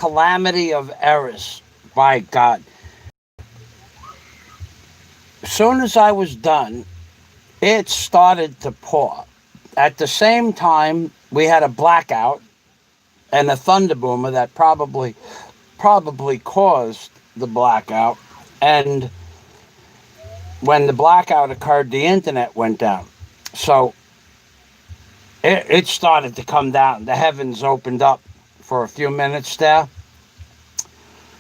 calamity of errors. By God. As soon as I was done, it started to pour. At the same time, we had a blackout and a thunder boomer that probably caused the blackout. And when the blackout occurred, the internet went down. So it started to come down. The heavens opened up for a few minutes there.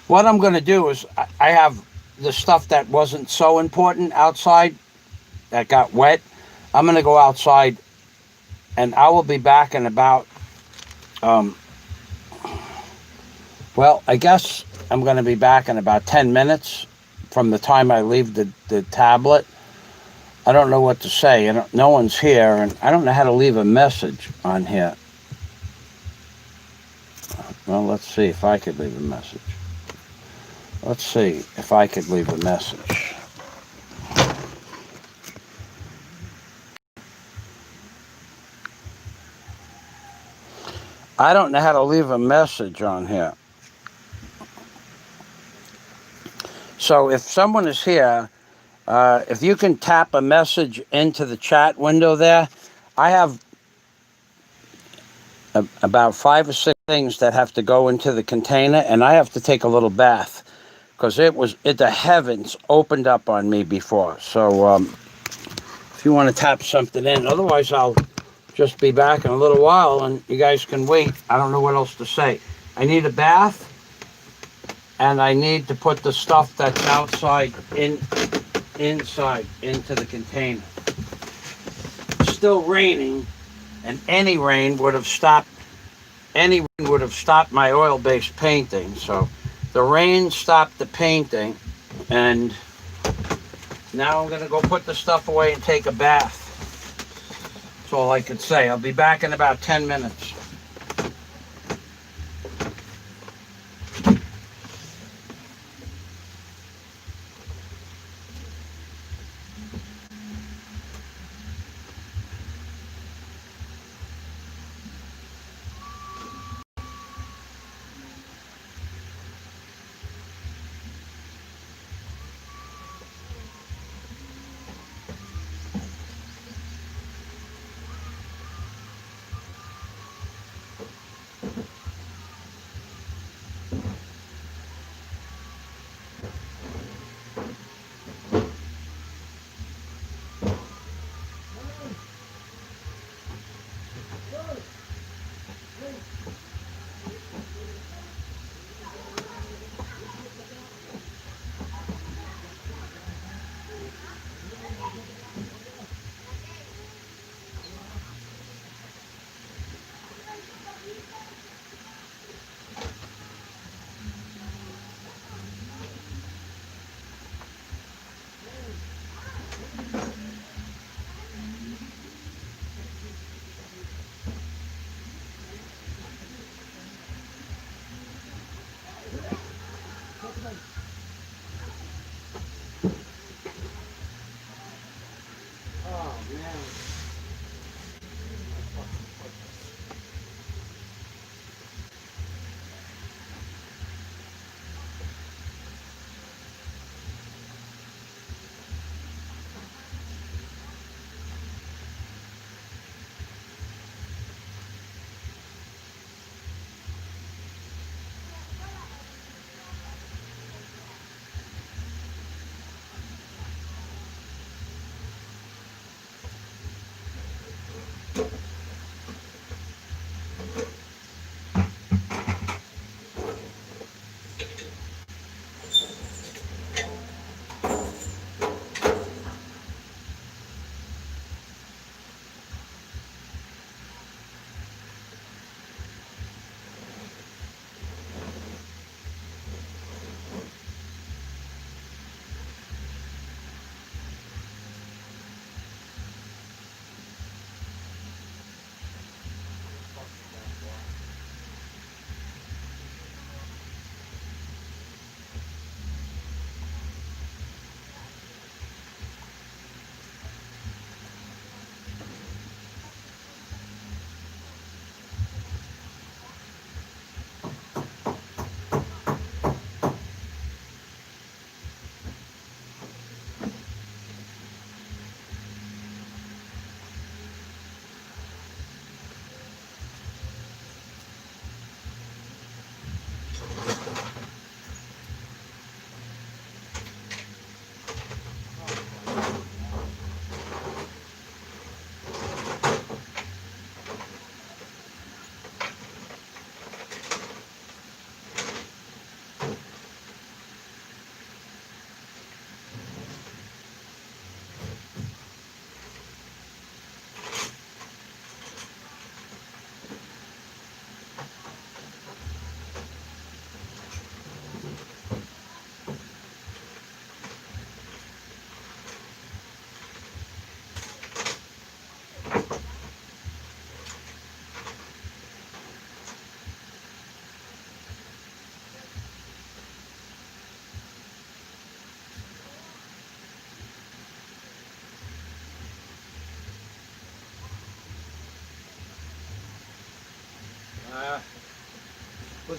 What I'm going to do is I have the stuff that wasn't so important outside that got wet. I'm going to go outside and I will be back in about, um, well, I guess I'm going to be back in about 10 minutes from the time I leave the tablet. I don't know what to say. No one's here, and I don't know how to leave a message on here. Well, let's see if I could leave a message. Let's see if I could leave a message. I don't know how to leave a message on here. So if someone is here, if you can tap a message into the chat window there, I have about 5 or 6 things that have to go into the container, and I have to take a little bath because the heavens opened up on me before. So if you want to tap something in, otherwise I'll just be back in a little while and you guys can wait. I don't know what else to say. I need a bath and I need to put the stuff that's outside inside into the container. It's still raining, and any rain would have stopped my oil-based painting. So the rain stopped the painting, and now I'm going to go put the stuff away and take a bath. That's all I could say. I'll be back in about 10 minutes.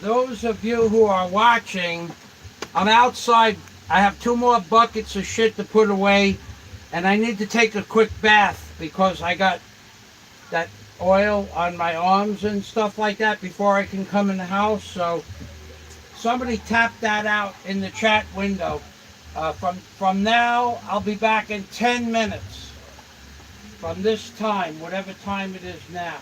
those of you who are watching, I'm outside. I have 2 more buckets of shit to put away, and I need to take a quick bath because I got that oil on my arms and stuff like that before I can come in the house. So somebody tap that out in the chat window. From now, I'll be back in 10 minutes from this time, whatever time it is now.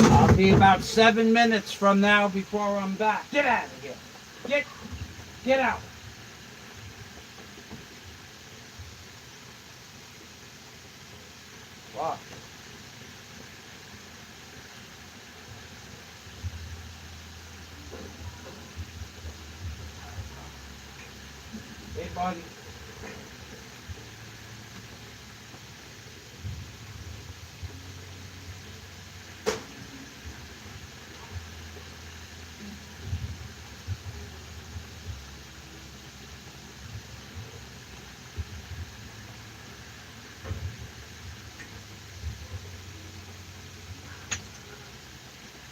I'll be about 7 minutes from now before I'm back. Get out of here. Get out. Wow. Hey, buddy.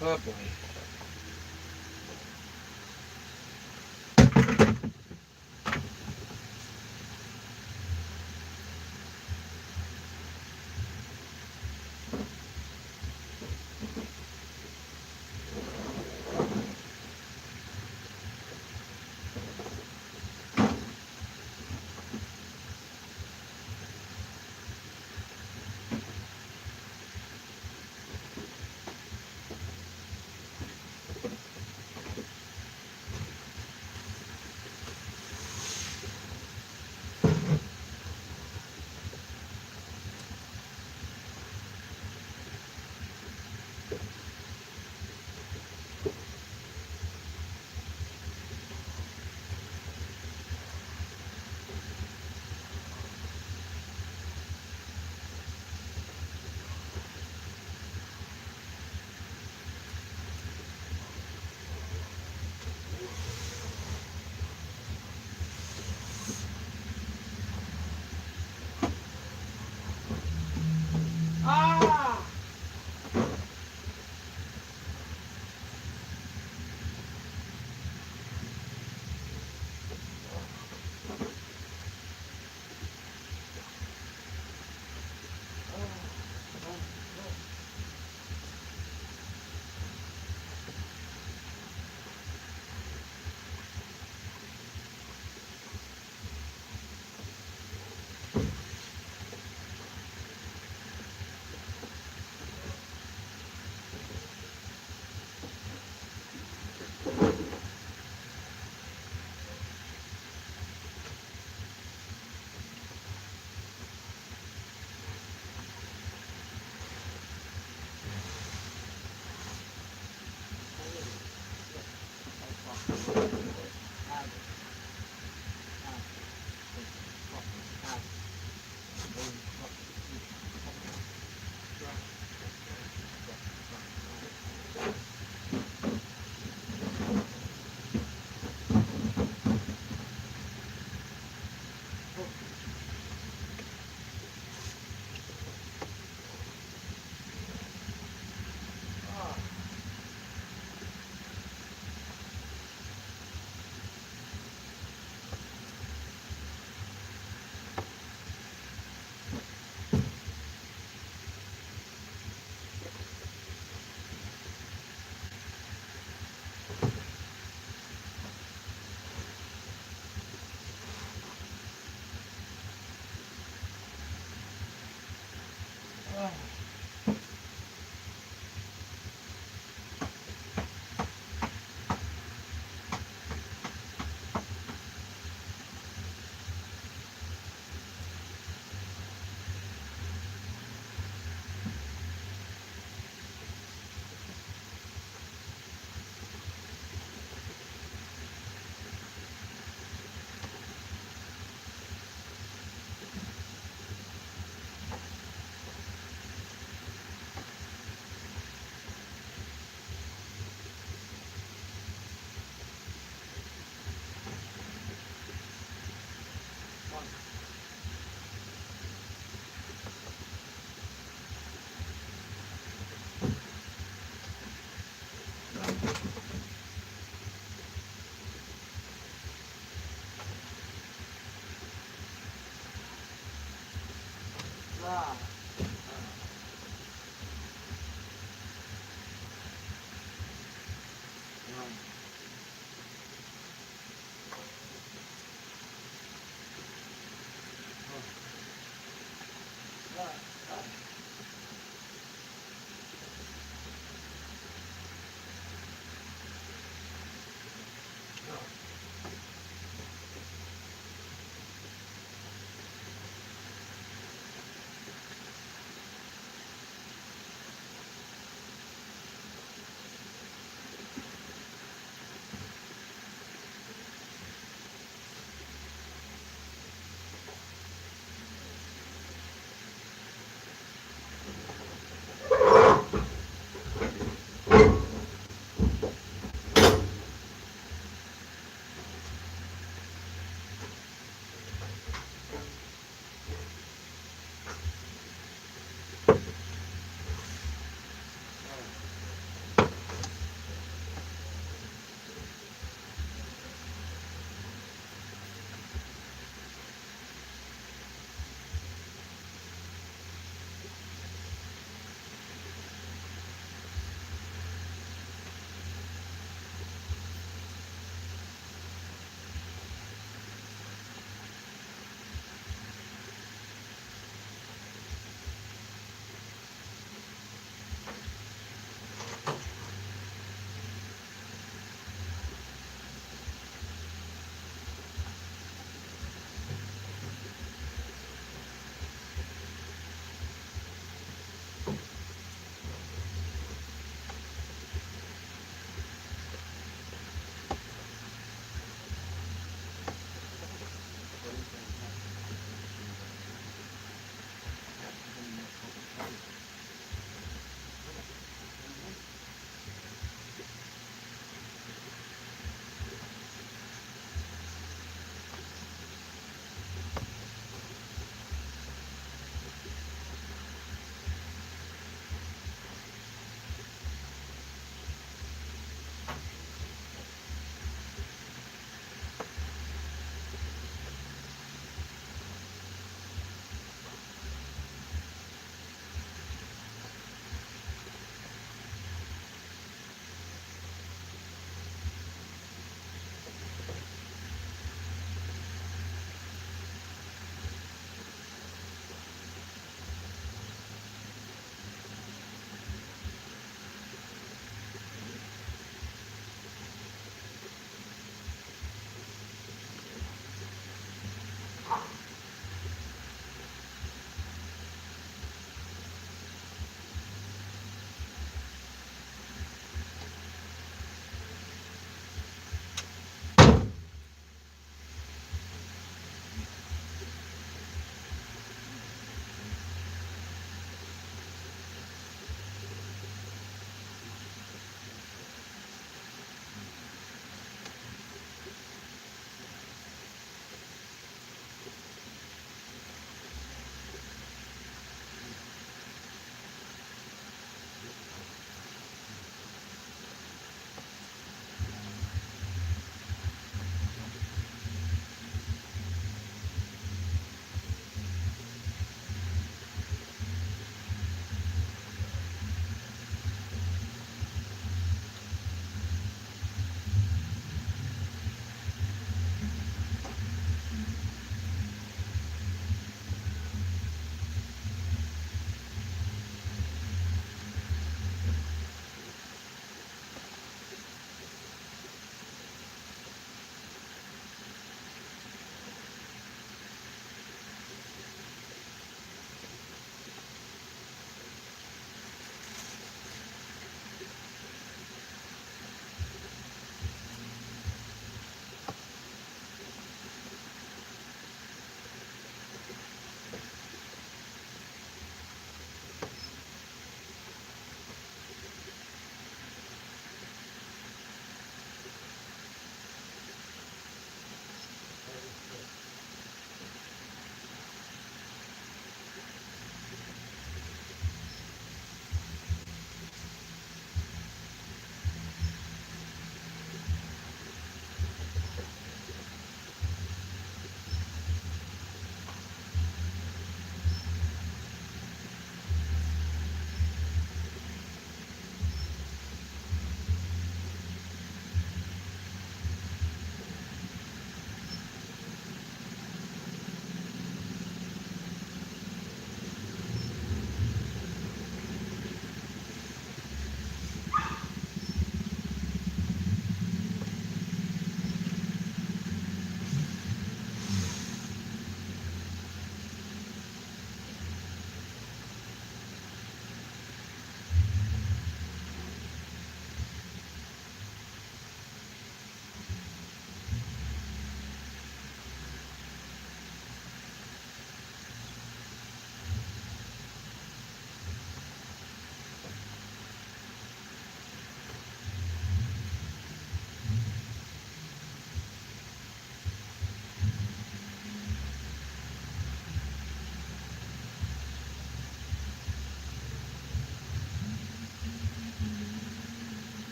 Oh boy.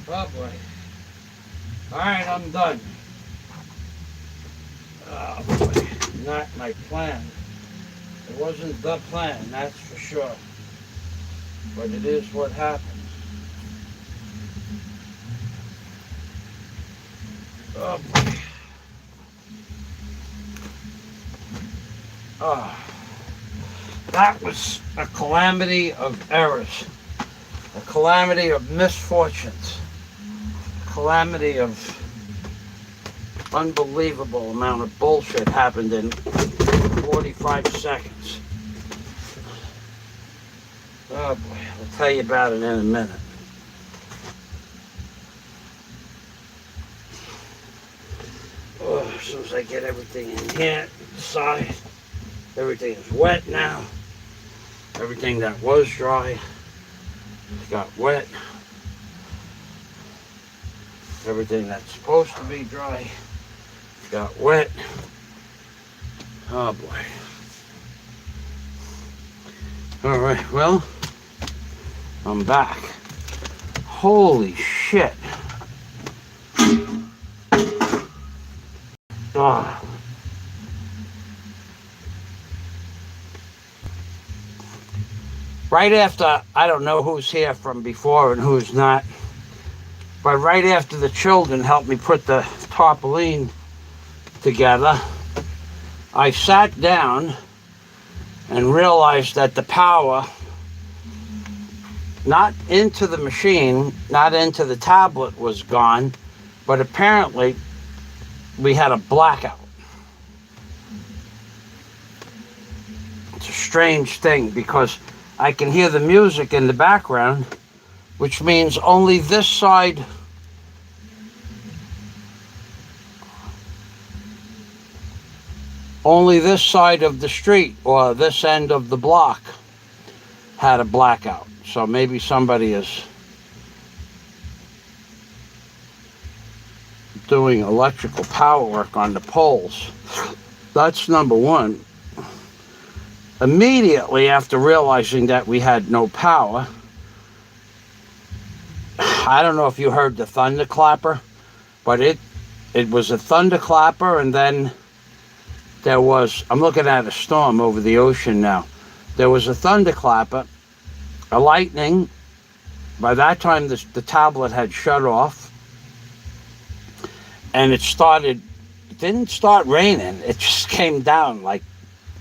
Oh boy. Alright, I'm done. Oh boy. Not my plan. It wasn't the plan, that's for sure. But it is what happens. Oh boy. Oh. That was a calamity of errors. A calamity of misfortunes. A calamity of unbelievable amount of bullshit happened in 45 seconds. Oh boy, I'll tell you about it in a minute. Oh, as soon as I get everything in here, inside, everything is wet now. Everything that was dry got wet. Everything that's supposed to be dry got wet. Oh boy. All right, well, I'm back. Holy shit. Oh. Right after, I don't know who's here from before and who's not, but right after the children helped me put the tarpaulin together, I sat down and realized that the power, not into the machine, not into the tablet, was gone, but apparently we had a blackout. It's a strange thing because I can hear the music in the background, which means only this side of the street or this end of the block had a blackout. So maybe somebody is doing electrical power work on the poles. That's number one. Immediately after realizing that we had no power, I don't know if you heard the thunderclapper, but it was a thunderclapper, and then there was, I'm looking at a storm over the ocean now. There was a thunderclapper, a lightning. By that time, the tablet had shut off, and it didn't start raining. It just came down like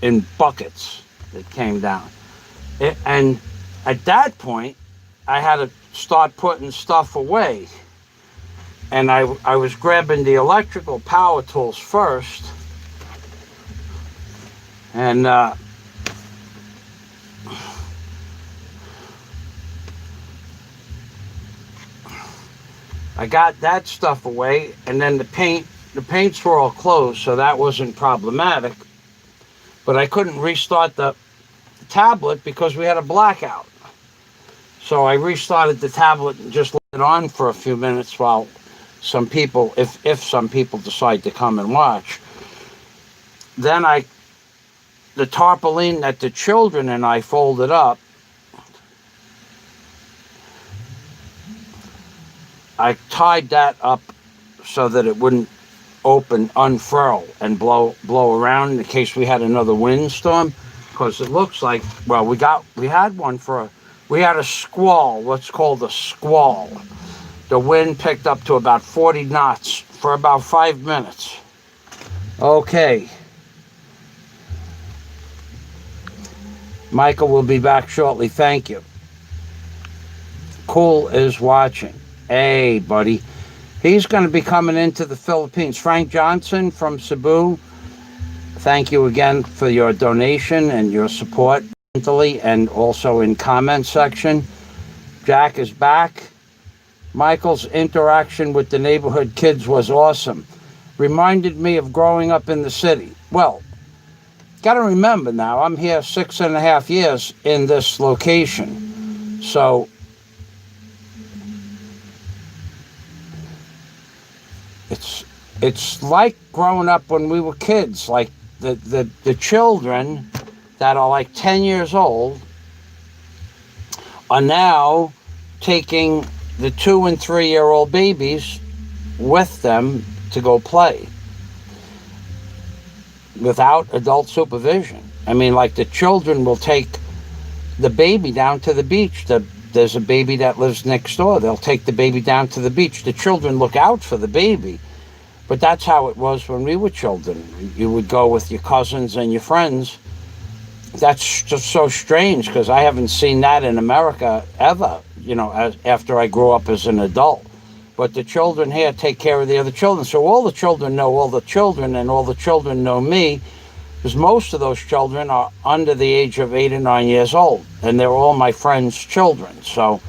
in buckets. It came down. And at that point, I had to start putting stuff away. And I was grabbing the electrical power tools first. And I got that stuff away, and then the paints were all closed, so that wasn't problematic. But I couldn't restart the tablet because we had a blackout. So I restarted the tablet and just let it on for a few minutes while some people, if some people decide to come and watch. Then the tarpaulin that the children and I folded up, I tied that up so that it wouldn't unfurl and blow around in case we had another windstorm, because it looks like, well, we had a squall, what's called a squall. The wind picked up to about 40 knots for about 5 minutes. Okay. Michael will be back shortly. Thank you. Cool is watching. Hey, buddy. He's going to be coming into the Philippines. Frank Johnson from Cebu, thank you again for your donation and your support mentally and also in comment section. Jack is back. Michael's interaction with the neighborhood kids was awesome. Reminded me of growing up in the city. Well, got to remember now, I'm here 6.5 years in this location. So it's like growing up when we were kids. Like the children that are like 10 years old are now taking the 2 and 3-year-old babies with them to go play without adult supervision. I mean, like the children will take the baby down to the beach. There's a baby that lives next door. They'll take the baby down to the beach. The children look out for the baby. But that's how it was when we were children. You would go with your cousins and your friends. That's just so strange because I haven't seen that in America ever, after I grew up as an adult. But the children here take care of the other children. So all the children know all the children, and all the children know me, because most of those children are under the age of 8 or 9 years old, and they're all my friends' children. So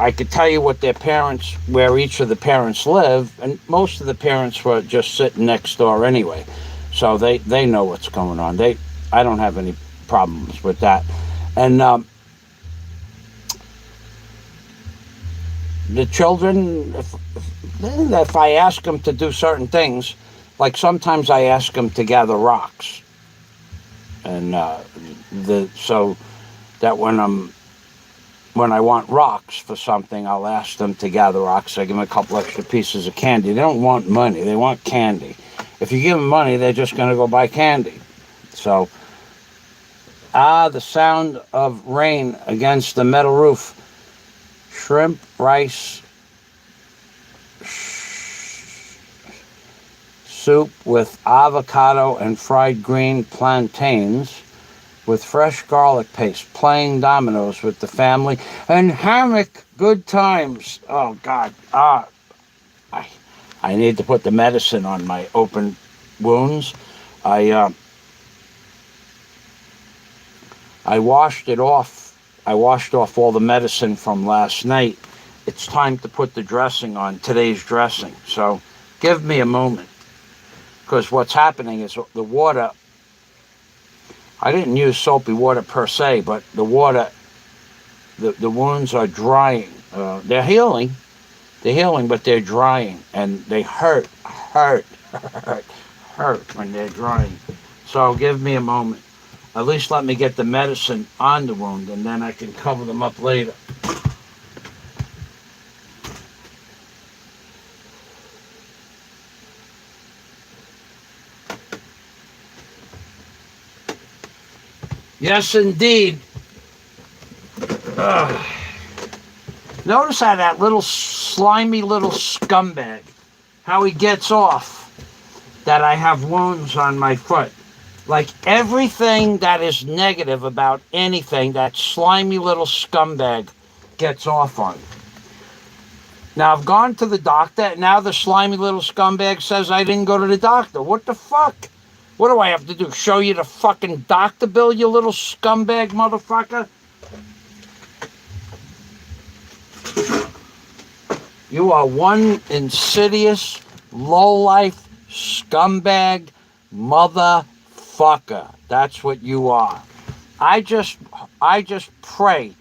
I could tell you what their parents, where each of the parents live, and most of the parents were just sitting next door anyway. So they know what's going on. I don't have any problems with that. And the children, if I ask them to do certain things, like sometimes I ask them to gather rocks, and so that when I want rocks for something, I'll ask them to gather rocks. I give them a couple extra pieces of candy. They don't want money; they want candy. If you give them money, they're just going to go buy candy. So, the sound of rain against the metal roof. Shrimp, rice, soup with avocado and fried green plantains with fresh garlic paste, playing dominoes with the family, and hammock, good times. Oh, God. I need to put the medicine on my open wounds. I washed it off. I washed off all the medicine from last night. It's time to put the dressing on, today's dressing. So give me a moment, because what's happening is the water, I didn't use soapy water per se, but the water, the wounds are drying. They're healing, but they're drying, and they hurt when they're drying. So give me a moment. At least let me get the medicine on the wound, and then I can cover them up later. Yes, indeed. Notice how that little slimy little scumbag, how he gets off that I have wounds on my foot. Like everything that is negative about anything, that slimy little scumbag gets off on. Now, I've gone to the doctor, and now the slimy little scumbag says I didn't go to the doctor. What the fuck? What do I have to do? Show you the fucking doctor bill, you little scumbag motherfucker? You are one insidious, low-life, scumbag motherfucker. That's what you are. I just pray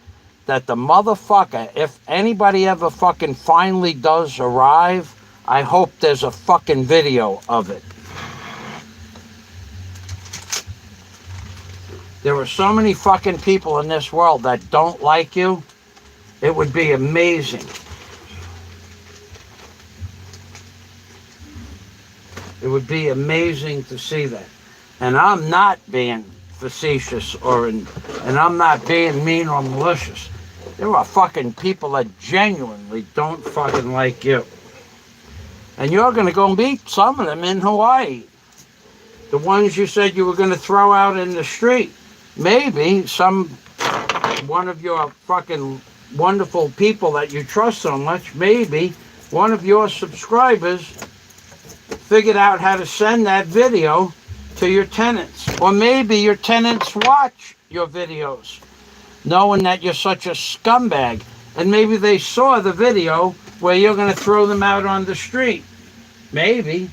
that the motherfucker, if anybody ever fucking finally does arrive, I hope there's a fucking video of it. There are so many fucking people in this world that don't like you. It would be amazing. It would be amazing to see that. And I'm not being facetious and I'm not being mean or malicious. There are fucking people that genuinely don't fucking like you. And you're going to go meet some of them in Hawaii. The ones you said you were going to throw out in the street. Maybe one of your fucking wonderful people that you trust so much, maybe one of your subscribers figured out how to send that video to your tenants. Or maybe your tenants watch your videos, knowing that you're such a scumbag. And maybe they saw the video where you're going to throw them out on the street. Maybe.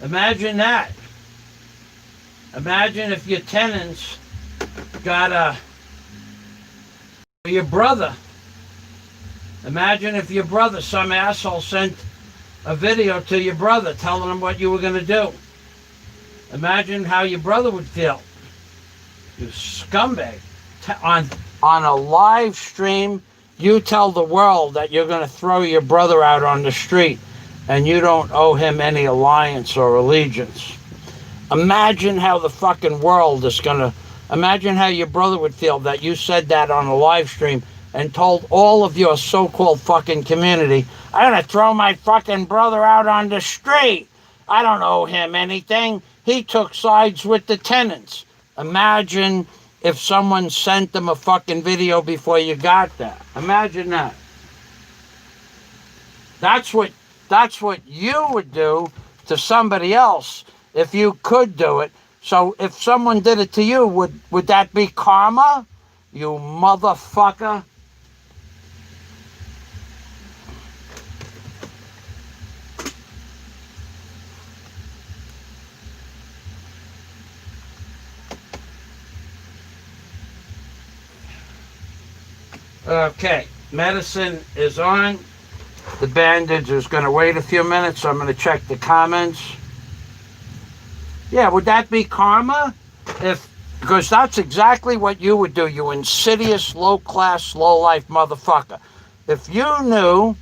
Imagine that. Imagine if your tenants got Your brother. Imagine if your brother, some asshole sent a video to your brother telling him what you were going to do. Imagine how your brother would feel. You scumbag. On a live stream, you tell the world that you're going to throw your brother out on the street and you don't owe him any alliance or allegiance. Imagine how the fucking world is going to... Imagine how your brother would feel that you said that on a live stream and told all of your so-called fucking community, I'm going to throw my fucking brother out on the street. I don't owe him anything. He took sides with the tenants. Imagine if someone sent them a fucking video before you got there. Imagine that. That's what you would do to somebody else if you could do it. So if someone did it to you, would that be karma? You motherfucker. Okay, medicine is on. The bandage is going to wait a few minutes. So I'm going to check the comments. Yeah, would that be karma? Because that's exactly what you would do, you insidious, low-class, low-life motherfucker. If you knew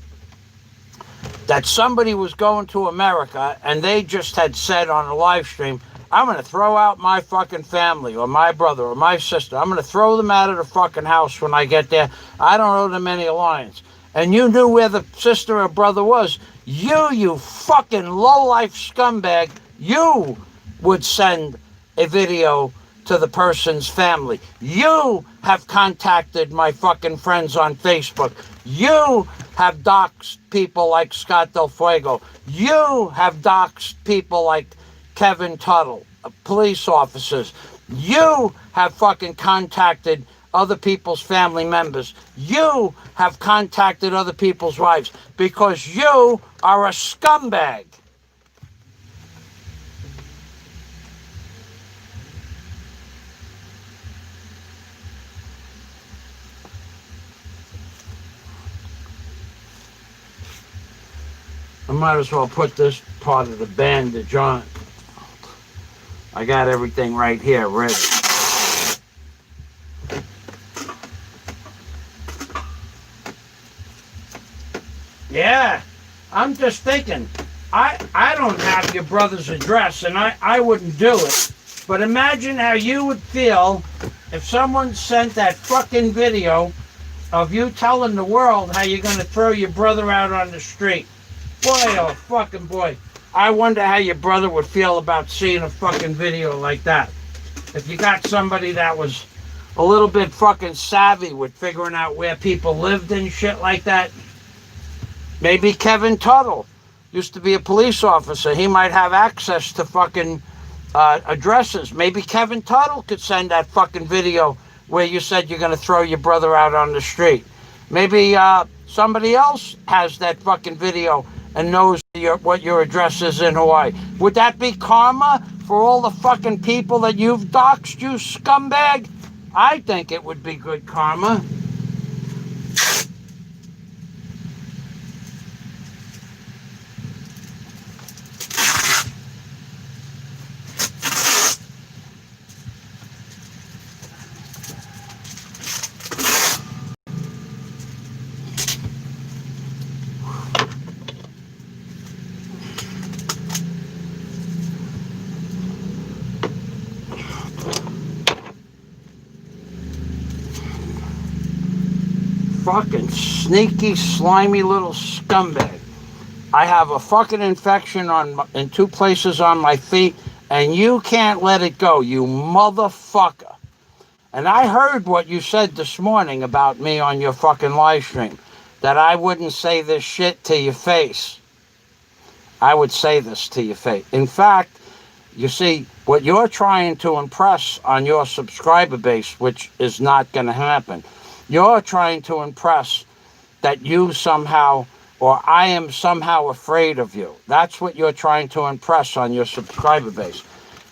that somebody was going to America and they just had said on a live stream, I'm going to throw out my fucking family or my brother or my sister. I'm going to throw them out of the fucking house when I get there. I don't owe them any alliance. And you knew where the sister or brother was. You fucking low-life scumbag, you would send a video to the person's family. You have contacted my fucking friends on Facebook. You have doxed people like Scott Del Fuego. You have doxed people like Kevin Tuttle, police officers. You have fucking contacted other people's family members. You have contacted other people's wives because you are a scumbag. I might as well put this part of the bandage on. I got everything right here ready. Yeah, I'm just thinking, I don't have your brother's address and I wouldn't do it. But imagine how you would feel if someone sent that fucking video of you telling the world how you're going to throw your brother out on the street. Boy, oh fucking boy. I wonder how your brother would feel about seeing a fucking video like that. If you got somebody that was a little bit fucking savvy with figuring out where people lived and shit like that. Maybe Kevin Tuttle used to be a police officer. He might have access to fucking addresses. Maybe Kevin Tuttle could send that fucking video where you said you're going to throw your brother out on the street. Maybe somebody else has that fucking video and knows what your address is in Hawaii. Would that be karma for all the fucking people that you've doxed, you scumbag? I think it would be good karma. Fucking sneaky, slimy little scumbag. I have a fucking infection in 2 places on my feet, and you can't let it go, you motherfucker. And I heard what you said this morning about me on your fucking live stream, that I wouldn't say this shit to your face. I would say this to your face. In fact, you see, what you're trying to impress on your subscriber base, which is not going to happen, you're trying to impress that you somehow, or I am somehow afraid of you. That's what you're trying to impress on your subscriber base.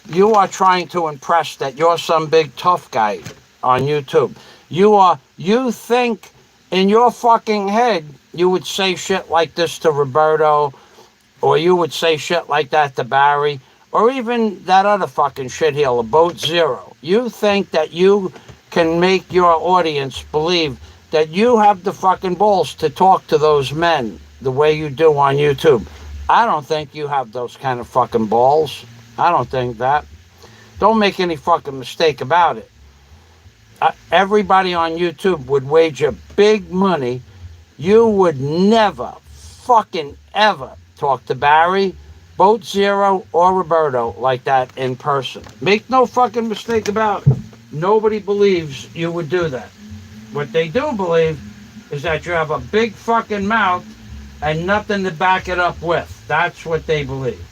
You are trying to impress that you're some big tough guy on YouTube. You think in your fucking head you would say shit like this to Roberto, or you would say shit like that to Barry, or even that other fucking shitheel, a Boat Zero. You think that you can make your audience believe that you have the fucking balls to talk to those men the way you do on YouTube. I don't think you have those kind of fucking balls. I don't think that. Don't make any fucking mistake about it. Everybody on YouTube would wager big money you would never fucking ever talk to Barry, Boat Zero, or Roberto like that in person. Make no fucking mistake about it. Nobody believes you would do that. What they do believe is that you have a big fucking mouth and nothing to back it up with. That's what they believe.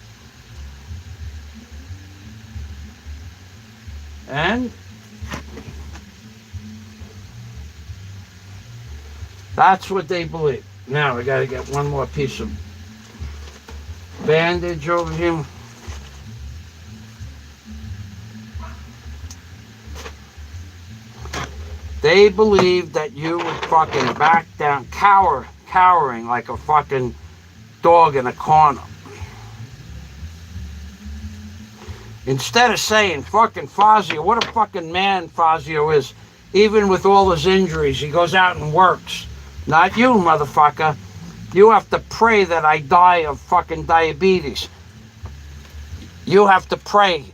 And that's what they believe. Now, I gotta get one more piece of bandage over here. They believe that you would fucking back down, cowering like a fucking dog in a corner. Instead of saying, fucking Fazio, what a fucking man Fazio is. Even with all his injuries, he goes out and works. Not you, motherfucker. You have to pray that I die of fucking diabetes. You have to pray.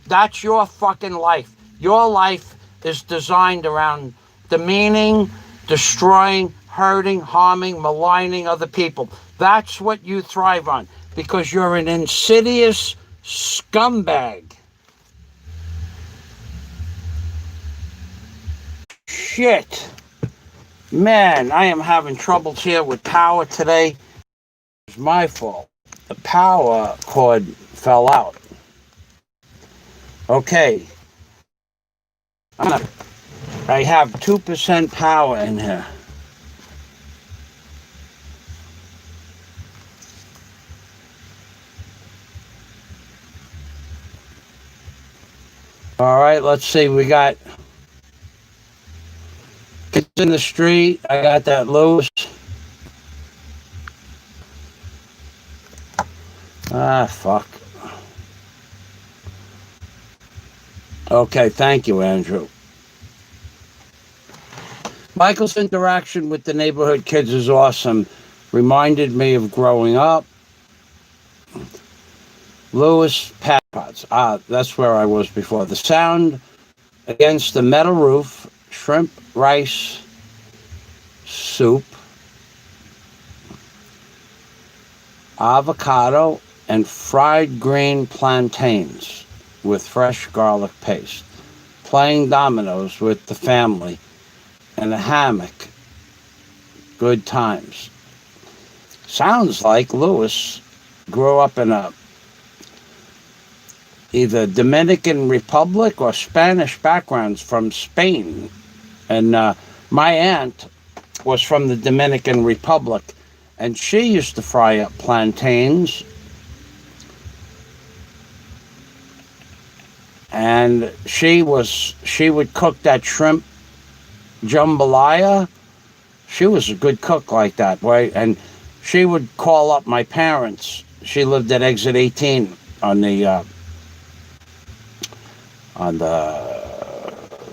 That's your fucking life. Your life is designed around demeaning, destroying, hurting, harming, maligning other people. That's what you thrive on because you're an insidious scumbag. Shit. Man, I am having troubles here with power today. It's my fault. The power cord fell out. Okay. I have 2% power in here. All right, let's see. We got kids in the street. I got that Lewis. Ah, fuck. Okay, thank you, Andrew. Michael's interaction with the neighborhood kids is awesome. Reminded me of growing up. Lewis Pots. That's where I was before. The sound against the metal roof, shrimp, rice, soup, avocado, and fried green plantains with fresh garlic paste. Playing dominoes with the family and a hammock. Good times. Sounds like Lewis grew up in either Dominican Republic or Spanish backgrounds from Spain. And my aunt was from the Dominican Republic, and she used to fry up plantains. And she would cook that shrimp jambalaya. She was a good cook like that, right? And she would call up my parents. She lived at exit 18 on the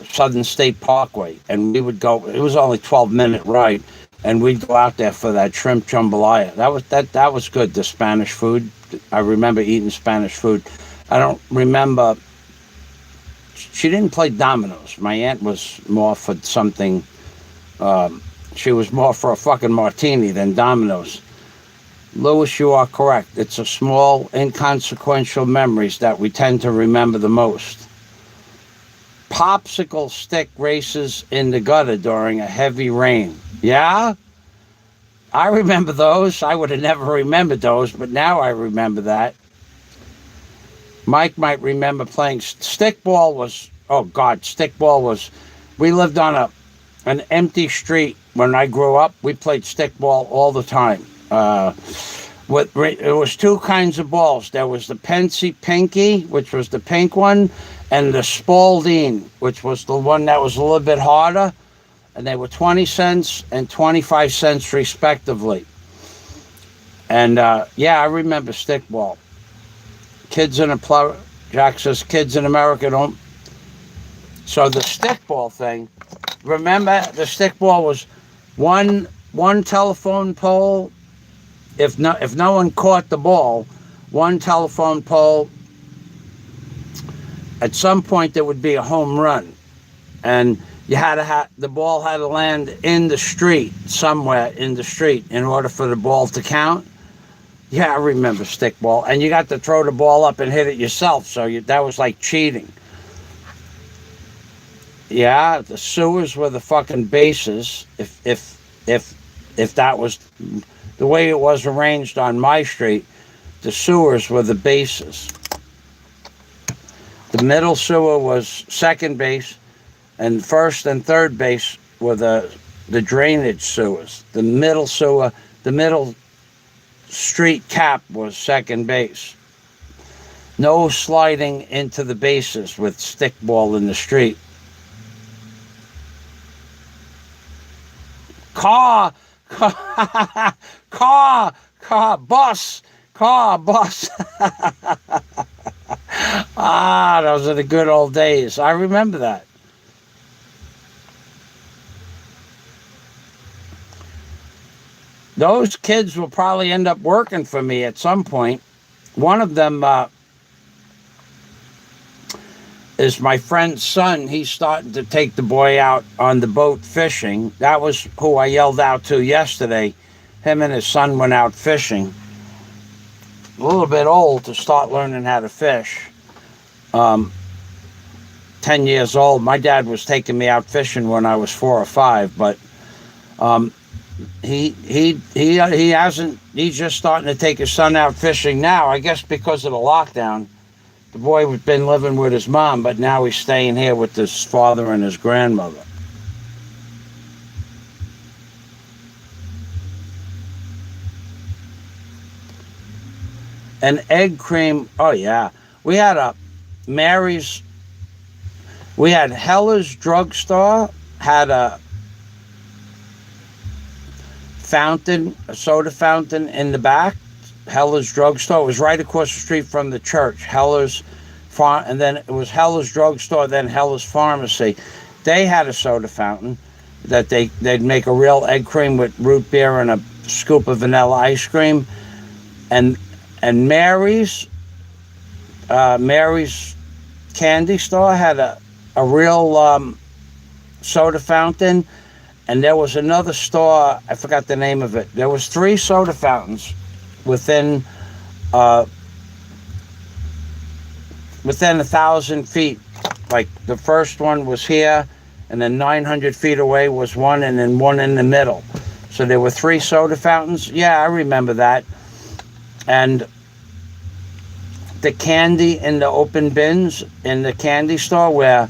Southern State Parkway, and we would go. It was only 12-minute ride, and we'd go out there for that shrimp jambalaya. That was good. The Spanish food. I remember eating Spanish food. I don't remember. She didn't play dominoes. My aunt was more for something. She was more for a fucking martini than dominoes. Lewis, you are correct. It's a small, inconsequential memories that we tend to remember the most. Popsicle stick races in the gutter during a heavy rain. Yeah? I remember those. I would have never remembered those, but now I remember that. Mike might remember playing stickball was, we lived on an empty street when I grew up. We played stickball all the time. It was two kinds of balls. There was the Pensy Pinky, which was the pink one, and the Spalding, which was the one that was a little bit harder. And they were 20 cents and 25 cents respectively. And yeah, I remember stickball. Jack says kids in America don't. So the stickball thing, remember the stickball was one telephone pole. If no one caught the ball, one telephone pole. At some point there would be a home run, and you had to the ball had to land in the street, somewhere in the street, in order for the ball to count. Yeah, I remember stickball, and you got to throw the ball up and hit it yourself, so that was like cheating. Yeah, the sewers were the fucking bases. If that was the way it was arranged on my street, the sewers were the bases. The middle sewer was second base, and first and third base were the drainage sewers. The middle sewer, the middle street cap was second base. No sliding into the bases with stickball in the street. Car, bus. Ah, those are the good old days. I remember that. Those kids will probably end up working for me at some point. One of them is my friend's son. He's starting to take the boy out on the boat fishing. That was who I yelled out to yesterday. Him and his son went out fishing. A little bit old to start learning how to fish. 10 years old. My dad was taking me out fishing when I was 4 or 5, but he hasn't. He's just starting to take his son out fishing now. I guess because of the lockdown. The boy had been living with his mom, but now he's staying here with his father and his grandmother. And egg cream. Oh yeah, we had Mary's. We had Heller's Drugstore had a fountain, a soda fountain in the back. Heller's Drugstore. It was right across the street from the church. Heller's Farm, and then it was Heller's Drugstore, then Heller's Pharmacy. They had a soda fountain that they'd make a real egg cream with root beer and a scoop of vanilla ice cream. And Mary's candy store had a real soda fountain. And there was another store, I forgot the name of it. There was 3 soda fountains within 1,000 feet. Like the first one was here, and then 900 feet away was one, and then one in the middle. So there were 3 soda fountains. Yeah, I remember that. And the candy in the open bins in the candy store, where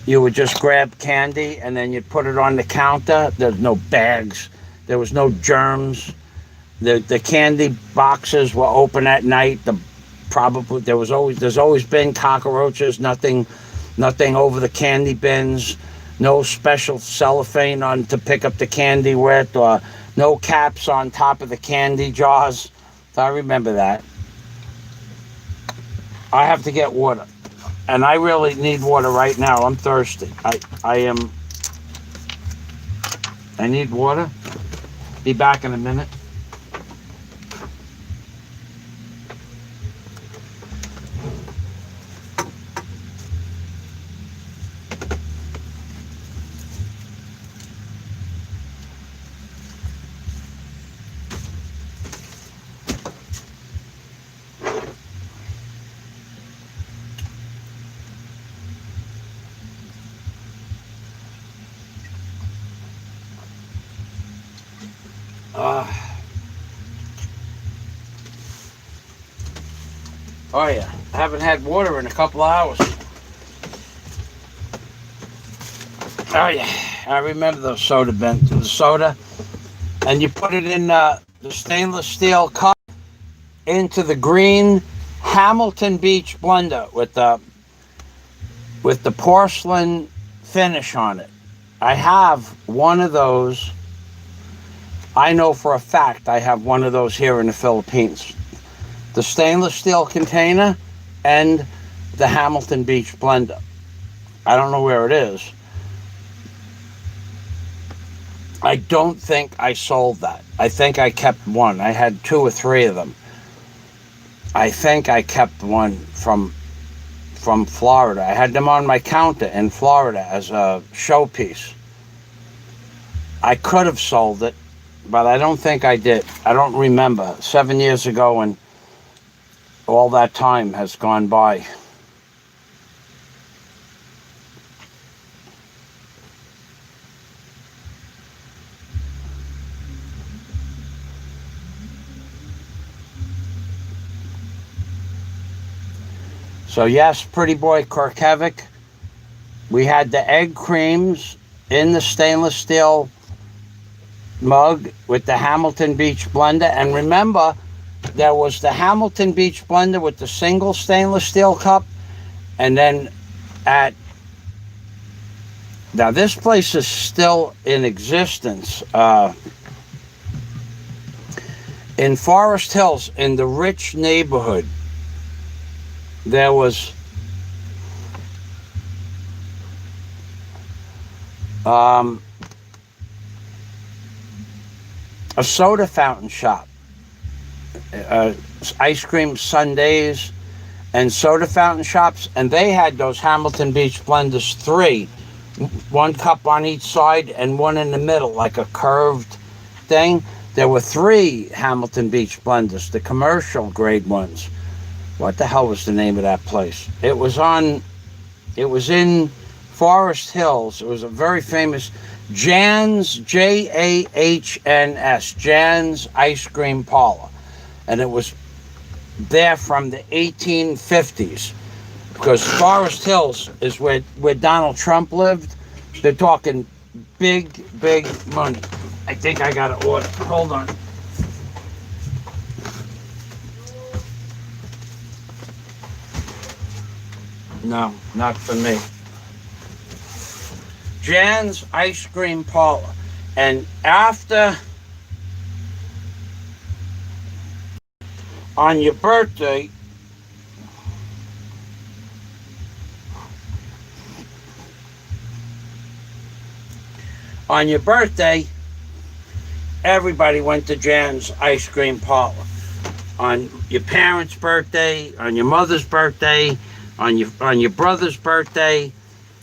you would just grab candy and then you'd put it on the counter. There's no bags. There was no germs. The candy boxes were open at night. There's always been cockroaches. Nothing over the candy bins. No special cellophane on to pick up the candy with, or no caps on top of the candy jars. So I remember that. I have to get water, and I really need water right now. I'm thirsty. I need water. Be back in a minute. Oh yeah, I haven't had water in a couple of hours. Oh yeah, I remember those soda bins, the soda, and you put it in the stainless steel cup, into the green Hamilton Beach blender with the porcelain finish on it. I have one of those. I know for a fact I have one of those here in the Philippines. The stainless steel container and the Hamilton Beach blender. I don't know where it is. I don't think I sold that. I think I kept one. I had 2 or 3 of them. I think I kept one from Florida. I had them on my counter in Florida as a showpiece. I could have sold it, but I don't think I did. I don't remember. 7 years ago, and all that time has gone by. So yes, pretty boy Kirkevic. We had the egg creams in the stainless steel mug with the Hamilton Beach blender. And remember, there was the Hamilton Beach blender with the single stainless steel cup. And then now this place is still in existence. In Forest Hills, in the rich neighborhood, there was a soda fountain shop, ice cream sundaes and soda fountain shops, and they had those Hamilton Beach blenders, 3, 1 cup on each side and 1 in the middle, like a curved thing. There were 3 Hamilton Beach blenders, the commercial grade ones. What the hell was the name of that place? It was in Forest Hills. It was a very famous Jan's, Jahns, Jan's Ice Cream Parlor. And it was there from the 1850s. Because Forest Hills is where Donald Trump lived. They're talking big, big money. I think I got to order. Hold on. No, not for me. Jan's Ice Cream Parlor. And on your birthday, everybody went to Jan's Ice Cream Parlor. On your parents' birthday, on your mother's birthday, on your brother's birthday,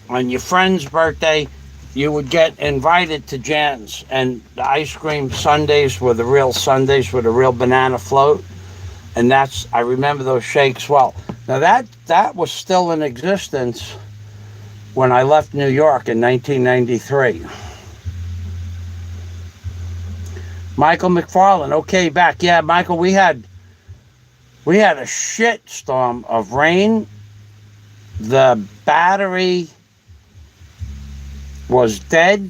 on your friend's birthday, you would get invited to Jan's, and the ice cream sundaes were the real sundaes with a real banana float, and I remember those shakes well. Now that was still in existence when I left New York in 1993. Michael McFarland, okay, back. Yeah, Michael, we had a shit storm of rain. The battery was dead,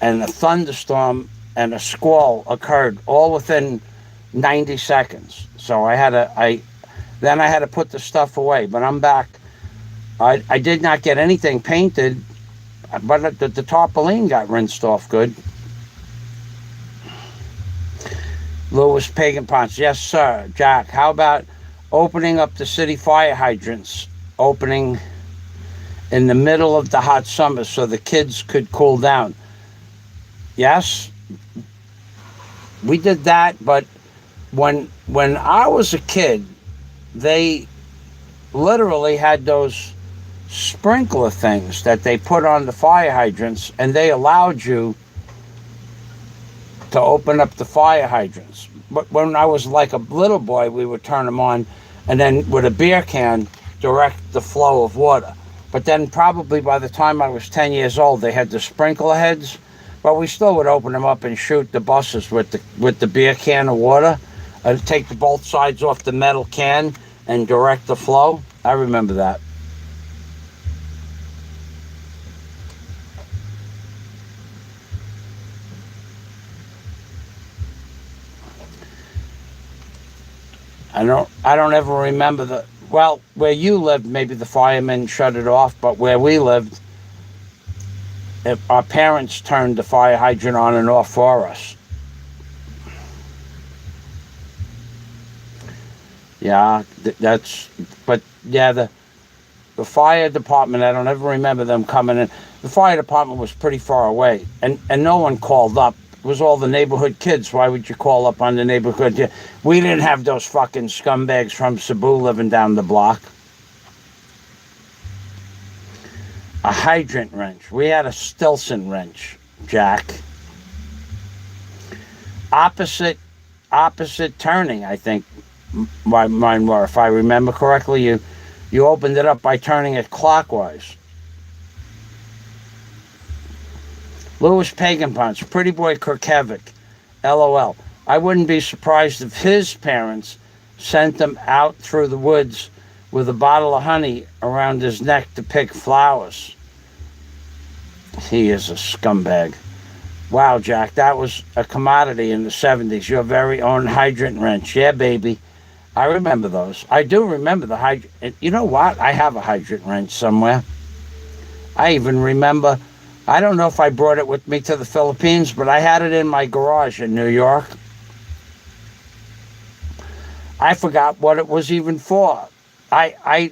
and a thunderstorm and a squall occurred all within 90 seconds. So I had to put the stuff away, but I'm back. I did not get anything painted, but the tarpaulin got rinsed off good. Louis Pagan Ponce, yes sir. Jack, how about opening up the city fire hydrants, opening in the middle of the hot summer so the kids could cool down? Yes, we did that, but when I was a kid, they literally had those sprinkler things that they put on the fire hydrants, and they allowed you to open up the fire hydrants. But when I was like a little boy, we would turn them on, and then with a beer can, direct the flow of water. But then probably by the time I was 10 years old, they had the sprinkler heads, but we still would open them up and shoot the buses with the beer can of water, take the both sides off the metal can and direct the flow. I remember that. I don't ever remember well, where you lived, maybe the firemen shut it off, but where we lived, if our parents turned the fire hydrant on and off for us. Yeah, but yeah, the fire department, I don't ever remember them coming in. The fire department was pretty far away, and no one called up. It was all the neighborhood kids. Why would you call up on the neighborhood? We didn't have those fucking scumbags from Cebu living down the block. A hydrant wrench. We had a Stilson wrench, Jack. Opposite turning, I think mine were. If I remember correctly, you opened it up by turning it clockwise. Louis Paganpunch, Pretty Boy Kirkevic, LOL. I wouldn't be surprised if his parents sent him out through the woods with a bottle of honey around his neck to pick flowers. He is a scumbag. Wow, Jack, that was a commodity in the 70s. Your very own hydrant wrench. Yeah, baby. I remember those. I do remember the hydrant. You know what? I have a hydrant wrench somewhere. I even remember, I don't know if I brought it with me to the Philippines, but I had it in my garage in New York. I forgot what it was even for. I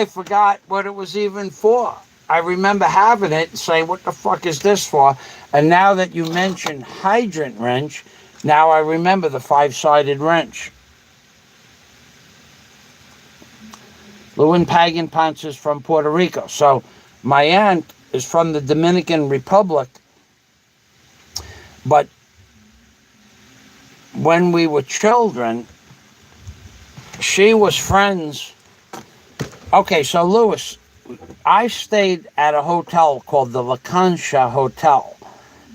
forgot what it was even for. I remember having it and saying, what the fuck is this for? And now that you mention hydrant wrench, now I remember the 5-sided wrench. Lewin Pagan-Ponce is from Puerto Rico. So my aunt is from the Dominican Republic. But when we were children, she was friends. Okay, so Louis, I stayed at a hotel called the La Concha Hotel.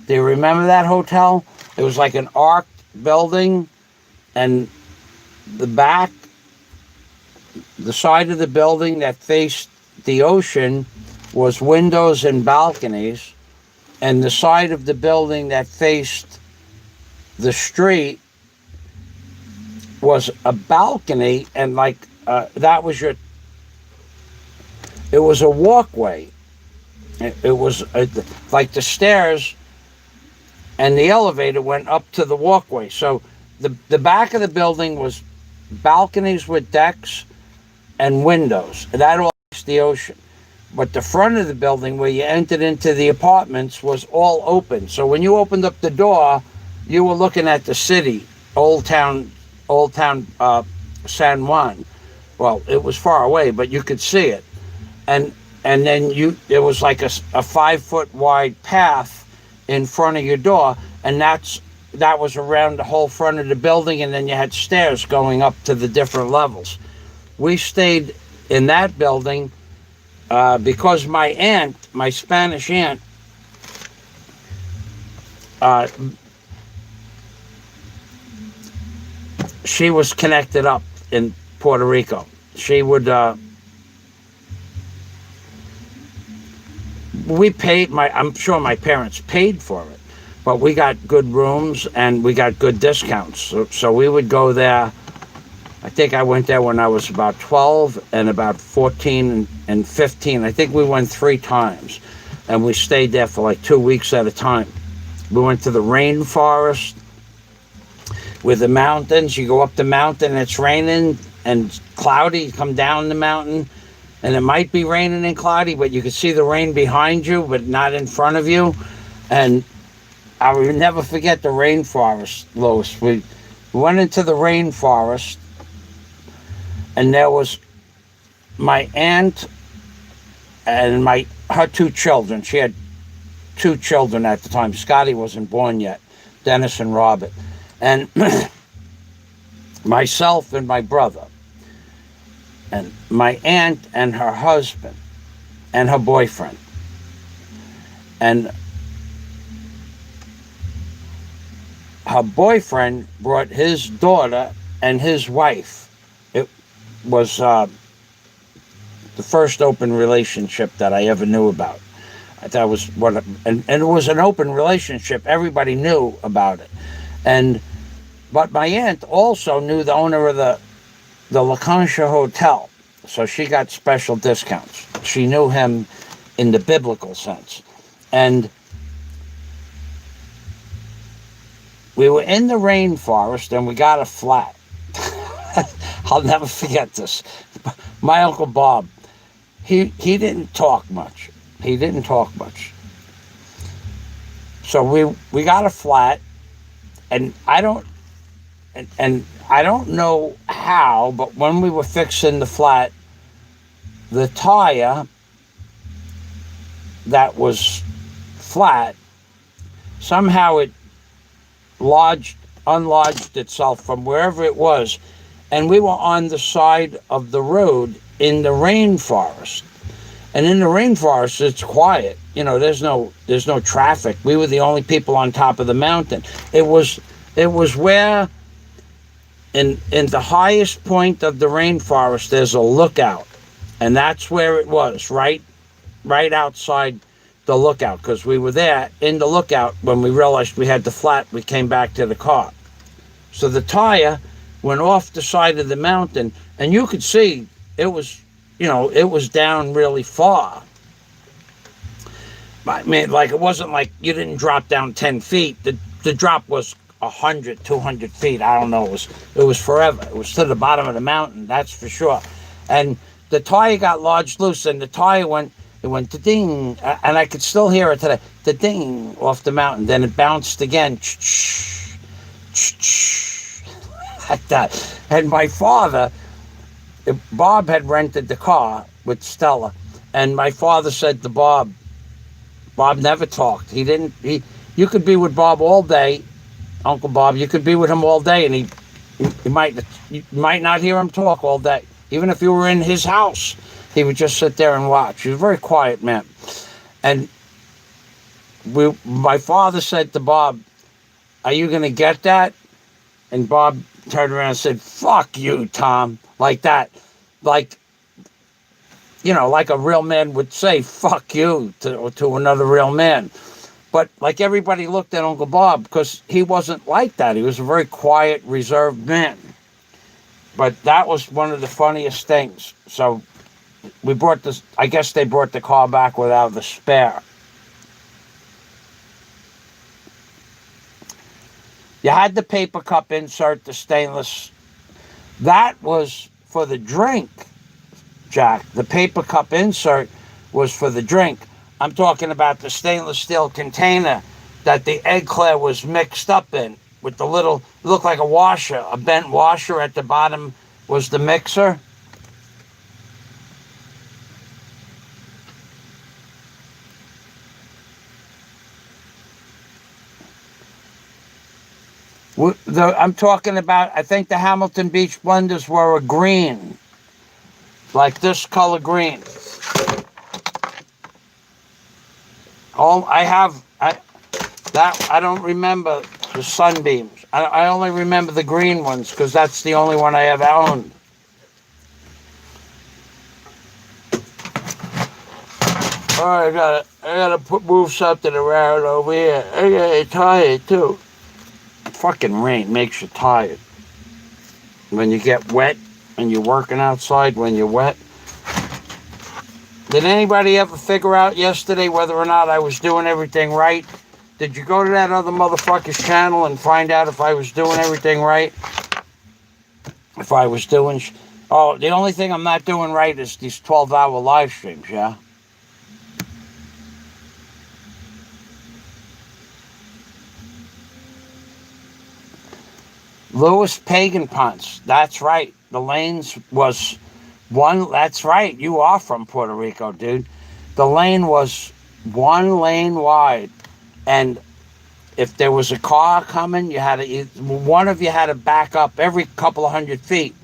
Do you remember that hotel? It was like an arched building, and the back, the side of the building that faced the ocean was windows and balconies, and the side of the building that faced the street was a balcony, and like that was your. It was a walkway. It was like the stairs and the elevator went up to the walkway. So the back of the building was balconies with decks and windows. That all faced the ocean. But the front of the building where you entered into the apartments was all open. So when you opened up the door, you were looking at the city, Old Town San Juan. Well, it was far away, but you could see it. And then it was like a 5-foot wide path in front of your door, and that was around the whole front of the building, and then you had stairs going up to the different levels. We stayed in that building because my aunt, my Spanish aunt, she was connected up in Puerto Rico. She would we paid I'm sure my parents paid for it, but we got good rooms and we got good discounts. So we would go there. I think I went there when I was about 12 and about 14 and 15. I think we went 3 times, and we stayed there for like 2 weeks at a time. We went to the rainforest with the mountains. You go up the mountain, it's raining and cloudy. You come down the mountain, and it might be raining and cloudy, but you can see the rain behind you, but not in front of you. And I will never forget the rainforest, Lois. We went into the rainforest, and there was my aunt and her 2 children. She had 2 children at the time. Scotty wasn't born yet, Dennis and Robert. And myself and my brother. And my aunt and her husband and her boyfriend. And her boyfriend brought his daughter and his wife. It was the first open relationship that I ever knew about. That was and it was an open relationship. Everybody knew about it. And But my aunt also knew the owner of the La Concha Hotel, so she got special discounts. She knew him in the biblical sense. And we were in the rainforest and we got a flat. I'll never forget this. My Uncle Bob, he didn't talk much. He didn't talk much. So we got a flat, and I don't know how, but when we were fixing the flat, the tire that was flat, somehow it unlodged itself from wherever it was, and we were on the side of the road in the rainforest. And in the rainforest, it's quiet. There's no traffic. We were the only people on top of the mountain. It was where in the highest point of the rainforest there's a lookout, and that's where it was, right outside the lookout, because we were there in the lookout. When we realized we had the flat, we came back to the car. So the tire went off the side of the mountain, and you could see it was down really far. I mean, like, it wasn't like you didn't drop down 10 feet. The drop was 100, 200 feet. I don't know. It was forever. It was to the bottom of the mountain, that's for sure. And the tire got lodged loose, and the tire went ding, and I could still hear it today, the ding off the mountain. Then it bounced again, like that. And my father, Bob had rented the car with Stella, and my father said to Bob never talked. You could be with Bob all day, Uncle Bob. You could be with him all day, and you might not hear him talk all day. Even if you were in his house, he would just sit there and watch. He was a very quiet man. And my father said to Bob, "Are you going to get that?" And Bob turned around and said, "Fuck you, Tom," like that. Like a real man would say, "Fuck you," to another real man. But like, everybody looked at Uncle Bob, because he wasn't like that. He was a very quiet, reserved man. But that was one of the funniest things. So I guess they brought the car back without the spare. You had the paper cup insert, the stainless. That was for the drink, Jack. The paper cup insert was for the drink. I'm talking about the stainless steel container that the eclair was mixed up in, with the little, looked like a bent washer at the bottom was the mixer. I'm talking about, I think the Hamilton Beach blenders were a green, like this color green. I don't remember the Sunbeams. I only remember the green ones, because that's the only one I ever owned. All right, I gotta move something around over here. I get tired too. Fucking rain makes you tired. When you get wet and you're working outside when you're wet. Did anybody ever figure out yesterday whether or not I was doing everything right? Did you go to that other motherfucker's channel and find out if I was doing everything right? If I was doing... the only thing I'm not doing right is these 12-hour live streams, yeah? Louis Pagan Ponce, that's right. The lanes was one, that's right. You are from Puerto Rico, dude. The lane was 1 lane wide. And if there was a car coming, one of you had to back up every couple of 100 feet.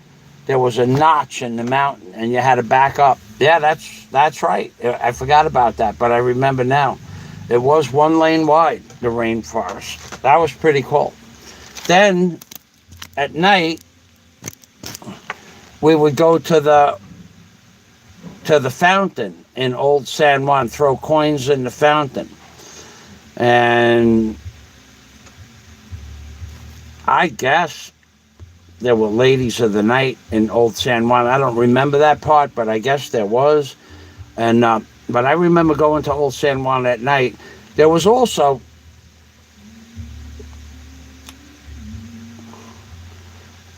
There was a notch in the mountain, and you had to back up. Yeah, that's right. I forgot about that, but I remember now. It was 1 lane wide, the rainforest. That was pretty cool. Then at night, we would go to the fountain in Old San Juan, throw coins in the fountain. And I guess there were ladies of the night in Old San Juan. I don't remember that part, but I guess there was. And but I remember going to Old San Juan at night. There was also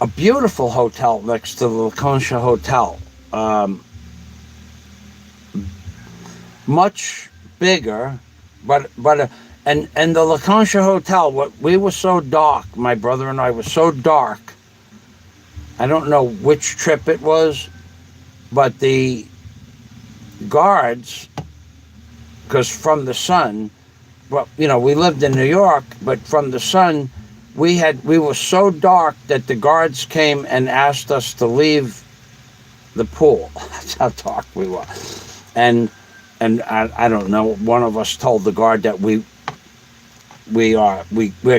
a beautiful hotel next to the La Concha Hotel. Much bigger, but and the La Concha Hotel. What we were so dark. My brother and I were so dark. I don't know which trip it was, but the guards, because from the sun, well, we lived in New York, but from the sun, we were so dark that the guards came and asked us to leave the pool. That's how dark we were. And I don't know, one of us told the guard that we're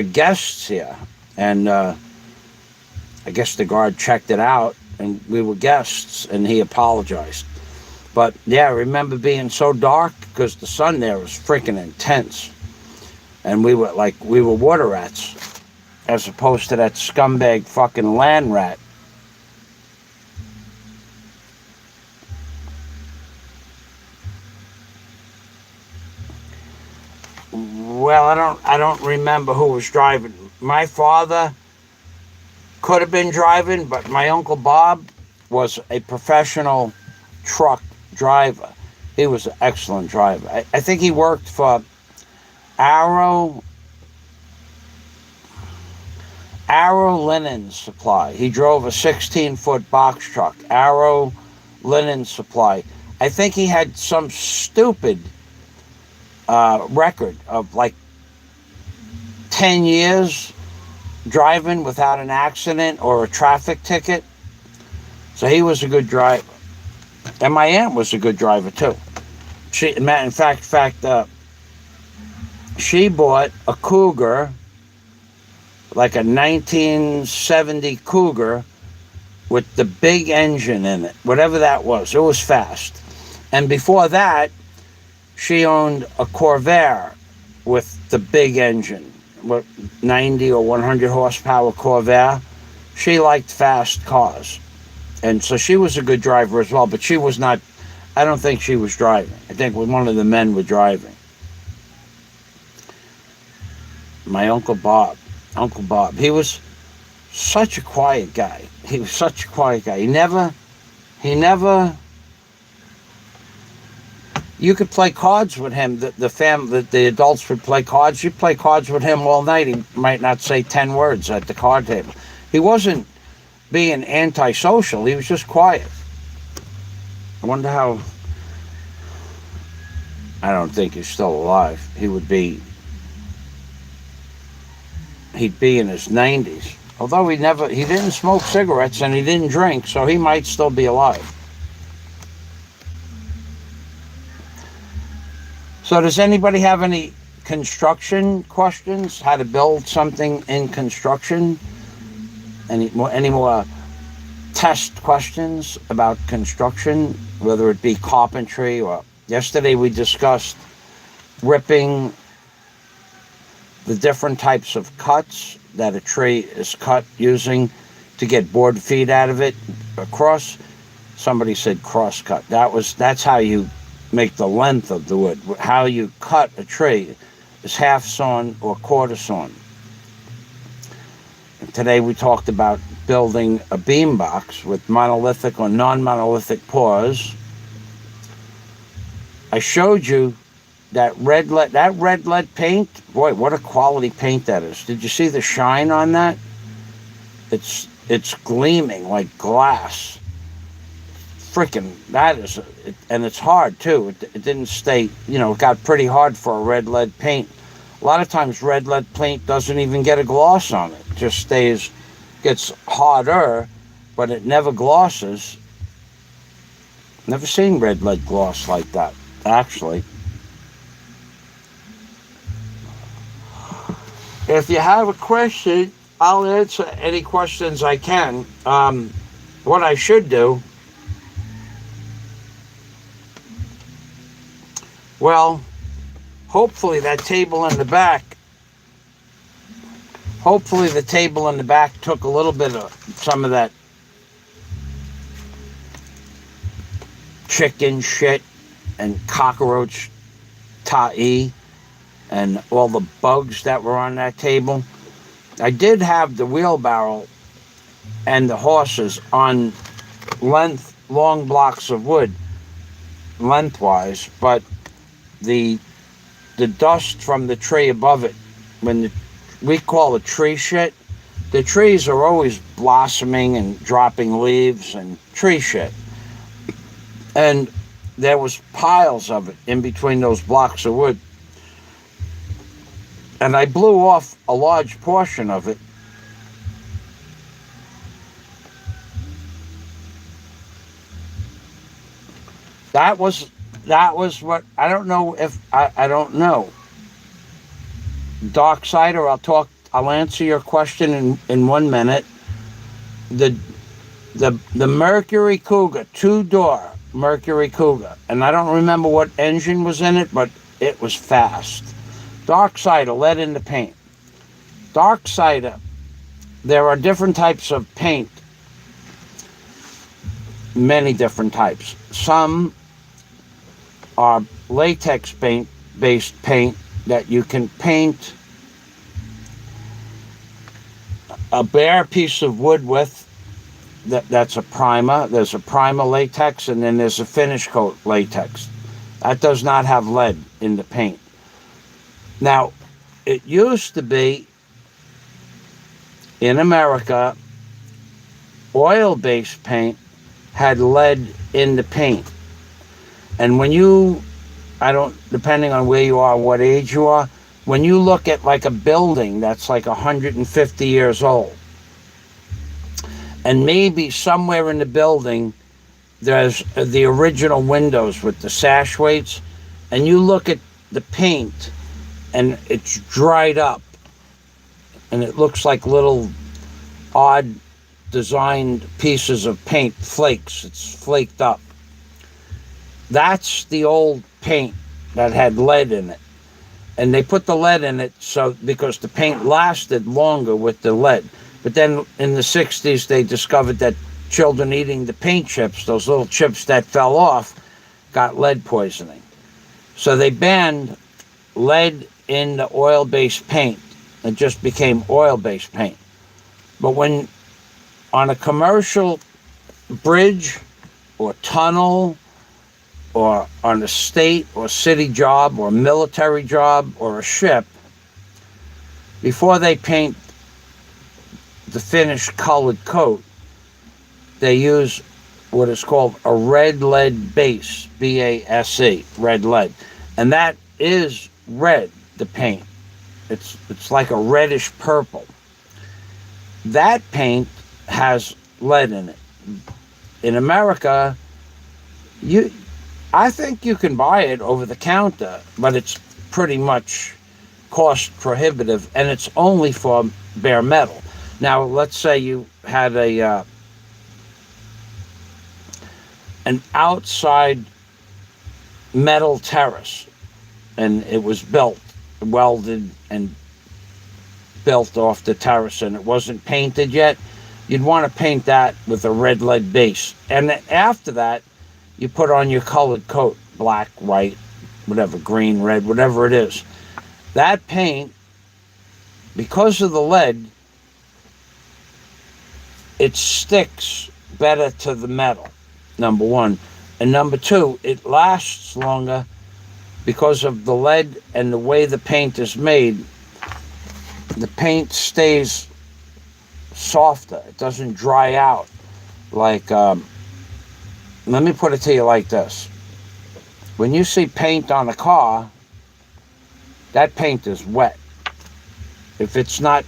guests here. And I guess the guard checked it out and we were guests, and he apologized. But yeah, I remember being so dark because the sun there was freaking intense. And we were water rats, as opposed to that scumbag fucking land rat. Well, I don't remember who was driving. My father could have been driving, but my Uncle Bob was a professional truck driver. He was an excellent driver. I think he worked for Arrow Linen Supply. He drove a 16-foot box truck, Arrow Linen Supply. I think he had some stupid record of like 10 years driving without an accident or a traffic ticket. So he was a good driver. And my aunt was a good driver too. In fact, she bought a Cougar, like a 1970 Cougar with the big engine in it, whatever that was. It was fast. And before that, she owned a Corvair with the big engine, 90 or 100 horsepower Corvair. She liked fast cars. And so she was a good driver as well, but she was not, I don't think she was driving. I think one of the men were driving. My Uncle Bob, he was such a quiet guy. He never, you could play cards with him. The adults would play cards. You'd play cards with him all night. He might not say 10 words at the card table. He wasn't being antisocial. He was just quiet. I wonder how. I don't think he's still alive. He'd be in his 90s. Although he didn't smoke cigarettes and he didn't drink, so he might still be alive. So does anybody have any construction questions? How to build something in construction? Any more test questions about construction, whether it be carpentry or... Yesterday we discussed ripping, the different types of cuts that a tree is cut using to get board feet out of it across. Somebody said cross cut. That's how you make the length of the wood. How you cut a tree is half sawn or quarter sawn. And today we talked about building a beam box with monolithic or non-monolithic pours. I showed you that red lead paint. Boy, what a quality paint that is. Did you see the shine on that? It's gleaming like glass. Freaking, that is, and it's hard too. It didn't stay, it got pretty hard for a red lead paint. A lot of times red lead paint doesn't even get a gloss on it. It just gets harder, but it never glosses. Never seen red lead gloss like that, actually. If you have a question, I'll answer any questions I can. What I should do, well, hopefully that table in the back, Hopefully the table in the back took a little bit of some of that chicken shit and cockroach ta'i and all the bugs that were on that table. I did have the wheelbarrow and the horses on long blocks of wood lengthwise, but the dust from the tree above it, we call it tree shit. The trees are always blossoming and dropping leaves and tree shit. And there was piles of it in between those blocks of wood. And I blew off a large portion of it. That was what, I don't know if, I don't know. Darksider, I'll answer your question in 1 minute. The Mercury Cougar, 2-door Mercury Cougar, and I don't remember what engine was in it, but it was fast. Darksider, lead in the paint. Darksider, there are different types of paint, many different types. Some are latex based paint that you can paint a bare piece of wood with. That's a primer. There's a primer latex, and then there's a finish coat latex. That does not have lead in the paint. Now, it used to be in America, oil-based paint had lead in the paint. And when depending on where you are, what age you are, when you look at like a building that's like 150 years old, and maybe somewhere in the building there's the original windows with the sash weights, and you look at the paint and it's dried up and it looks like little odd designed pieces of paint, flakes. It's flaked up. That's the old paint that had lead in it. And they put the lead in it because the paint lasted longer with the lead. But then in the 60s, they discovered that children eating the paint chips, those little chips that fell off, got lead poisoning. So they banned lead in the oil-based paint. It just became oil-based paint. But when on a commercial bridge or tunnel or on a state or city job or military job or a ship, before they paint the finished colored coat, they use what is called a red lead base, BASE, red lead. And that is red, the paint. It's like a reddish purple. That paint has lead in it. In America, I think you can buy it over the counter, but it's pretty much cost prohibitive, and it's only for bare metal. Now, let's say you had an outside metal terrace, and it was welded and built off the terrace, and it wasn't painted yet. You'd want to paint that with a red lead base. And after that, you put on your colored coat, black, white, whatever, green, red, whatever it is. That paint, because of the lead, it sticks better to the metal, number one. And number two, it lasts longer because of the lead and the way the paint is made. The paint stays softer. It doesn't dry out. Like, let me put it to you like this. When you see paint on a car, that paint is wet. If it's not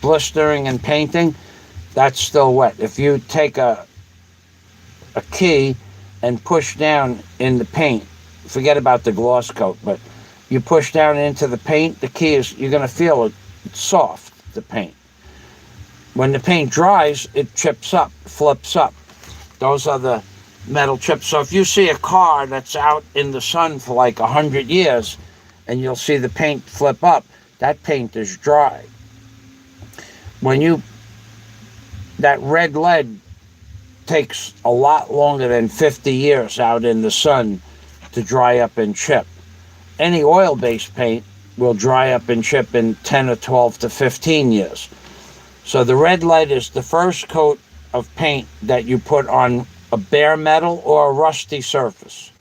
blistering and painting, that's still wet. If you take a key and push down in the paint, forget about the gloss coat, but you push down into the paint, the key is, you're going to feel it. It's soft, the paint. When the paint dries, it chips up, flips up. Those are the metal chips. So if you see a car that's out in the sun for like 100 years and you'll see the paint flip up, that paint is dry. when you, that red lead takes a lot longer than 50 years out in the sun to dry up and chip. Any oil-based paint will dry up and chip in 10 or 12 to 15 years. So the red lead is the first coat of paint that you put on a bare metal or a rusty surface.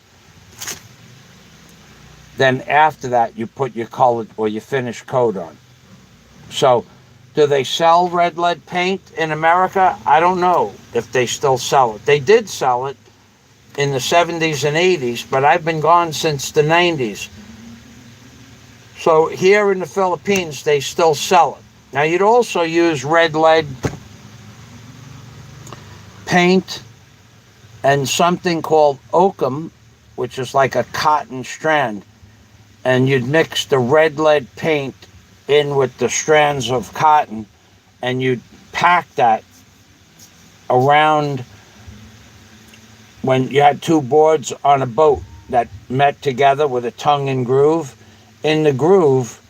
Then after that, you put your colored or your finished coat on. So do they sell red lead paint in America? I don't know if they still sell it. They did sell it in the 70s and 80s, but I've been gone since the 90s. So here in the Philippines, they still sell it. Now, you'd also use red lead paint and something called oakum, which is like a cotton strand. And you'd mix the red lead paint in with the strands of cotton, and you'd pack that around when you had two boards on a boat that met together with a tongue and groove. In the groove,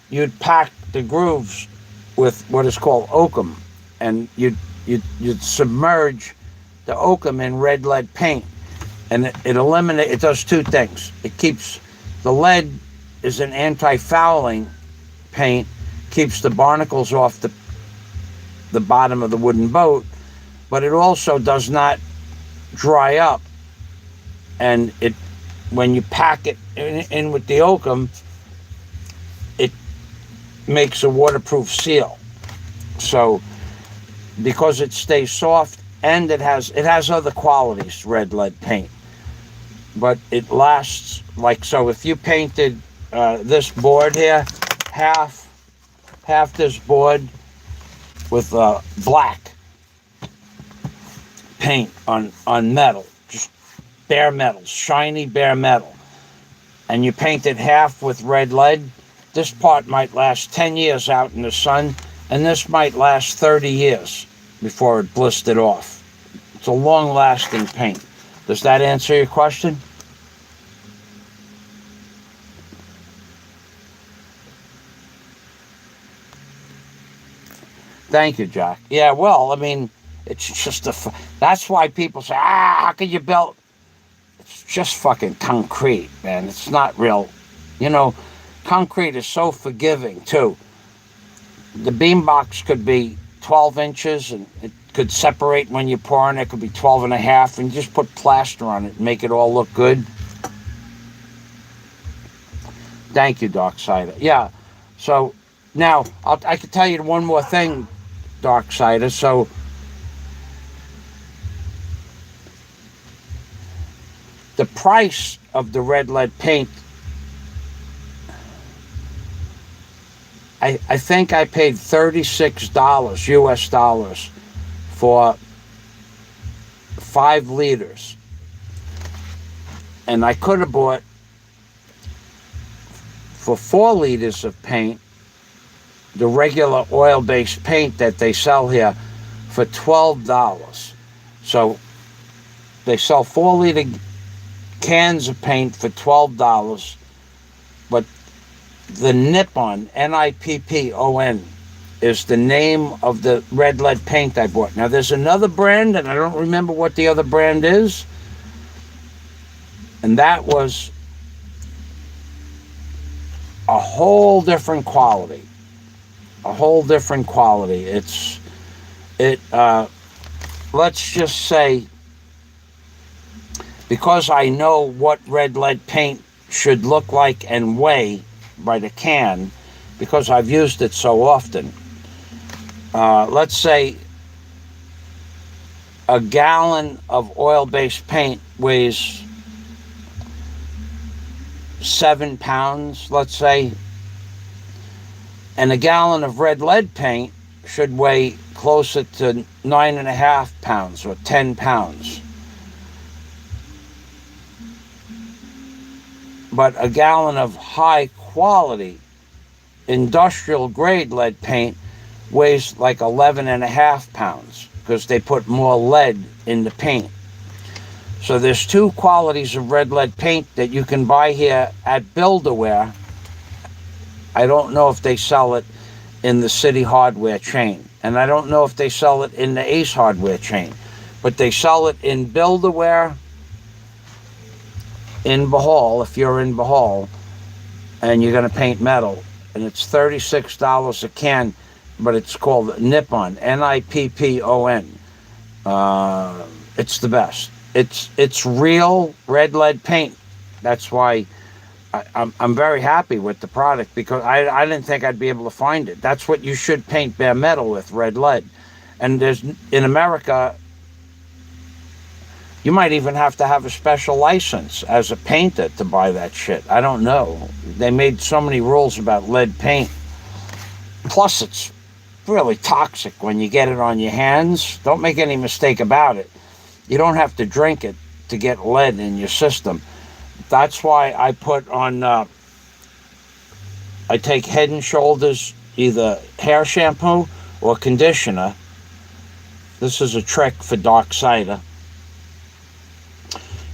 you'd pack the grooves with what is called oakum, and you'd submerge the oakum in red lead paint, and it does two things. It keeps, the lead is an anti-fouling paint, keeps the barnacles off the bottom of the wooden boat, but it also does not dry up, and it, when you pack it in with the oakum, it makes a waterproof seal. So because it stays soft, and it has other qualities, red lead paint, but it lasts. Like, so if you painted this board here, half this board with black paint on metal, just bare metal, shiny bare metal, and you paint it half with red lead, this part might last 10 years out in the sun, and this might last 30 years before it blistered off. It's a long-lasting paint. Does that answer your question? Thank you, Jack. Yeah, well, I mean, it's just that's why people say, how can you build? It's just fucking concrete, man. It's not real. You know, concrete is so forgiving, too. The beam box could be 12 inches, and it could separate when you pour in. It could be 12 and a half, and you just put plaster on it and make it all look good. Thank you, Darksider. Yeah, so now I can tell you one more thing, Darksider. So the price of the red lead paint, I think I paid $36 US dollars for 5 liters. And I could have bought for 4 liters of paint, the regular oil-based paint that they sell here, for $12. So they sell 4-liter cans of paint for $12, but the Nippon, Nippon, is the name of the red lead paint I bought. Now, there's another brand, and I don't remember what the other brand is, and that was a whole different quality. A whole different quality. Let's just say, because I know what red lead paint should look like and weigh by the can, because I've used it so often. Let's say a gallon of oil-based paint weighs 7 pounds, let's say, and a gallon of red lead paint should weigh closer to 9.5 pounds or 10 pounds. But a gallon of high quality industrial grade lead paint weighs like 11.5 pounds because they put more lead in the paint. So there's 2 qualities of red lead paint that you can buy here at Build-A-Wear. I don't know if they sell it in the City Hardware chain. and I don't know if they sell it in the Ace Hardware chain, but they sell it in Build-A-Wear in Bahal, if you're in Bahal, and you're going to paint metal, and it's $36 a can, but it's called Nippon, Nippon. It's the best. It's real red lead paint. That's why I'm very happy with the product, because I didn't think I'd be able to find it. That's what you should paint bare metal with, red lead. And there's, in America, you might even have to have a special license as a painter to buy that shit. I don't know. They made so many rules about lead paint. Plus, it's really toxic when you get it on your hands. Don't make any mistake about it. You don't have to drink it to get lead in your system. That's why I put on, I take Head and Shoulders, either hair shampoo or conditioner. This is a trick for dark cider.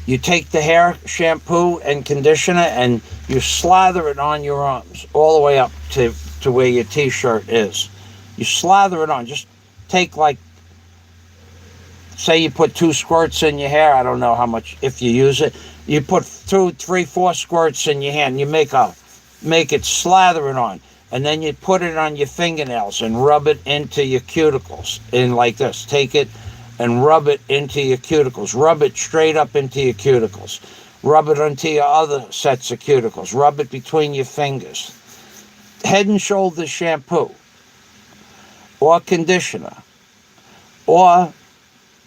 You take the hair shampoo and conditioner and you slather it on your arms all the way up to where your t-shirt is. You slather it on. Just take, like, say you put 2 squirts in your hair. I don't know how much, if you use it. You put 2, 3, 4 squirts in your hand. You make it, slather it on. And then you put it on your fingernails and rub it into your cuticles. In like this. Take it and rub it into your cuticles. Rub it straight up into your cuticles. Rub it onto your other sets of cuticles. Rub it between your fingers. Head and Shoulders shampoo or conditioner or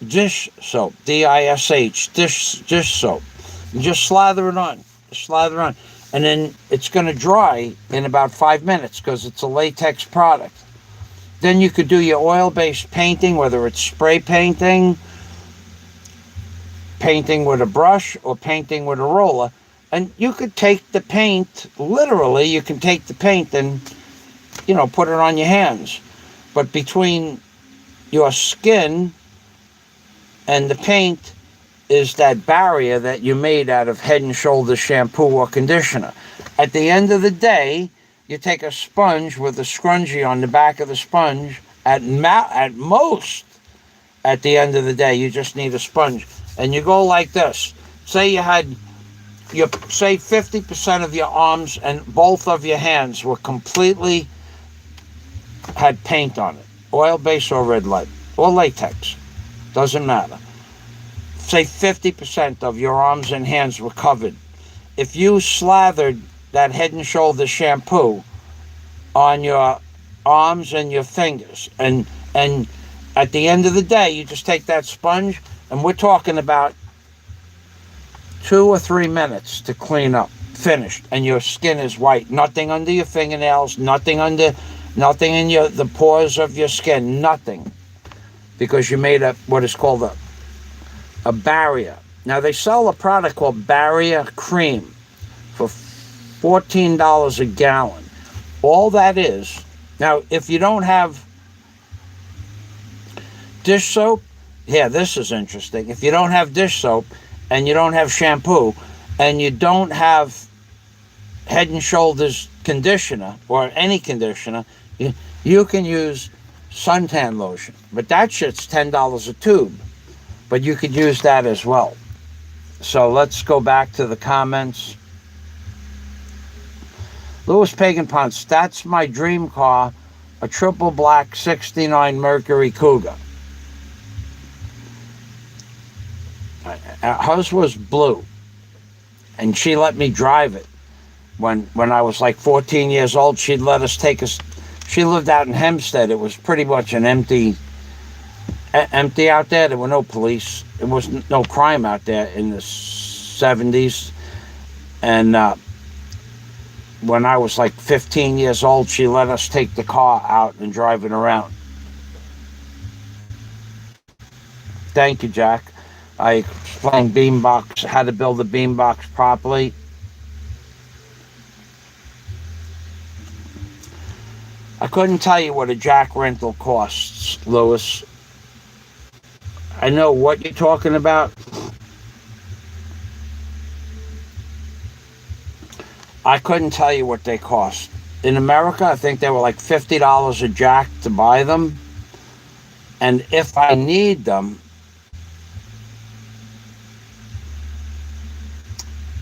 dish soap, D-I-S-H, dish soap. You just slather it on. Slather on. And then it's going to dry in about 5 minutes because it's a latex product. Then you could do your oil-based painting, whether it's spray painting, painting with a brush, or painting with a roller. And you could take the paint, literally, you can take the paint and, put it on your hands. But between your skin and the paint is that barrier that you made out of Head and Shoulders shampoo or conditioner. At the end of the day, you take a sponge with a scrunchie on the back of the sponge. At most, at the end of the day, you just need a sponge. And you go like this. Say you had, say 50% of your arms and both of your hands were completely, had paint on it. Oil-based or red lead. Or latex. Doesn't matter. Say 50% of your arms and hands were covered. If you slathered that Head and Shoulders shampoo on your arms and your fingers, and at the end of the day, you just take that sponge, and we're talking about 2 or 3 minutes to clean up, finished, and your skin is white. Nothing under your fingernails, nothing in the pores of your skin, nothing, because you made what is called a barrier. Now, they sell a product called Barrier Cream for $14 a gallon. All that is, now, if you don't have dish soap, this is interesting. If you don't have dish soap and you don't have shampoo and you don't have Head and Shoulders conditioner or any conditioner, you can use suntan lotion. But that shit's $10 a tube. But you could use that as well. So let's go back to the comments. Louis Pagan Ponce, that's my dream car, a triple black 69 Mercury Cougar. Hers was blue, and she let me drive it. When I was like 14 years old, she'd let us take us. She lived out in Hempstead. It was pretty much an empty out there. There were no police. There was no crime out there in the 70s. And when I was like 15 years old, she let us take the car out and drive it around. Thank you, Jack. I explained beambox, how to build a beambox properly. I couldn't tell you what a jack rental costs, Louis. I know what you're talking about. I couldn't tell you what they cost. In America, I think they were like $50 a jack to buy them. And if I need them,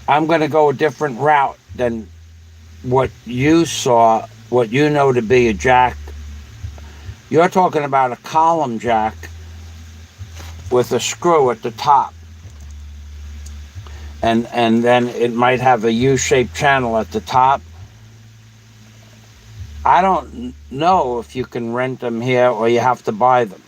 I'm going to go a different route than what you saw, what you know to be a jack. You're talking about a column jack with a screw at the top. And then it might have a U-shaped channel at the top. I don't know if you can rent them here or you have to buy them.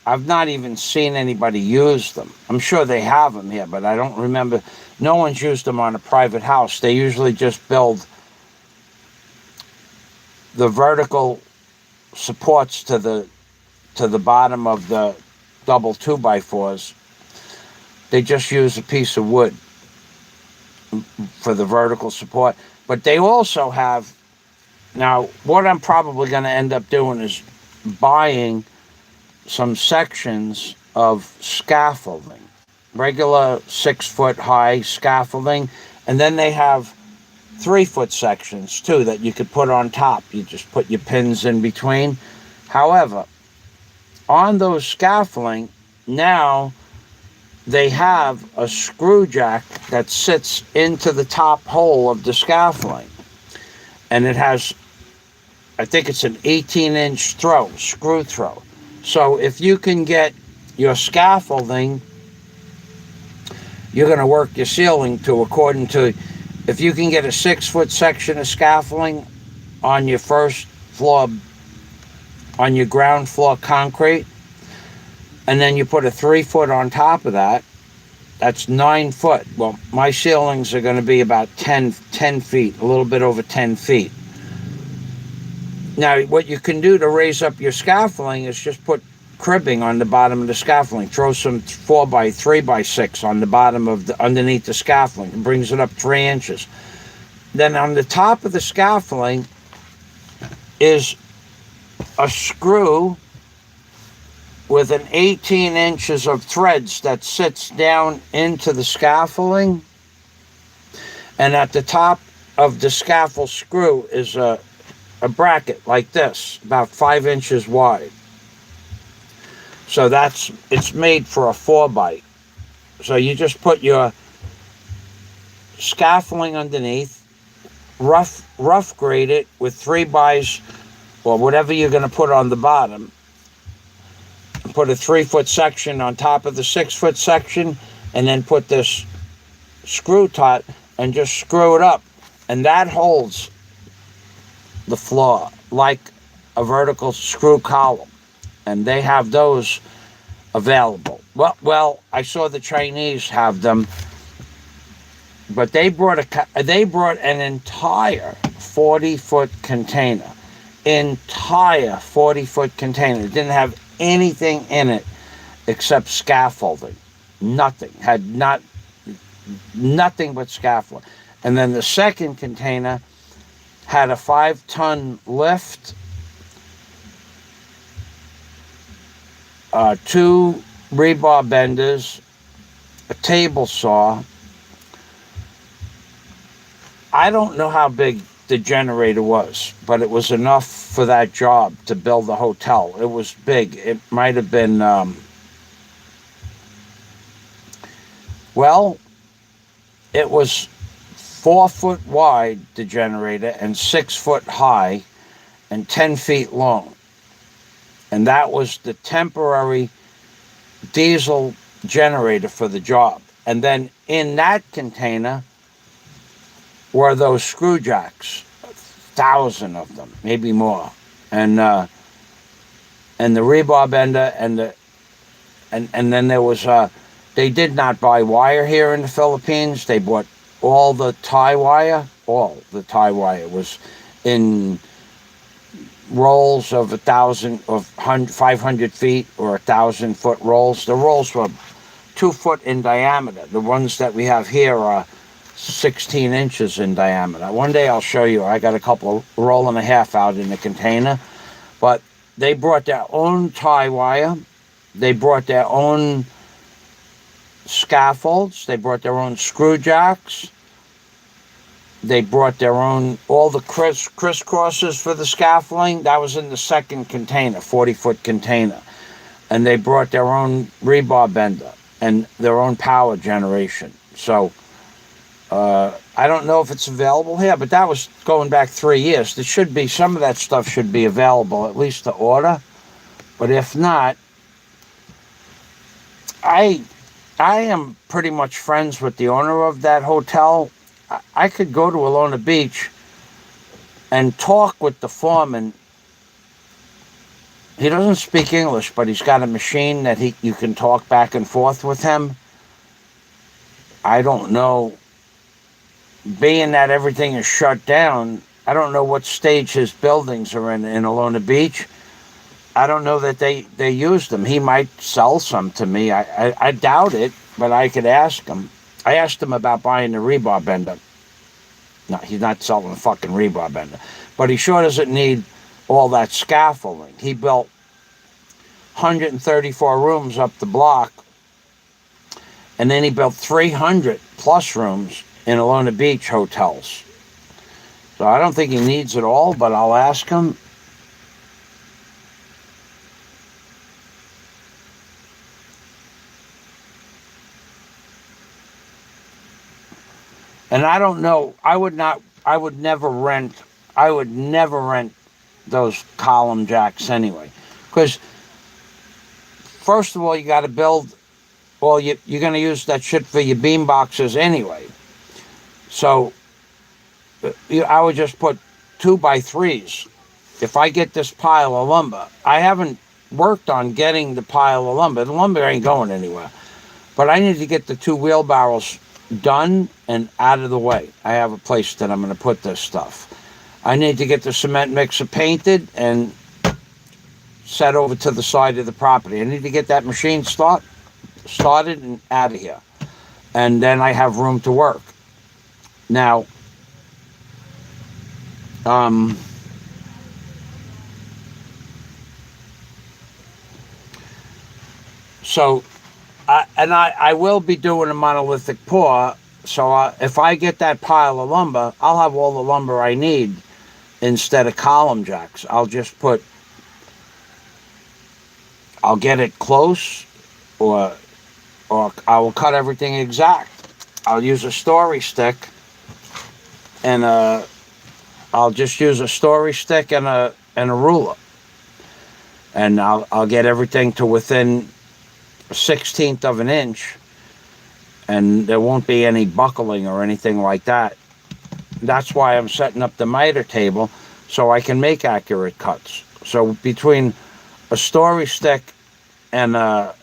I've not even seen anybody use them. I'm sure they have them here, but I don't remember. No one's used them on a private house. They usually just build the vertical supports to the bottom of the double 2x4s. They just use a piece of wood for the vertical support. But they also have, now what I'm probably going to end up doing is buying some sections of scaffolding, regular 6-foot high scaffolding, and then they have 3-foot sections too that you could put on top. You just put your pins in between. However, on those scaffolding, now they have a screw jack that sits into the top hole of the scaffolding. And it has, I think it's an 18-inch throw, screw throw. So if you can get your scaffolding, you're going to work your ceiling to according to, if you can get a 6-foot section of scaffolding on your first floor, on your ground floor concrete, and then you put a 3-foot on top of that, that's 9 foot. Well, my ceilings are going to be about 10 feet, a little bit over 10 feet. Now, what you can do to raise up your scaffolding is just put cribbing on the bottom of the scaffolding. Throw some 4x3x6 on the bottom of underneath the scaffolding. It brings it up 3 inches. Then on the top of the scaffolding is a screw with an 18 inches of threads that sits down into the scaffolding. And at the top of the scaffold screw is a bracket like this, about 5 inches wide. So it's made for a 4x. So you just put your scaffolding underneath, rough grade it with 3x or whatever you're going to put on the bottom. Put a 3-foot section on top of the 6-foot section, and then put this screw tot and just screw it up. And that holds the floor like a vertical screw column. And they have those available. Well, I saw the Chinese have them, but they brought an entire 40-foot container. Entire 40-foot container. It didn't have anything in it except scaffolding. Nothing. Nothing but scaffolding. And then the second container had a 5-ton lift, 2 rebar benders, a table saw. I don't know how big the generator was, but it was enough for that job to build a hotel. It was big. It might have been, it was 4 foot wide, the generator, and 6 foot high and 10 feet long. And that was the temporary diesel generator for the job. And then in that container were those screw jacks, 1,000 of them, maybe more, and the rebar bender, and then there was they did not buy wire here in the Philippines. They bought all the tie wire. All the tie wire was in rolls of 1,000 of 500 feet or 1,000-foot rolls. The rolls were 2 foot in diameter. The ones that we have here are 16 inches in diameter. One day I'll show you. I got a couple roll and a half out in the container. But they brought their own tie wire. They brought their own scaffolds. They brought their own screw jacks. They brought their own, all the crisscrosses for the scaffolding. That was in the second container, 40-foot container. and they brought their own rebar bender and their own power generation. So I don't know if it's available here, but that was going back 3 years. There should be, some of that stuff should be available, at least to order. But if not, I am pretty much friends with the owner of that hotel. I could go to Alona Beach and talk with the foreman. He doesn't speak English, but he's got a machine that you can talk back and forth with him. I don't know, being that everything is shut down, I don't know what stage his buildings are in Alona Beach. I don't know that they use them. He might sell some to me. I doubt it, but I could ask him. I asked him about buying the rebar bender. No, he's not selling a fucking rebar bender. But he sure doesn't need all that scaffolding. He built 134 rooms up the block, and then he built 300 plus rooms in Alona Beach hotels. So I don't think he needs it all, but I'll ask him. And I don't know, I would never rent those column jacks anyway. Because, first of all, you got to build, well, you're going to use that shit for your beam boxes anyway. So, I would just put 2x3s. If I get this pile of lumber, I haven't worked on getting the pile of lumber. The lumber ain't going anywhere. But I need to get the 2 wheelbarrows done and out of the way. I have a place that I'm going to put this stuff. I need to get the cement mixer painted and set over to the side of the property. I need to get that machine started and out of here. And then I have room to work. Now, so I will be doing a monolithic pour. So if I get that pile of lumber, I'll have all the lumber I need instead of column jacks. I'll get it close, or I will cut everything exact. I'll use a story stick, and I'll just use a story stick and a ruler, and I'll get everything to within 1/16 of an inch, and there won't be any buckling or anything like that. That's why I'm setting up the miter table, so I can make accurate cuts. So between a story stick and a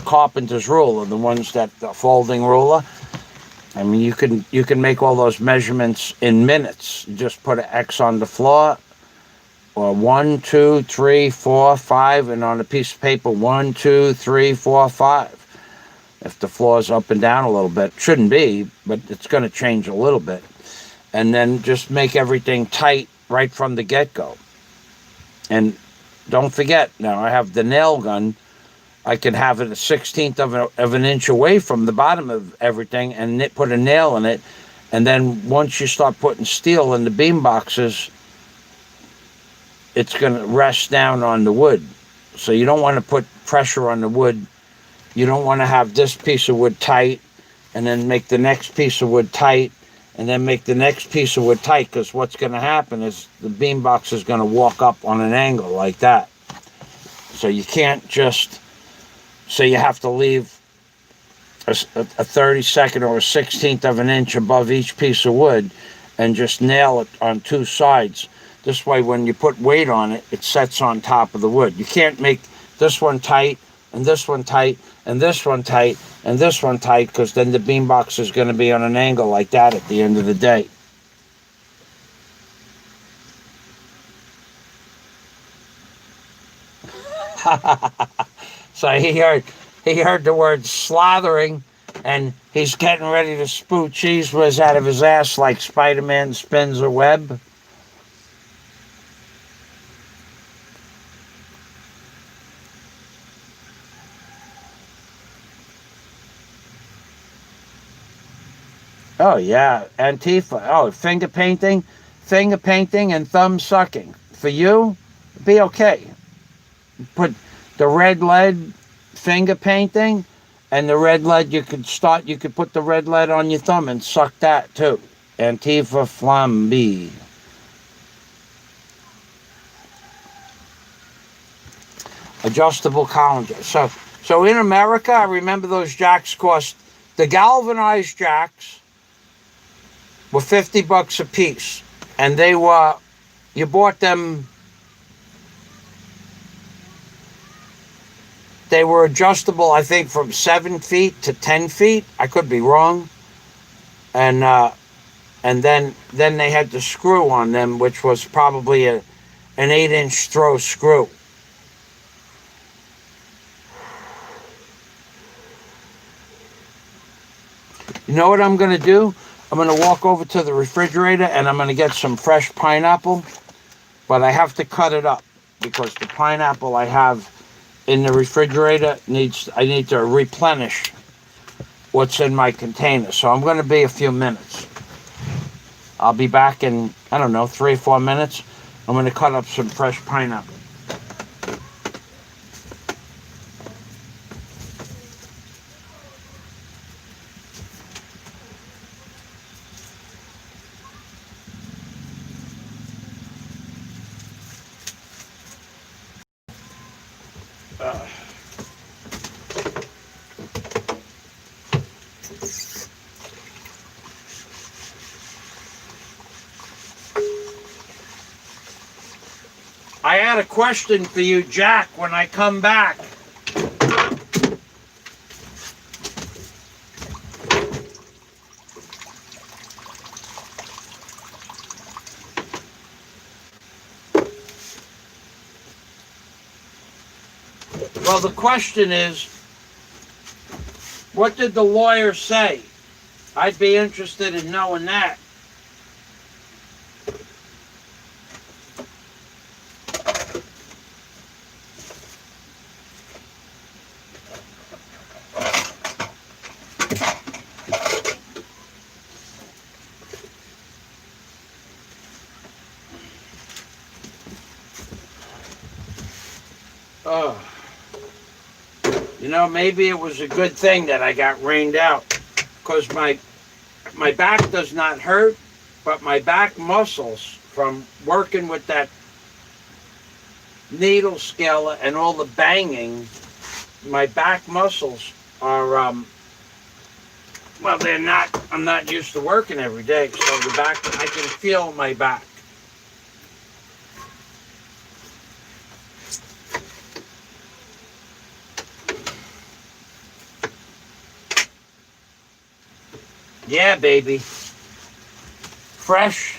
carpenter's ruler, the ones that the folding ruler, I mean, you can make all those measurements in minutes. You just put an X on the floor, or 1, 2, 3, 4, 5, and on a piece of paper, 1, 2, 3, 4, 5. If the floor's up and down a little bit, shouldn't be, but it's going to change a little bit. And then just make everything tight right from the get-go. And don't forget, now I have the nail gun. I can have it 1/16 of an inch away from the bottom of everything and put a nail in it. And then once you start putting steel in the beam boxes, it's going to rest down on the wood. So you don't want to put pressure on the wood. You don't want to have this piece of wood tight and then make the next piece of wood tight and then make the next piece of wood tight, because what's going to happen is the beam box is going to walk up on an angle like that. So you can't just, so you have to leave a 32nd or a 1/16 of an inch above each piece of wood and just nail it on 2 sides. This way, when you put weight on it, it sets on top of the wood. You can't make this one tight and this one tight and this one tight and this one tight, because then the beam box is going to be on an angle like that at the end of the day. So he heard the word slathering, and he's getting ready to spew cheese whiz out of his ass like Spider-Man spins a web. Oh yeah, Antifa. Oh, finger painting and thumb sucking. For you, be okay. put the red lead finger painting, and the red lead you could put the red lead on your thumb and suck that too. Antifa flambe. Adjustable colander. So in America, I remember those jacks cost, the galvanized jacks were $50 a piece, and you bought them. They were adjustable, I think, from 7 feet to 10 feet. I could be wrong. And then they had the screw on them, which was probably an 8-inch throw screw. You know what I'm going to do? I'm going to walk over to the refrigerator and I'm going to get some fresh pineapple, but I have to cut it up because the pineapple I have in the refrigerator I need to replenish what's in my container. So I'm going to be a few minutes. I'll be back in, I don't know, 3 or 4 minutes. I'm going to cut up some fresh pineapple. I had a question for you, Jack, when I come back. Well, the question is, what did the lawyer say? I'd be interested in knowing that. Oh. You know, maybe it was a good thing that I got rained out, because my back does not hurt, but my back muscles from working with that needle scale and all the banging, my back muscles are, well, I'm not used to working every day, so the back, I can feel my back. Yeah, baby. Fresh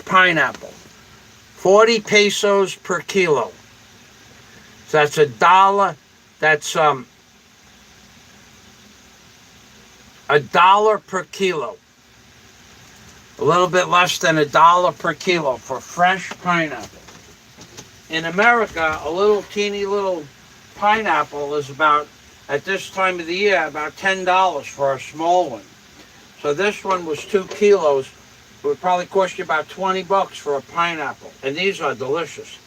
pineapple. 40 pesos per kilo. So that's $1. That's $1 per kilo. A little bit less than $1 per kilo for fresh pineapple. In America, a little teeny little pineapple is about, at this time of the year, about $10 for a small one. So this one was 2 kilos. It would probably cost you about $20 for a pineapple. And these are delicious.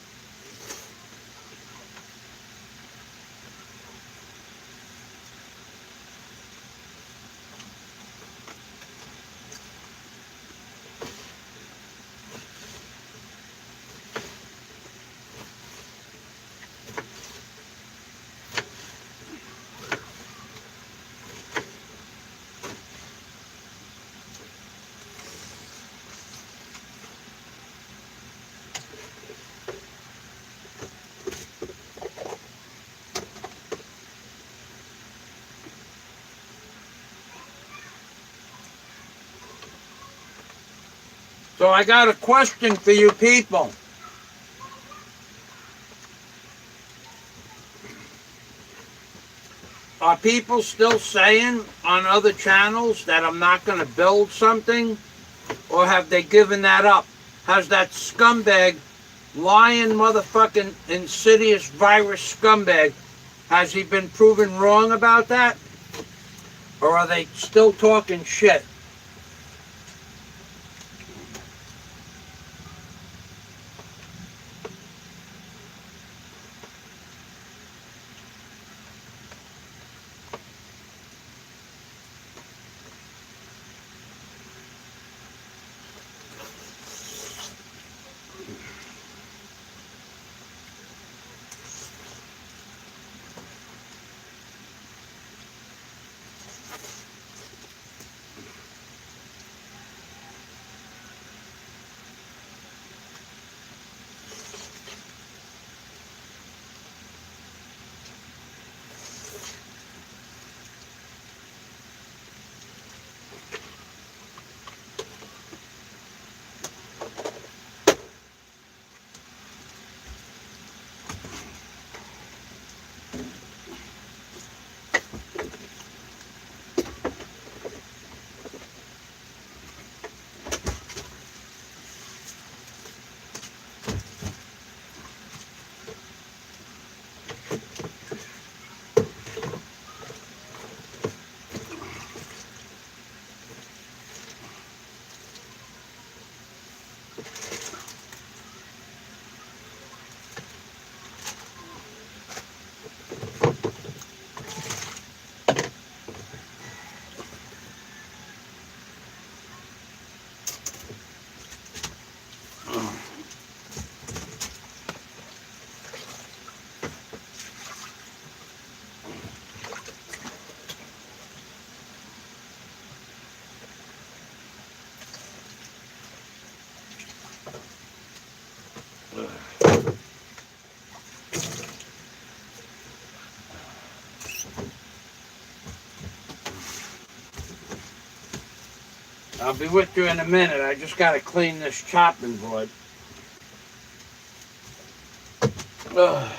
So I got a question for you people. Are people still saying on other channels that I'm not going to build something? Or have they given that up? Has that scumbag, lying motherfucking insidious virus scumbag, has he been proven wrong about that? Or are they still talking shit? I'll be with you in a minute. I just got to clean this chopping board. Ugh.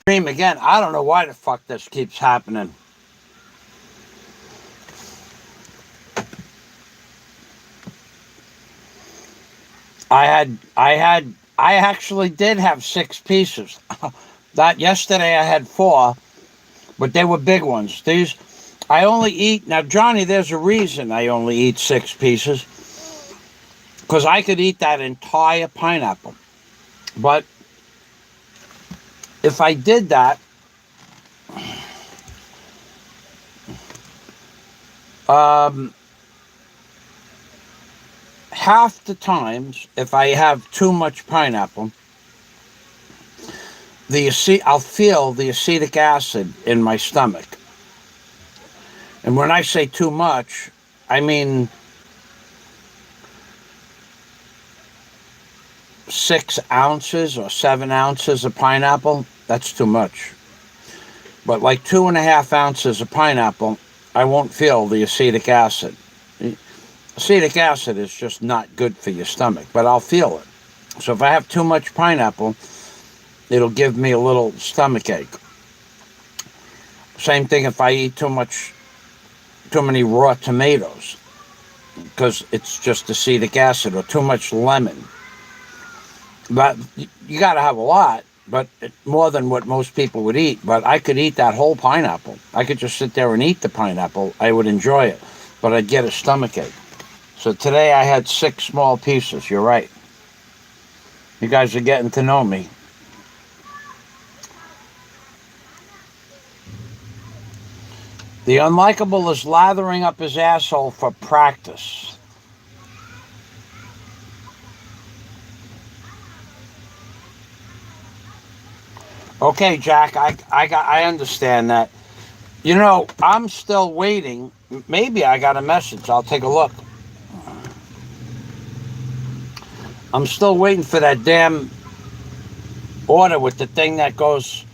Again, I don't know why the fuck this keeps happening. I actually did have 6 pieces. That yesterday I had 4, but they were big ones. These, I only eat, now Johnny, there's a reason I only eat 6 pieces. Because I could eat that entire pineapple. But if I did that, half the times, if I have too much pineapple, I'll feel the acetic acid in my stomach. And when I say too much, I mean 6 ounces or 7 ounces of pineapple. That's too much. But like 2.5 ounces of pineapple, I won't feel the acetic acid. Acetic acid is just not good for your stomach, but I'll feel it. So if I have too much pineapple, it'll give me a little stomach ache. Same thing if I eat too many raw tomatoes, because it's just acetic acid, or too much lemon. But you got to have a lot, but more than what most people would eat. But I could eat that whole pineapple. I could just sit there and eat the pineapple. I would enjoy it, but I'd get a stomach ache. So today I had 6 small pieces. You're right. You guys are getting to know me. The unlikable is lathering up his asshole for practice. Okay, Jack, I understand that. You know, I'm still waiting. Maybe I got a message. I'll take a look. I'm still waiting for that damn order with the thing that goes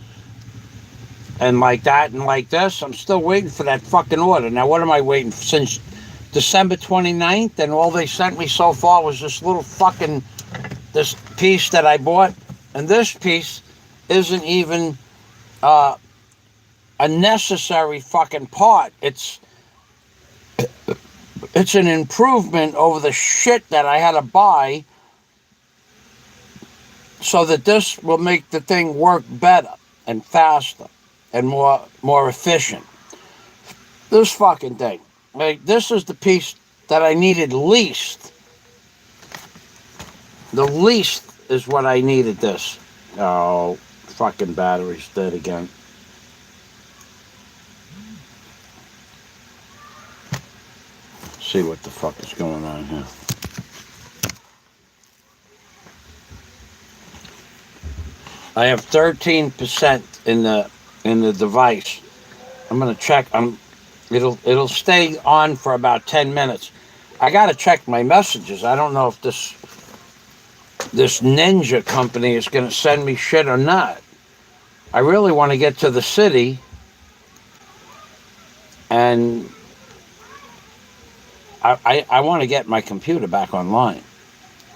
and like that and like this. I'm still waiting for that fucking order. Now, what am I waiting for? Since December 29th, and all they sent me so far was this little fucking, this piece that I bought. And this piece isn't even a necessary fucking part. It's an improvement over the shit that I had to buy, so that this will make the thing work better and faster and more efficient. This fucking thing. Like, this is the piece that I needed least. The least is what I needed this. Oh, fucking battery's dead again. See what the fuck is going on here. I have 13% in the device. I'm gonna check. It'll stay on for about 10 minutes. I gotta check my messages. I don't know if this Ninja company is gonna send me shit or not. I really want to get to the city, and I want to get my computer back online,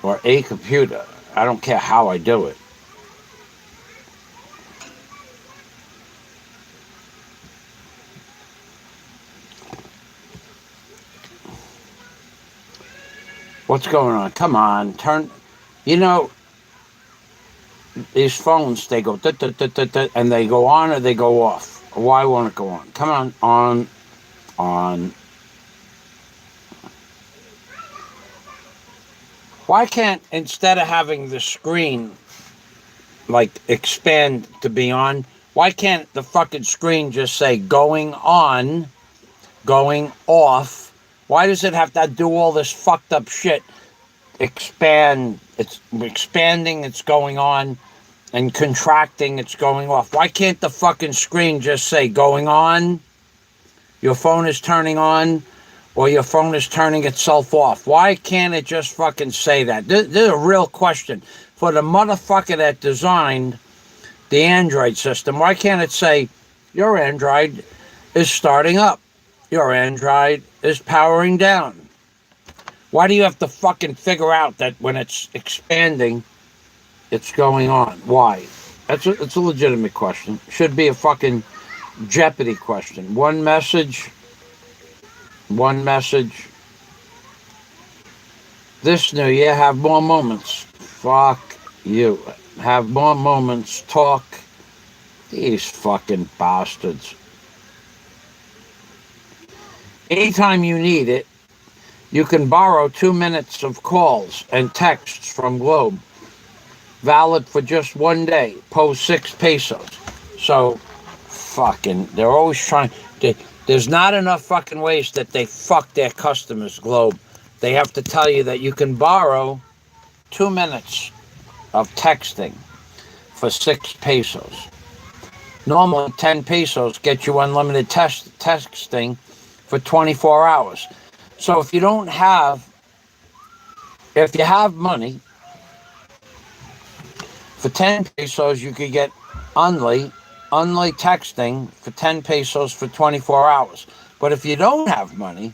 or a computer. I don't care how I do it. What's going on? Come on, turn. You know, these phones, they go and they go on or they go off. Why won't it go on? Come on, on. Why can't, instead of having the screen like expand to be on, why can't the fucking screen just say going on, going off? Why does it have to do all this fucked up shit? Expand, it's expanding, it's going on, and contracting, it's going off. Why can't the fucking screen just say going on? your phone is turning on or your phone is turning itself off. Why can't it just fucking say that? This is a real question. For the motherfucker that designed the Android system, why can't it say, your Android is starting up, your Android is powering down? Why do you have to fucking figure out that when it's expanding, it's going on? Why? It's a legitimate question. Should be a fucking Jeopardy question. One message. This new year, have more moments. Fuck you. Have more moments. Talk. These fucking bastards. Anytime you need it, you can borrow 2 minutes of calls and texts from Globe. Valid for just 1 day. Pose 6 pesos. So, fucking, they're always trying. There's not enough fucking ways that they fuck their customers, Globe. They have to tell you that you can borrow 2 minutes of texting for 6 pesos. Normally, 10 pesos get you unlimited texting for 24 hours. So if you have money, for 10 pesos, you could get only texting for 10 pesos for 24 hours. But if you don't have money,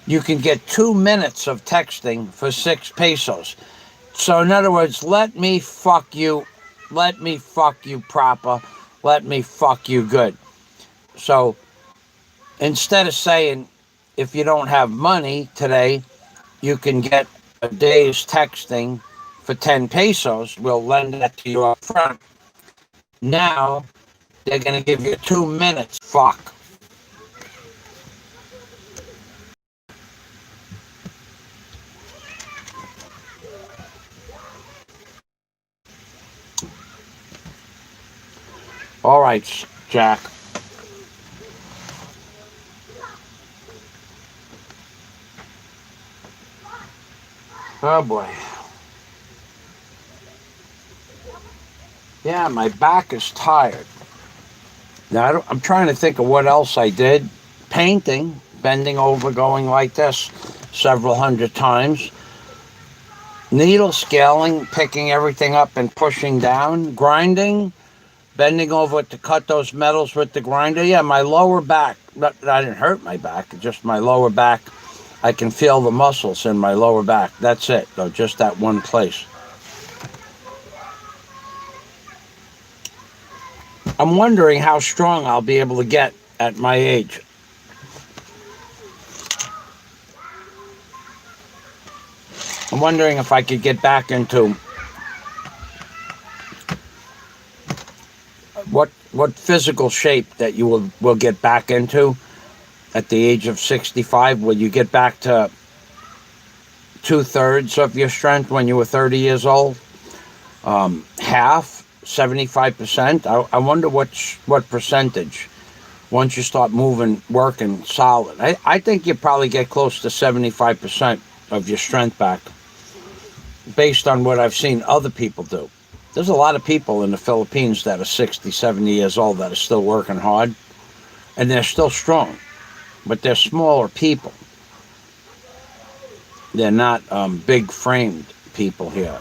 you can get 2 minutes of texting for 6 pesos. So in other words, let me fuck you proper, let me fuck you good. So instead of saying, if you don't have money today, you can get a day's texting for 10 pesos, we'll lend that to you up front. Now, they're going to give you 2 minutes. Fuck. All right, Jack. Oh, boy. Yeah, my back is tired. Now, I'm trying to think of what else I did. Painting, bending over, going like this several hundred times. Needle scaling, picking everything up and pushing down. Grinding, bending over to cut those metals with the grinder. Yeah, my lower back, I didn't hurt my back, just my lower back. I can feel the muscles in my lower back. That's it, though, just that one place. I'm wondering how strong I'll be able to get at my age. I'm wondering if I could get back into what physical shape that you will get back into at the age of 65. Will you get back to 2/3 of your strength when you were 30 years old? Half, 75%. I wonder what percentage once you start moving, working solid. I think you probably get close to 75% of your strength back based on what I've seen other people do. There's a lot of people in the Philippines that are 60, 70 years old that are still working hard, and they're still strong, but they're smaller people. They're not big-framed people here.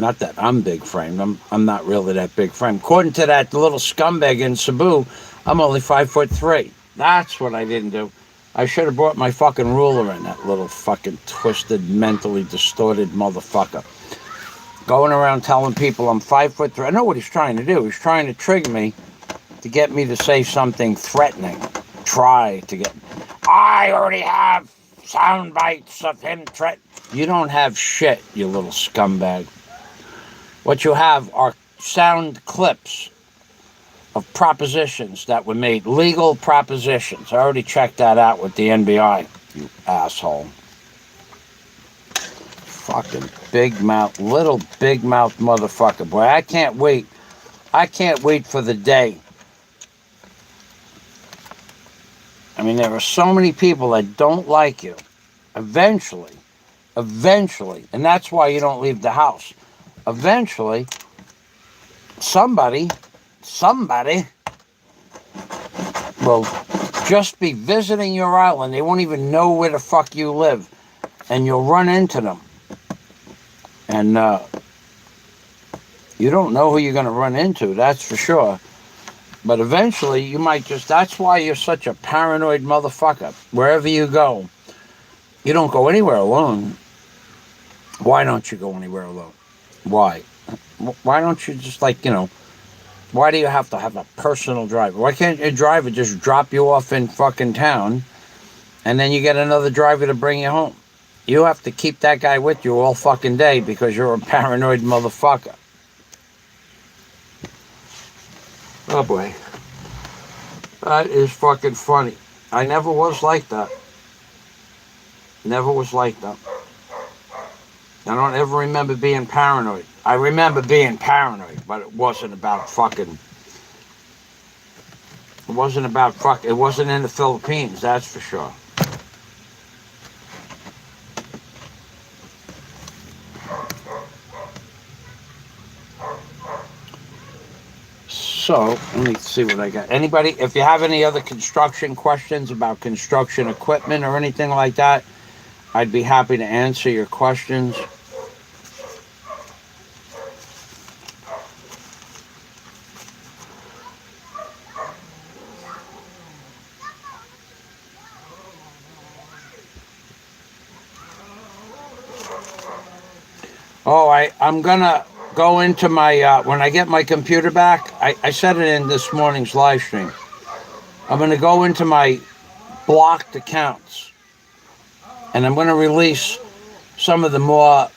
Not that I'm big-framed. I'm not really that big-framed. According to that little scumbag in Cebu, I'm only 5'3". That's what I didn't do. I should have brought my fucking ruler in, that little fucking twisted, mentally distorted motherfucker. Going around telling people I'm 5'3". I know what he's trying to do. He's trying to trigger me to get me to say something threatening. Try to get... I already have sound bites of him threat. You don't have shit, you little scumbag. What you have are sound clips of propositions that were made. Legal propositions. I already checked that out with the NBI, you asshole. Fucking big mouth, little big mouth motherfucker. Boy, I can't wait. I can't wait for the day. I mean, there are so many people that don't like you. Eventually, and that's why you don't leave the house. Eventually, somebody will just be visiting your island. They won't even know where the fuck you live. And you'll run into them. And you don't know who you're going to run into, that's for sure. But eventually you might just, that's why you're such a paranoid motherfucker. Wherever you go, you don't go anywhere alone. Why don't you go anywhere alone? Why? Why don't you just why do you have to have a personal driver? Why can't a driver just drop you off in fucking town and then you get another driver to bring you home? You have to keep that guy with you all fucking day because you're a paranoid motherfucker. Oh boy. That is fucking funny. I never was like that. Never was like that. I don't ever remember being paranoid. I remember being paranoid, but it wasn't about fucking... It wasn't about fucking... It wasn't in the Philippines, that's for sure. So, let me see what I got. Anybody, if you have any other construction questions about construction equipment or anything like that, I'd be happy to answer your questions. Oh, I'm gonna go into my, when I get my computer back, I said it in this morning's live stream. I'm gonna go into my blocked accounts and I'm gonna release some of the more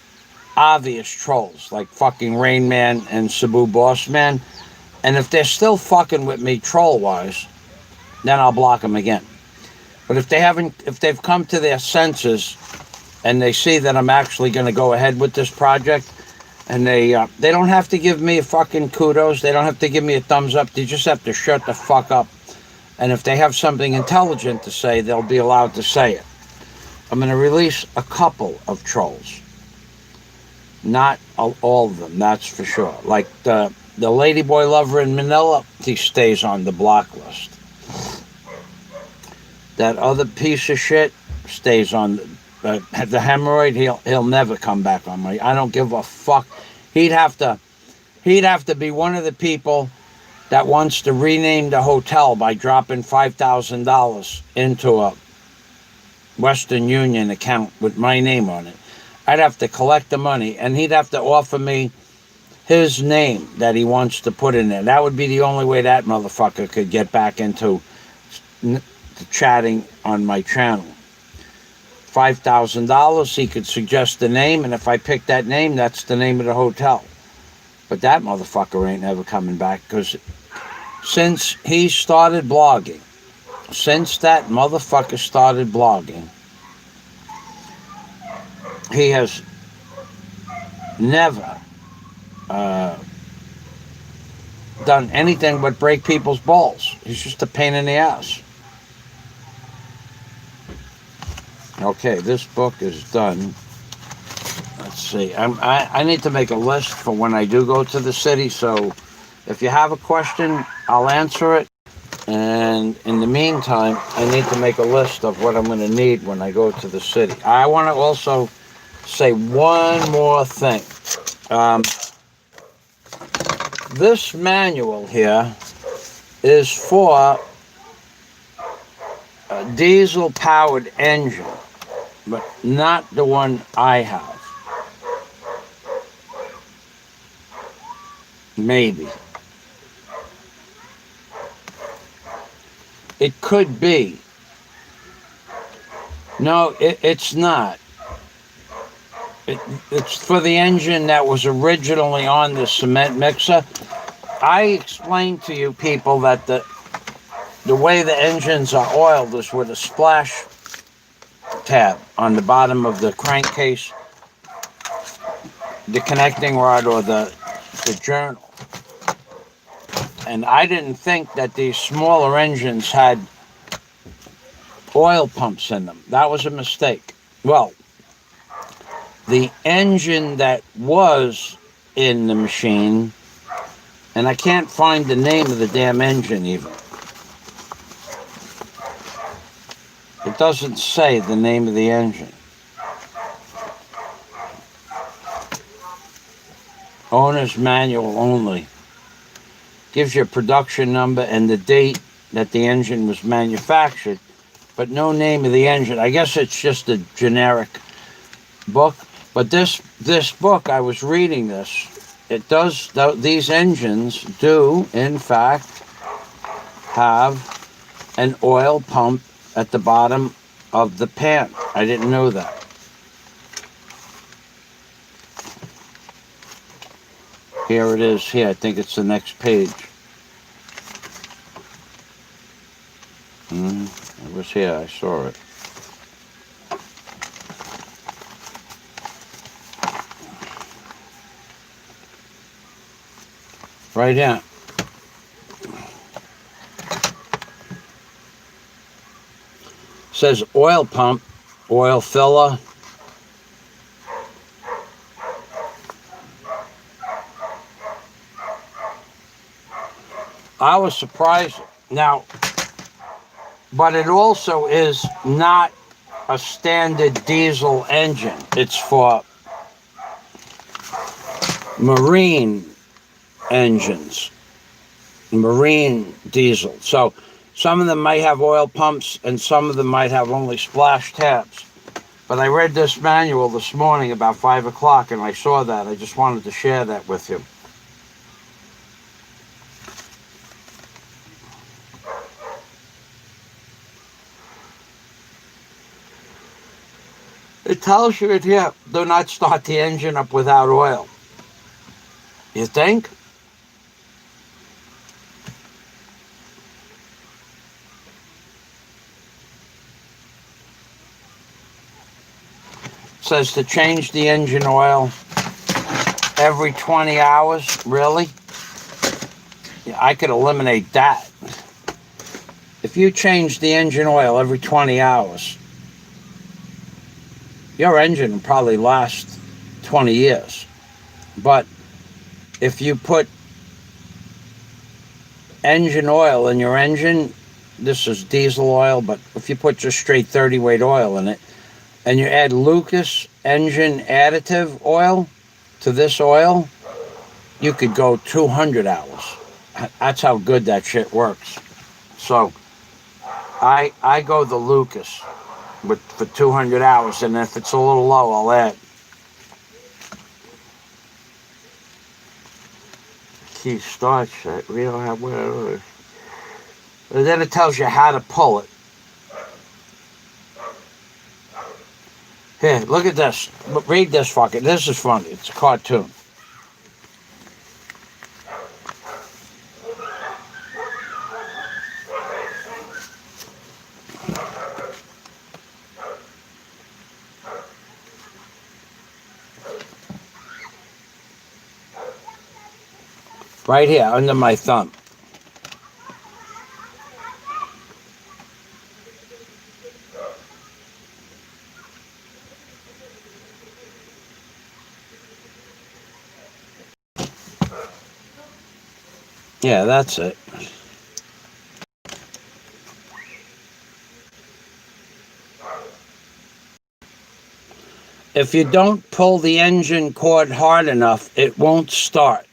obvious trolls, like fucking Rain Man and Cebu Boss Man. And if they're still fucking with me troll-wise, then I'll block them again. But if they've come to their senses and they see that I'm actually going to go ahead with this project, and they don't have to give me a fucking kudos, they don't have to give me a thumbs up, they just have to shut the fuck up. And if they have something intelligent to say, they'll be allowed to say it. I'm going to release a couple of trolls. Not all of them, that's for sure. Like the ladyboy lover in Manila, he stays on the block list. That other piece of shit stays on the hemorrhoid. He'll never come back on me. I don't give a fuck. He'd have to be one of the people that wants to rename the hotel by dropping $5,000 into a Western Union account with my name on it. I'd have to collect the money, and he'd have to offer me his name that he wants to put in there. That would be the only way that motherfucker could get back into chatting on my channel. $5,000, he could suggest the name, and if I pick that name, that's the name of the hotel. But that motherfucker ain't never coming back, because since he started blogging, since that motherfucker started blogging, he has never done anything but break people's balls. He's just a pain in the ass. Okay, this book is done. Let's see. I need to make a list for when I do go to the city, so if you have a question, I'll answer it. And in the meantime, I need to make a list of what I'm going to need when I go to the city. I want to also say one more thing. This manual here is for a diesel-powered engine, but not the one I have. Maybe. It could be. No, it's not. It's for the engine that was originally on the cement mixer. I explained to you people that the way the engines are oiled is with a splash tab on the bottom of the crankcase, the connecting rod, or the journal. And I didn't think that these smaller engines had oil pumps in them. That was a mistake. Well, the engine that was in the machine, and I can't find the name of the damn engine even. doesn't say the name of the engine. Owner's manual only. Gives you a production number and the date that the engine was manufactured, but no name of the engine. I guess it's just a generic book. But this book, I was reading this. It does. These engines do, in fact, have an oil pump at the bottom of the pan. I didn't know that. Here it is. Here, I think it's the next page. It was here. I saw it. Right here. Says oil pump, oil filler. I was surprised. Now, but it also is not a standard diesel engine. It's for marine engines, marine diesel. So some of them might have oil pumps and some of them might have only splash tabs. But I read this manual this morning about 5 o'clock and I saw that. I just wanted to share that with you. It tells you it here, do not start the engine up without oil. You think? It says to change the engine oil every 20 hours. Really? Yeah, I could eliminate that. If you change the engine oil every 20 hours, your engine will probably last 20 years. But if you put engine oil in your engine, this is diesel oil, but if you put just straight 30 weight oil in it, and you add Lucas engine additive oil to this oil, you could go 200 hours. That's how good that shit works. So I go the Lucas for 200 hours, and if it's a little low, I'll add. Key start set. We don't have one of those. And then it tells you how to pull it. Here, look at this. Read this fucking. This is funny. It's a cartoon. Right here, under my thumb. Yeah, that's it. If you don't pull the engine cord hard enough, it won't start.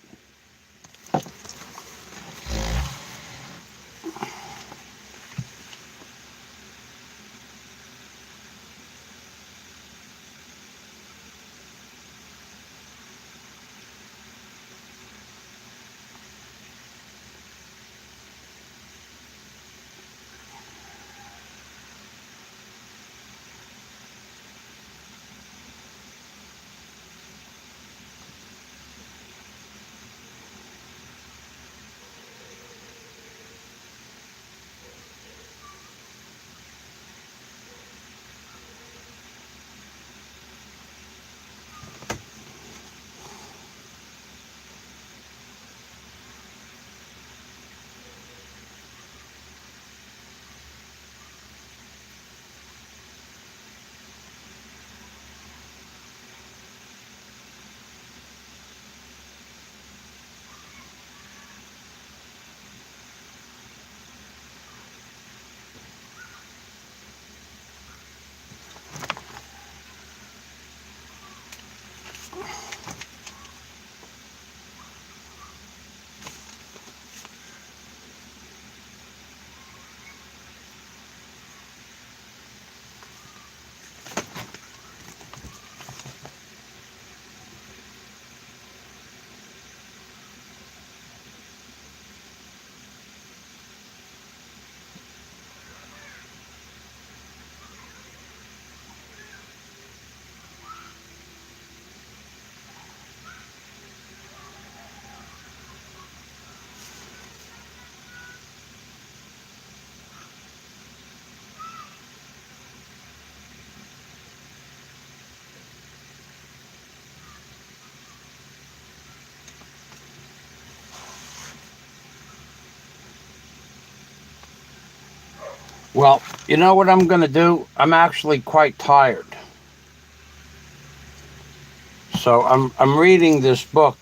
Well, you know what I'm going to do? I'm actually quite tired. So I'm reading this book,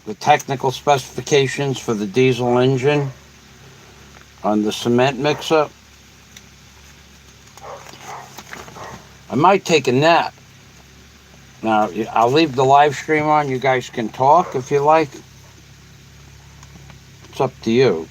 The Technical Specifications for the Diesel Engine on the cement mixer. I might take a nap. Now, I'll leave the live stream on. You guys can talk if you like. It's up to you.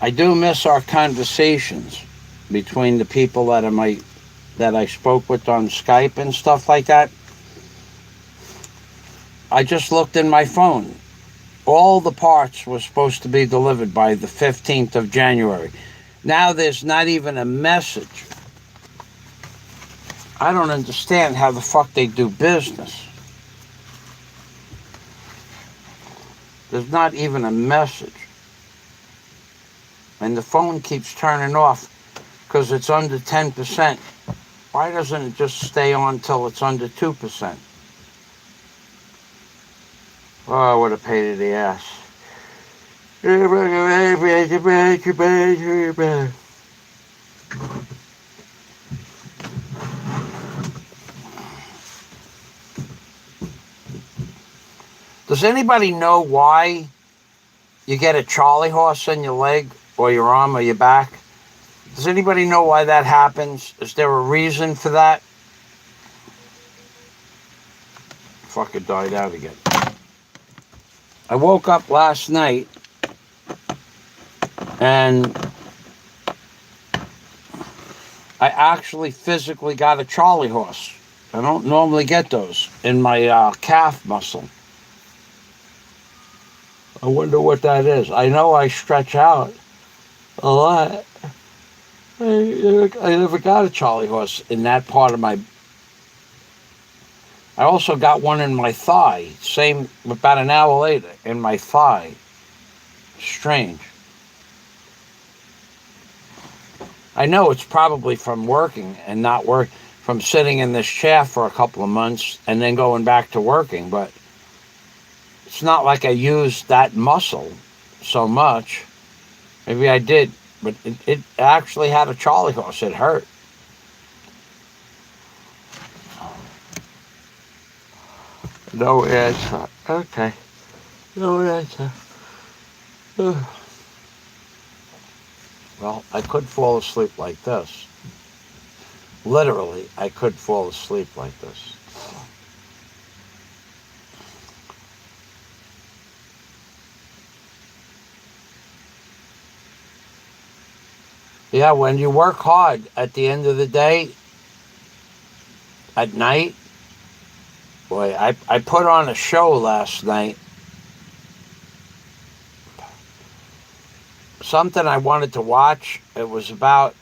I do miss our conversations between the people that I spoke with on Skype and stuff like that. I just looked in my phone. All the parts were supposed to be delivered by the 15th of January. Now there's not even a message. I don't understand how the fuck they do business. There's not even a message. And the phone keeps turning off because it's under 10%. Why doesn't it just stay on till it's under 2%? Oh, what a pain in the ass. Does anybody know why you get a Charlie horse in your leg or your arm or your back? Does anybody know why that happens? Is there a reason for that? Fucking died out again. I woke up last night and I actually physically got a Charlie horse. I don't normally get those in my calf muscle. I wonder what that is. I know I stretch out a lot. I never got a Charlie horse in that part of my. I also got one in my thigh. Same about an hour later in my thigh. Strange. I know it's probably from working and not work from sitting in this chair for a couple of months and then going back to working, but it's not like I used that muscle so much. Maybe I did, but it actually had a Charlie horse. It hurt. No answer. Okay. No answer. Well, I could fall asleep like this. Literally, I could fall asleep like this. Yeah, when you work hard at the end of the day, at night, boy, I put on a show last night. Something I wanted to watch. It was about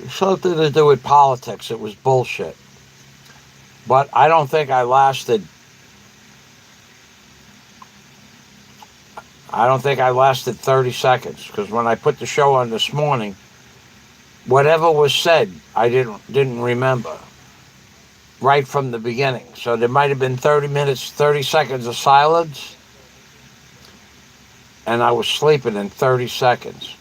something to do with politics. It was bullshit. But I don't think I lasted 30 seconds because when I put the show on this morning, whatever was said, I didn't remember right from the beginning. So there might have been 30 minutes, 30 seconds of silence, and I was sleeping in 30 seconds.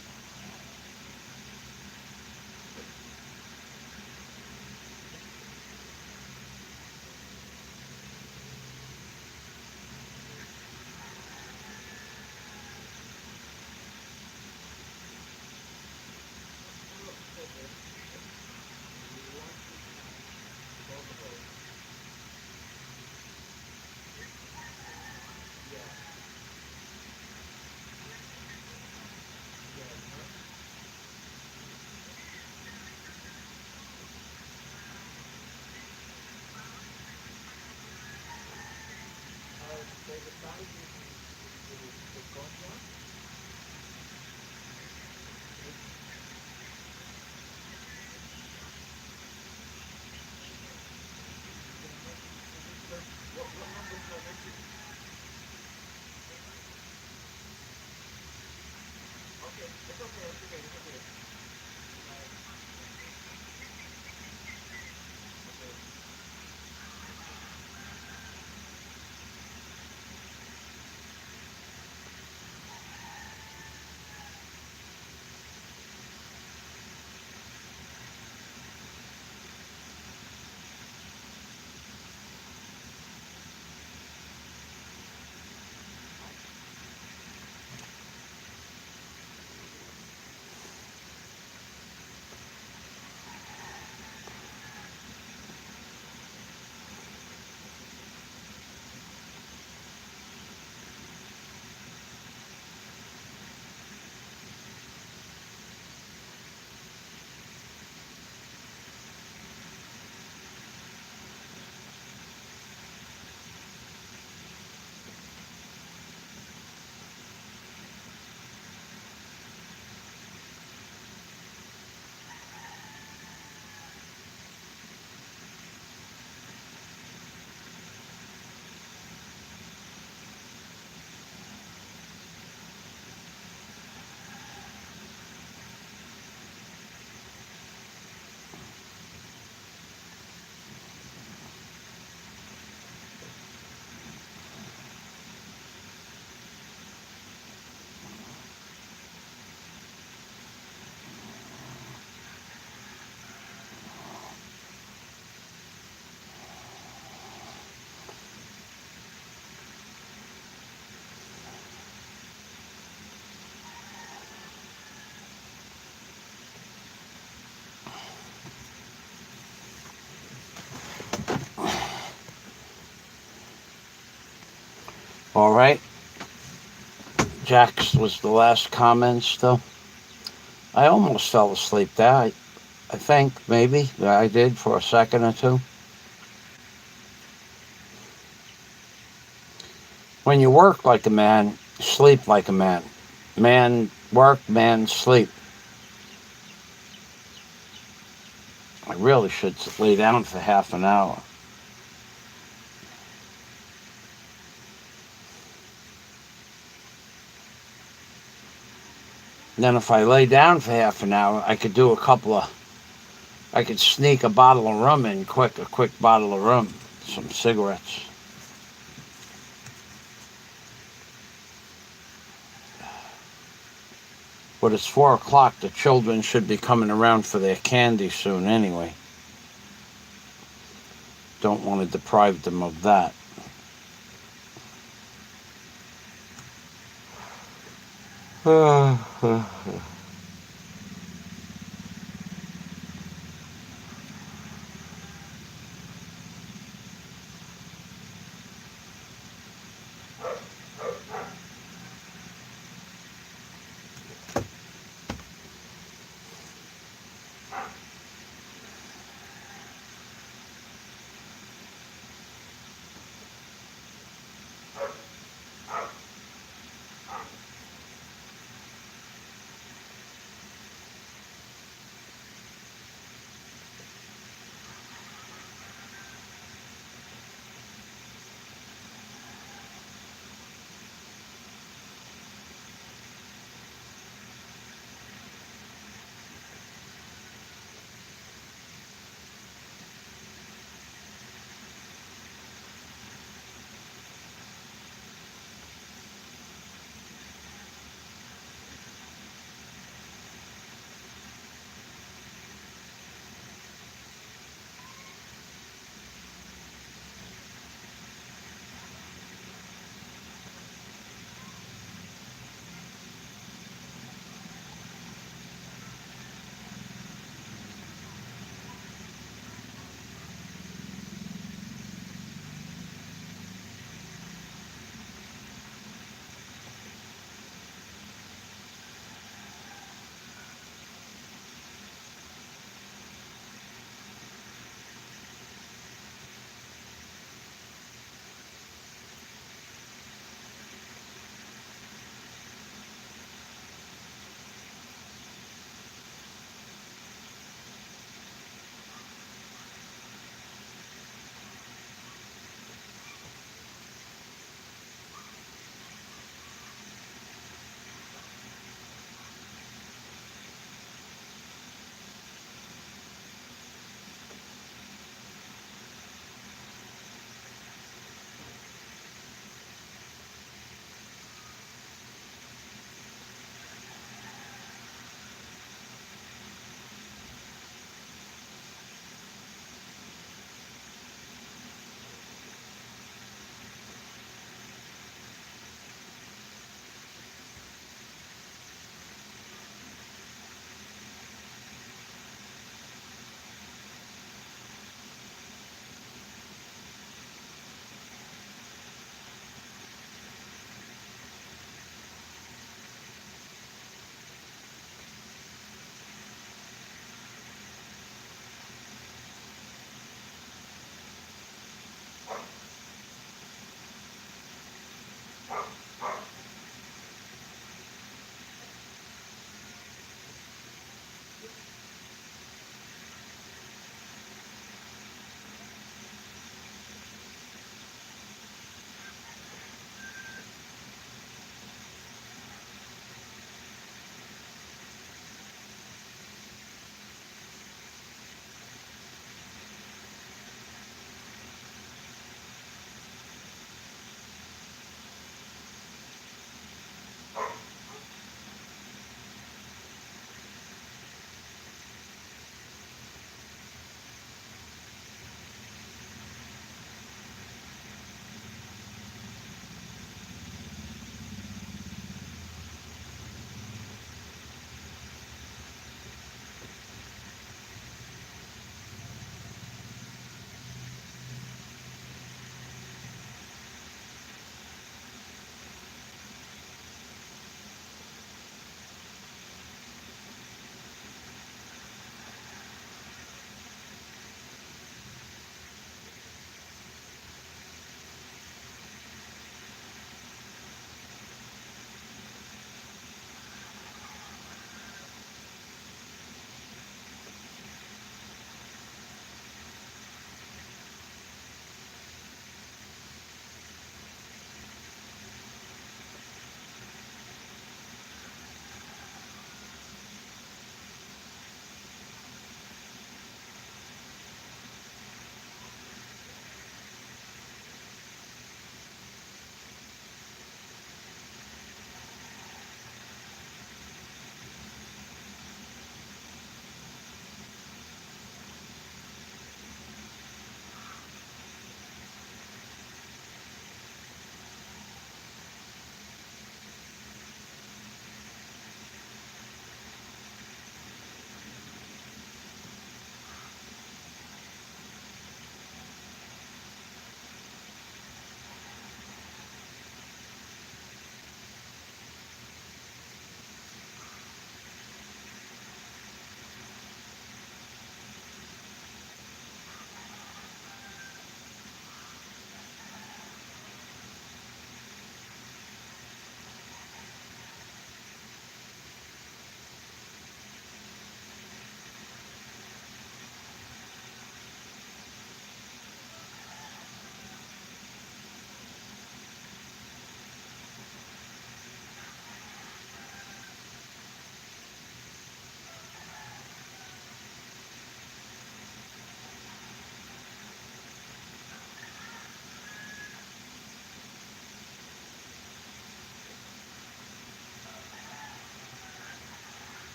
All right. Jack's was the last comment still. I almost fell asleep there. I think maybe I did for a second or two. When you work like a man, sleep like a man. Man work, man sleep. I really should lay down for half an hour. And then if I lay down for half an hour, I could do I could sneak a bottle of rum in quick, a quick bottle of rum, some cigarettes. But it's 4 o'clock. The children should be coming around for their candy soon anyway. Don't want to deprive them of that.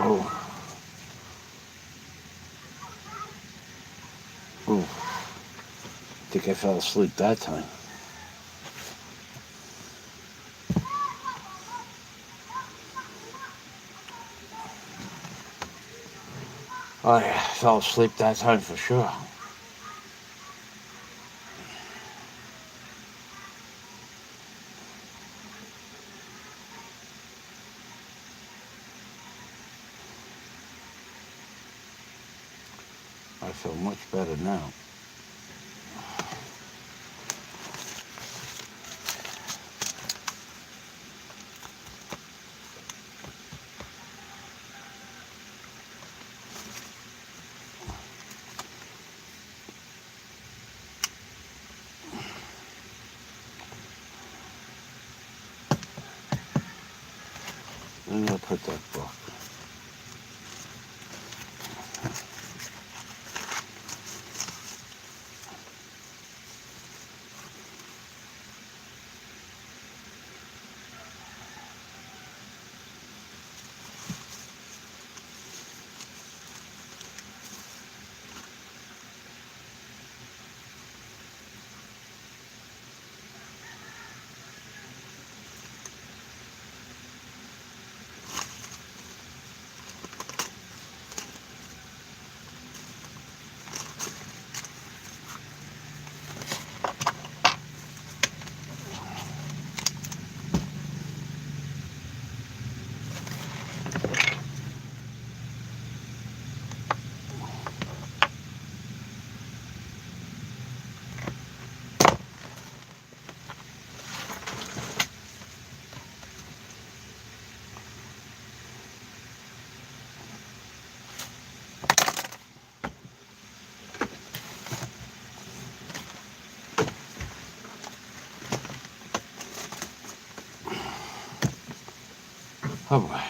Oh, oh. I think I fell asleep that time. Oh, yeah, I fell asleep that time for sure. I feel much better now. I'm gonna put that book. Oh boy.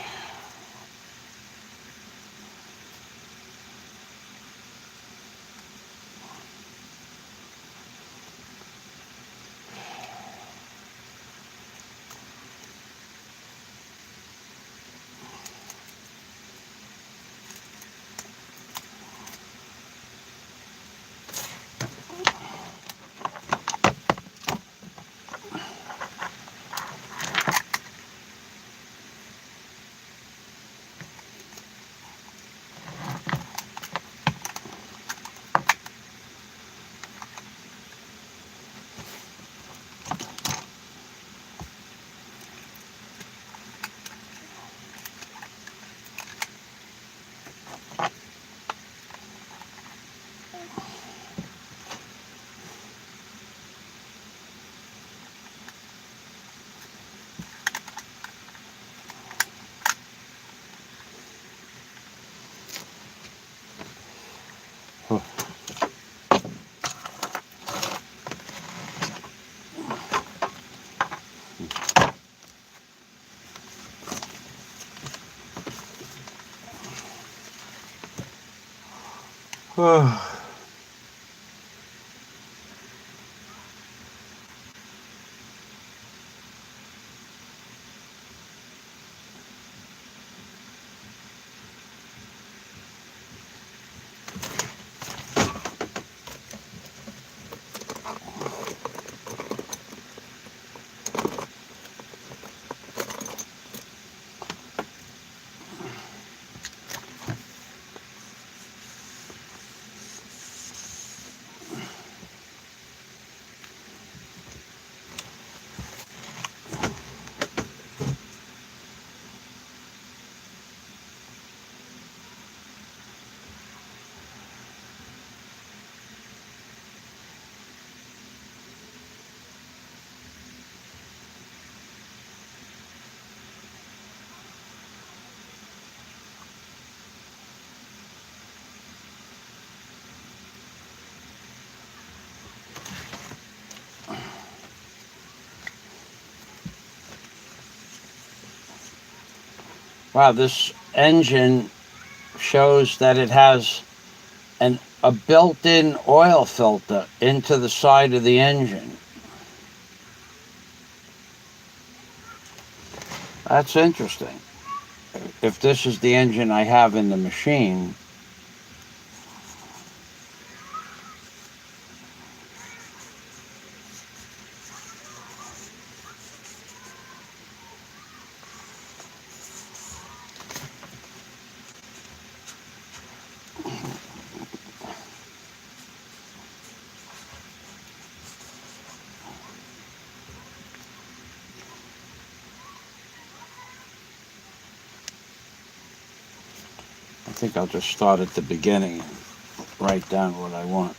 Oh. Wow, this engine shows that it has a built-in oil filter into the side of the engine. That's interesting. if this is the engine I have in the machine, I think I'll just start at the beginning and write down what I want.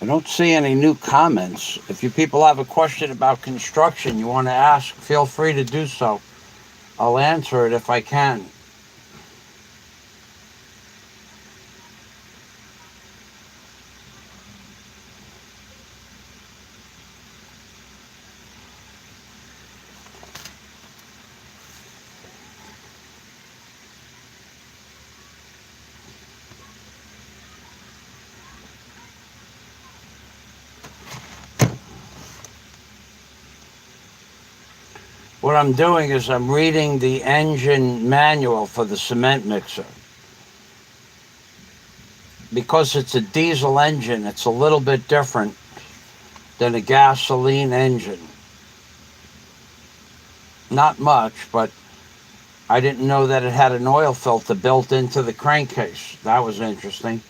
I don't see any new comments. If you people have a question about construction you want to ask, feel free to do so. I'll answer it if I can. What I'm doing is I'm reading the engine manual for the cement mixer. Because it's a diesel engine, it's a little bit different than a gasoline engine. Not much, but I didn't know that it had an oil filter built into the crankcase. That was interesting.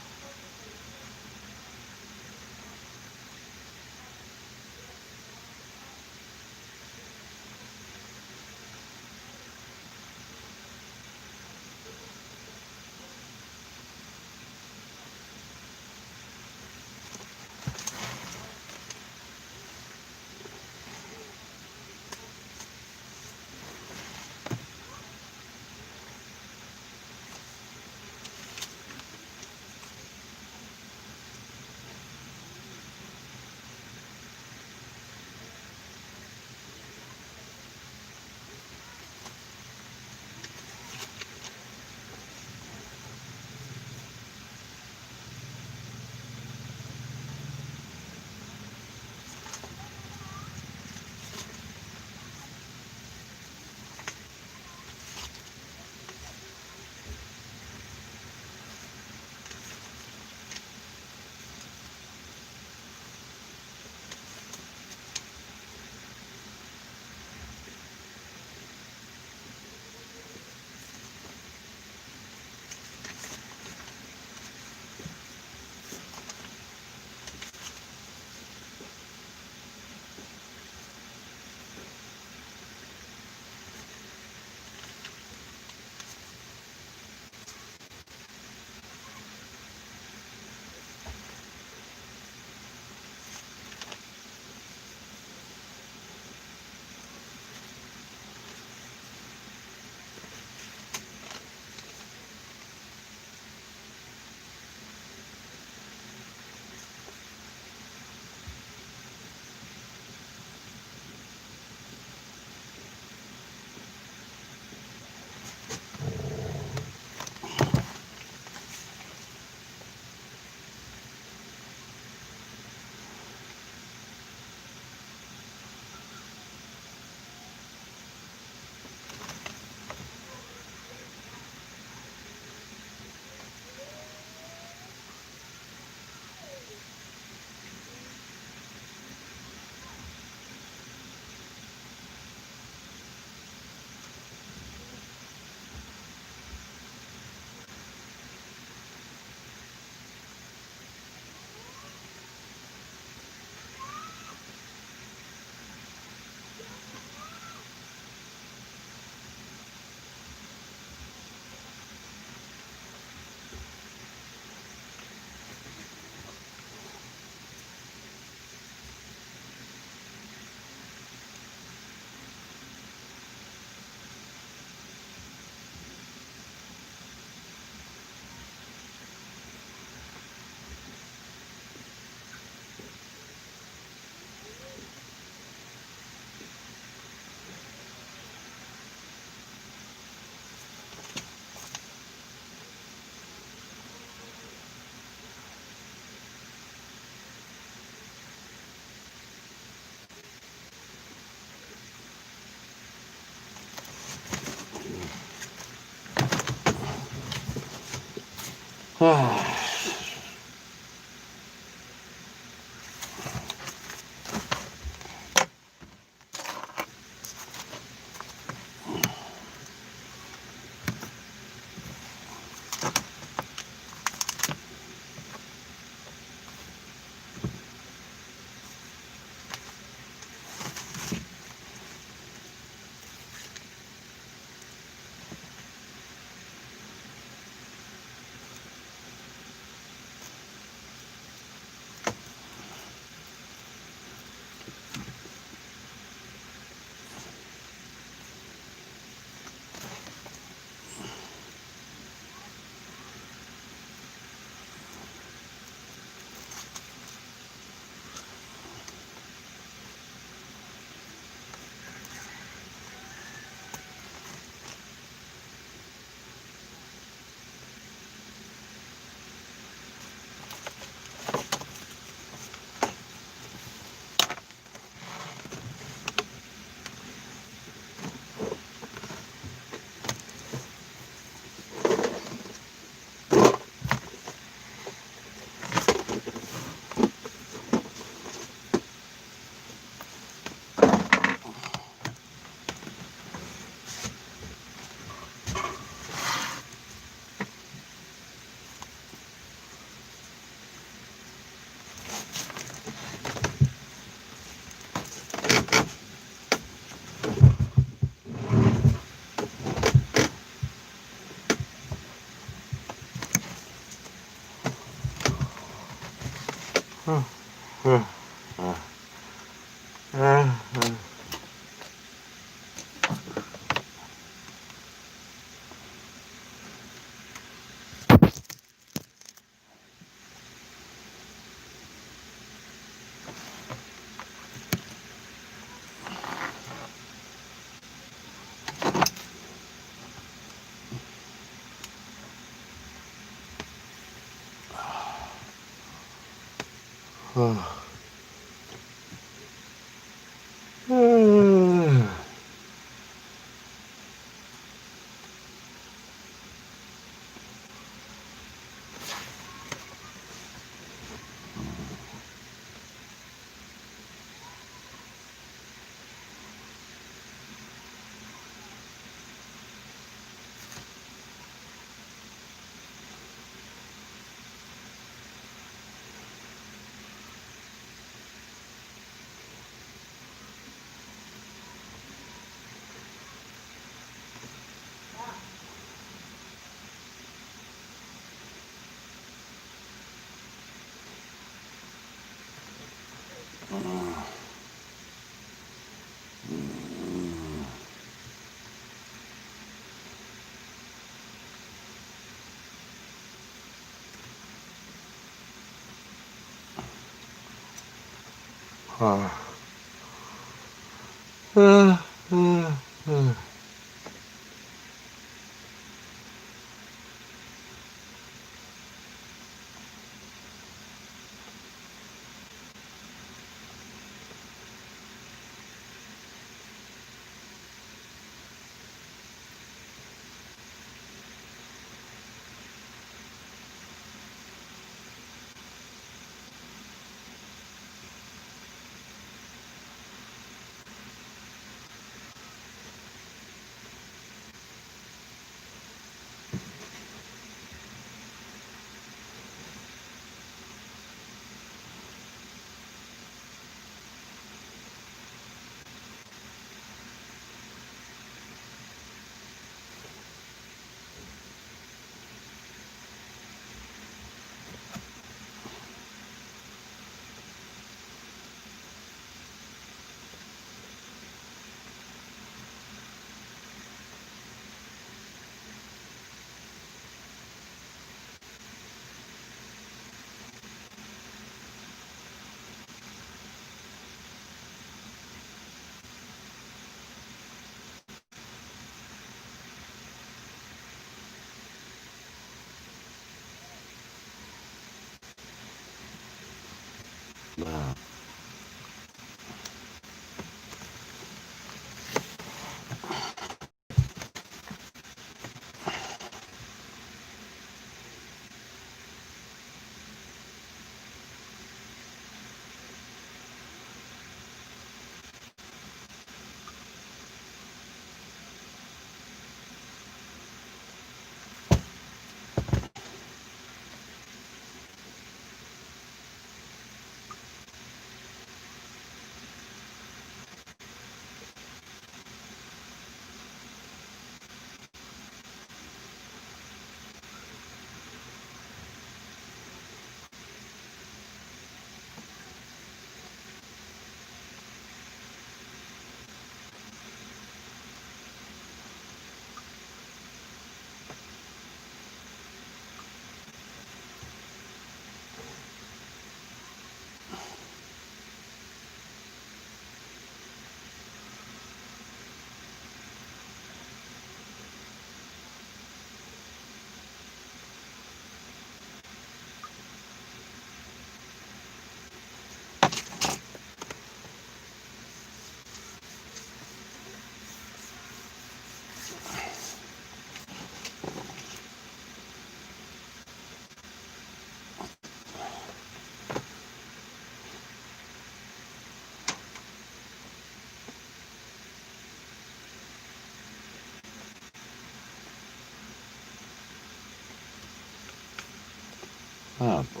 Oh boy.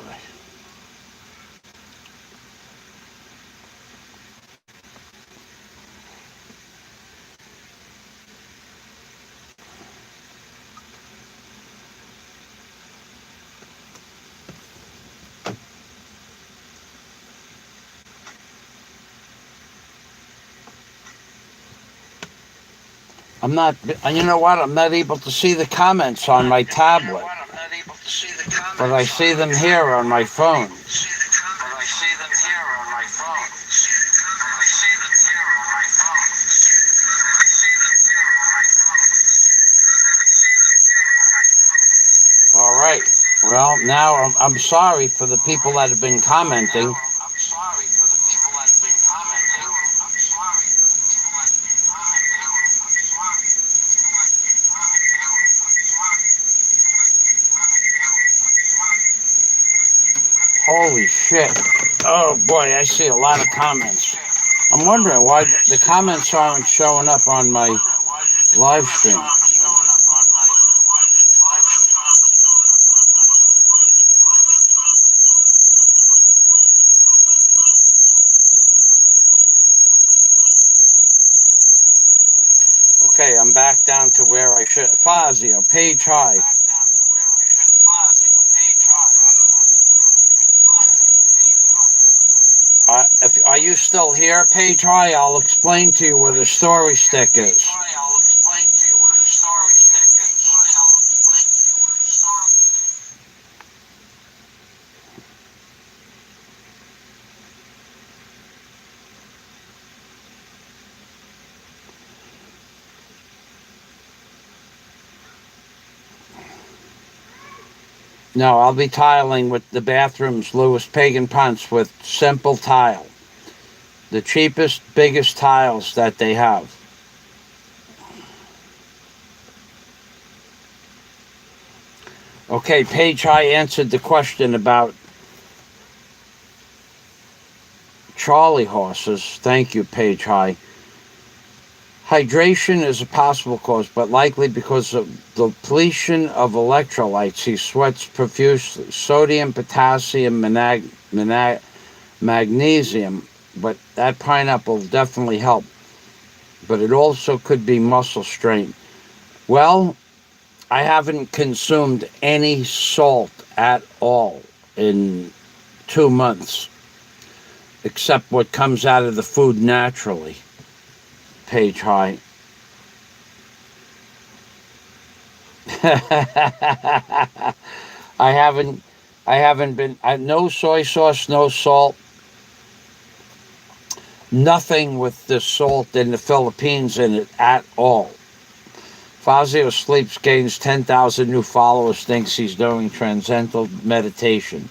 I'm not, you know what? I'm not able to see the comments on my tablet, but I see them here on my phone. All right. Well, now I'm sorry for the people that have been commenting. Holy shit. Oh boy, I see a lot of comments. I'm wondering why the comments aren't showing up on my live stream. Okay, I'm back down to where I should. Fazio, page high. Are you still here, page high? I'll explain to you where the story stick is. No, I'll be tiling with the bathrooms, Louis Pagan Punts, with simple tile. The cheapest, biggest tiles that they have. Okay, Page High answered the question about Charlie horses. Thank you, Page High. Hydration is a possible cause, but likely because of depletion of electrolytes. He sweats profusely. Sodium, potassium, magnesium, but that pineapple will definitely help. But it also could be muscle strain. Well, I haven't consumed any salt at all in 2 months, except what comes out of the food naturally. Page high. I haven't been, no soy sauce, no salt, nothing with the salt in the Philippines in it at all. Fazio sleeps, gains 10,000 new followers, thinks he's doing transcendental meditation.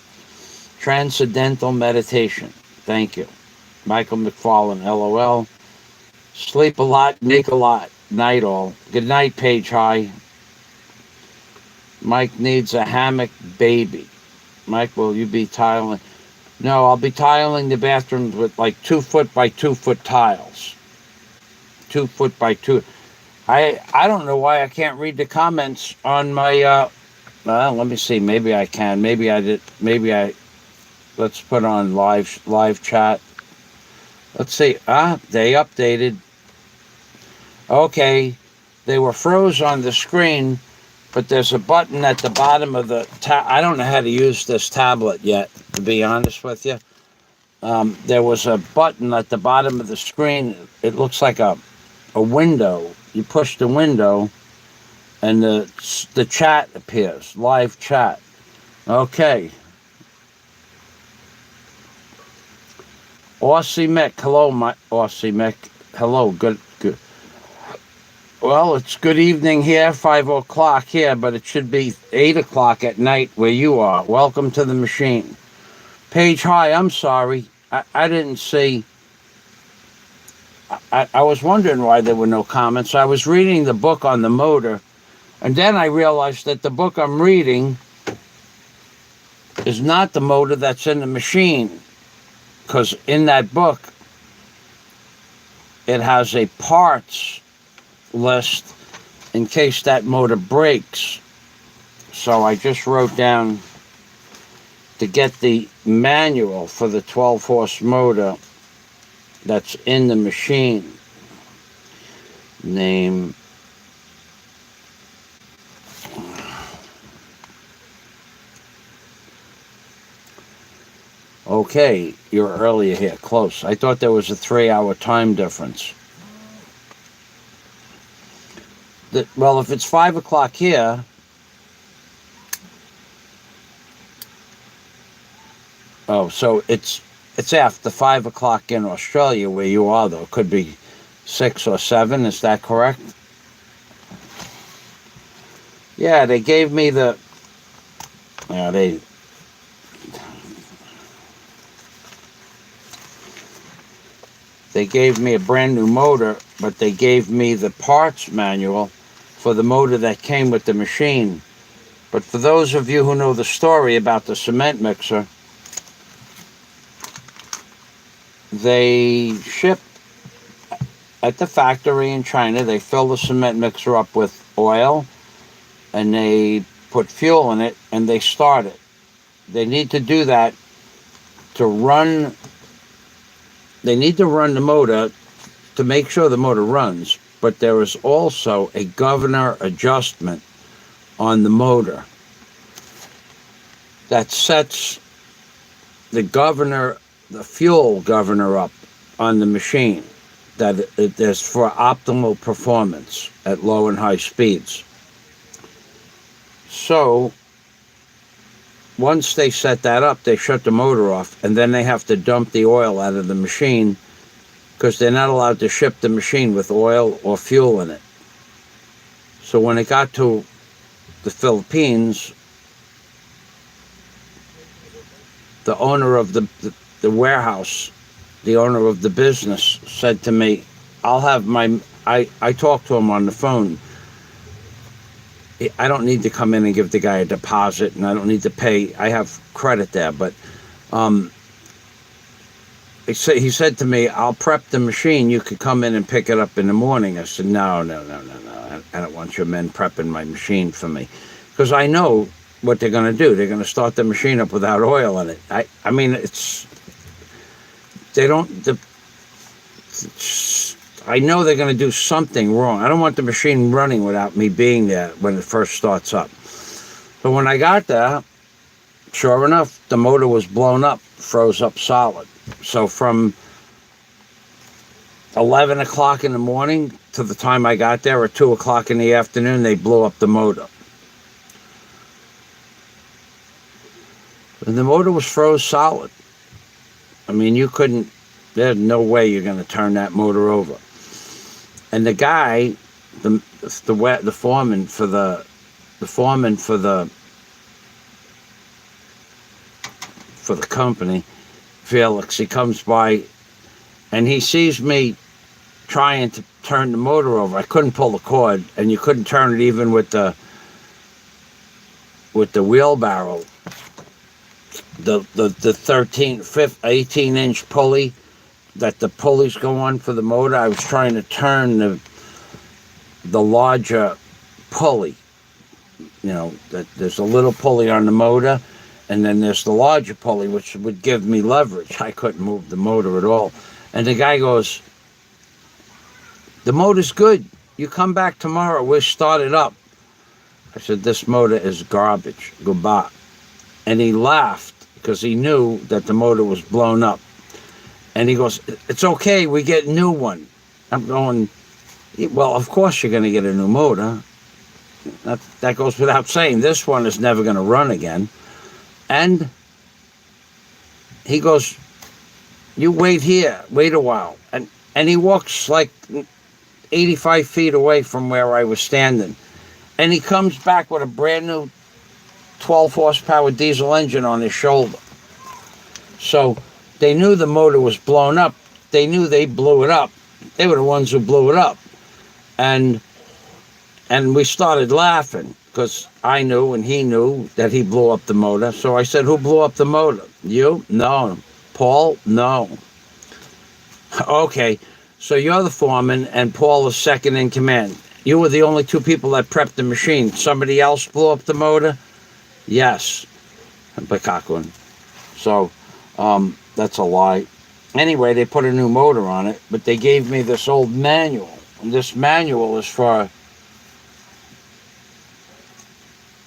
Transcendental meditation. Thank you. Michael McFarlane, LOL. Sleep a lot, make a lot. Night all. Good night, Page High. Mike needs a hammock baby. Mike, will you be tiling? No, I'll be tiling the bathrooms with like 2 foot by 2 foot tiles. 2 foot by 2. I don't know why I can't read the comments on my well, let me see. Maybe I can. Maybe I did. Let's put on live chat. Let's see. They updated. Okay, they were froze on the screen, but there's a button at the bottom of the I don't know how to use this tablet yet, to be honest with you. There was a button at the bottom of the screen. It looks like a window. You push the window, and the chat appears, live chat. Okay. Aussie Mick, hello, my Aussie Mick. Hello, good. Well, it's good evening here, 5 o'clock here, but it should be 8 o'clock at night where you are. Welcome to the machine. Page High, I'm sorry. I didn't see. I was wondering why there were no comments. I was reading the book on the motor, and then I realized that the book I'm reading is not the motor that's in the machine, because in that book, it has a parts list in case that motor breaks. So I just wrote down to get the manual for the 12-horse motor that's in the machine. Name. Okay, you're earlier here, close. I thought there was a 3-hour time difference. Well, if it's 5 o'clock here, oh, so it's after 5 o'clock in Australia where you are, though. It could be 6 or 7. Is that correct? Yeah, they gave me the. Yeah, they gave me a brand new motor, but they gave me the parts manual for the motor that came with the machine. But for those of you who know the story about the cement mixer, they ship at the factory in China. They fill the cement mixer up with oil and they put fuel in it and they start it. They need to do that to run. They need to run the motor to make sure the motor runs, but there is also a governor adjustment on the motor that sets the fuel governor up on the machine that it is for optimal performance at low and high speeds. So once they set that up, they shut the motor off, and then they have to dump the oil out of the machine because they're not allowed to ship the machine with oil or fuel in it. So when it got to the Philippines, the owner of the warehouse, the owner of the business, said to me, I'll have I talked to him on the phone. I don't need to come in and give the guy a deposit, and I don't need to pay. I have credit there, but he said to me, I'll prep the machine. You could come in and pick it up in the morning. I said, no. I don't want your men prepping my machine for me, because I know what they're going to do. They're going to start the machine up without oil in it. I mean, I know they're going to do something wrong. I don't want the machine running without me being there when it first starts up. But when I got there, sure enough, the motor was blown up, froze up solid. So from 11 o'clock in the morning to the time I got there at 2 o'clock in the afternoon, they blew up the motor. And the motor was froze solid. I mean, there's no way you're going to turn that motor over. And the guy, the foreman for the company, Felix, he comes by and he sees me trying to turn the motor over. I couldn't pull the cord, and you couldn't turn it even with the wheelbarrow. The 18-inch pulley that the pulleys go on for the motor. I was trying to turn the larger pulley. You know, that there's a little pulley on the motor, and then there's the larger pulley, which would give me leverage. I couldn't move the motor at all. And the guy goes, the motor's good. You come back tomorrow, we'll start it up. I said, this motor is garbage. Goodbye. And he laughed because he knew that the motor was blown up. And he goes, it's okay, we get a new one. I'm going, well, of course you're going to get a new motor. That goes without saying. This one is never going to run again. And he goes, you wait here, wait a while. And he walks like 85 feet away from where I was standing. And he comes back with a brand new 12 horsepower diesel engine on his shoulder. So they knew the motor was blown up. They knew they blew it up. They were the ones who blew it up. And we started laughing because I knew and he knew that he blew up the motor. So I said, who blew up the motor? You? No. Paul? No. Okay, so you're the foreman and Paul is second in command. You were the only two people that prepped the machine. Somebody else blew up the motor? Yes. Bakakun. So that's a lie. Anyway, they put a new motor on it, but they gave me this old manual. And this manual is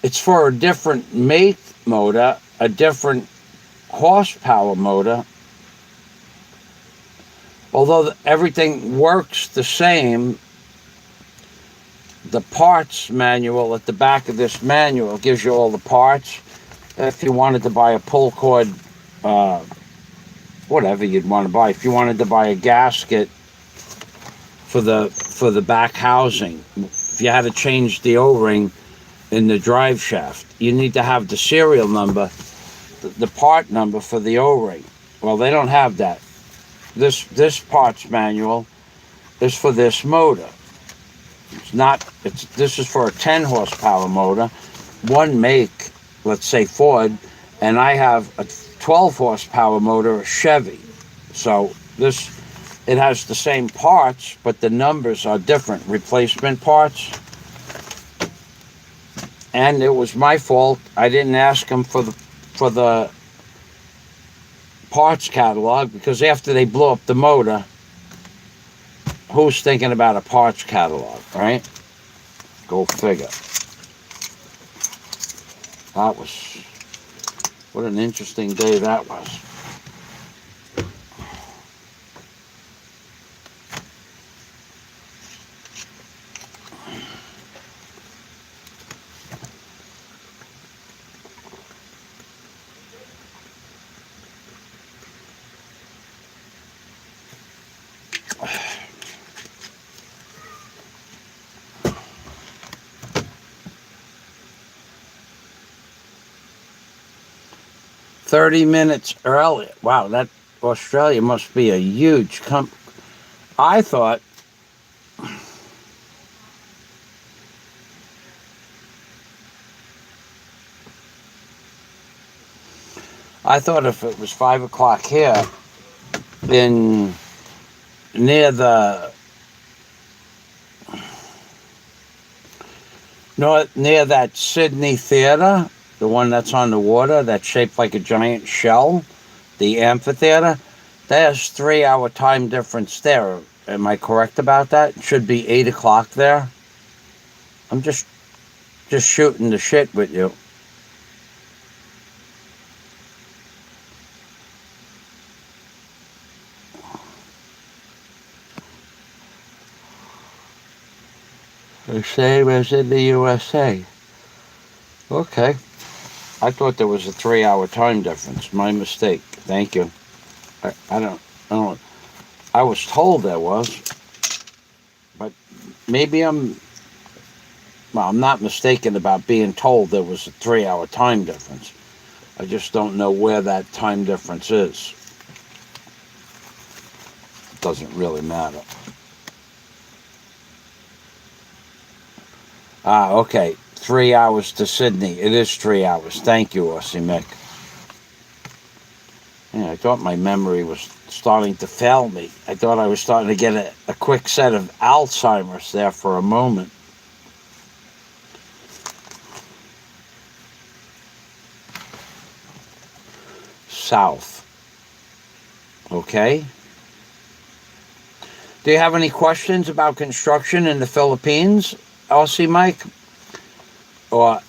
it's for a different make motor, a different horsepower motor. Although everything works the same, the parts manual at the back of this manual gives you all the parts. If you wanted to buy a pull cord, whatever you'd want to buy. If you wanted to buy a gasket for the back housing, if you had to change the O-ring in the drive shaft, you need to have the serial number, the part number for the O-ring. Well, they don't have that. This parts manual is for this motor. This is for a 10 horsepower motor, one make, let's say Ford, and I have a 12 horsepower motor, a Chevy. So it has the same parts, but the numbers are different, replacement parts. And it was my fault. I didn't ask them for the parts catalog, because after they blew up the motor, who's thinking about a parts catalog, right? Go figure. What an interesting day that was. "30 minutes early." Wow, that Australia must be a huge I thought if it was 5 o'clock here, near that Sydney theater, the one that's on the water, that's shaped like a giant shell, the amphitheater, there's 3 hour time difference there. Am I correct about that? It should be 8 o'clock there. I'm just shooting the shit with you. The same as in the USA. Okay. I thought there was a 3 hour time difference. My mistake. Thank you. I don't. I was told there was, but maybe I'm not mistaken about being told there was a 3 hour time difference. I just don't know where that time difference is. It doesn't really matter. Okay. 3 hours to Sydney. It is 3 hours. Thank you, Aussie Mick. Yeah, I thought my memory was starting to fail me. I thought I was starting to get a quick set of Alzheimer's there for a moment. South. Okay. Do you have any questions about construction in the Philippines, Aussie Mike? Or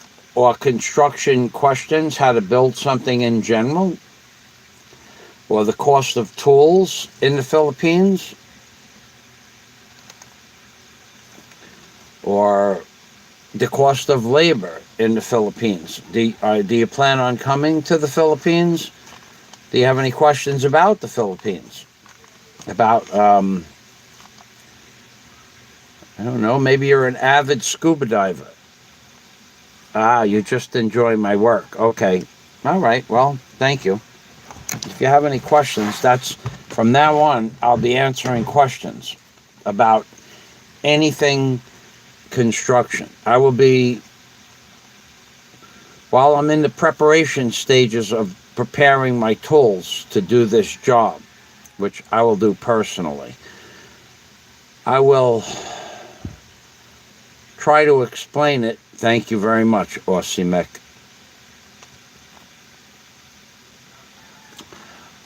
construction questions, how to build something in general? Or the cost of tools in the Philippines? Or the cost of labor in the Philippines? Do you plan on coming to the Philippines? Do you have any questions about the Philippines? About, I don't know, maybe you're an avid scuba diver. You just enjoy my work. Okay. All right. Well, thank you. If you have any questions, from now on, I'll be answering questions about anything construction. I will be, while I'm in the preparation stages of preparing my tools to do this job, which I will do personally, I will try to explain it. Thank you very much, Aussie Mick.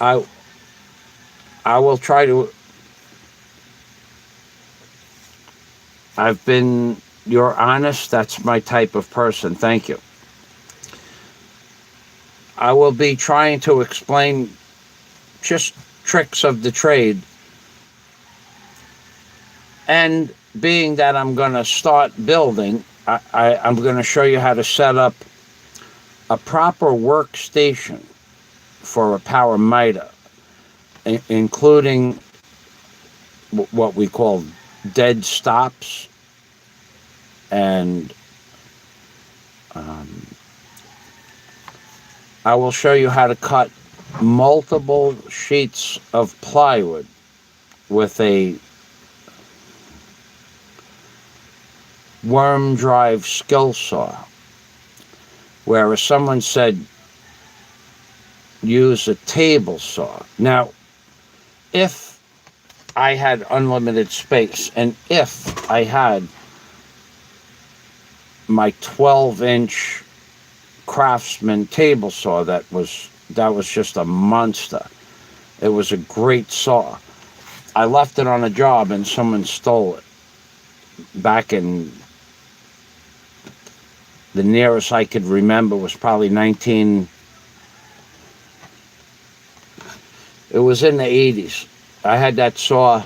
I I will try to. I've been. You're honest. That's my type of person. Thank you. I will be trying to explain just tricks of the trade. And being that I'm going to start building, I'm going to show you how to set up a proper workstation for a power miter, including what we call dead stops, and I will show you how to cut multiple sheets of plywood with a worm drive skill saw, whereas someone said use a table saw. Now, if I had unlimited space, and if I had my 12-inch Craftsman table saw that was just a monster. It was a great saw. I left it on a job and someone stole it. Back in, the nearest I could remember was probably it was in the 80s. I had that saw.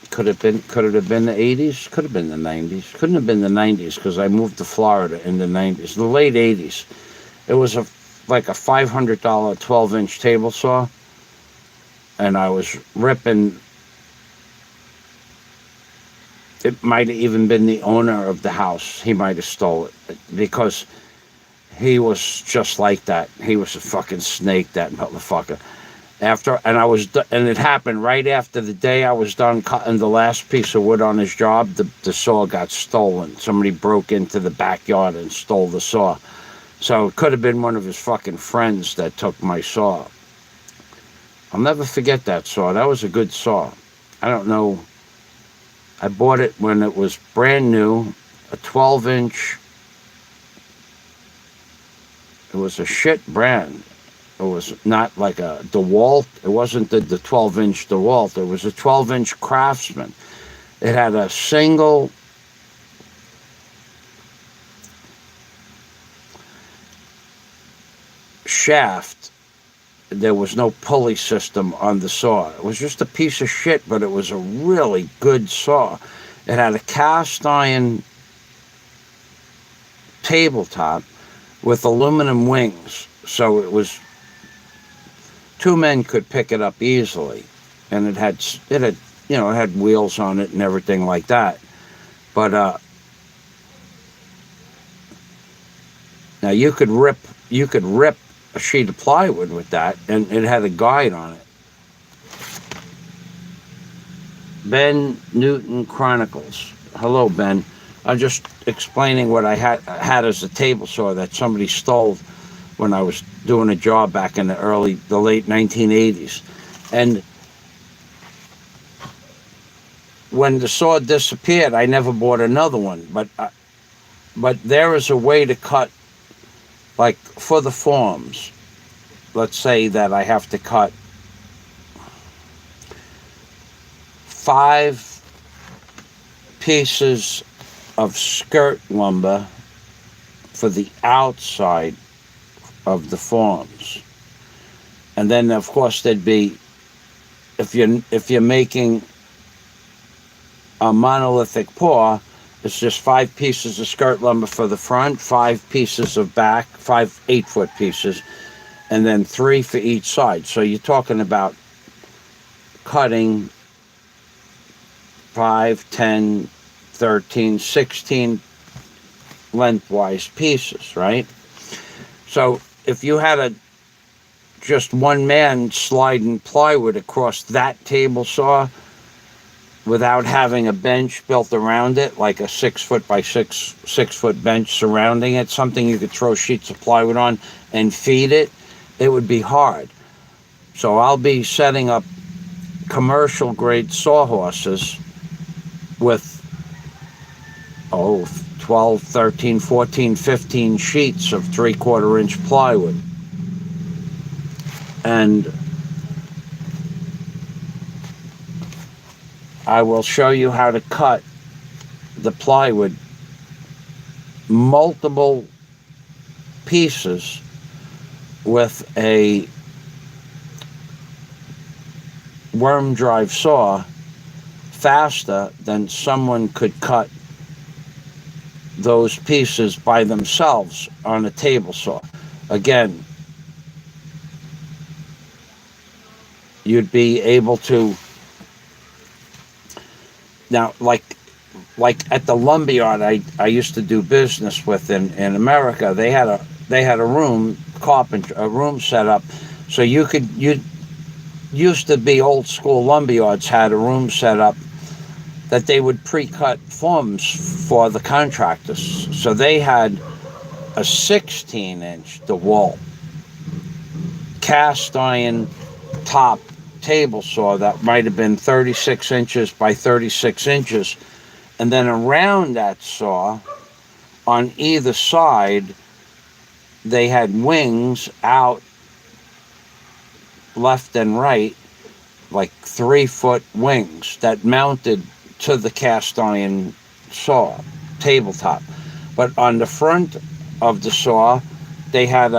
Could it have been the 80s? Could have been the 90s. Couldn't have been the 90s because I moved to Florida in the 90s. The late 80s. It was like a $500 12-inch table saw. And I was ripping. It might have even been the owner of the house. He might have stole it because he was just like that. He was a fucking snake, that motherfucker. And it happened right after the day I was done cutting the last piece of wood on his job. The saw got stolen. Somebody broke into the backyard and stole the saw. So it could have been one of his fucking friends that took my saw. I'll never forget that saw. That was a good saw. I don't know. I bought it when it was brand new, a 12-inch. It was a shit brand. It was not like a DeWalt. It wasn't the 12-inch DeWalt. It was a 12-inch Craftsman. It had a single shaft. There was no pulley system on the saw. It was just a piece of shit, but it was a really good saw. It had a cast iron tabletop with aluminum wings, so it was. Two men could pick it up easily, and it had wheels on it and everything like that. But now you could rip a sheet of plywood with that, and it had a guide on it. Ben Newton Chronicles. Hello, Ben. I'm just explaining what I had as a table saw that somebody stole when I was doing a job back in the late 1980s. And when the saw disappeared, I never bought another one. But there is a way to cut, like for the forms. Let's say that I have to cut 5 pieces of skirt lumber for the outside of the forms. And then of course there'd be, if you're making a monolithic pour, it's just 5 pieces of skirt lumber for the front, 5 pieces of back, 5 8-foot pieces, and then 3 for each side. So you're talking about cutting 5, 10, 13, 16 lengthwise pieces, right? So if you had just one man sliding plywood across that table saw without having a bench built around it, like a 6-foot by 6-foot bench surrounding it, something you could throw sheets of plywood on and feed it, it would be hard. So I'll be setting up commercial grade sawhorses with 12, 13, 14, 15 sheets of 3/4 inch plywood. And I will show you how to cut the plywood multiple pieces with a worm drive saw faster than someone could cut those pieces by themselves on a table saw. Again, you'd be able to, now like at the lumberyard I used to do business with in America, they had a room set up, so you used to be old school lumberyards had a room set up that they would pre-cut forms for the contractors. So they had a 16-inch DeWalt cast iron top table saw that might have been 36 inches by 36 inches. And then around that saw, on either side, they had wings out left and right, like 3-foot wings that mounted to the cast iron saw tabletop. But on the front of the saw, they had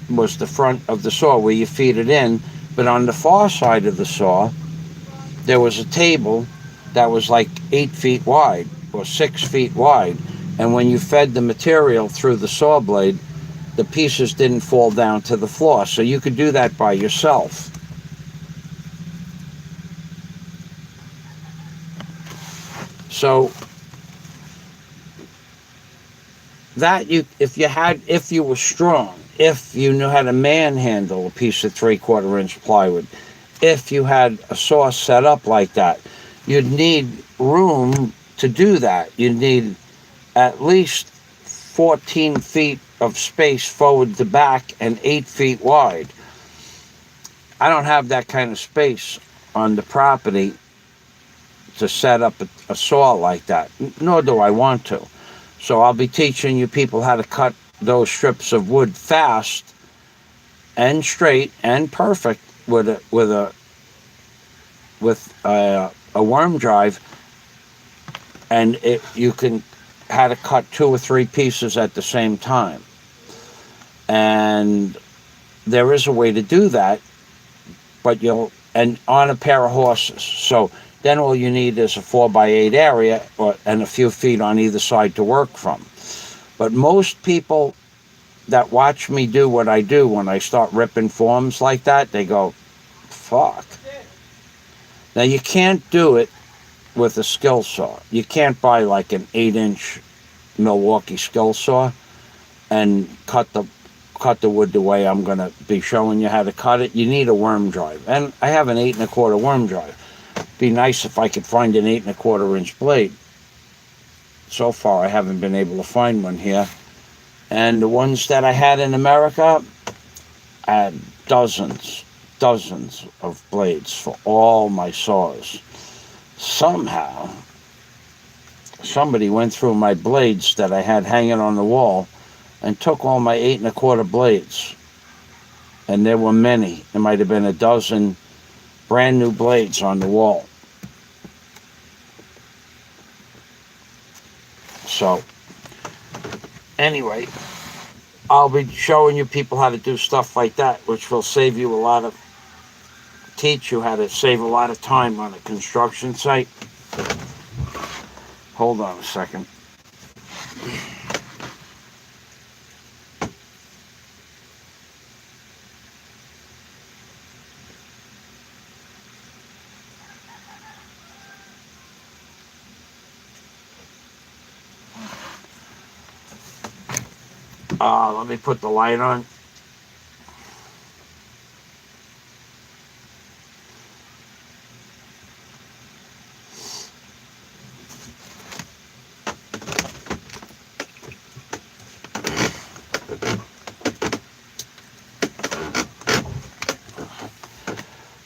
was the front of the saw where you feed it in. But on the far side of the saw, there was a table that was like 8 feet wide or 6 feet wide. And when you fed the material through the saw blade, the pieces didn't fall down to the floor. So you could do that by yourself. So that if you were strong, if you knew how to manhandle a piece of 3/4 inch plywood, if you had a saw set up like that, you'd need room to do that. You'd need at least 14 feet of space forward to back and 8 feet wide. I don't have that kind of space on the property to set up a saw like that, nor do I want to. So I'll be teaching you people how to cut those strips of wood fast and straight and perfect with a worm drive, and you can how to cut 2 or 3 pieces at the same time. And there is a way to do that, but and on a pair of horses. So then all you need is a 4x8 area and a few feet on either side to work from. But most people that watch me do what I do, when I start ripping forms like that, they go, fuck. Now you can't do it with a skill saw. You can't buy like an 8-inch Milwaukee skill saw and cut the wood the way I'm going to be showing you how to cut it. You need a worm drive. And I have an 8 1/4 worm drive. Be nice if I could find an 8 1/4 inch blade. So far I haven't been able to find one here. And the ones that I had in America, I had dozens of blades for all my saws. Somehow somebody went through my blades that I had hanging on the wall and took all my 8 1/4 blades. And there were many. There might have been a dozen brand new blades on the wall. So anyway, I'll be showing you people how to do stuff like that, which will teach you how to save a lot of time on a construction site. Hold on a second. Let me put the light on.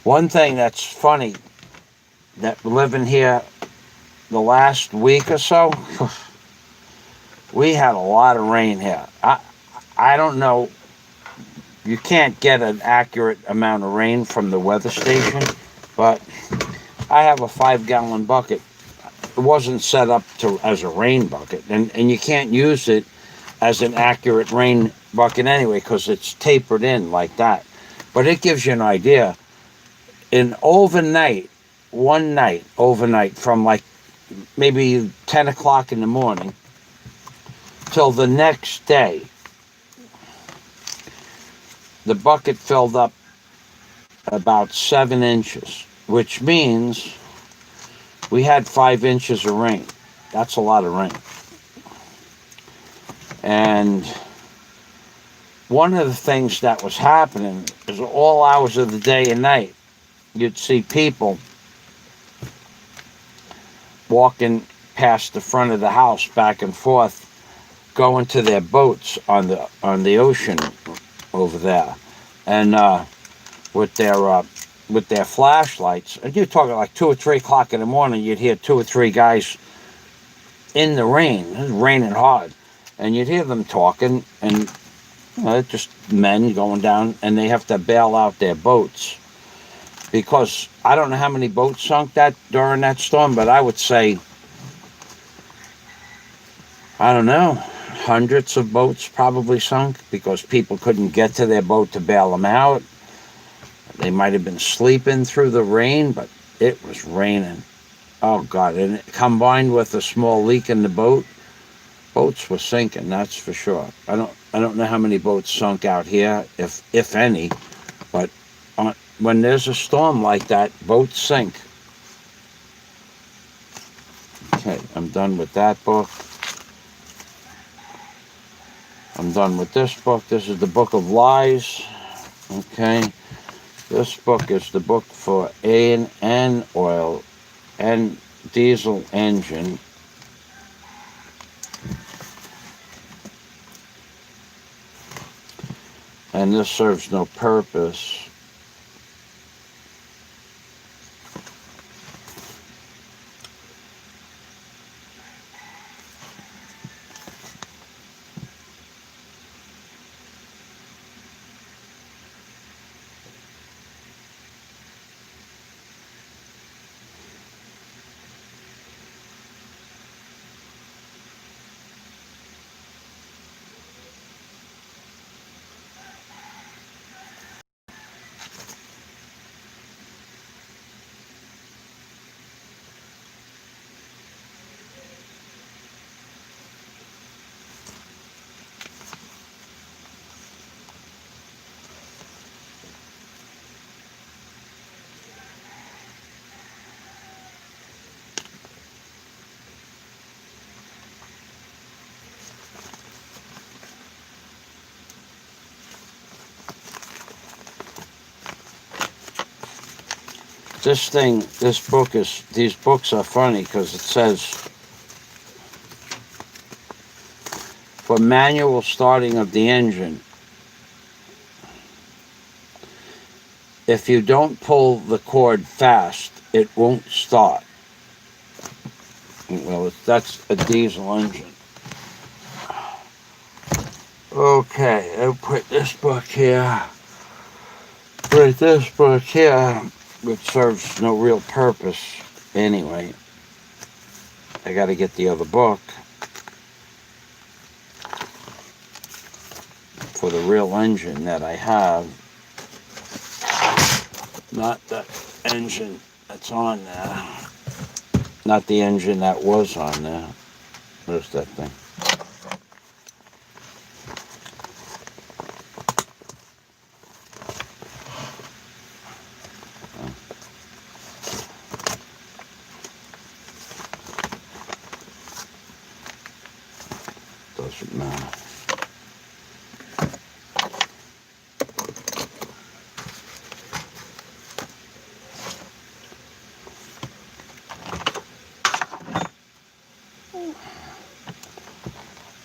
One thing that's funny, that living here the last week or so, we had a lot of rain here. I don't know you can't get an accurate amount of rain from the weather station, but I have a 5-gallon bucket. It wasn't set up to as a rain bucket, and you can't use it as an accurate rain bucket anyway because it's tapered in like that. But it gives you an idea. In overnight, one night overnight, from like maybe 10 o'clock in the morning till the next day, the bucket filled up about 7 inches, which means we had 5 inches of rain. That's a lot of rain. And one of the things that was happening is all hours of the day and night, you'd see people walking past the front of the house back and forth, going to their boats on the ocean over there, and with their flashlights. And you're talking like 2 or 3 o'clock in the morning. You'd hear 2 or 3 guys in the rain. It was raining hard, and you'd hear them talking, and just men going down, and they have to bail out their boats because I don't know how many boats sunk during that storm, but I would say, I don't know, hundreds of boats probably sunk because people couldn't get to their boat to bail them out. They might have been sleeping through the rain, but it was raining. Oh God, and combined with a small leak in the boat, boats were sinking, that's for sure. I don't know how many boats sunk out here, if any, but when there's a storm like that, boats sink. Okay, I'm done with that book. I'm done with this book. This is the Book of Lies. Okay, this book is the book for an oil and diesel engine. And this serves no purpose. These books are funny because it says, for manual starting of the engine, if you don't pull the cord fast, it won't start. Well, that's a diesel engine. Okay, I'll put this book here. Put this book here, which serves no real purpose anyway. I got to get the other book for the real engine that I have. Not the engine that's on there. Not the engine that was on there. Where's that thing? Doesn't matter.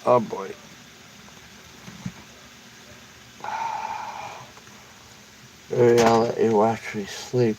Oh boy. Maybe I'll let you watch me sleep.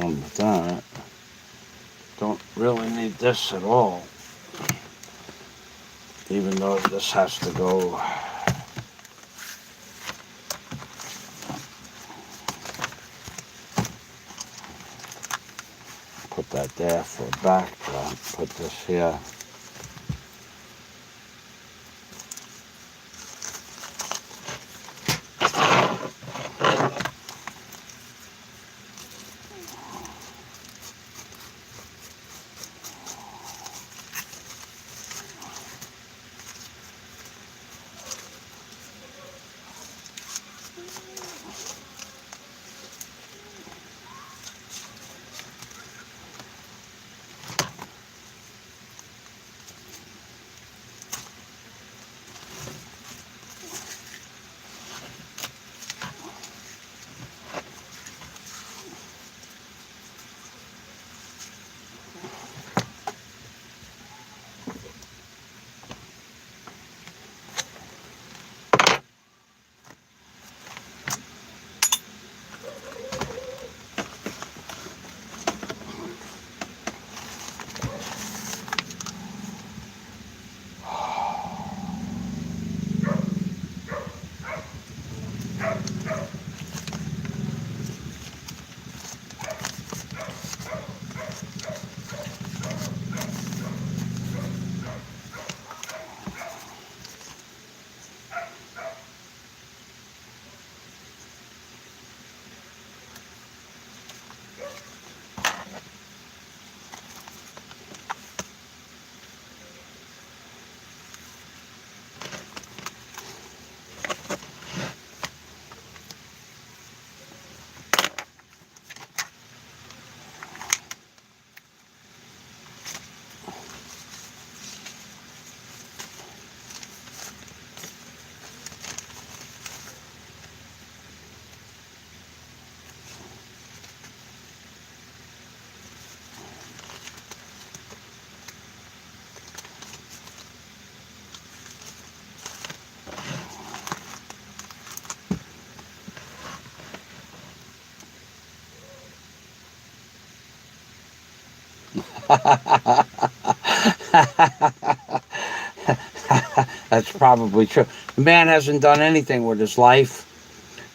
done with that. Don't really need this at all. Even though this has to go. Put that there for a backdrop. Put this here. That's probably true. The man hasn't done anything with his life,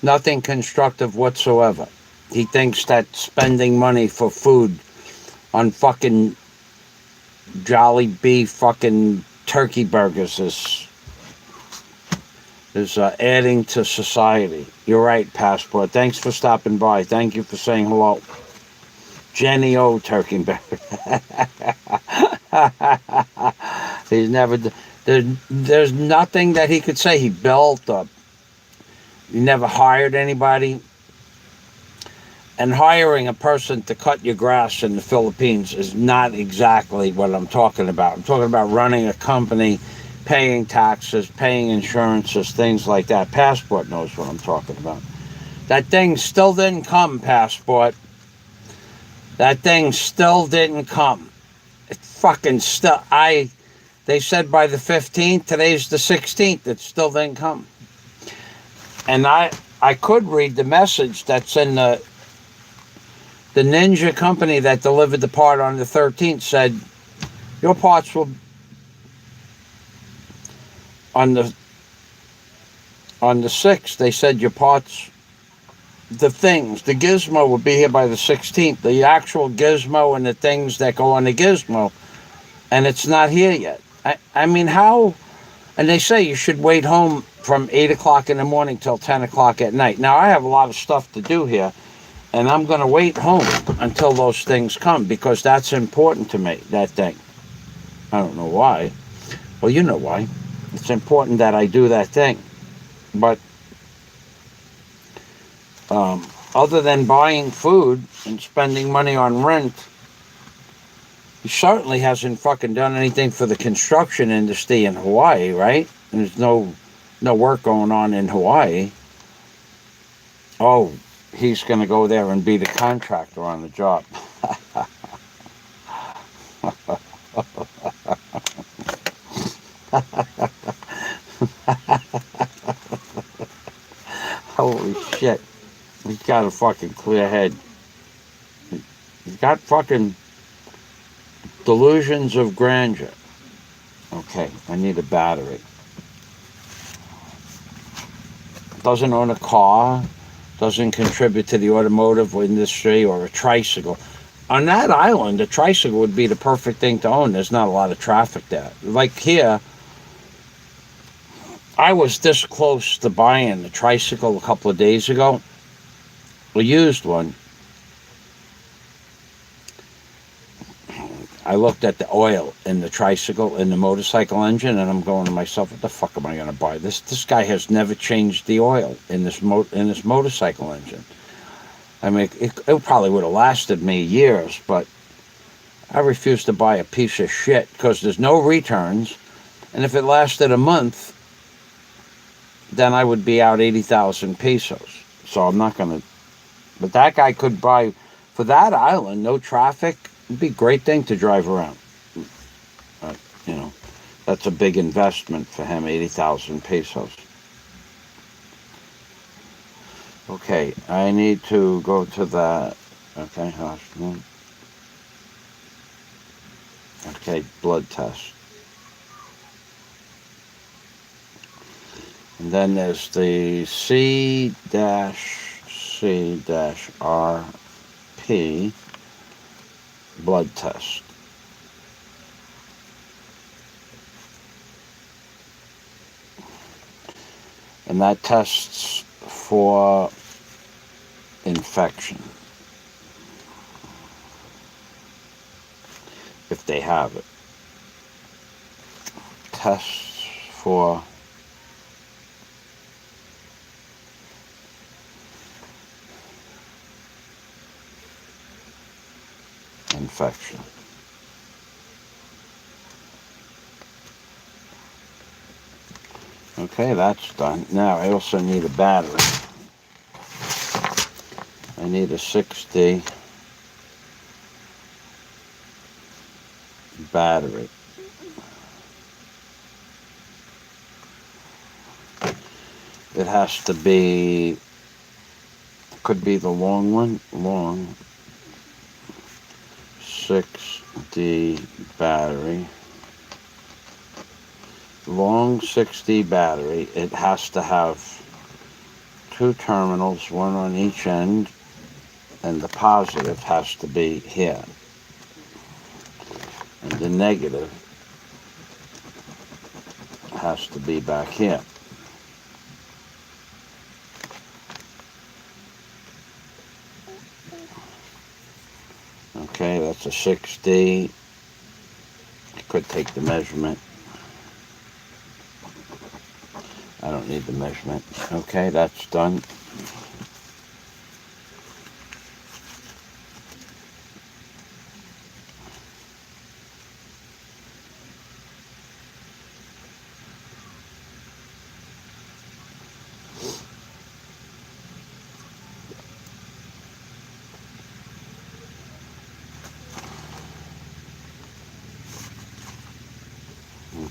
nothing constructive whatsoever. He thinks that spending money for food on fucking Jolly Beef fucking turkey burgers is adding to society. You're right, Passport. Thanks for stopping by. Thank you for saying hello. Jenny O. Turkey burger. He's never. There's nothing that he could say. He built up. He never hired anybody. And hiring a person to cut your grass in the Philippines is not exactly what I'm talking about. I'm talking about running a company, paying taxes, paying insurances, things like that. Passport knows what I'm talking about. That thing still didn't come, Passport. That thing still didn't come. It fucking still. They said by the 15th. Today's the 16th. It still didn't come. And I could read the message that's in the Ninja company that delivered the part on the 13th. Said your parts will on the 6th. They said your parts, the gizmo will be here by the 16th. The actual gizmo and the things that go on the gizmo, and it's not here yet. I mean, how? And they say you should wait home from 8 o'clock in the morning till 10 o'clock at night. Now, I have a lot of stuff to do here, and I'm going to wait home until those things come because that's important to me, that thing. I don't know why. Well, you know why. It's important that I do that thing. But other than buying food and spending money on rent, he certainly hasn't fucking done anything for the construction industry in Hawaii, right? And there's no work going on in Hawaii. Oh, he's going to go there and be the contractor on the job. Holy shit. He's got a fucking clear head. got fucking delusions of grandeur. Okay, I need a battery. Doesn't own a car, doesn't contribute to the automotive industry or a tricycle. On that island, a tricycle would be the perfect thing to own. There's not a lot of traffic there. Like here, I was this close to buying a tricycle a couple of days ago, a used one. I looked at the oil in the tricycle, in the motorcycle engine, and I'm going to myself, what the fuck am I going to buy? This guy has never changed the oil in this motorcycle engine. I mean, it probably would have lasted me years, but I refuse to buy a piece of shit because there's no returns. And if it lasted a month, then I would be out 80,000 pesos. So I'm not going to. But that guy could buy, for that island, no traffic, it'd be a great thing to drive around. You know, that's a big investment for him, 80,000 pesos. Okay, I need to go to that. Okay, hospital. Okay, blood test. And then there's the C-C-RP blood test. And that tests for infection, if they have it. Tests for infection. Okay, that's done. Now I also need a battery. I need a 6D battery. It has to be, could be the long one, long 6D battery. Long 6D battery. It has to have 2 terminals, one on each end, and the positive has to be here, and the negative has to be back here. Okay, that's a 6D. I could take the measurement. I don't need the measurement. Okay, that's done.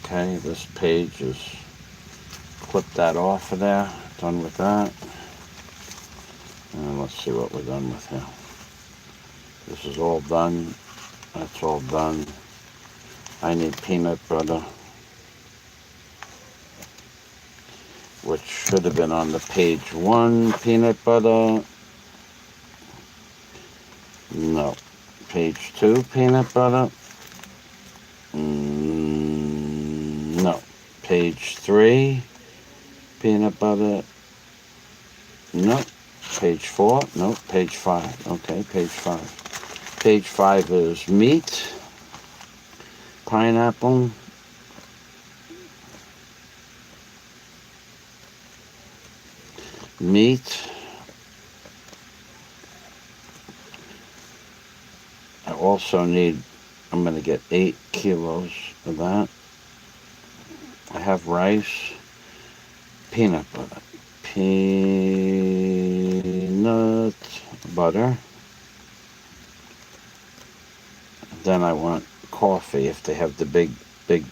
Okay, this page is, clip that off of there. Done with that. And let's see what we're done with here. This is all done. That's all done. I need peanut butter, which should have been on the page 1. Peanut butter. No. Page 2, peanut butter. No. Page 3, peanut butter. No. Page 4. No. Page 5. Okay, page 5. Page 5 is meat, pineapple, meat. I also need, I'm going to get 8 kilos of that. I have rice, peanut butter, peanut butter. Then I want coffee, if they have the big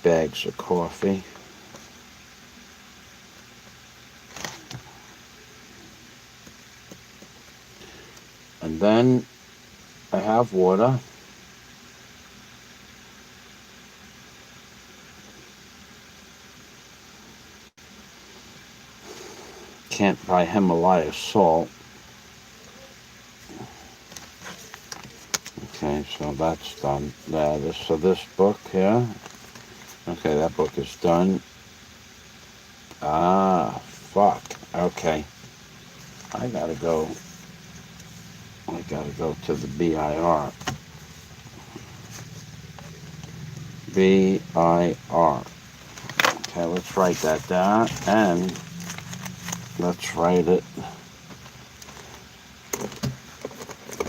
bags of coffee. And then I have water. Can't buy Himalaya salt. Okay, so that's done. So this book here. Okay, that book is done. Ah, fuck. Okay. I gotta go to the BrR. BrR. Okay, let's write that down, and let's write it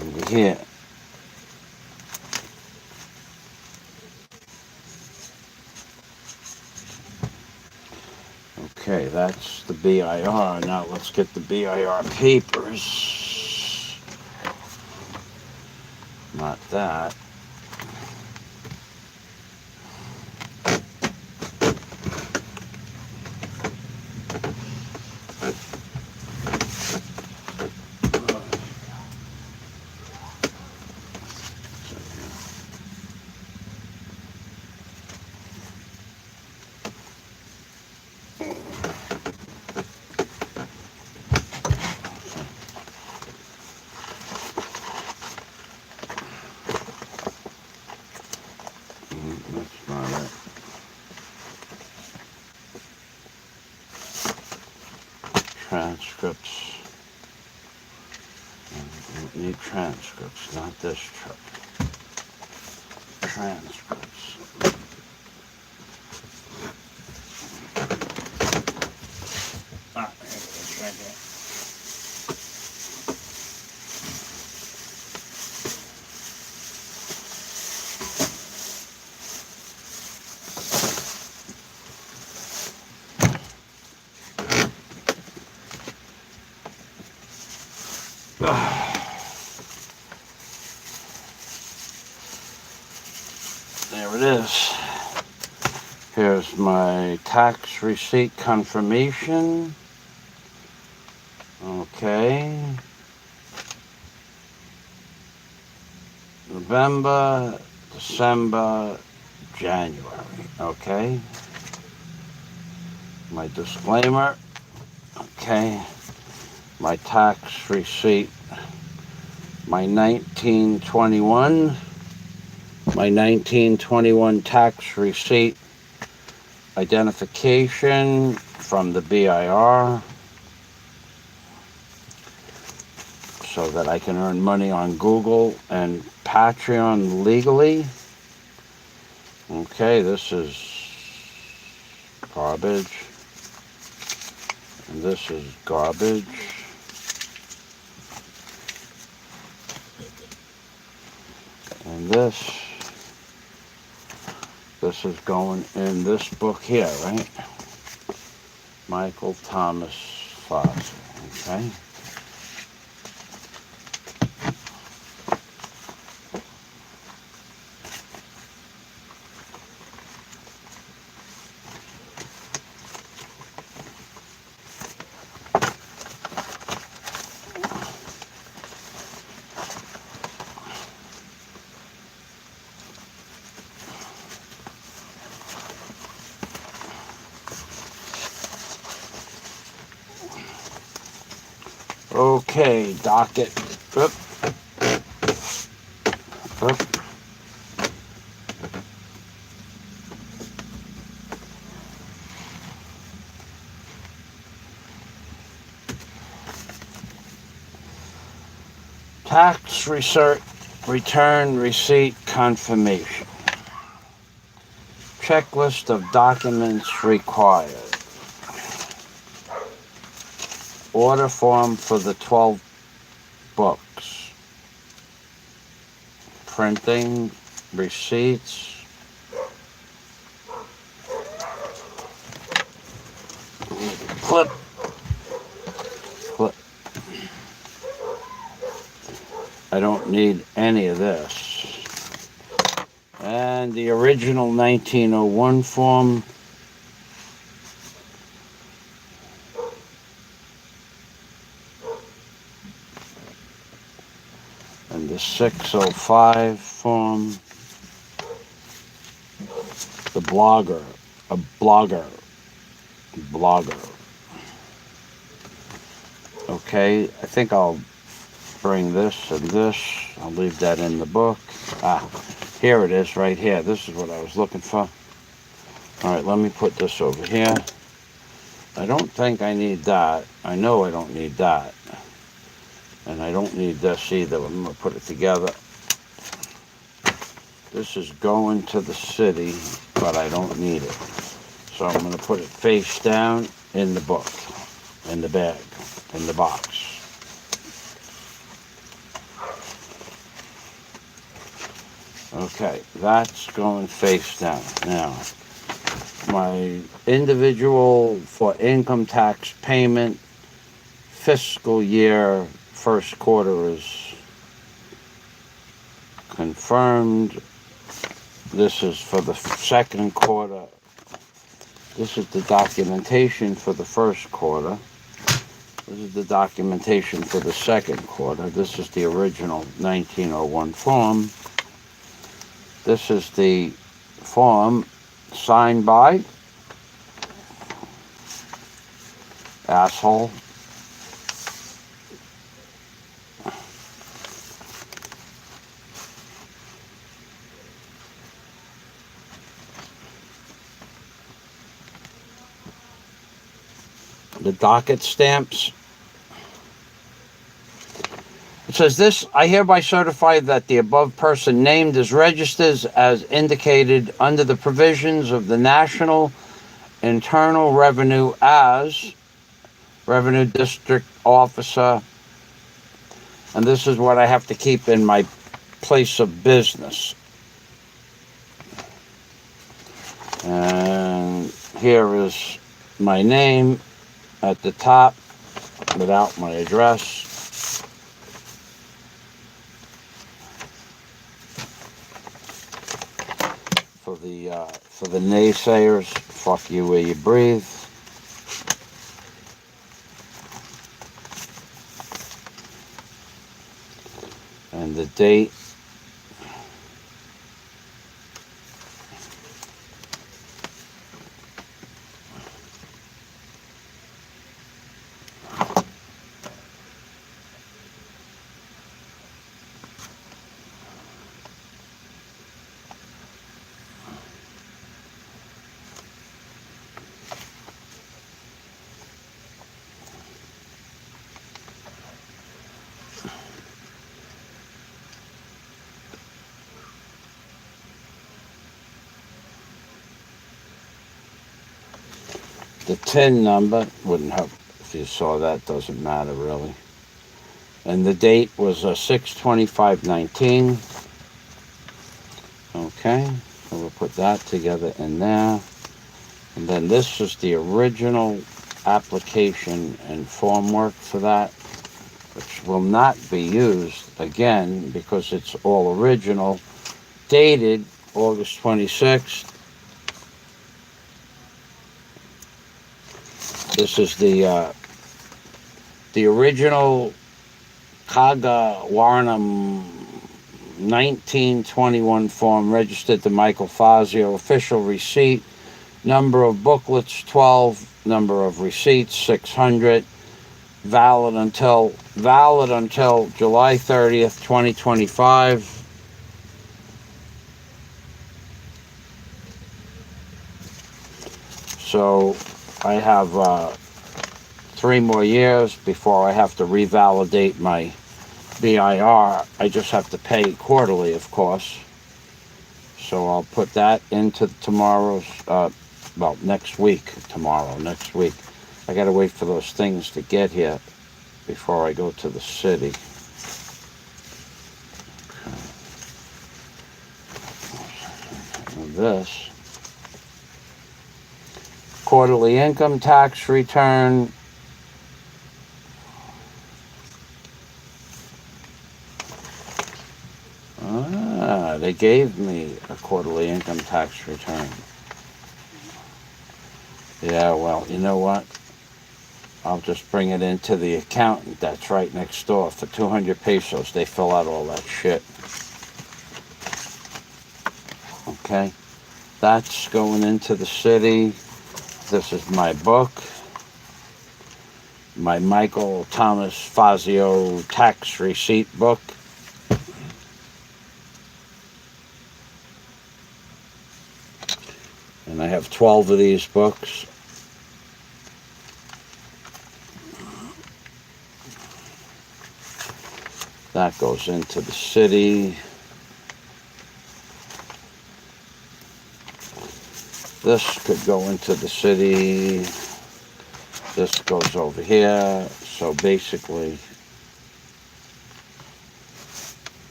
over here. Okay, that's the BrR. Now let's get the BrR papers. Not that. That's not it. Transcripts. We need transcripts, not this truck. Transcripts. Ah, there it is, right there. There it is. Here's my tax receipt confirmation. Okay. November, December, January. Okay. My disclaimer. Okay. My tax receipt. My 1921 tax receipt identification from the BrR, so that I can earn money on Google and Patreon legally. Okay, this is garbage, and this is garbage. And this is going in this book here, right? Michael Thomas Foster, okay? Okay, docket. Oop. Oop. Tax return receipt confirmation. Checklist of documents required. Order form for the 12 books. Printing, receipts. Clip. I don't need any of this. And the original 1901 form. And the 605 form, the blogger, a blogger. Okay, I think I'll bring this and this. I'll leave that in the book. Here it is right here. This is what I was looking for. All right, let me put this over here. I don't think I need that. I know I don't need that. And I don't need this either. I'm going to put it together. This is going to the city, but I don't need it. So I'm going to put it face down in the book, in the bag, in the box. Okay, that's going face down. Now, my individual for income tax payment fiscal year first quarter is confirmed. This is for the second quarter. This is the documentation for the first quarter. This is the documentation for the second quarter. This is the original 1901 form. This is the form signed by asshole. The docket stamps. It says this, I hereby certify that the above person named is registered as indicated under the provisions of the National Internal Revenue as Revenue District Officer. And this is what I have to keep in my place of business. And here is my name at the top without my address. For the naysayers, fuck you where you breathe. And the date. The TIN number wouldn't help if you saw that, doesn't matter really. And the date was 6/25/19. Okay, so we'll put that together in there. And then this is the original application and form work for that, which will not be used again because it's all original, dated August 26th. This is the original Kaga Warnum 1921 form registered to Michael Fazio, official receipt, number of booklets 12, number of receipts 600, valid until July 30th, 2025. So I have 3 more years before I have to revalidate my BrR. I just have to pay quarterly, of course. So I'll put that into tomorrow's, next week. Next week. I got to wait for those things to get here before I go to the city. Okay. And this. Quarterly income tax return. They gave me a quarterly income tax return. Yeah, well, you know what? I'll just bring it into the accountant that's right next door for 200 pesos. They fill out all that shit. Okay, that's going into the city. This is my book, my Michael Thomas Fazio tax receipt book. And I have 12 of these books. That goes into the city. This could go into the city. This goes over here. So basically,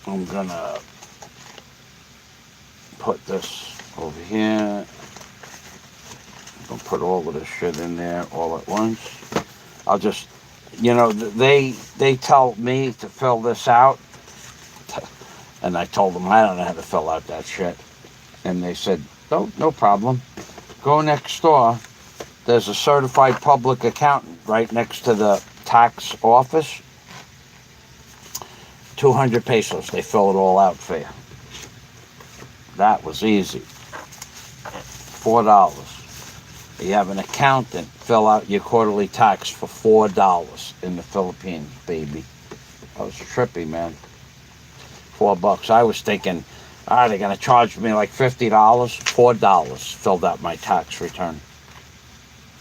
I'm gonna put this over here. I'm gonna put all of this shit in there all at once. I'll just, they tell me to fill this out, and I told them I don't know how to fill out that shit, and they said, no problem. Go next door. There's a certified public accountant right next to the tax office. 200 pesos. They fill it all out for you. That was easy. $4. You have an accountant fill out your quarterly tax for $4 in the Philippines, baby. That was trippy, man. $4. I was thinking, they're going to charge me like $50. $4 filled out my tax return.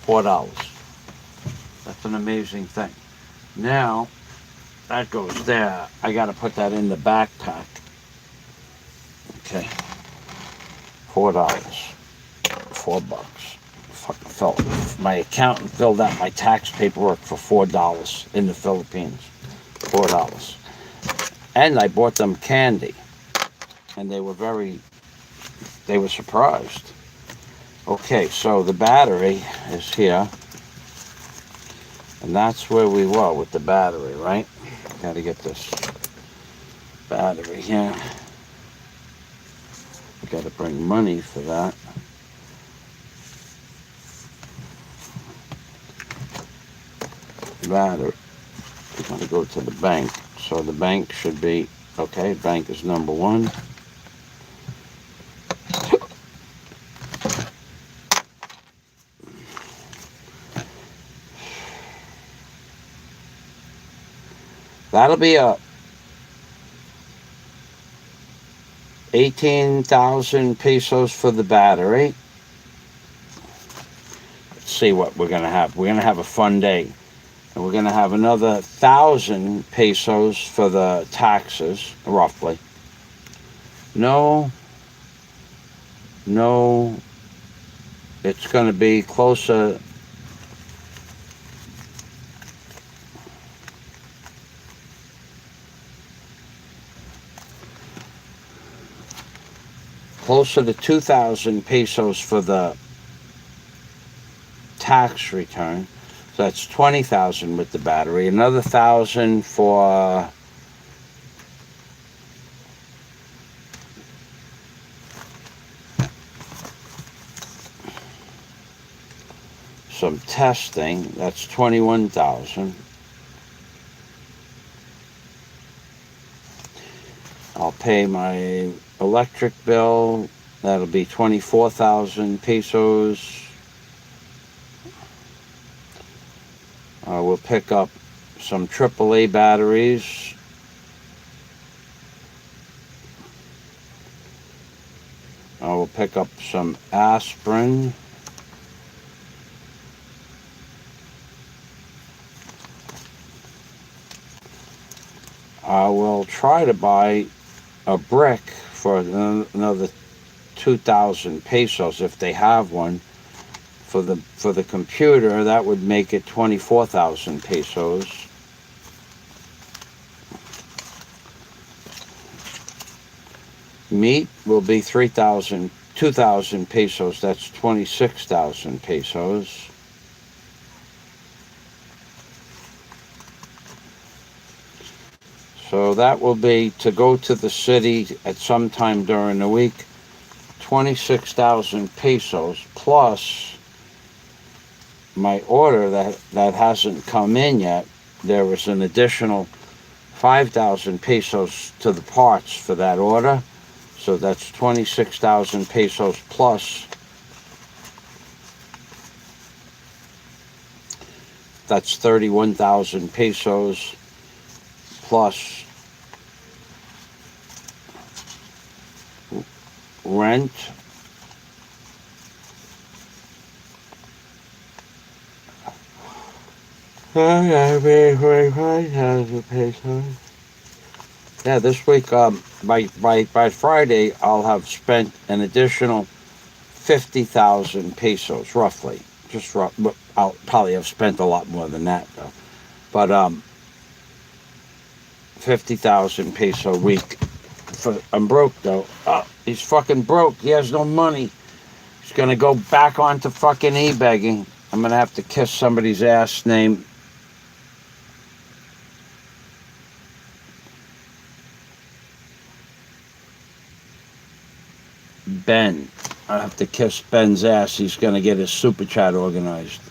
$4. That's an amazing thing. Now, that goes there. I got to put that in the backpack. Okay. $4. $4. My accountant filled out my tax paperwork for $4 in the Philippines. $4. And I bought them candy. And they were surprised. Okay, so the battery is here. And that's where we were with the battery, right? Got to get this battery here. We got to bring money for that. Battery. We're going to go to the bank. So the bank should be, okay, bank is number 1. That'll be a 18,000 pesos for the battery. Let's see what we're going to have. We're going to have a fun day. And we're going to have another 1,000 pesos for the taxes, roughly. No, it's going to be closer. Closer to 2,000 pesos for the tax return. So that's 20,000 with the battery. Another 1,000 for some testing. That's 21,000. I'll pay my electric bill. That'll be 24,000 pesos. We'll pick up some AAA batteries. We'll pick up some aspirin. I will try to buy a brick for another 2,000 pesos if they have one. For the computer, that would make it 24,000 pesos. Meat will be 2,000 pesos. That's 26,000 pesos. So that will be to go to the city at some time during the week, 26,000 pesos plus my order that hasn't come in yet. There was an additional 5,000 pesos to the parts for that order. So that's 26,000 pesos plus. That's 31,000 pesos plus rent. Yeah, this week, by Friday, I'll have spent an additional 50,000 pesos, roughly. Just rough. I'll probably have spent a lot more than that, though. But 50,000 peso a week. I'm broke, though. Oh, he's fucking broke. He has no money. He's gonna go back onto fucking e-begging. I'm gonna have to kiss somebody's ass named Ben. I have to kiss Ben's ass. He's gonna get his super chat organized.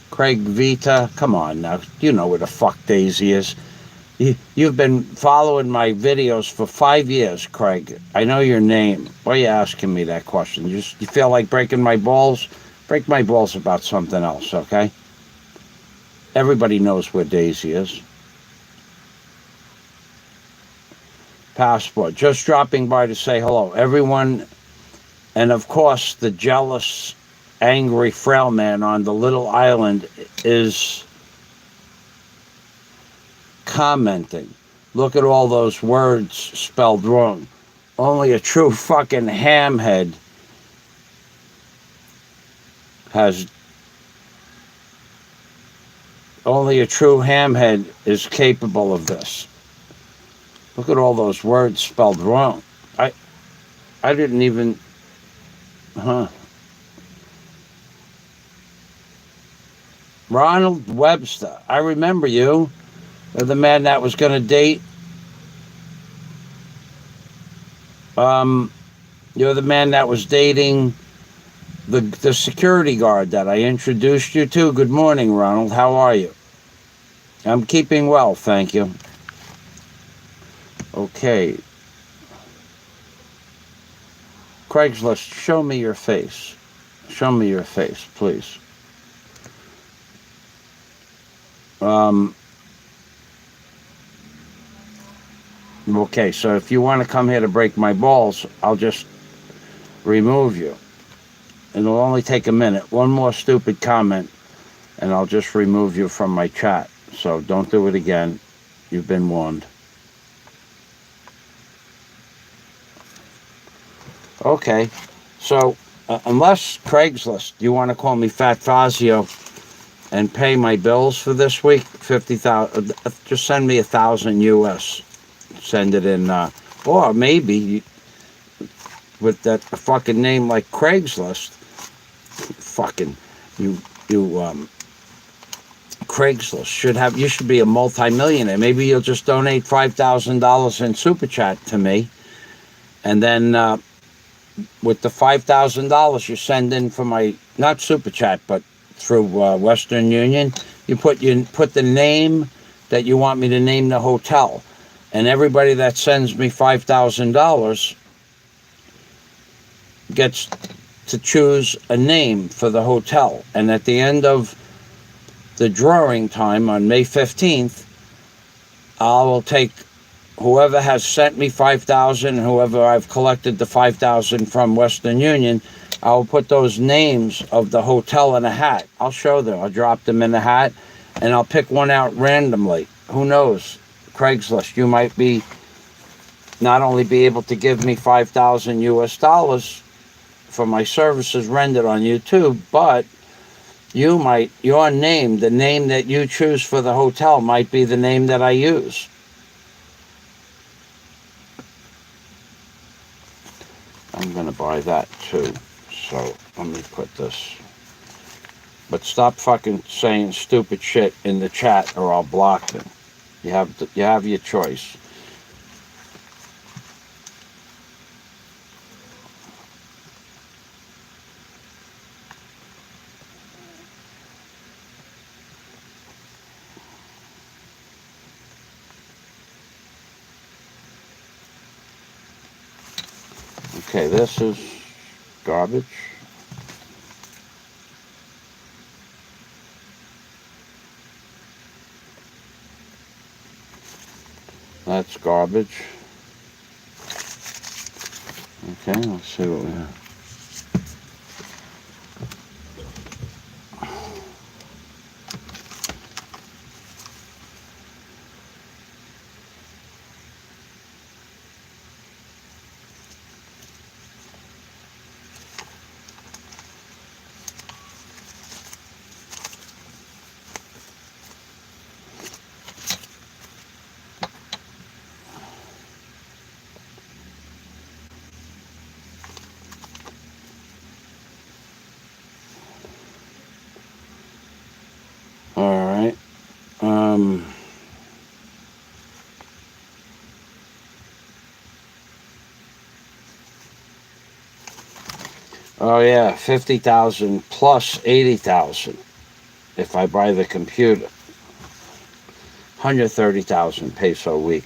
Craig Vita, come on now. You know where the fuck Daisy is. You've been following my videos for 5 years, Craig. I know your name. Why are you asking me that question? You feel like breaking my balls? Break my balls about something else, okay? Everybody knows where Daisy is. Passport. Just dropping by to say hello. Everyone, and of course, the jealous, angry frail man on the little island is commenting. Look at all those words spelled wrong. Only a true fucking hamhead is capable of this. Look at all those words spelled wrong. I didn't even, Ronald Webster, I remember you. You're the man that was going to date. You're the man that was dating the security guard that I introduced you to. Good morning, Ronald. How are you? I'm keeping well, thank you. Okay. Craigslist, show me your face. Show me your face, please. Okay, so if you want to come here to break my balls, I'll just remove you. It'll only take a minute. One more stupid comment, and I'll just remove you from my chat. So don't do it again. You've been warned. Okay, so unless Craigslist, you want to call me Fat Fazio and pay my bills for this week, 50,000. Just send me 1,000 US. Send it in, or maybe with that fucking name like Craigslist. Fucking you Craigslist you should be a multi-millionaire. Maybe you'll just donate $5,000 in super chat to me, and then with the $5,000 you send in for my, not super chat, but through Western Union, you put the name that you want me to name the hotel, and everybody that sends me $5,000 gets to choose a name for the hotel. And at the end of the drawing time on May 15th, I will take whoever has sent me 5,000, whoever I've collected the 5,000 from Western Union, I'll put those names of the hotel in a hat. I'll show them. I'll drop them in a hat, and I'll pick one out randomly. Who knows? Craigslist, you might not only be able to give me 5,000 US dollars for my services rendered on YouTube, but your name, the name that you choose for the hotel, might be the name that I use. I'm going to buy that too. So let me put this. But stop fucking saying stupid shit in the chat or I'll block them. You have your choice. Okay, this is garbage. That's garbage. Okay, let's see what we have. All right. Oh yeah, 50,000 plus 80,000 if I buy the computer. 130,000 peso a week.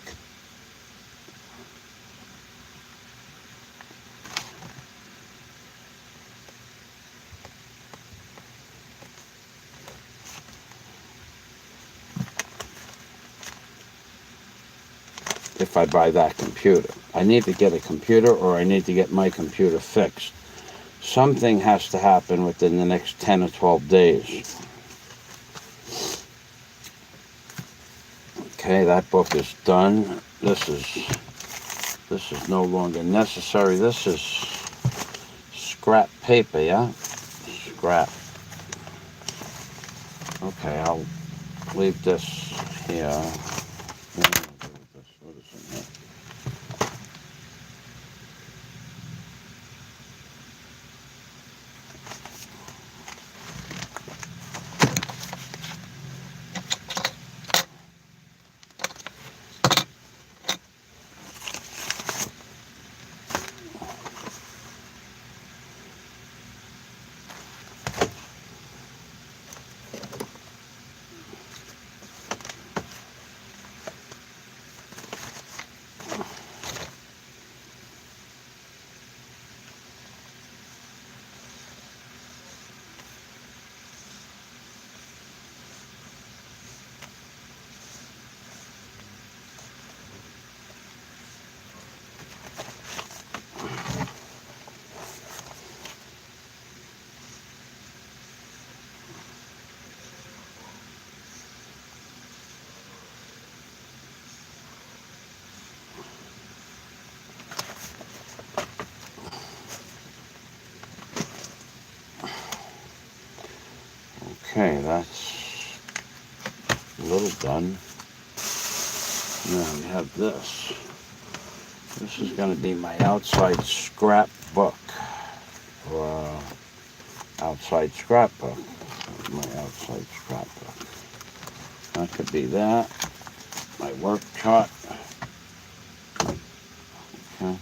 If I buy that computer. I need to get a computer, or I need to get my computer fixed. Something has to happen within the next 10 or 12 days. Okay, that book is done. This is no longer necessary. This is scrap paper, yeah? Scrap. Okay, I'll leave this here. What is in here? Okay, that's a little done. Now we have this. This is going to be my outside scrap book. Or outside scrapbook. My outside scrapbook. That could be that. My work chart. Okay.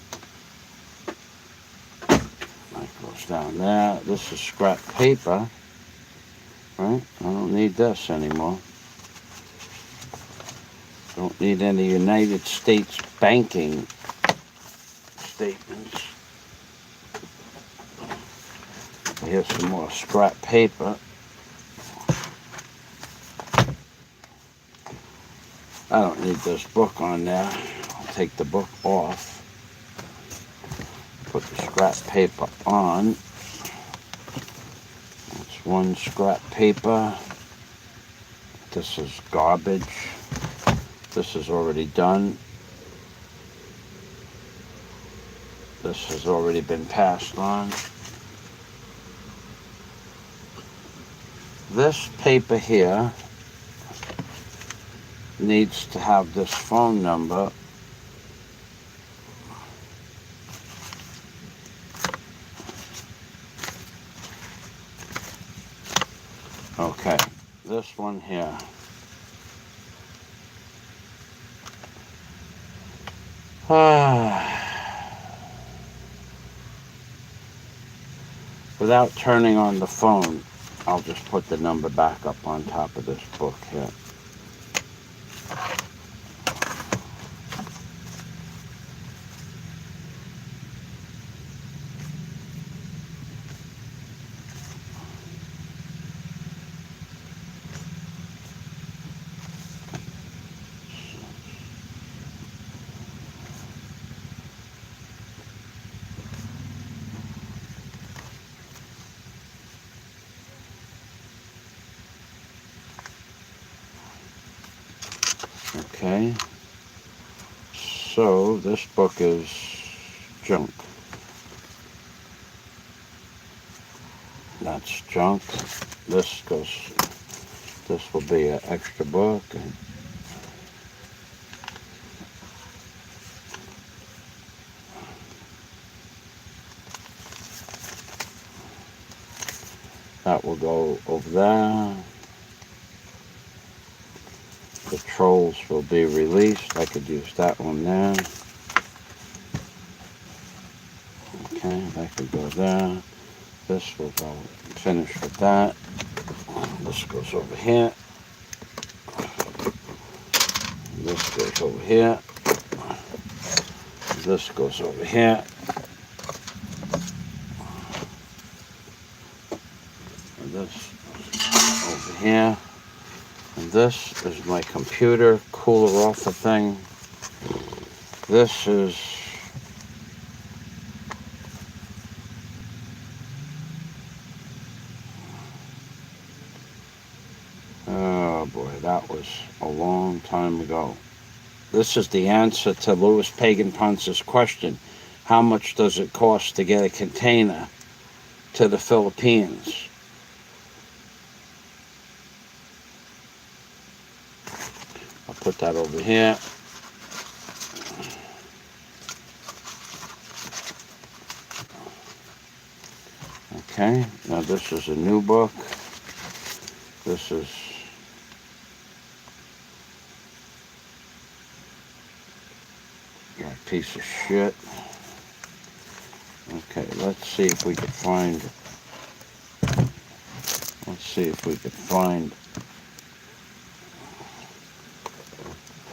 That goes down there. This is scrap paper. Right? I don't need this anymore. Don't need any United States banking statements. Here's some more scrap paper. I don't need this book on there. I'll take the book off. Put the scrap paper on. That's one scrap paper. This is garbage. This is already done. This has already been passed on. This paper here needs to have this phone number. Okay, this one here. Without turning on the phone, I'll just put the number back up on top of this book here. Okay. So this book is junk. That's junk. This will be an extra book. And that will go over there. The trolls will be released. I could use that one there. Okay, that could go there. This will go finish with that. This goes over here. This goes over here. This goes over here. And this over here. And this is my computer cooler off the thing. This is oh boy, that was a long time ago. This is the answer to Louis Pagan Ponce's question. How much does it cost to get a container to the Philippines? I'll put that over here. Okay, now this is a new book. This is a piece of shit. Okay, let's see if we can find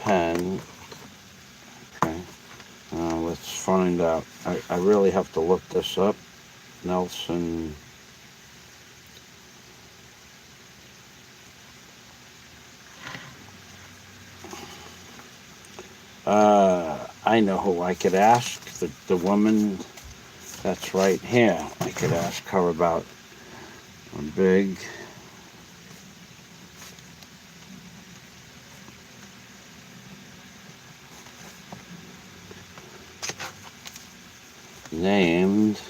pen. Okay, let's find out. I really have to look this up. Nelson. I know who I could ask. The woman that's right here. I could ask her about a big named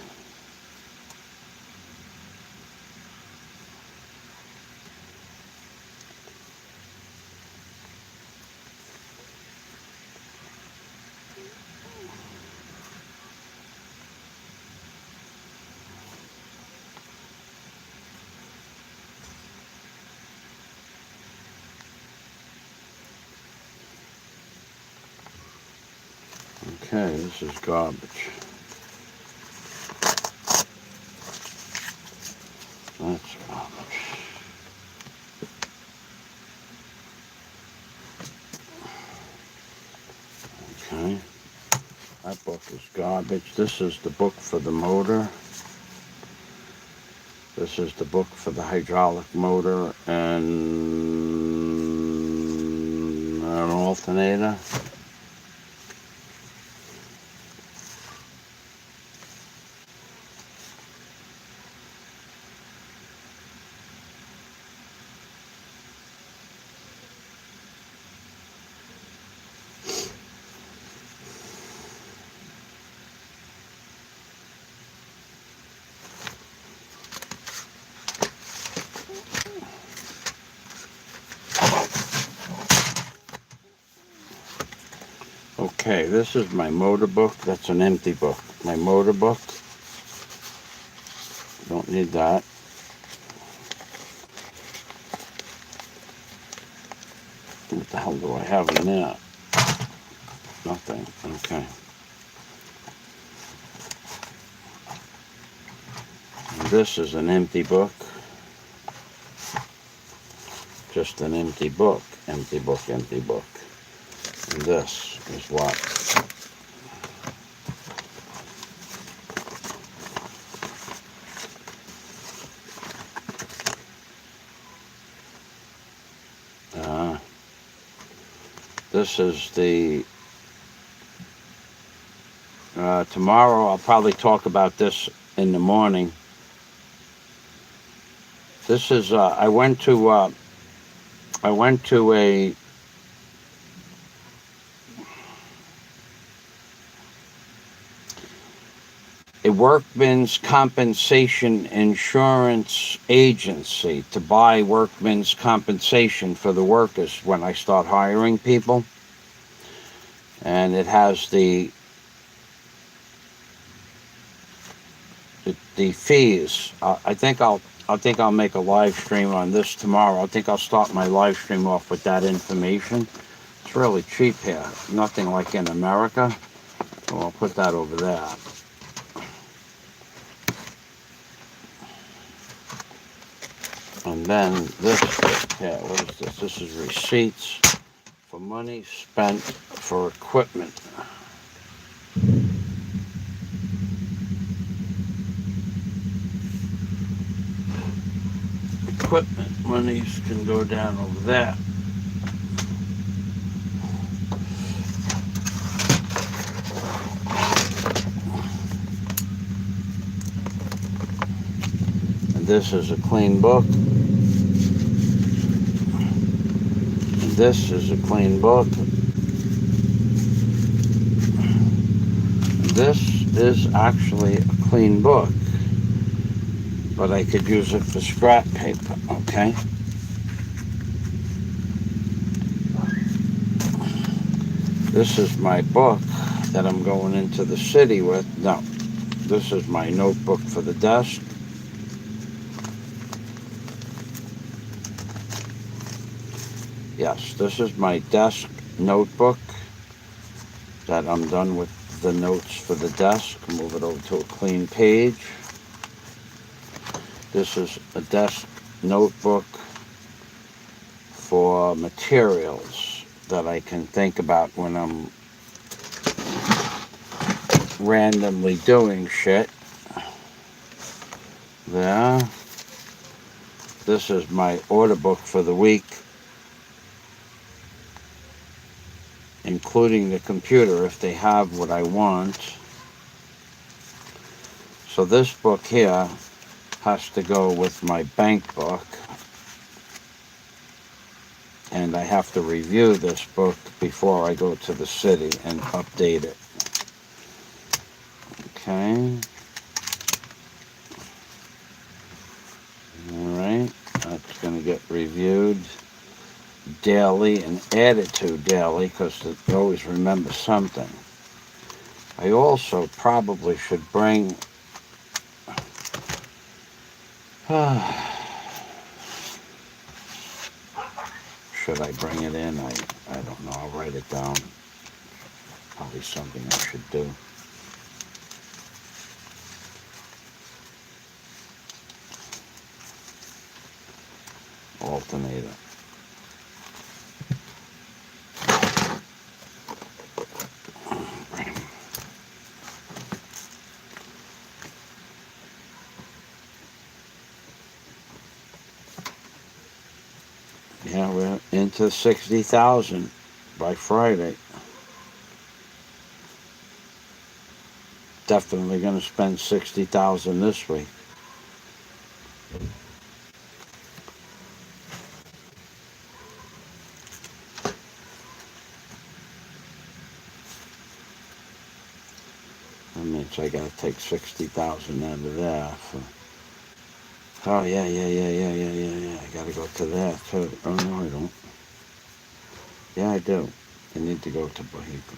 okay, this is garbage. That's garbage. Okay. That book is garbage. This is the book for the motor. This is the book for the hydraulic motor and an alternator. Okay, this is my motor book. That's an empty book. My motor book. Don't need that. What the hell do I have in there? Nothing. Okay. And this is an empty book. Just an empty book. Empty book, empty book. And this is what? This is the tomorrow I'll probably talk about this in the morning. This is I went to a a workman's compensation insurance agency to buy workman's compensation for the workers when I start hiring people. And it has the fees. I think I'll make a live stream on this tomorrow. I think I'll start my live stream off with that information. It's really cheap here. Nothing like in America. So I'll put that over there. And then this, yeah, what is this? This is receipts for money spent for equipment. Equipment monies can go down over there. And this is a clean book. This is a clean book. This is actually a clean book, but I could use it for scrap paper, okay? This is my book that I'm going into the city with. No, this is my notebook for the desk. Yes, this is my desk notebook that I'm done with the notes for the desk. Move it over to a clean page. This is a desk notebook for materials that I can think about when I'm randomly doing shit. There. This is my order book for the week, including the computer if they have what I want. So this book here has to go with my bank book, and I have to review this book before I go to the city and update it. Okay. Alright, that's going to get reviewed daily and added to daily because it always remembers something. I also probably should bring should I bring it in? I don't know. I'll write it down. Probably something I should do. Alternator. Yeah, we're into 60,000 by Friday. Definitely going to spend 60,000 this week. That means I got to take 60,000 out of there. Oh, yeah. I got to go to that too. Oh, no, I don't. Yeah, I do. I need to go to Bohico.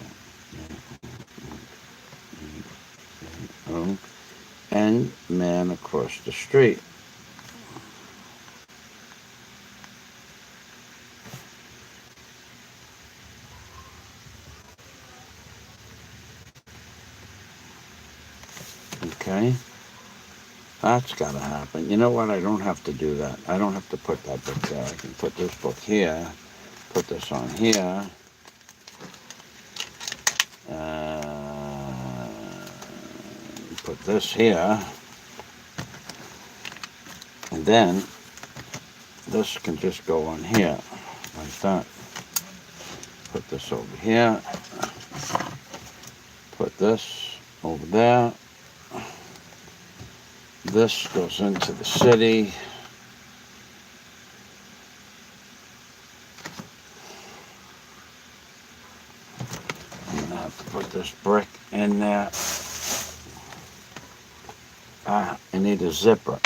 Oh, and man across the street. Okay. That's got to happen. You know what? I don't have to do that. I don't have to put that book there. I can put this book here, put this on here. Put this here. And then this can just go on here, like that. Put this over here. Put this over there. This goes into the city. I'm gonna have to put this brick in there. I need a zipper.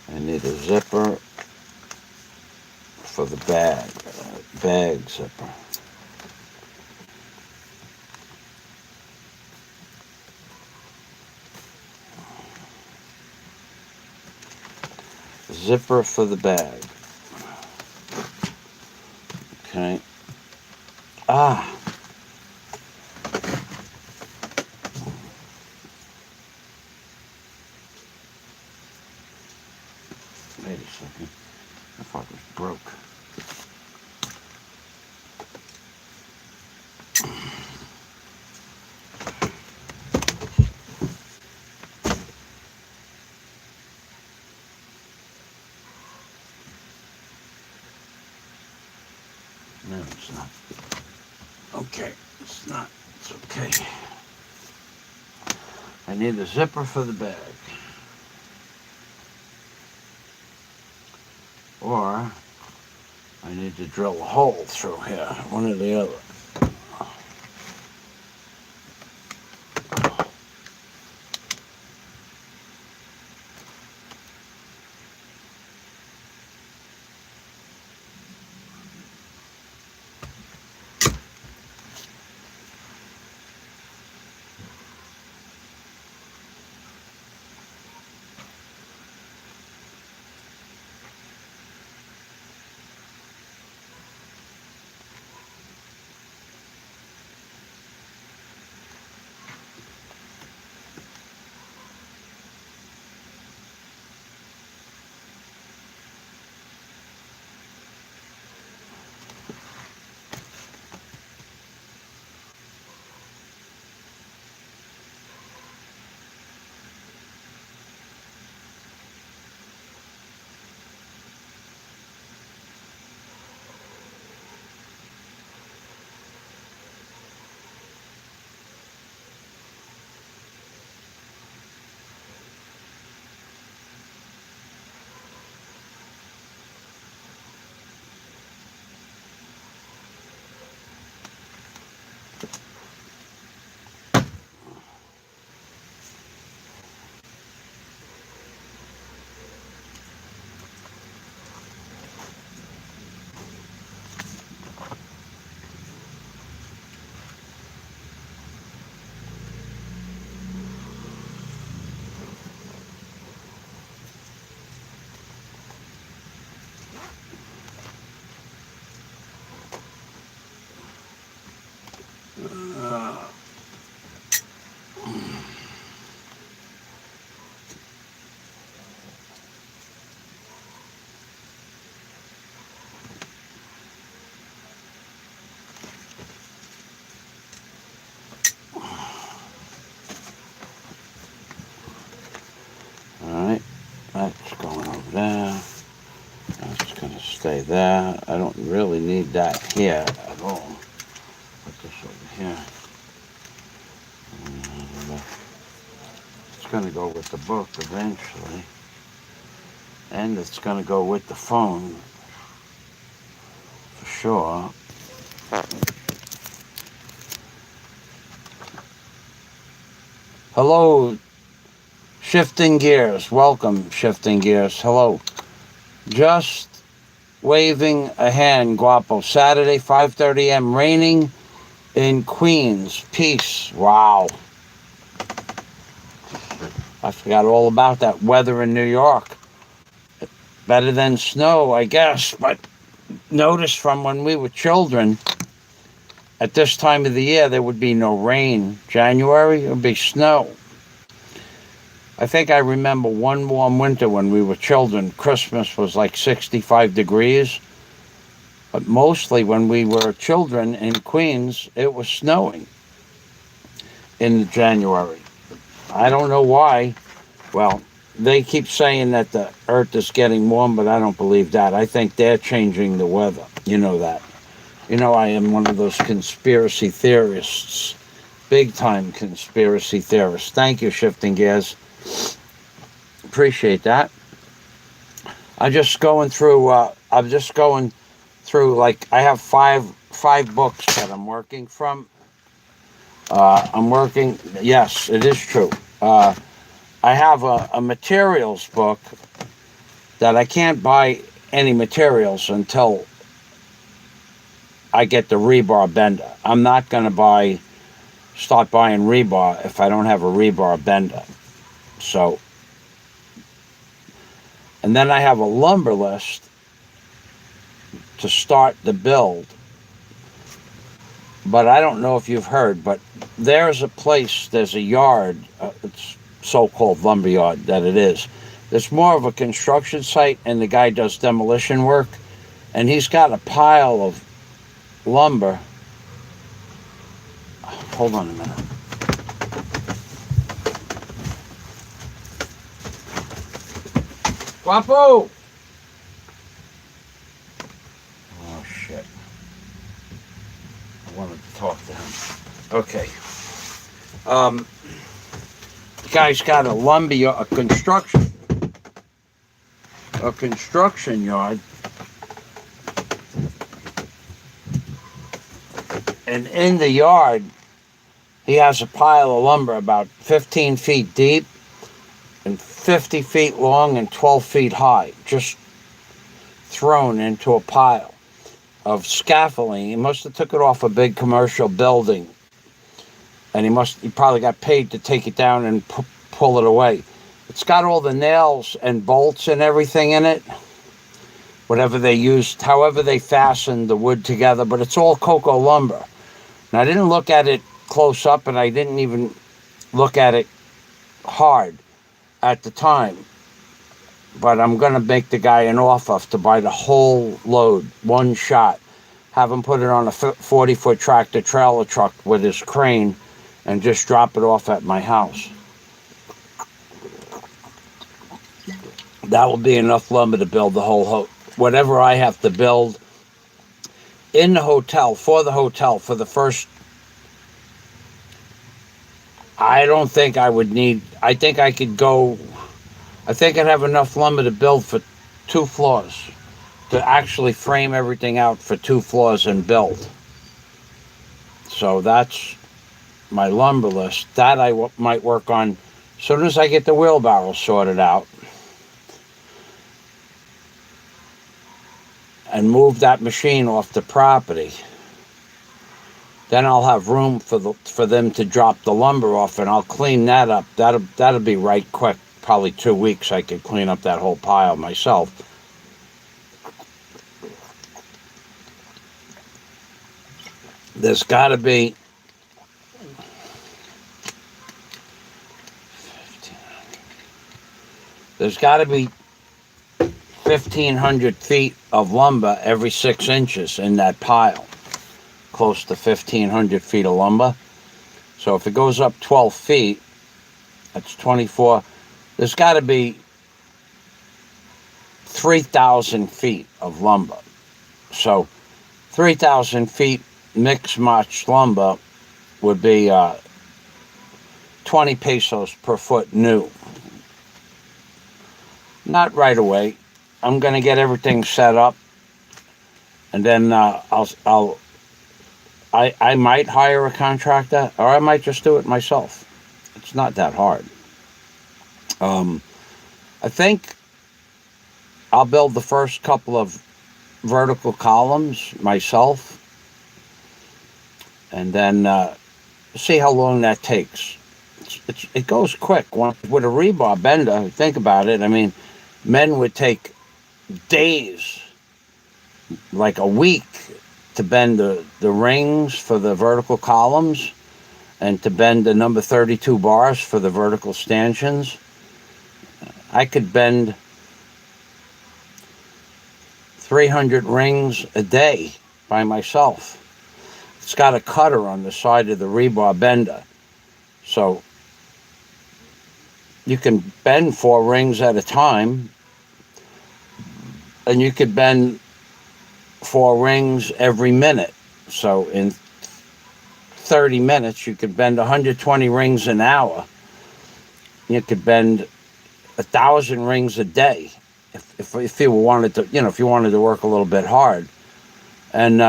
I need a zipper for the bag. Bag zipper. Zipper for the bag. Okay. Ah. Wait a second. I thought it was broke. No, it's not. Okay, it's not. It's okay. I need a zipper for the bag. Or I need to drill a hole through here. One or the other. Alright, that's going over there. That's going to stay there. I don't really need that here at all. Put this over here. It's going to go with the book eventually. And it's going to go with the phone. For sure. Hello, Shifting Gears. Welcome, Shifting Gears. Hello. Just waving a hand, Guapo. Saturday, 5:30 a.m. Raining in Queens. Peace. Wow. I forgot all about that weather in New York. Better than snow, I guess. But notice from when we were children, at this time of the year, there would be no rain. January, it would be snow. I think I remember one warm winter when we were children. Christmas was like 65 degrees. But mostly when we were children in Queens, it was snowing in January. I don't know why. Well, they keep saying that the earth is getting warm, but I don't believe that. I think they're changing the weather. You know that. You know I am one of those conspiracy theorists. Big time conspiracy theorists. Thank you, Shifting Gears. Appreciate that. I'm just going through like I have five books that I'm working from. I'm working. Yes, it is true. I have a materials book that I can't buy any materials until I get the rebar bender. I'm not going to start buying rebar if I don't have a rebar bender. So, and then I have a lumber list to start the build. But I don't know if you've heard, but there's a yard, it's so-called lumber yard that it is. It's more of a construction site, and the guy does demolition work, and he's got a pile of lumber. Hold on a minute. Guapo! Oh, shit. I wanted to talk to him. Okay. The guy's got a lumber yard, a construction yard. And in the yard, he has a pile of lumber about 15 feet deep and 50 feet long and 12 feet high, just thrown into a pile of scaffolding. He must have took it off a big commercial building, and he probably got paid to take it down and pull it away. It's got all the nails and bolts and everything in it, whatever they used, however they fastened the wood together, but it's all cocoa lumber. And I didn't look at it close up, and I didn't even look at it hard at the time. But I'm going to make the guy an offer to buy the whole load, one shot. Have him put it on a 40-foot tractor trailer truck with his crane and just drop it off at my house. That will be enough lumber to build the whole whatever I have to build in the hotel, for the first. I don't think I would need, I think I could go, I think I'd have enough lumber to build for 2 floors, to actually frame everything out for 2 floors and build. So that's my lumber list. That I might work on as soon as I get the wheelbarrow sorted out and move that machine off the property. Then I'll have room for them to drop the lumber off, and I'll clean that up. That'll be right quick. Probably 2 weeks I could clean up that whole pile myself. There's got to be 1,500 feet of lumber every 6 inches in that pile. Close to 1,500 feet of lumber. So if it goes up 12 feet, that's 24. There's got to be 3,000 feet of lumber. So 3,000 feet mixed match lumber would be 20 pesos per foot new. Not right away. I'm going to get everything set up, and then I might hire a contractor, or I might just do it myself. It's not that hard. I think I'll build the first couple of vertical columns myself, and then see how long that takes. It goes quick. With a rebar bender, think about it. I mean, men would take days, like a week, to bend the rings for the vertical columns and to bend the number 32 bars for the vertical stanchions. I could bend 300 rings a day by myself. It's got a cutter on the side of the rebar bender, so you can bend 4 rings at a time, and you could bend 4 rings every minute. So in 30 minutes, you could bend 120 rings an hour. You could bend 1,000 rings a day if you wanted to, if you wanted to work a little bit hard. And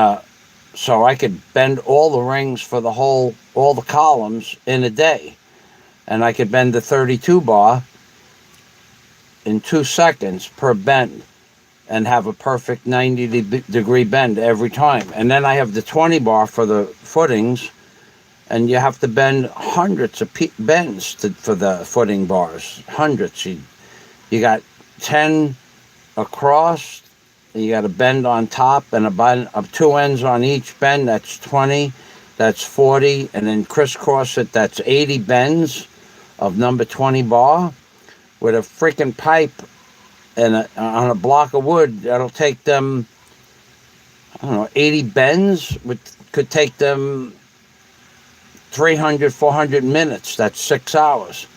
So I could bend all the rings for all the columns in a day. And I could bend the 32 bar in 2 seconds per bend and have a perfect 90-degree bend every time. And then I have the 20 bar for the footings, and you have to bend hundreds of bends for the footing bars. Hundreds. You got 10 across, you got a bend on top, and a bend of 2 ends on each bend. That's 20, that's 40, and then crisscross it, that's 80 bends of number 20 bar with a freaking pipe and on a block of wood. That'll take them, I don't know, 80 bends. Could take them 300, 400 minutes. That's 6 hours.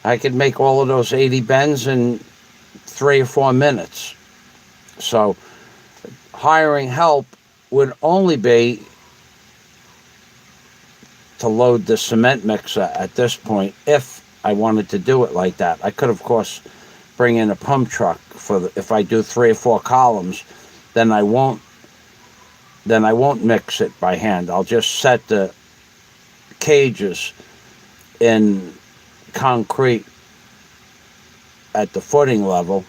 I could make all of those 80 bends in 3 or 4 minutes. So hiring help would only be to load the cement mixer at this point if I wanted to do it like that. I could, of course, bring in a pump truck if I do 3 or 4 columns. Then I won't mix it by hand. I'll just set the cages in concrete at the footing level.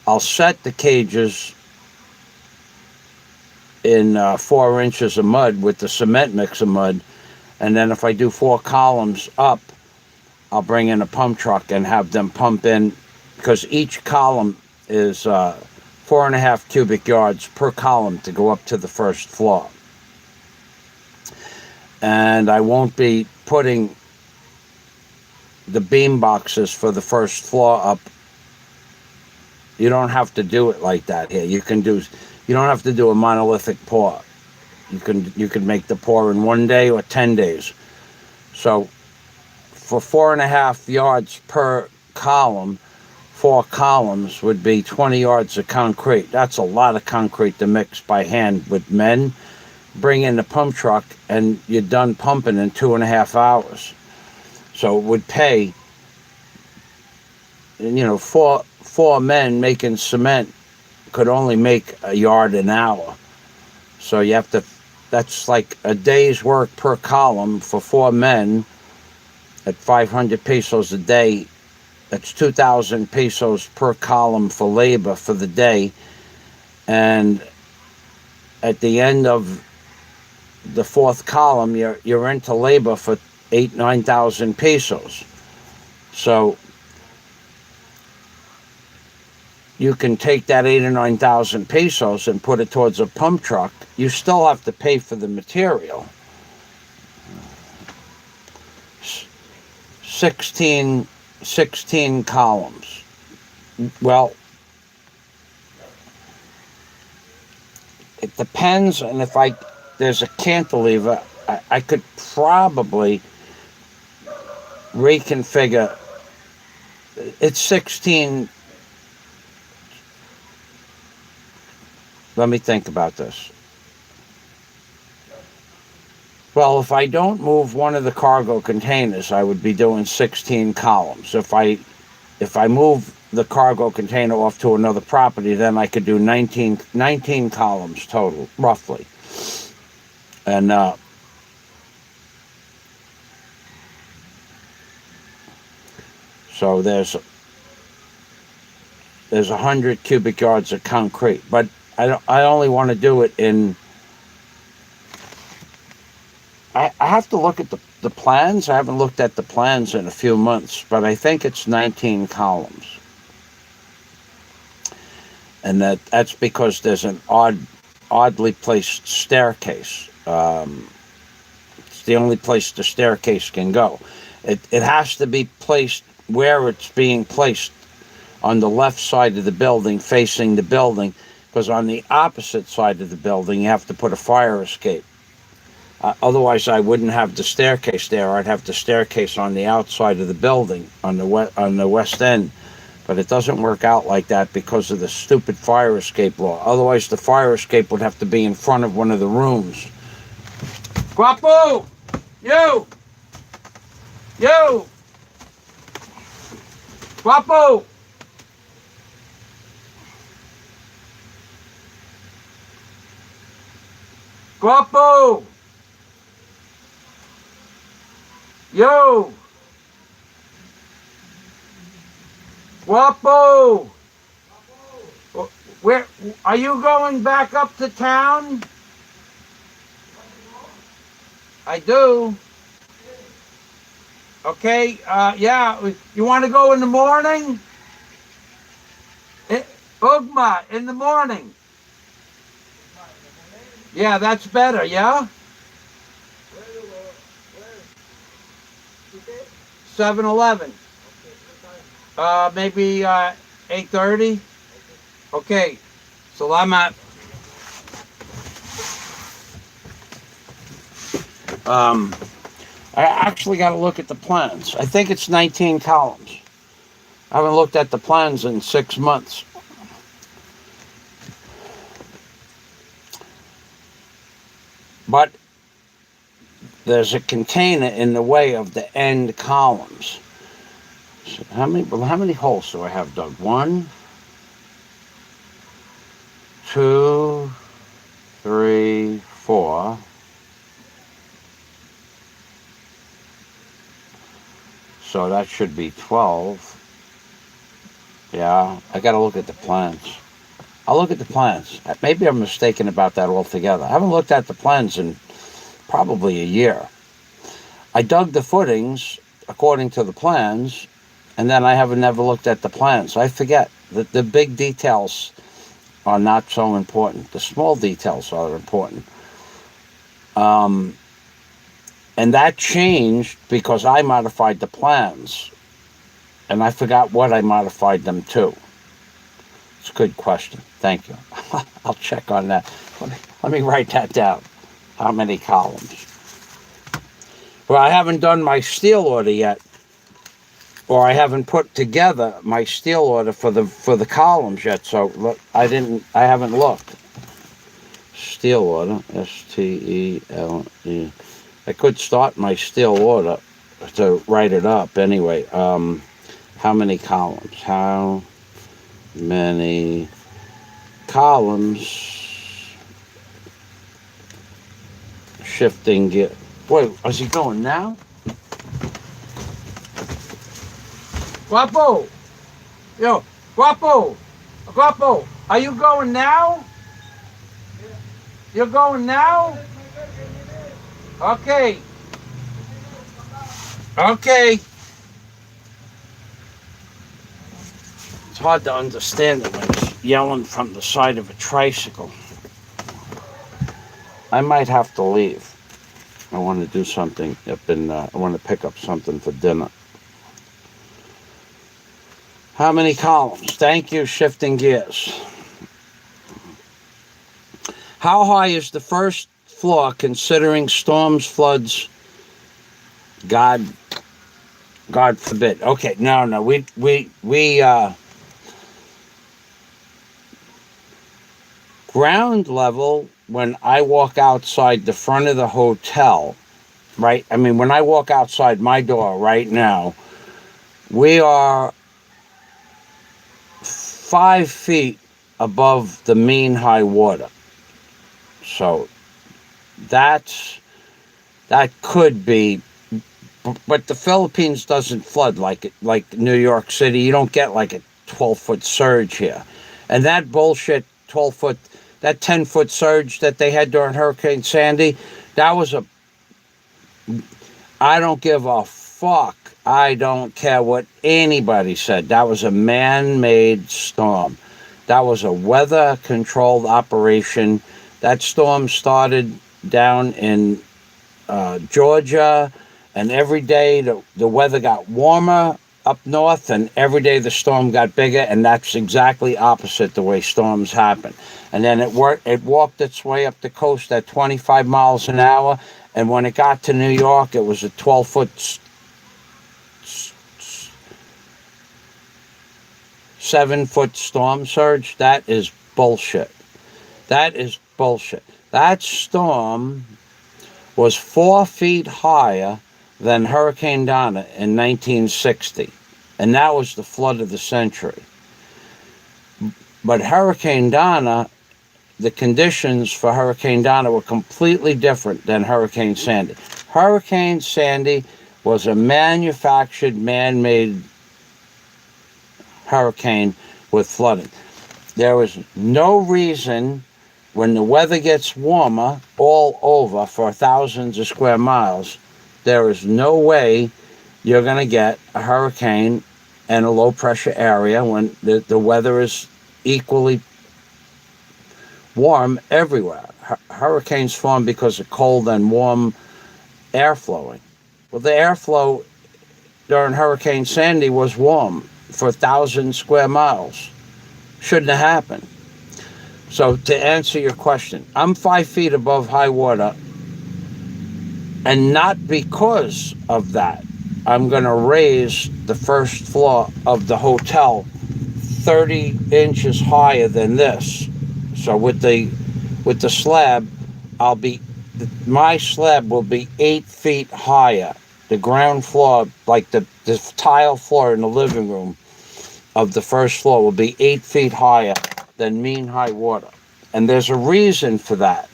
I'll set the cages in 4 inches of mud with the cement mixer mud, and then if I do 4 columns up, I'll bring in a pump truck and have them pump in, because each column is 4.5 cubic yards per column to go up to the first floor. And I won't be putting the beam boxes for the first floor up. You don't have to do it like that here. You don't have to do a monolithic pour. You can make the pour in 1 day or 10 days. So for 4.5 yards per column, 4 columns would be 20 yards of concrete. That's a lot of concrete to mix by hand with men. Bring in the pump truck and you're done pumping in 2.5 hours. So it would pay, four men making cement could only make a yard an hour. So that's like a day's work per column for 4 men at 500 pesos a day. That's 2,000 pesos per column for labor for the day. And at the end of the 4th column, you're into labor for 8,000-9,000 pesos. So you can take that 8,000 or 9,000 pesos and put it towards a pump truck. You still have to pay for the material. 16 columns. Well, it depends, and if there's a cantilever, I could probably reconfigure. It's 16. Let me think about this. Well, if I don't move one of the cargo containers, I would be doing 16 columns. If I move the cargo container off to another property, then I could do 19 columns total, roughly. And so there's 100 cubic yards of concrete, but I only want to do it in. I have to look at the plans. I haven't looked at the plans in a few months, but I think it's 19 columns. And that's because there's an oddly placed staircase. It's the only place the staircase can go. It has to be placed where it's being placed, on the left side of the building, facing the building, because on the opposite side of the building, you have to put a fire escape. Otherwise, I wouldn't have the staircase there. I'd have the staircase on the outside of the building, on the west end. But it doesn't work out like that because of the stupid fire escape law. Otherwise, the fire escape would have to be in front of one of the rooms. Guapo! You! Guapo! Guapo! Yo! Guapo! Where are you going back up to town? I do. Okay, yeah. You want to go in the morning? Ugma, in the morning. Yeah, that's better, yeah? 7-Eleven. Maybe 8:30? Okay, so I'm at... I actually got to look at the plans. I think it's 19 columns. I haven't looked at the plans in 6 months. But there's a container in the way of the end columns. So how many holes do I have, Doug? 1, 2, 3, 4. So that should be 12. Yeah, I got to look at the plans. I'll look at the plans. Maybe I'm mistaken about that altogether. I haven't looked at the plans in probably a year. I dug the footings according to the plans, and then I haven't never looked at the plans. I forget. The big details are not so important. The small details are important. And that changed because I modified the plans, and I forgot what I modified them to. It's a good question. Thank you. I'll check on that. Let me write that down. How many columns? Well, I haven't done my steel order yet, or I haven't put together my steel order for the columns yet. So look, I haven't looked. Steel order, STELE. I could start my steel order to write it up anyway. How many columns? How many columns? Shifting gear. Wait, is he going now? Guapo! Yo, Guapo! Guapo, are you going now? You're going now? Okay. Okay. It's hard to understand it when it's yelling from the side of a tricycle. I might have to leave. I want to do something up in, I want to pick up something for dinner. How many columns? Thank you, shifting gears. How high is the first floor considering storms, floods? God forbid. Okay, no. We ground level, when I walk outside the front of the hotel, right? I mean, when I walk outside my door right now, we are 5 feet above the mean high water. So that could be, but the Philippines doesn't flood like New York City. You don't get like a 12-foot surge here. And that bullshit 12-foot, that 10-foot surge that they had during Hurricane Sandy, that was I don't give a fuck. I don't care what anybody said. That was a man-made storm. That was a weather-controlled operation. That storm started down in Georgia, and every day the weather got warmer up north, and every day the storm got bigger, and that's exactly opposite the way storms happen. And then it walked its way up the coast at 25 miles an hour, and when it got to New York, it was a 12-foot, 7-foot storm surge. That is bullshit. That is bullshit. That storm was 4 feet higher than Hurricane Donna in 1960. And that was the flood of the century. But Hurricane Donna the conditions for Hurricane Donna were completely different than Hurricane Sandy. Hurricane Sandy was a manufactured, man-made hurricane with flooding. There was no reason, when the weather gets warmer all over for thousands of square miles, there is no way you're going to get a hurricane in a low-pressure area when the weather is equally warm everywhere. Hurricanes form because of cold and warm air flowing. Well, the airflow during Hurricane Sandy was warm for 1,000 square miles. Shouldn't have happened. So to answer your question, I'm 5 feet above high water, and not because of that. I'm going to raise the first floor of the hotel 30 inches higher than this. So with the slab, my slab will be 8 feet higher. The ground floor, like the tile floor in the living room of the first floor, will be 8 feet higher than mean high water. And there's a reason for that.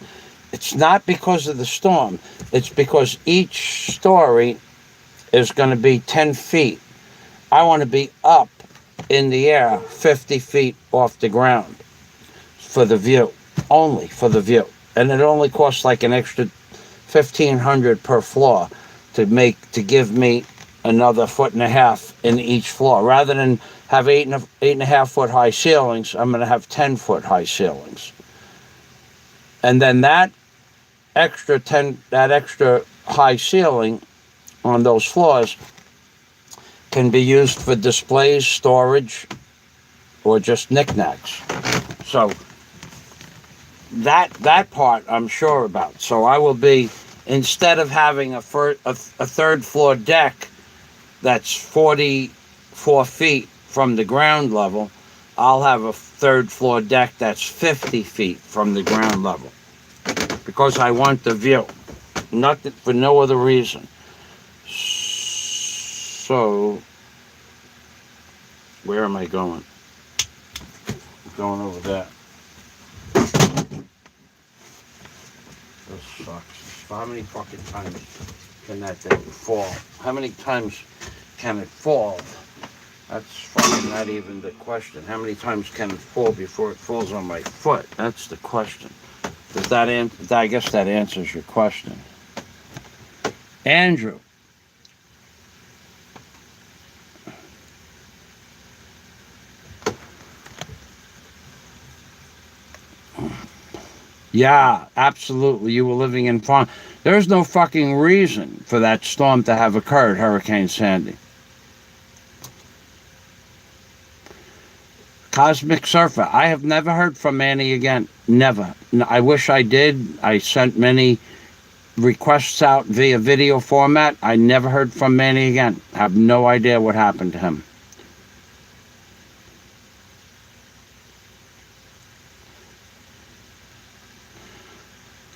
It's not because of the storm. It's because each story is going to be 10 feet. I want to be up in the air 50 feet off the ground for the view, only for the view. And it only costs like an extra $1,500 per floor to give me another 1.5 feet in each floor. Rather than have 8.5 foot high ceilings, I'm going to have 10 foot high ceilings. And then that extra high ceiling on those floors can be used for displays, storage, or just knickknacks. So that part I'm sure about. So I will be, instead of having a third floor deck that's 44 feet from the ground level, I'll have a third floor deck that's 50 feet from the ground level, because I want the view, nothing, for no other reason. So where am I going? I'm going over there. This sucks. How many fucking times can that thing fall? How many times can it fall? That's fucking not even the question. How many times can it fall before it falls on my foot? That's the question. Does that answer? I guess that answers your question. Andrew. Yeah, absolutely. You were living in farm. There's no fucking reason for that storm to have occurred, Hurricane Sandy. Cosmic Surfer. I have never heard from Manny again. Never. I wish I did. I sent many requests out via video format. I never heard from Manny again. I have no idea what happened to him.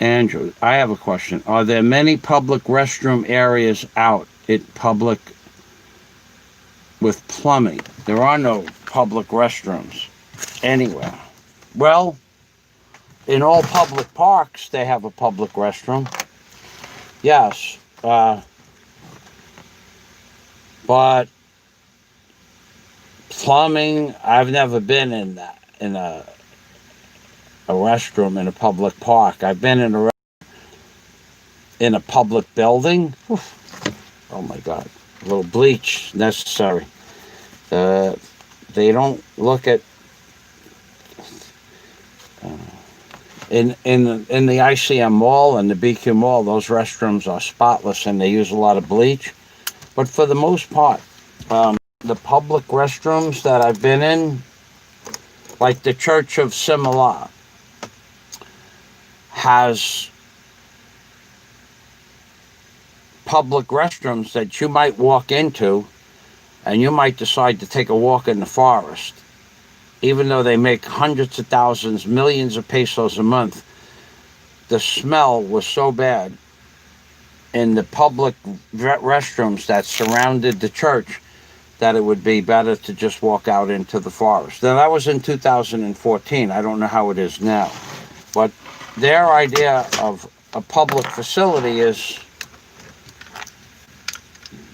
Andrew, I have a question. Are there many public restroom areas out in public with plumbing? There are no public restrooms anywhere. Well, in all public parks, they have a public restroom. Yes. But plumbing, I've never been in a restroom in a public park. I've been in a public building. Oh my God. A little bleach necessary. They don't look at in the ICM Mall and the BQ Mall. Those restrooms are spotless and they use a lot of bleach. But for the most part, the public restrooms that I've been in, like the Church of Simala, has public restrooms that you might walk into and you might decide to take a walk in the forest. Even though they make hundreds of thousands, millions of pesos a month, the smell was so bad in the public restrooms that surrounded the church that it would be better to just walk out into the forest. Now, that was in 2014. I don't know how it is now. But their idea of a public facility is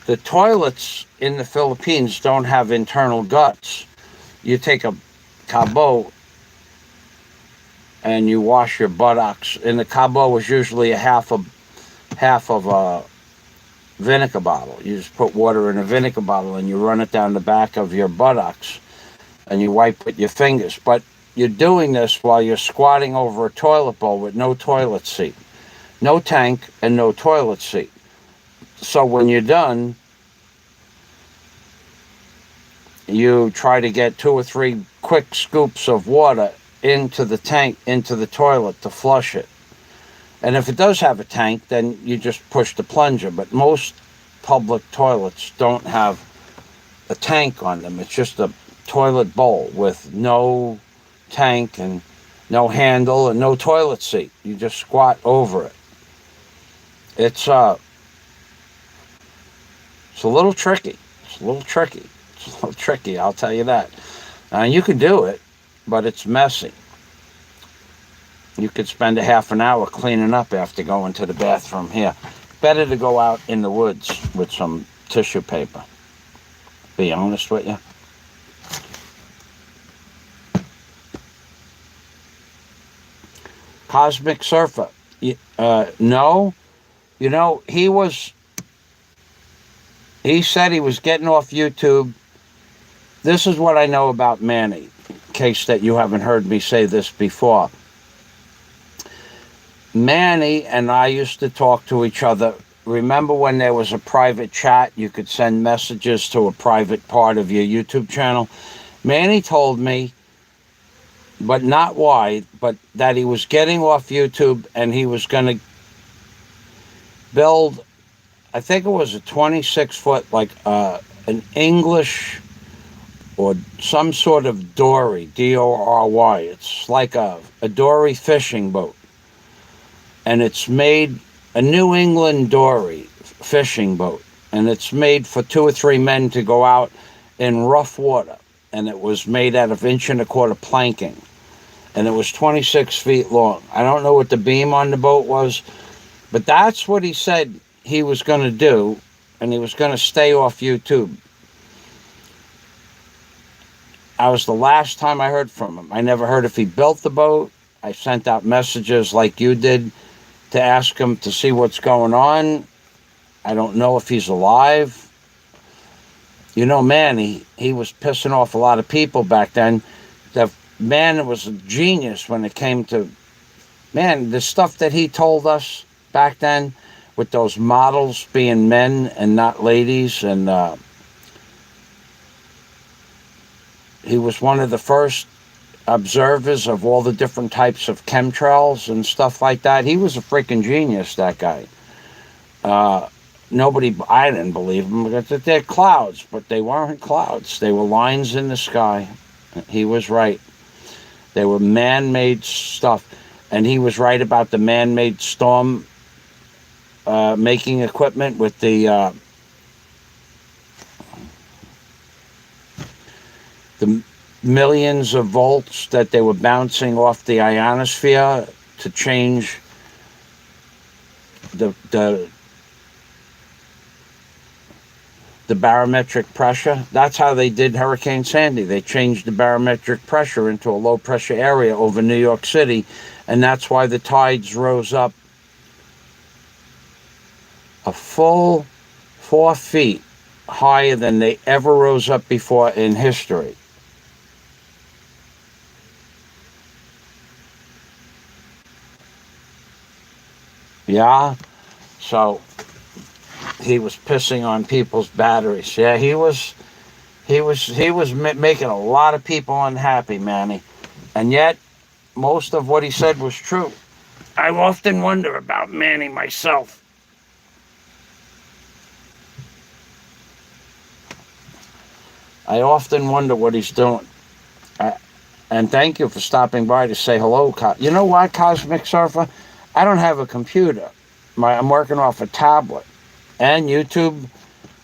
the toilets in the Philippines don't have internal guts. You take a cabo and you wash your buttocks. And the cabo is usually a half of a vinegar bottle. You just put water in a vinegar bottle and you run it down the back of your buttocks and you wipe with your fingers. But you're doing this while you're squatting over a toilet bowl with no toilet seat, no tank, and no toilet seat. So when you're done, you try to get 2 or 3 quick scoops of water into the tank, into the toilet to flush it. And if it does have a tank, then you just push the plunger. But most public toilets don't have a tank on them. It's just a toilet bowl with no tank and no handle and no toilet seat. You just squat over it. It's a little tricky. It's a little tricky, I'll tell you that. You can do it, but it's messy. You could spend a half an hour cleaning up after going to the bathroom here. Better to go out in the woods with some tissue paper. Be honest with you. Cosmic Surfer. No. You know, he said he was getting off YouTube. This is what I know about Manny, in case that you haven't heard me say this before. Manny and I used to talk to each other. Remember when there was a private chat? You could send messages to a private part of your YouTube channel. Manny told me, but not why, but that he was getting off YouTube and he was going to build, I think it was a 26-foot, like an English or some sort of dory, D-O-R-Y. It's like a dory fishing boat. And it's made a New England dory fishing boat. And it's made for 2 or 3 men to go out in rough water. And it was made out of 1.25 inch planking. And it was 26 feet long. I don't know what the beam on the boat was, but that's what he said he was going to do. And he was going to stay off YouTube. That was the last time I heard from him. I never heard if he built the boat. I sent out messages like you did to ask him to see what's going on. I don't know if he's alive. You know, man, he was pissing off a lot of people back then. The man was a genius when it came to, man, the stuff that he told us back then with those models being men and not ladies. And he was one of the first observers of all the different types of chemtrails and stuff like that. He was a freaking genius, that guy. I didn't believe him. They're clouds, but they weren't clouds. They were lines in the sky. He was right. They were man-made stuff. And he was right about the man-made storm making equipment with the millions of volts that they were bouncing off the ionosphere to change the barometric pressure. That's how they did Hurricane Sandy. They changed the barometric pressure into a low pressure area over New York City, and that's why the tides rose up a full 4 feet higher than they ever rose up before in history. Yeah, so he was pissing on people's batteries. Yeah, he was making a lot of people unhappy, Manny. And yet, most of what he said was true. I often wonder about Manny myself. I often wonder what he's doing. And thank you for stopping by to say hello. You know what, Cosmic Surfer? I don't have a computer. I'm working off a tablet. And YouTube,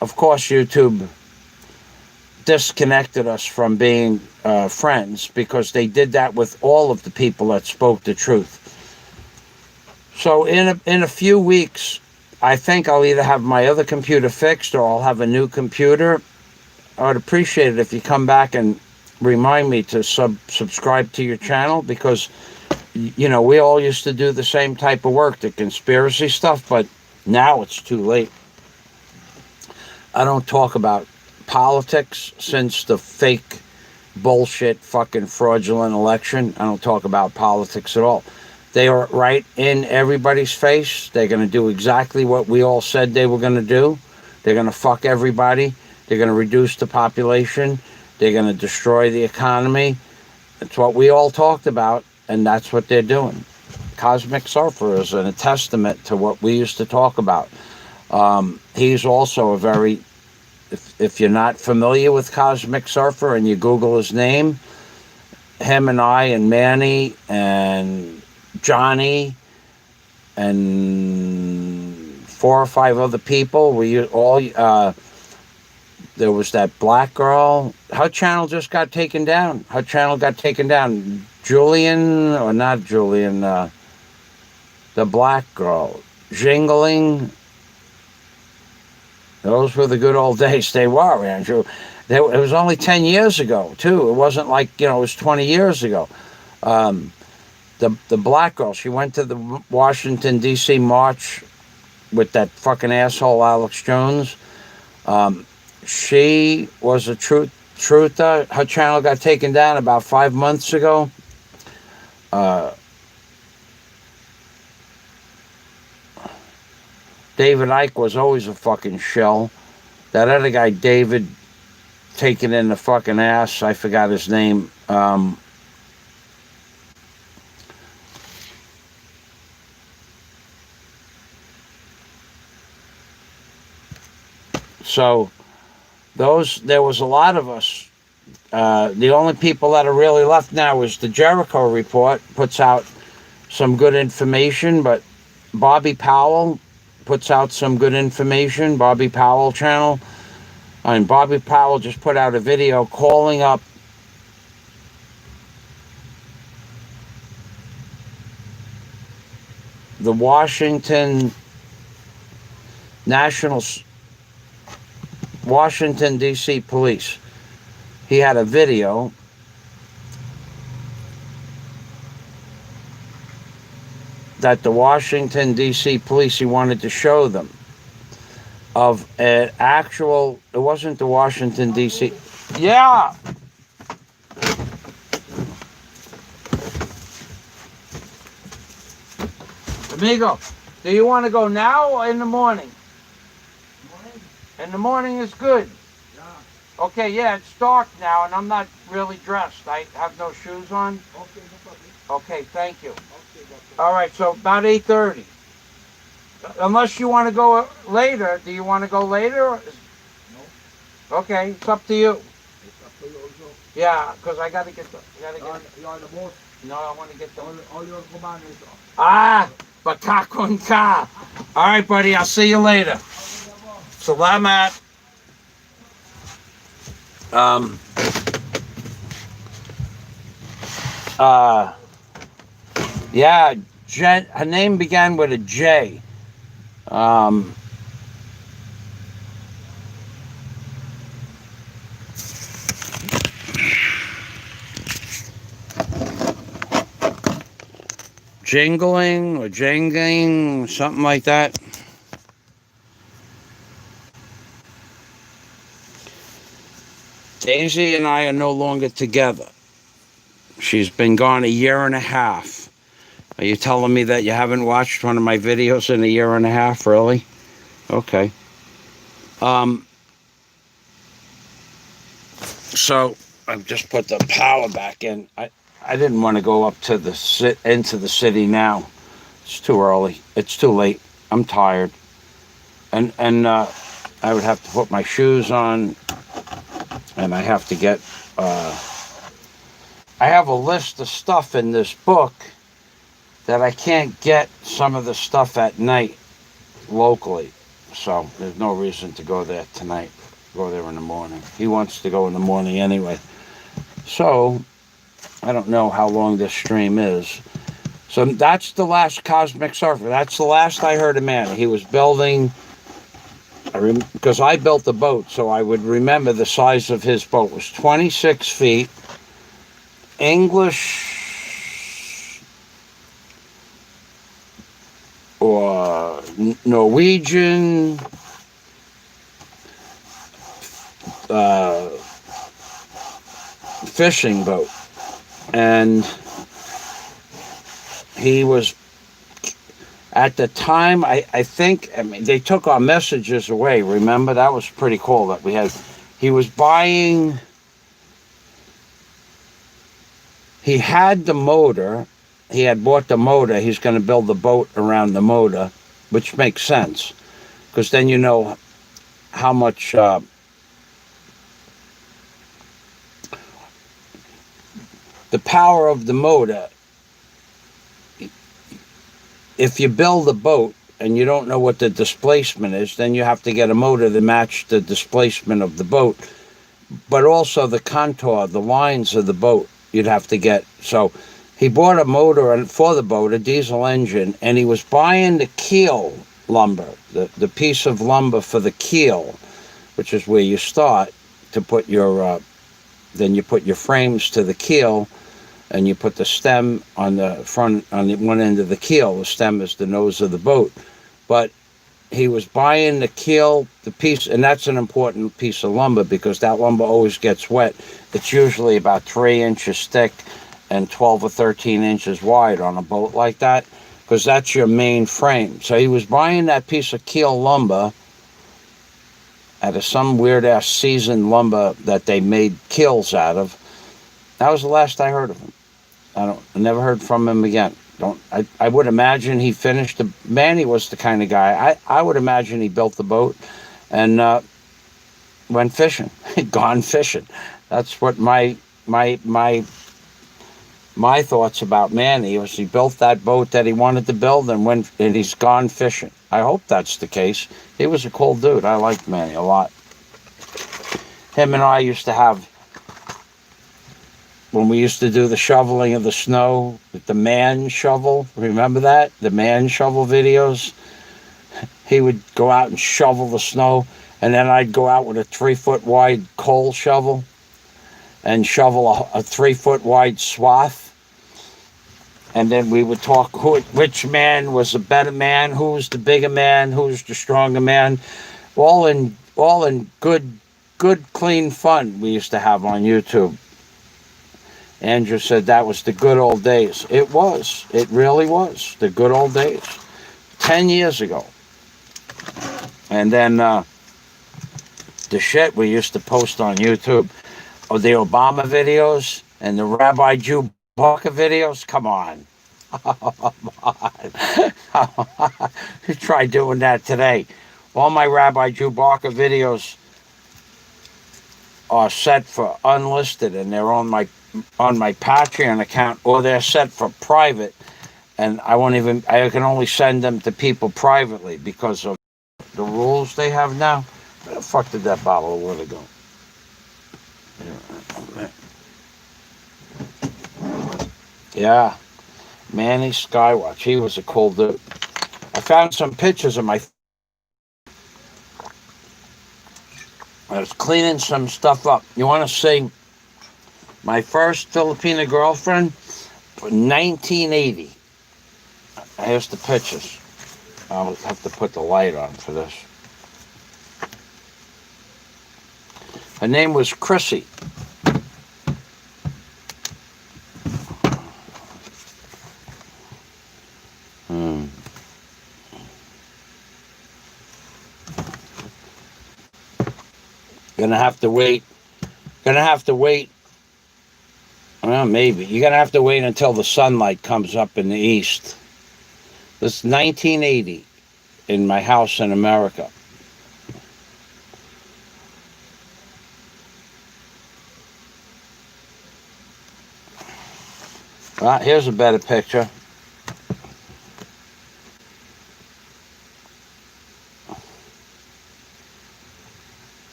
of course, YouTube disconnected us from being friends, because they did that with all of the people that spoke the truth. So in a few weeks, I think I'll either have my other computer fixed or I'll have a new computer. I would appreciate it if you come back and remind me to subscribe to your channel, because we all used to do the same type of work, the conspiracy stuff, but now it's too late. I don't talk about politics since the fake bullshit fucking fraudulent election. I don't talk about politics at all. They are right in everybody's face. They're going to do exactly what we all said they were going to do. They're going to fuck everybody. They're going to reduce the population. They're going to destroy the economy. It's what we all talked about, and that's what they're doing. Cosmic Surfer is a testament to what we used to talk about. He's also a very, if you're not familiar with Cosmic Surfer and you Google his name, him and I and Manny and Johnny and 4 or 5 other people, we all, there was that black girl. Her channel just got taken down. Julian, or not Julian, the black girl. Jingling. Those were the good old days. They were, Andrew. It was only 10 years ago, too. It wasn't like, it was 20 years ago. The black girl, she went to the Washington, D.C. march with that fucking asshole Alex Jones. She was a truther. Her channel got taken down about 5 months ago. David Icke was always a fucking shell. That other guy, David, taken in the fucking ass. I forgot his name. So there was a lot of us. The only people that are really left now is the Jericho Report, puts out some good information, but Bobby Powell puts out some good information. Bobby Powell channel. And Bobby Powell just put out a video calling up the Washington D.C. police. He had a video that the Washington, D.C. police, he wanted to show them of an actual, it wasn't the Washington, D.C. Yeah. Amigo, do you want to go now or in the morning? Morning. In the morning is good. Yeah. Okay, yeah, it's dark now and I'm not really dressed. I have no shoes on. Okay, no problem. Okay, thank you. Okay, all right, so about 8:30. Unless you want to go later. Do you want to go later? No. Okay, it's up to you. It's up to you also. Yeah, because I got to get the... You are the boss? No, I want to get the... All your command is... Baka kun ka. All right, buddy, I'll see you later. Salamat. Yeah, Jen, her name began with a J. Jingling or jangling, something like that. Daisy and I are no longer together. She's been gone 1.5 years. Are you telling me that you haven't watched one of my videos in 1.5 years, really? Okay. So I've just put the power back in. I didn't want to go up to into the city now. It's too early. It's too late. I'm tired. And I would have to put my shoes on, and I have to get... I have a list of stuff in this book that I can't get some of the stuff at night locally. So there's no reason to go there tonight. go there in the morning. He wants to go in the morning anyway. So, I don't know how long this stream is. So that's the last Cosmic Surfer. That's the last I heard of Manny. He was building, because I built the boat, so I would remember the size of his boat. It was 26 feet, English or Norwegian fishing boat. And he was, at the time, I think, I mean, they took our messages away, remember? That was pretty cool that we had. He was buying, he had the motor, he had bought the motor, he's going to build the boat around the motor, which makes sense, because then you know how much the power of the motor. If you build a boat and you don't know what the displacement is, then you have to get a motor to match the displacement of the boat, but also the contour, the lines of the boat you'd have to get. So he bought a motor for the boat, a diesel engine, and he was buying the keel lumber, the piece of lumber for the keel, which is where you start to put your, then you put your frames to the keel, and you put the stem on the front, on the one end of the keel. The stem is the nose of the boat. But he was buying the keel, the piece, and that's an important piece of lumber because that lumber always gets wet. It's usually about 3 inches thick and 12 or 13 inches wide on a boat like that, because that's your main frame. So he was buying that piece of keel lumber at some weird-ass seasoned lumber that they made keels out of. That was the last I heard of him. I never heard from him again. I would imagine he finished the, Manny was the kind of guy, I would imagine he built the boat and went fishing, gone fishing. That's what my thoughts about Manny was. He built that boat that he wanted to build and he's gone fishing. I hope that's the case. He was a cool dude. I liked Manny a lot. Him and I used to have, when we used to do the shoveling of the snow with the man shovel, remember that? The man shovel videos? He would go out and shovel the snow, and then I'd go out with a 3-foot wide coal shovel and shovel a 3-foot wide swath. And then we would talk which man was the better man, who was the bigger man, who was the stronger man. All in good, clean fun we used to have on YouTube. Andrew said that was the good old days. It was. It really was. The good old days. 10 years ago. And then the shit we used to post on YouTube. Oh, the Obama videos and the Rabbi Jew Barker videos. Come on. You try doing that today. All my Rabbi Jew Barker videos are set for unlisted, and they're on my Patreon account, or they're set for private, and I can only send them to people privately because of the rules they have now. Where the fuck did that bottle of water go? Yeah, Manny Skywatch. He was a cool dude. I found some pictures of I was cleaning some stuff up. You want to see my first Filipina girlfriend? 1980. Here's the pictures. I'll have to put the light on for this. Her name was Chrissy. Gonna have to wait. Well, maybe. You're gonna have to wait until the sunlight comes up in the east. This is 1980 in my house in America. Well, here's a better picture.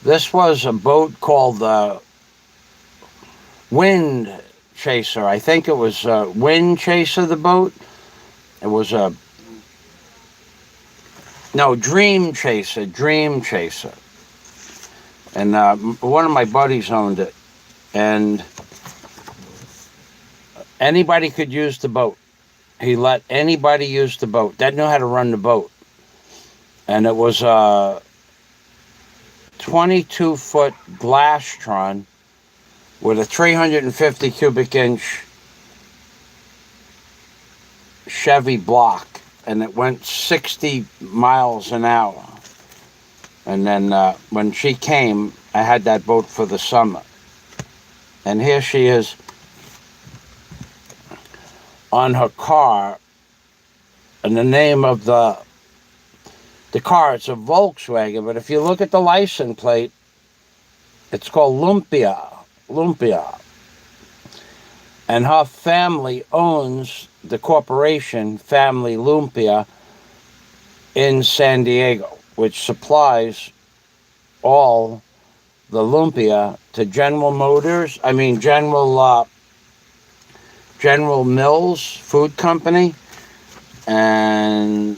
This was a boat called the Wind Chaser. I think it was Wind Chaser, the boat. It was a no Dream Chaser, Dream Chaser, and one of my buddies owned it, and anybody could use the boat. He let anybody use the boat that knew how to run the boat, and it was a 22-foot Glastron with a 350 cubic inch Chevy block, and it went 60 miles an hour. And then when she came, I had that boat for the summer. And here she is on her car, and the name of the car, it's a Volkswagen, but if you look at the license plate, it's called Lumpia. And her family owns the corporation, Family Lumpia, in San Diego, which supplies all the Lumpia to General Mills Food Company, and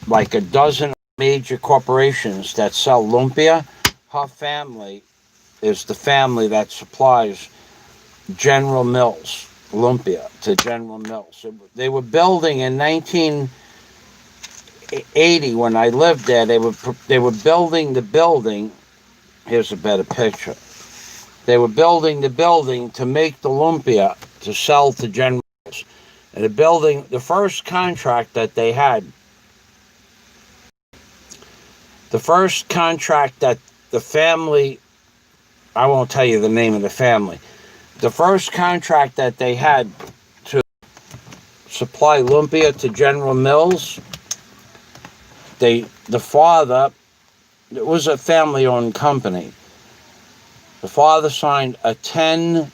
like a dozen major corporations that sell Lumpia. Her family is the family that supplies General Mills Lumpia to General Mills. They were building in 1980 when I lived there. They were building the building. Here's a better picture. They were building the building to make the Lumpia to sell to General Mills. And the first contract that they had, the first contract that the family, I won't tell you the name of the family, the first contract that they had to supply Lumpia to General Mills, the father, it was a family-owned company. The father signed a $10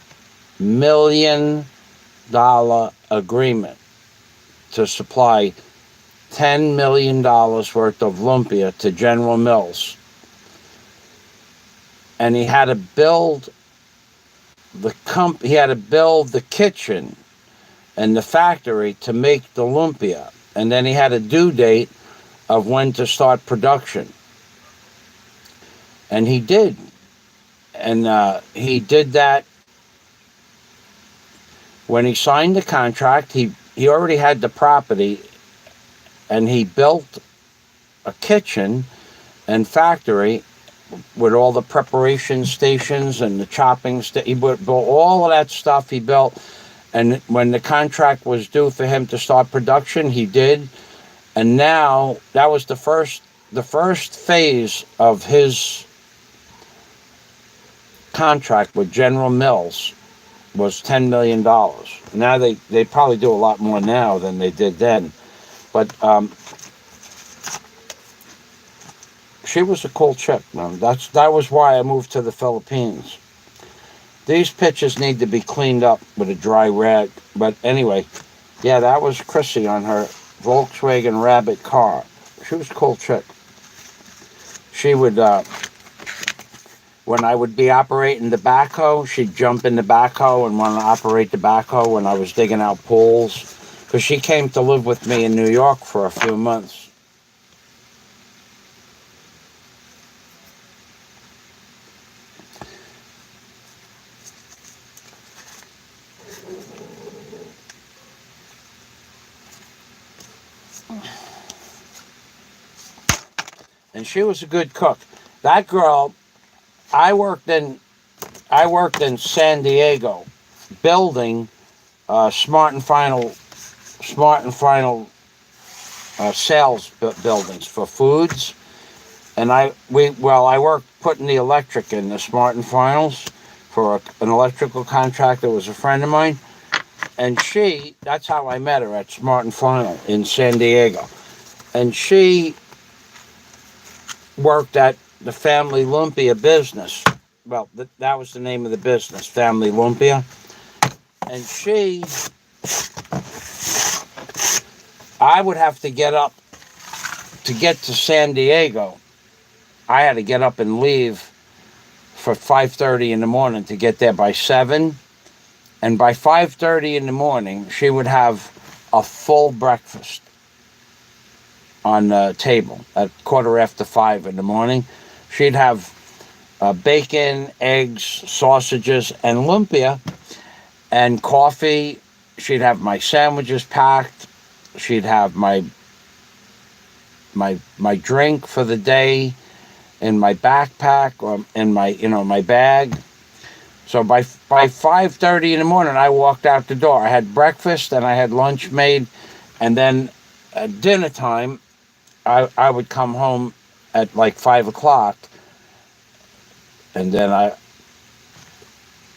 million agreement to supply $10 million worth of Lumpia to General Mills. And he had to build the kitchen and the factory to make the Lumpia. And then he had a due date of when to start production. And he did. And he did that when he signed the contract. He already had the property, and he built a kitchen and factory with all the preparation stations and the chopping. He built all of that stuff. He built, and when the contract was due for him to start production, he did. And now that was the first phase of his contract with General Mills was $10 million. Now they probably do a lot more now than they did then. But she was a cool chick, man. That was why I moved to the Philippines. These pictures need to be cleaned up with a dry rag. But anyway, yeah, that was Chrissy on her Volkswagen Rabbit car. She was a cool chick. She would, when I would be operating the backhoe, she'd jump in the backhoe and want to operate the backhoe when I was digging out pools. Because she came to live with me in New York for a few months. And she was a good cook. That girl, I worked in San Diego, building Smart and Final sales buildings for foods, and I worked putting the electric in the Smart and Finals for an electrical contractor. Was a friend of mine, and that's how I met her at Smart and Final in San Diego, and she worked at the Family Lumpia business. Well, that was the name of the business, Family Lumpia. And I would have to get up to get to San Diego I had to get up and leave for 5:30 in the morning to get there by 7. And by 5:30 in the morning, she would have a full breakfast on the table at 5:15 in the morning. She'd have bacon, eggs, sausages, and lumpia, and coffee. She'd have my sandwiches packed. She'd have my drink for the day in my backpack or in my bag. So by 5:30 in the morning, I walked out the door. I had breakfast and I had lunch made, and then at dinner time, I would come home at like 5 o'clock, and then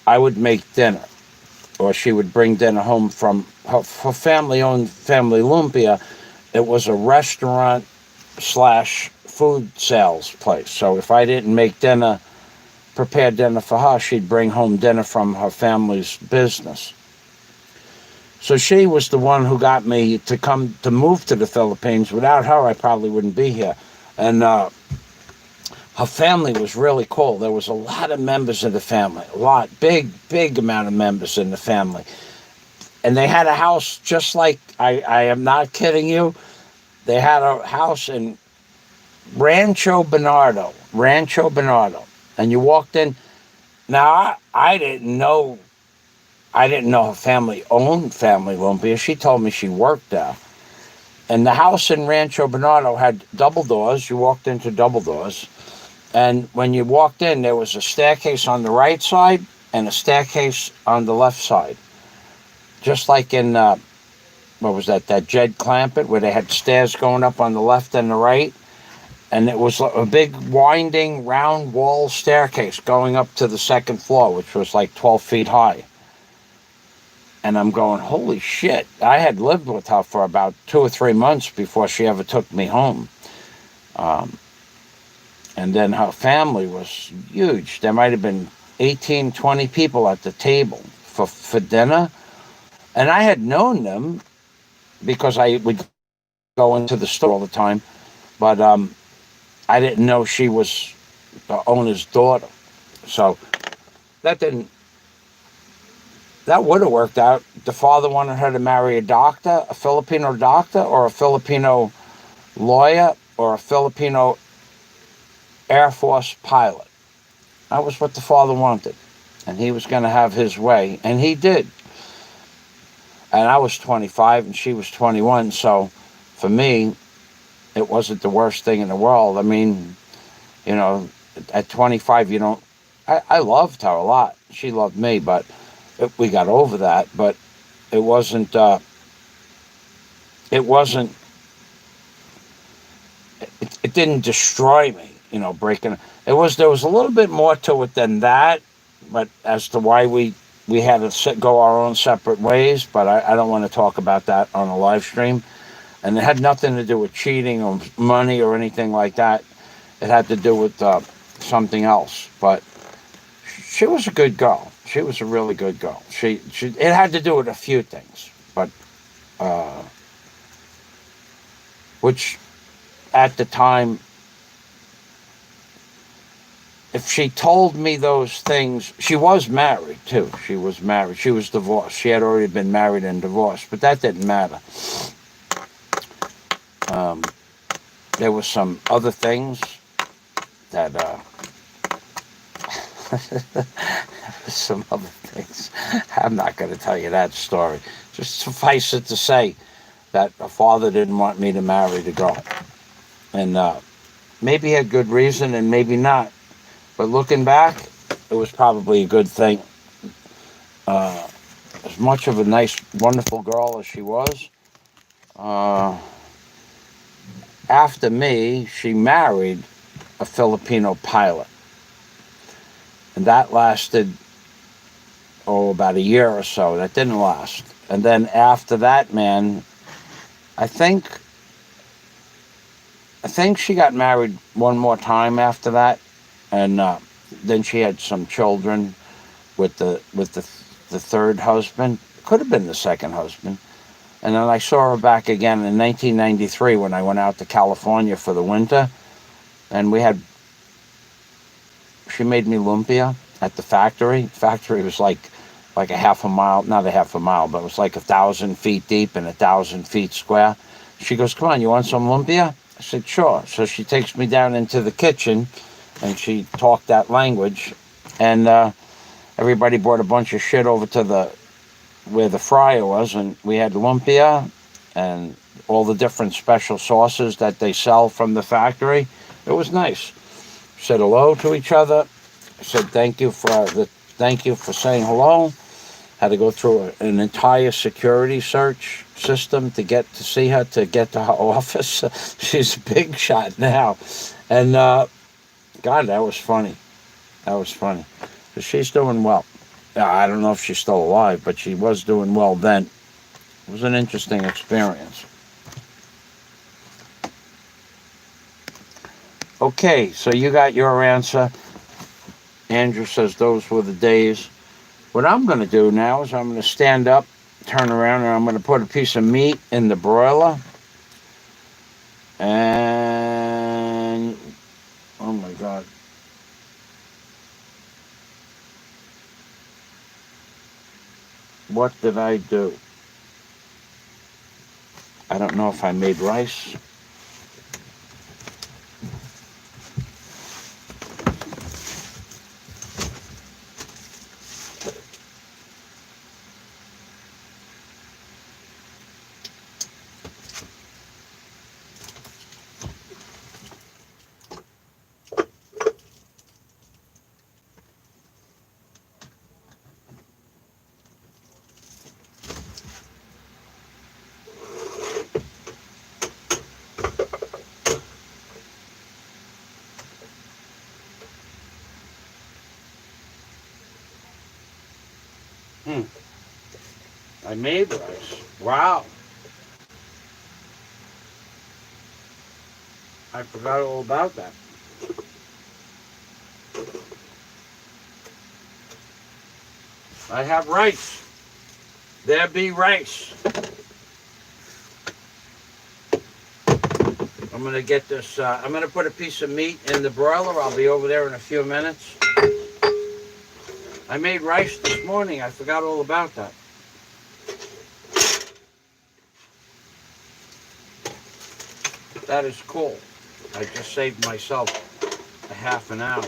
I would make dinner, or she would bring dinner home from her family-owned Family Lumpia. It was a restaurant slash food sales place. So if I didn't prepare dinner for her, she'd bring home dinner from her family's business. So she was the one who got me to move to the Philippines. Without her, I probably wouldn't be here. And her family was really cool. There was a lot of members of the family, big amount of members in the family. And they had a house just like, I am not kidding you, they had a house in Rancho Bernardo. And you walked in. Now, I didn't know her family owned Family Lumpia. She told me she worked there. And the house in Rancho Bernardo had double doors. You walked into double doors. And when you walked in, there was a staircase on the right side and a staircase on the left side. Just like in, what was that Jed Clampett, where they had stairs going up on the left and the right. And it was a big winding round wall staircase going up to the second floor, which was like 12 feet high. And I'm going, holy shit. I had lived with her for about 2 or 3 months before she ever took me home. And then her family was huge. There might have been 18, 20 people at the table for dinner. And I had known them because I would go into the store all the time. But I didn't know she was the owner's daughter. So that would have worked out. The father wanted her to marry a Filipino doctor, or a Filipino lawyer, or a Filipino Air Force pilot. That was what the father wanted. And he was going to have his way. And he did. And I was 25 and she was 21. So for me, it wasn't the worst thing in the world. I mean, at 25, I loved her a lot. She loved me, but we got over that. But it wasn't, it didn't destroy me, breaking. There was a little bit more to it than that, but as to why we had to go our own separate ways, but I don't want to talk about that on a live stream. And it had nothing to do with cheating or money or anything like that. It had to do with something else. But she was a good girl. She was a really good girl. It had to do with a few things, but which at the time, if she told me those things, she was married too. She was married. She was divorced. She had already been married and divorced, but that didn't matter. There were some other things that, some other things. I'm not going to tell you that story. Just suffice it to say that her father didn't want me to marry the girl. And maybe he had good reason and maybe not. But looking back, it was probably a good thing. As much of a nice, wonderful girl as she was, after me, she married a Filipino pilot. And that lasted, about a year or so. That didn't last. And then after that, man, I think she got married one more time after that. And then she had some children with the third husband. Could have been the second husband. And then I saw her back again in 1993 when I went out to California for the winter. And we had she made me lumpia at the factory. The factory was like a half a mile, not a half a mile, but it was like 1,000 feet deep and 1,000 feet square. She goes, "Come on, you want some lumpia?" I said, "Sure." So she takes me down into the kitchen, and she talked that language, and everybody brought a bunch of shit over to the where the fryer was, and we had lumpia and all the different special sauces that they sell from the factory. It was nice. Said hello to each other. I said thank you for saying hello. Had to go through an entire security search system to get to see her, to get to her office. She's a big shot now, and God, that was funny. That was funny. But she's doing well. I don't know if she's still alive, but she was doing well then. It was an interesting experience. Okay, so you got your answer. Andrew says those were the days. What I'm going to do now is I'm going to stand up, turn around, and I'm going to put a piece of meat in the broiler. And, oh my God. What did I do? I don't know if I made rice. I made rice. Wow. I forgot all about that. I have rice. There be rice. I'm going to get this, I'm going to put a piece of meat in the broiler. I'll be over there in a few minutes. I made rice this morning. I forgot all about that. That is cool. I just saved myself a half an hour.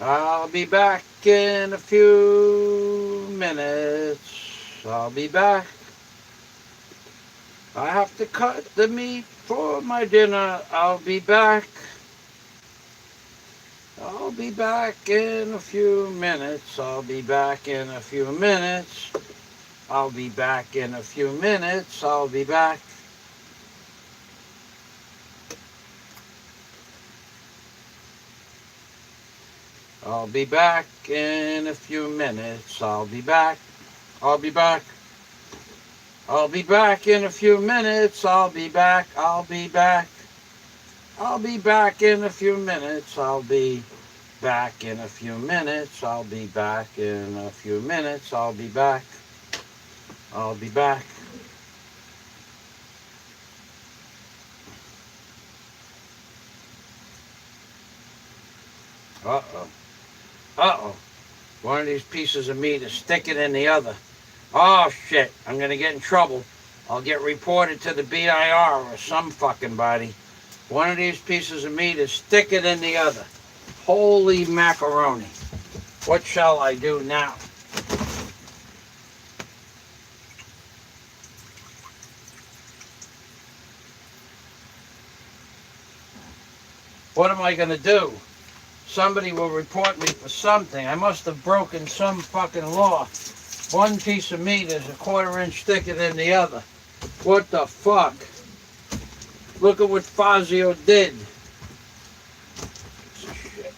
I'll be back in a few minutes. I'll be back. I have to cut the meat for my dinner. I'll be back. I'll be back in a few minutes. I'll be back in a few minutes. I'll be back in a few minutes. I'll be back. I'll be back in a few minutes. I'll be back. I'll be back. I'll be back in a few minutes. I'll be back. I'll be back. I'll be back in a few minutes. I'll be back in a few minutes. I'll be back in a few minutes. I'll be back. I'll be back. Uh-oh. Uh-oh. One of these pieces of meat is sticking in the other. Oh, shit. I'm going to get in trouble. I'll get reported to the BrR or some fucking body. One of these pieces of meat is sticking in the other. Holy macaroni. What shall I do now? What am I going to do? Somebody will report me for something. I must have broken some fucking law. One piece of meat is a 1/4 inch thicker than the other. What the fuck? Look at what Fazio did. Shit.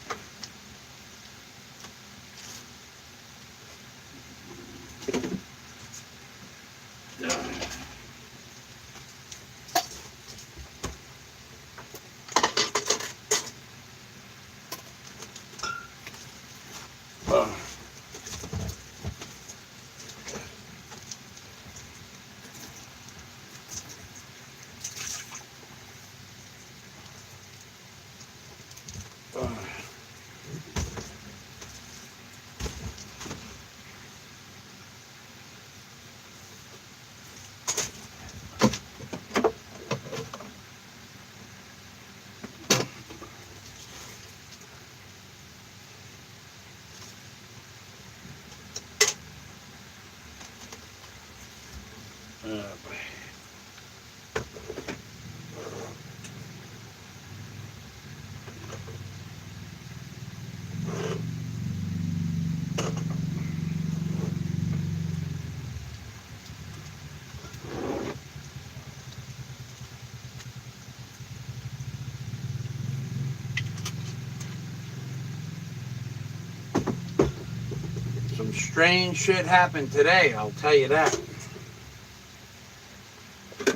Some strange shit happened today, I'll tell you that.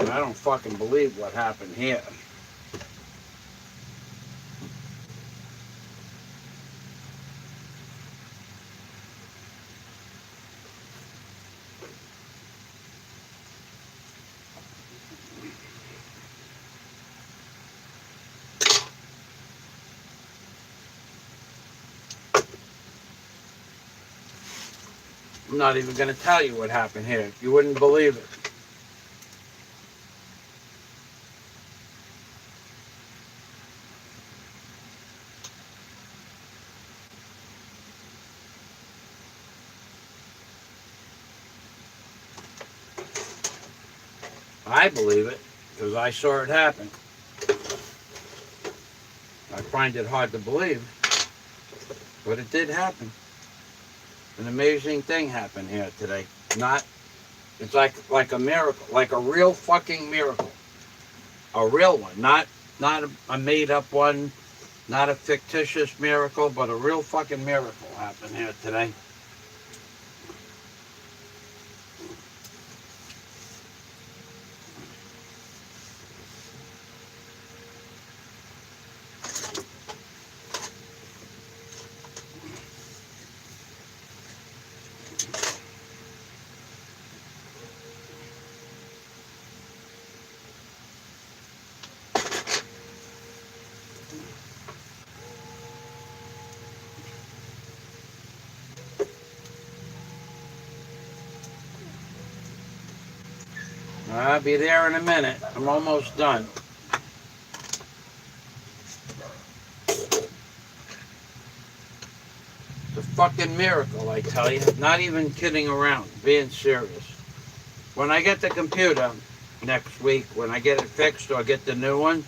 I don't fucking believe what happened here. I'm not even going to tell you what happened here. You wouldn't believe it. I believe it because I saw it happen. I find it hard to believe, but it did happen. An amazing thing happened here today. It's like a miracle, like a real fucking miracle. A real one, not a made up one, not a fictitious miracle, but a real fucking miracle happened here today. I'll be there in a minute. I'm almost done. It's a fucking miracle, I tell you. Not even kidding around, being serious. When I get the computer next week, when I get it fixed or get the new one,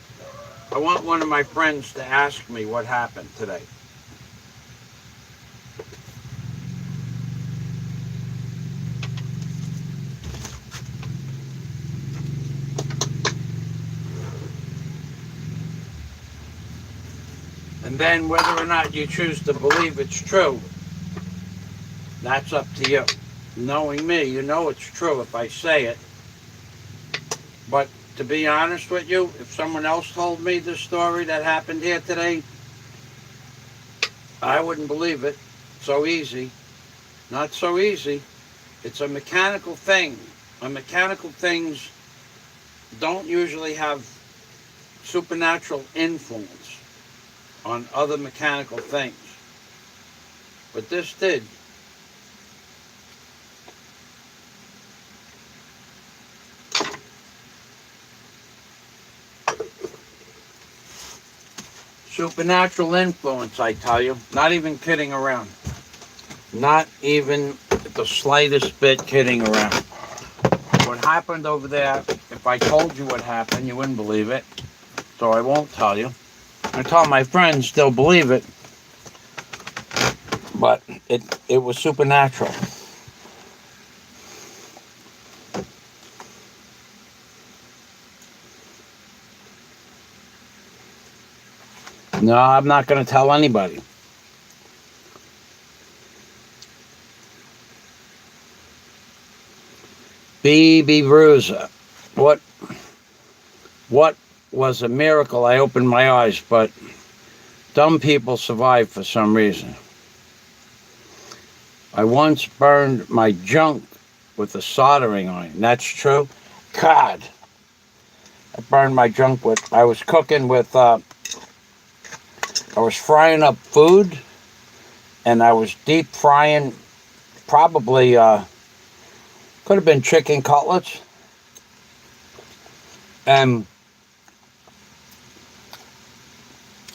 I want one of my friends to ask me what happened today. And then whether or not you choose to believe it's true, that's up to you. Knowing me, you know it's true if I say it. But to be honest with you, if someone else told me the story that happened here today, I wouldn't believe it. So easy. Not so easy. It's a mechanical thing. And mechanical things don't usually have supernatural influence on other mechanical things. But this did. Supernatural influence, I tell you. Not even kidding around. Not even the slightest bit kidding around. What happened over there, if I told you what happened, you wouldn't believe it. So I won't tell you. I tell my friends, they'll believe it. But it was supernatural. No, I'm not going to tell anybody. BB Bruiser. What was a miracle? I opened my eyes, but dumb people survive for some reason. I once burned my junk with a soldering iron. That's true. God, I burned my junk with. I was cooking with. I was frying up food, and I was deep frying. Probably could have been chicken cutlets, and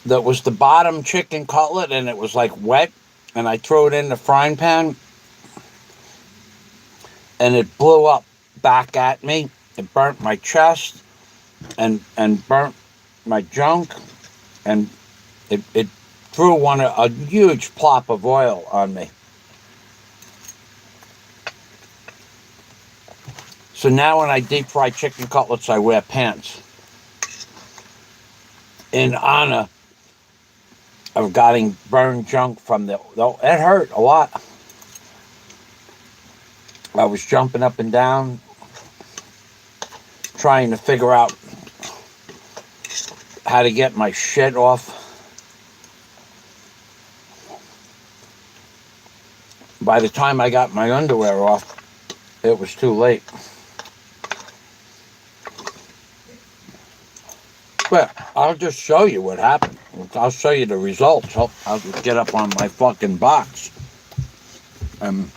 that was the bottom chicken cutlet, and it was like wet, and I threw it in the frying pan, and it blew up back at me. It burnt my chest, and burnt my junk, and it threw a huge plop of oil on me. So now when I deep fry chicken cutlets, I wear pants in honor of getting burned junk from it hurt a lot. I was jumping up and down, trying to figure out how to get my shit off. By the time I got my underwear off, it was too late. But I'll just show you what happened. I'll show you the results. I'll just get up on my fucking box and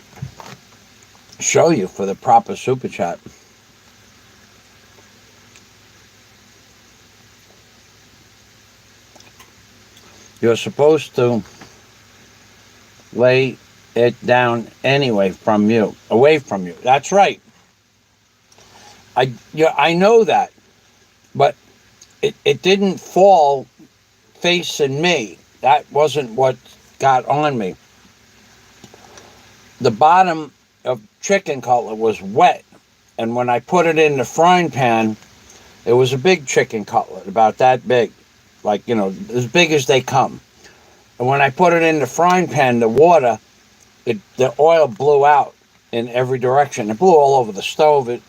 show you for the proper super chat. You're supposed to lay it down away from you. That's right. I know that, but it didn't fall facing me. That wasn't what got on me. The bottom of chicken cutlet was wet, and when I put it in the frying pan, it was a big chicken cutlet, about that big, like, as big as they come. And when I put it in the frying pan, the oil blew out in every direction. It blew all over the stove. It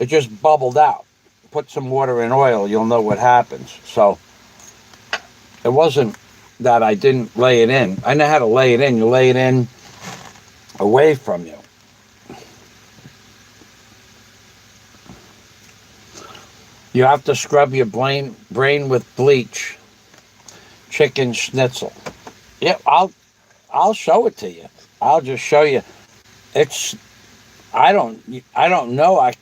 just bubbled out. Put some water in oil, you'll know what happens. So it wasn't that I didn't lay it in. I know how to lay it in. You lay it in away from you. You have to scrub your brain with bleach. Chicken schnitzel. Yeah, I'll show it to you. I'll just show you. I don't know.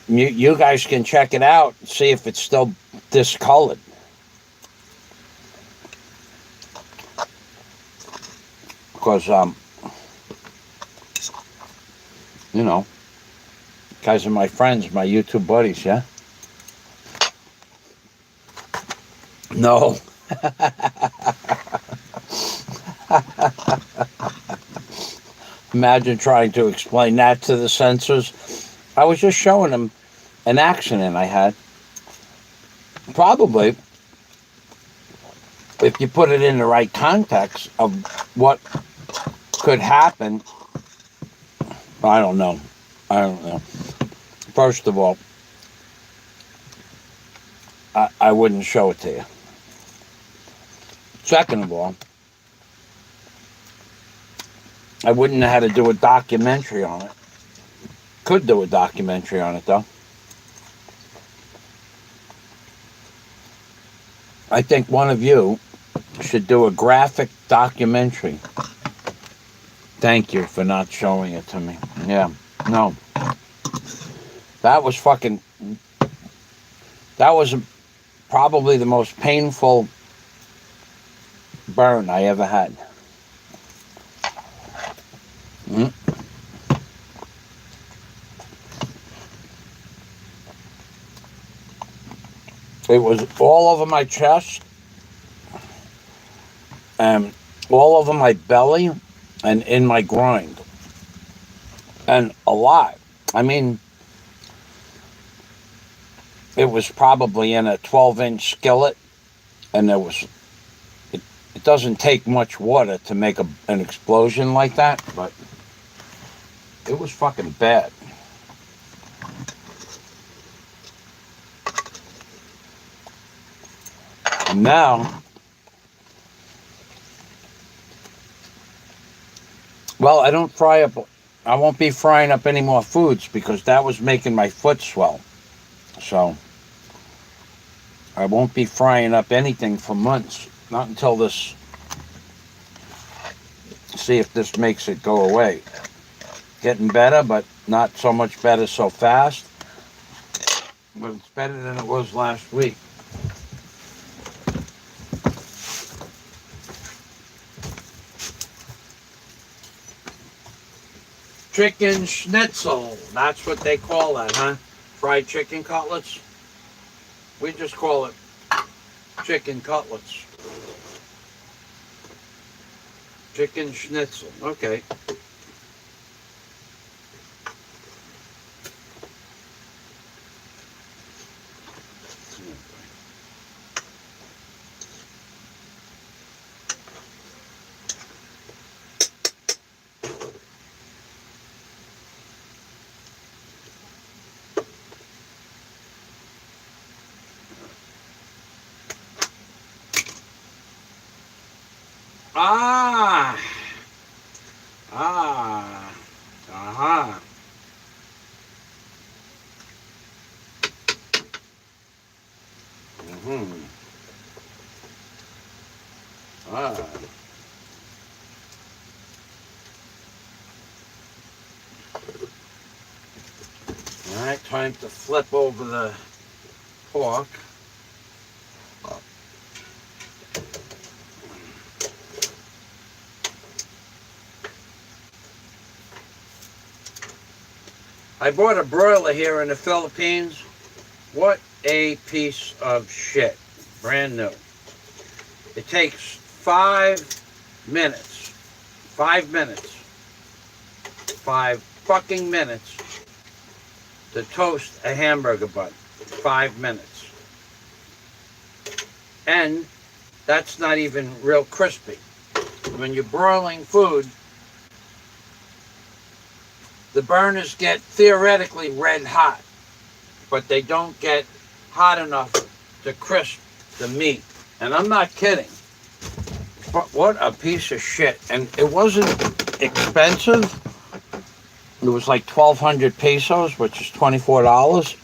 You guys can check it out and see if it's still discolored. Because, guys are my friends, my YouTube buddies, yeah? No. Imagine trying to explain that to the censors. I was just showing them an accident I had. Probably, if you put it in the right context of what could happen, I don't know. First of all, I wouldn't show it to you. Second of all, I wouldn't know how to do a documentary on it. Could do a documentary on it, though. I think one of you should do a graphic documentary. Thank you for not showing it to me. Yeah, no. That was fucking... That was probably the most painful burn I ever had. Mm. It was all over my chest, and all over my belly, and in my groin. And a lot. I mean, it was probably in a 12-inch skillet, and there was... It doesn't take much water to make an explosion like that, but it was fucking bad. And now, well, I don't fry up... I won't be frying up any more foods because that was making my foot swell. So, I won't be frying up anything for months. Not until this... See if this makes it go away. Getting better, but not so much better so fast. But it's better than it was last week. Chicken schnitzel. That's what they call that, huh? Fried chicken cutlets. We just call it chicken cutlets. Chicken schnitzel. Okay. Ah. Ah. Uh-huh. Mm-hmm. Ah. All right, time to flip over the pork. I bought a broiler here in the Philippines. What a piece of shit. Brand new. It takes 5 minutes. 5 minutes. 5 fucking minutes to toast a hamburger bun. 5 minutes. And that's not even real crispy. When you're broiling food, the burners get theoretically red hot, but they don't get hot enough to crisp the meat. And I'm not kidding. But what a piece of shit. And it wasn't expensive. It was like 1,200 pesos, which is $24.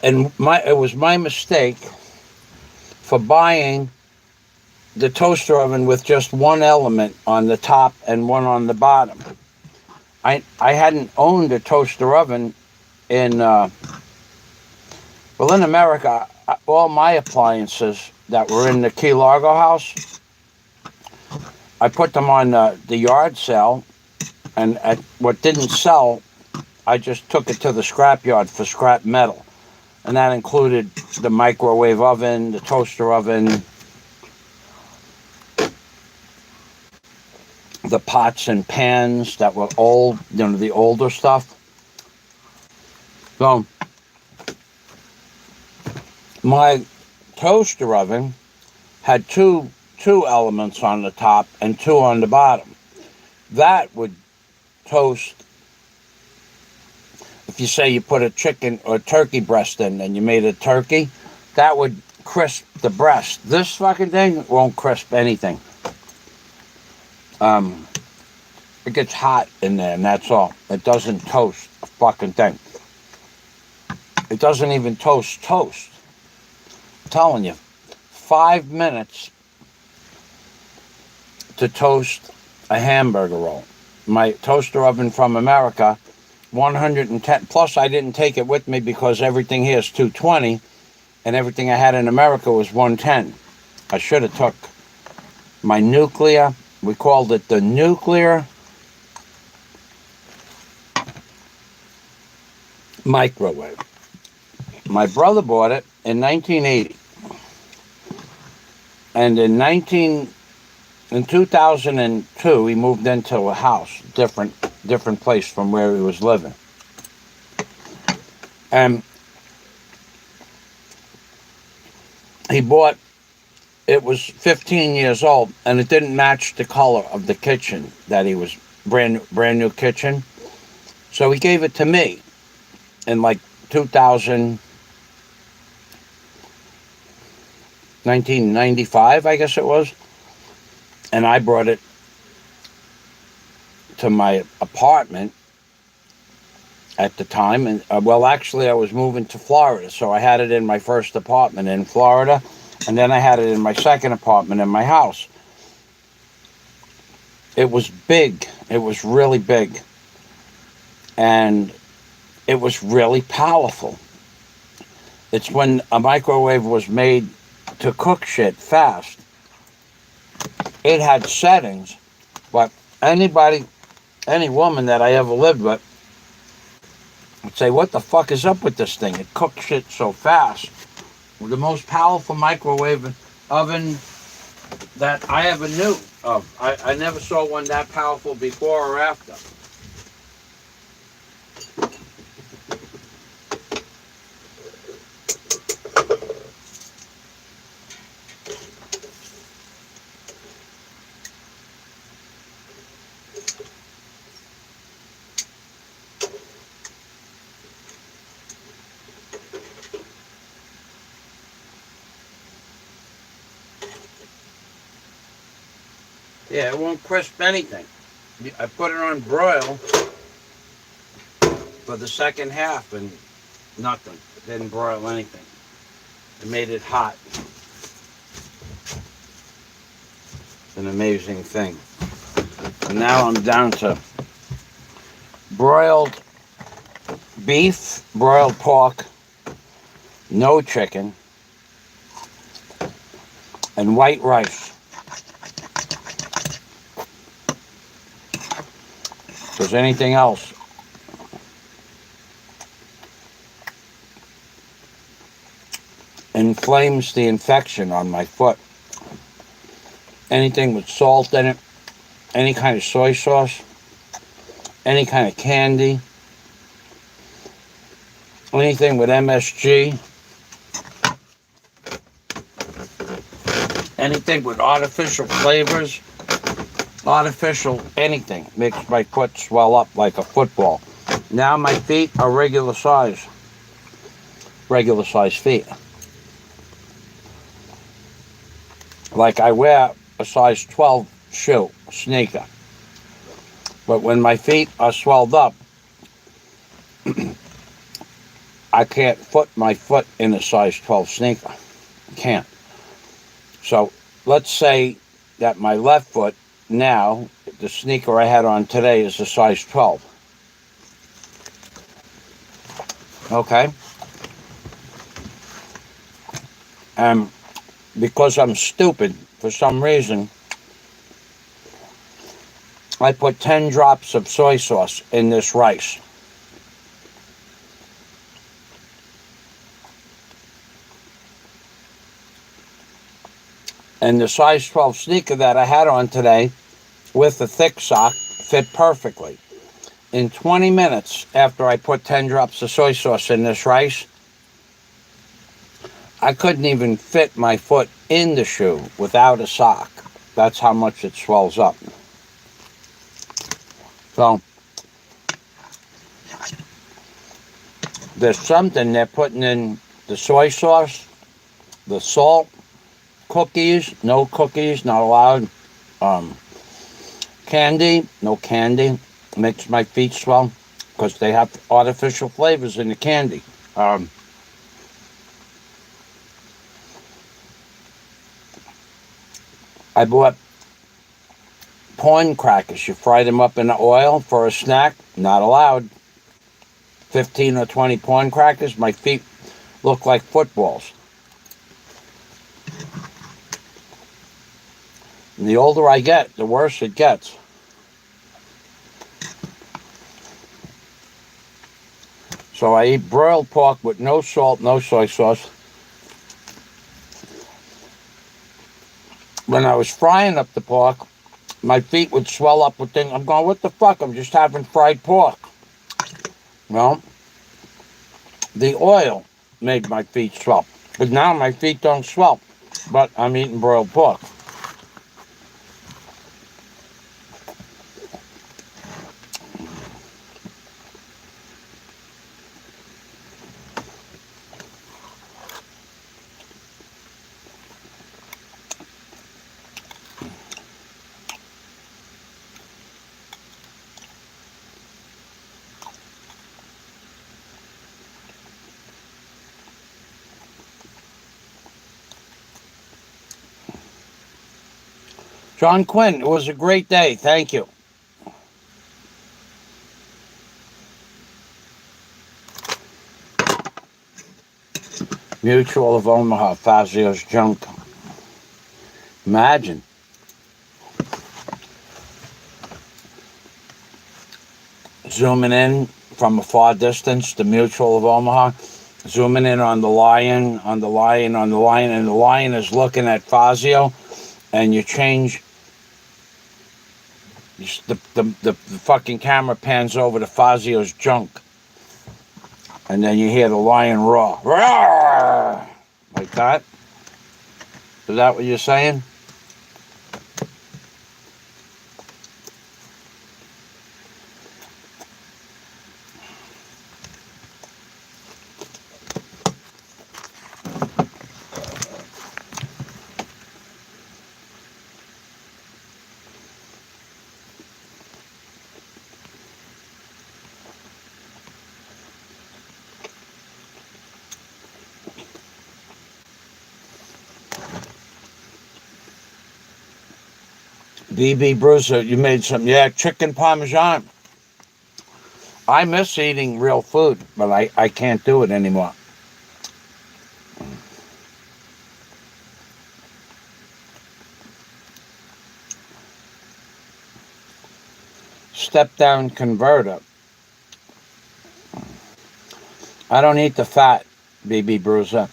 And it was my mistake for buying the toaster oven with just one element on the top and one on the bottom. I hadn't owned a toaster oven in America. All my appliances that were in the Key Largo house, I put them on the yard sale, and at what didn't sell, I just took it to the scrap yard for scrap metal. And that included the microwave oven, the toaster oven, the pots and pans that were old, the older stuff. So, my toaster oven had two elements on the top and 2 on the bottom. That would toast if you say you put a chicken or turkey breast in and you made a turkey, that would crisp the breast. This fucking thing won't crisp anything. It gets hot in there, and that's all. It doesn't toast a fucking thing. It doesn't even toast. I'm telling you, 5 minutes to toast a hamburger roll. My toaster oven from America, 110. Plus, I didn't take it with me because everything here is 220, and everything I had in America was 110. I should have took my nuclear. We called it the nuclear microwave. My brother bought it in 1980, and in 2002 he moved into a house, different place from where he was living, and he bought. It was 15 years old, and it didn't match the color of the kitchen that he was brand new kitchen. So he gave it to me in like 1995, I guess it was. And I brought it to my apartment at the time. And well, actually, I was moving to Florida, so I had it in my first apartment in Florida. And then I had it in my second apartment in my house. It was big. It was really big. And it was really powerful. It's when a microwave was made to cook shit fast. It had settings, but any woman that I ever lived with would say, what the fuck is up with this thing? It cooks shit so fast. The most powerful microwave oven that I ever knew of. I never saw one that powerful before or after. Yeah, it won't crisp anything. I put it on broil for the second half and nothing. It didn't broil anything. It made it hot. It's an amazing thing. And now I'm down to broiled beef, broiled pork, no chicken, and white rice. Because anything else inflames the infection on my foot. Anything with salt in it, any kind of soy sauce, any kind of candy, anything with MSG, anything with artificial flavors, artificial anything makes my foot swell up like a football. Now my feet are regular size feet. Like I wear a size 12 shoe, sneaker. But when my feet are swelled up, I can't put my foot in a size 12 sneaker. Can't. So let's say that my left foot now, the sneaker I had on today is a size 12. Okay? And because I'm stupid, for some reason, I put 10 drops of soy sauce in this rice. And the size 12 sneaker that I had on today with the thick sock fit perfectly. In 20 minutes after I put 10 drops of soy sauce in this rice, I couldn't even fit my foot in the shoe without a sock. That's how much it swells up. So, there's something they're putting in the soy sauce, the salt, cookies, no cookies, not allowed. Um, Candy, no candy. Makes my feet swell because they have artificial flavors in the candy. Um, I bought corn crackers. You fry them up in the oil for a snack. Not allowed. 15 or 20 corn crackers. My feet look like footballs. And the older I get, the worse it gets. So I eat broiled pork with no salt, no soy sauce. When I was frying up the pork, my feet would swell up with things. I'm going, what the fuck? I'm just having fried pork. Well, the oil made my feet swell. But now my feet don't swell. But I'm eating broiled pork. John Quinn, it was a great day. Thank you. Mutual of Omaha, Fazio's junk. Imagine. Zooming in from a far distance, the Mutual of Omaha. Zooming in on the lion, and the lion is looking at Fazio, and you change. The fucking camera pans over to Fazio's junk. And then you hear the lion roar. Roar! Like that. Is that what you're saying? BB Bruiser, you made some, chicken parmesan. I miss eating real food, but I can't do it anymore. Step down converter. I don't eat the fat, BB Bruiser.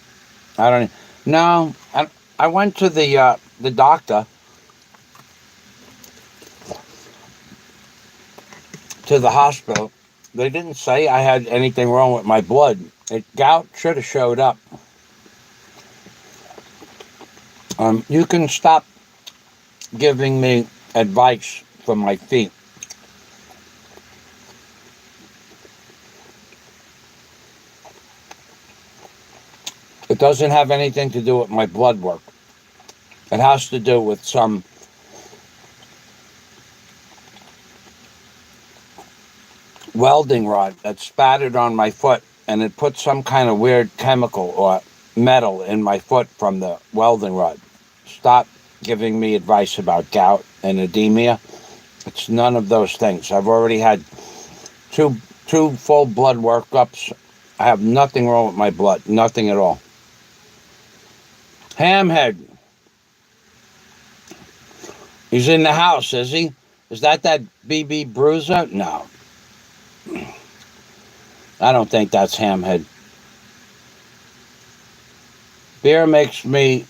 I don't. No, I went to the doctor, to the hospital. They didn't say I had anything wrong with my blood. Gout should have showed up. You can stop giving me advice for my feet. It doesn't have anything to do with my blood work. It has to do with some welding rod that spattered on my foot, and it put some kind of weird chemical or metal in my foot from the welding rod. Stop giving me advice about gout and edema. It's none of those things. I've already had two full blood workups. I have nothing wrong with my blood. Nothing at all. Hamhead. He's in the house, is he? Is that BB Bruiser? No. I don't think that's Hamhead. Beer makes me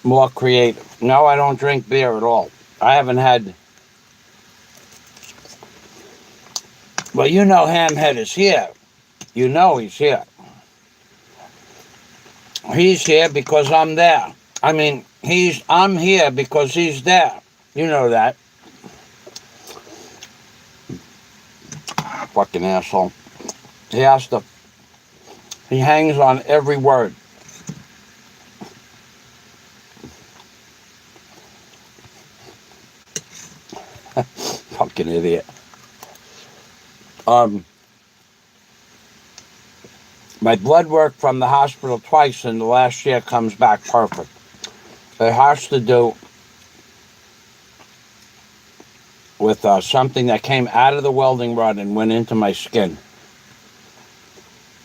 more creative. No, I don't drink beer at all. I haven't had... Well, you know Hamhead is here. You know he's here. He's here because I'm there. I mean, I'm here because he's there. You know that. Fucking asshole. He has to He hangs on every word. Fucking idiot. My blood work from the hospital twice in the last year comes back perfect. It has to do with something that came out of the welding rod and went into my skin.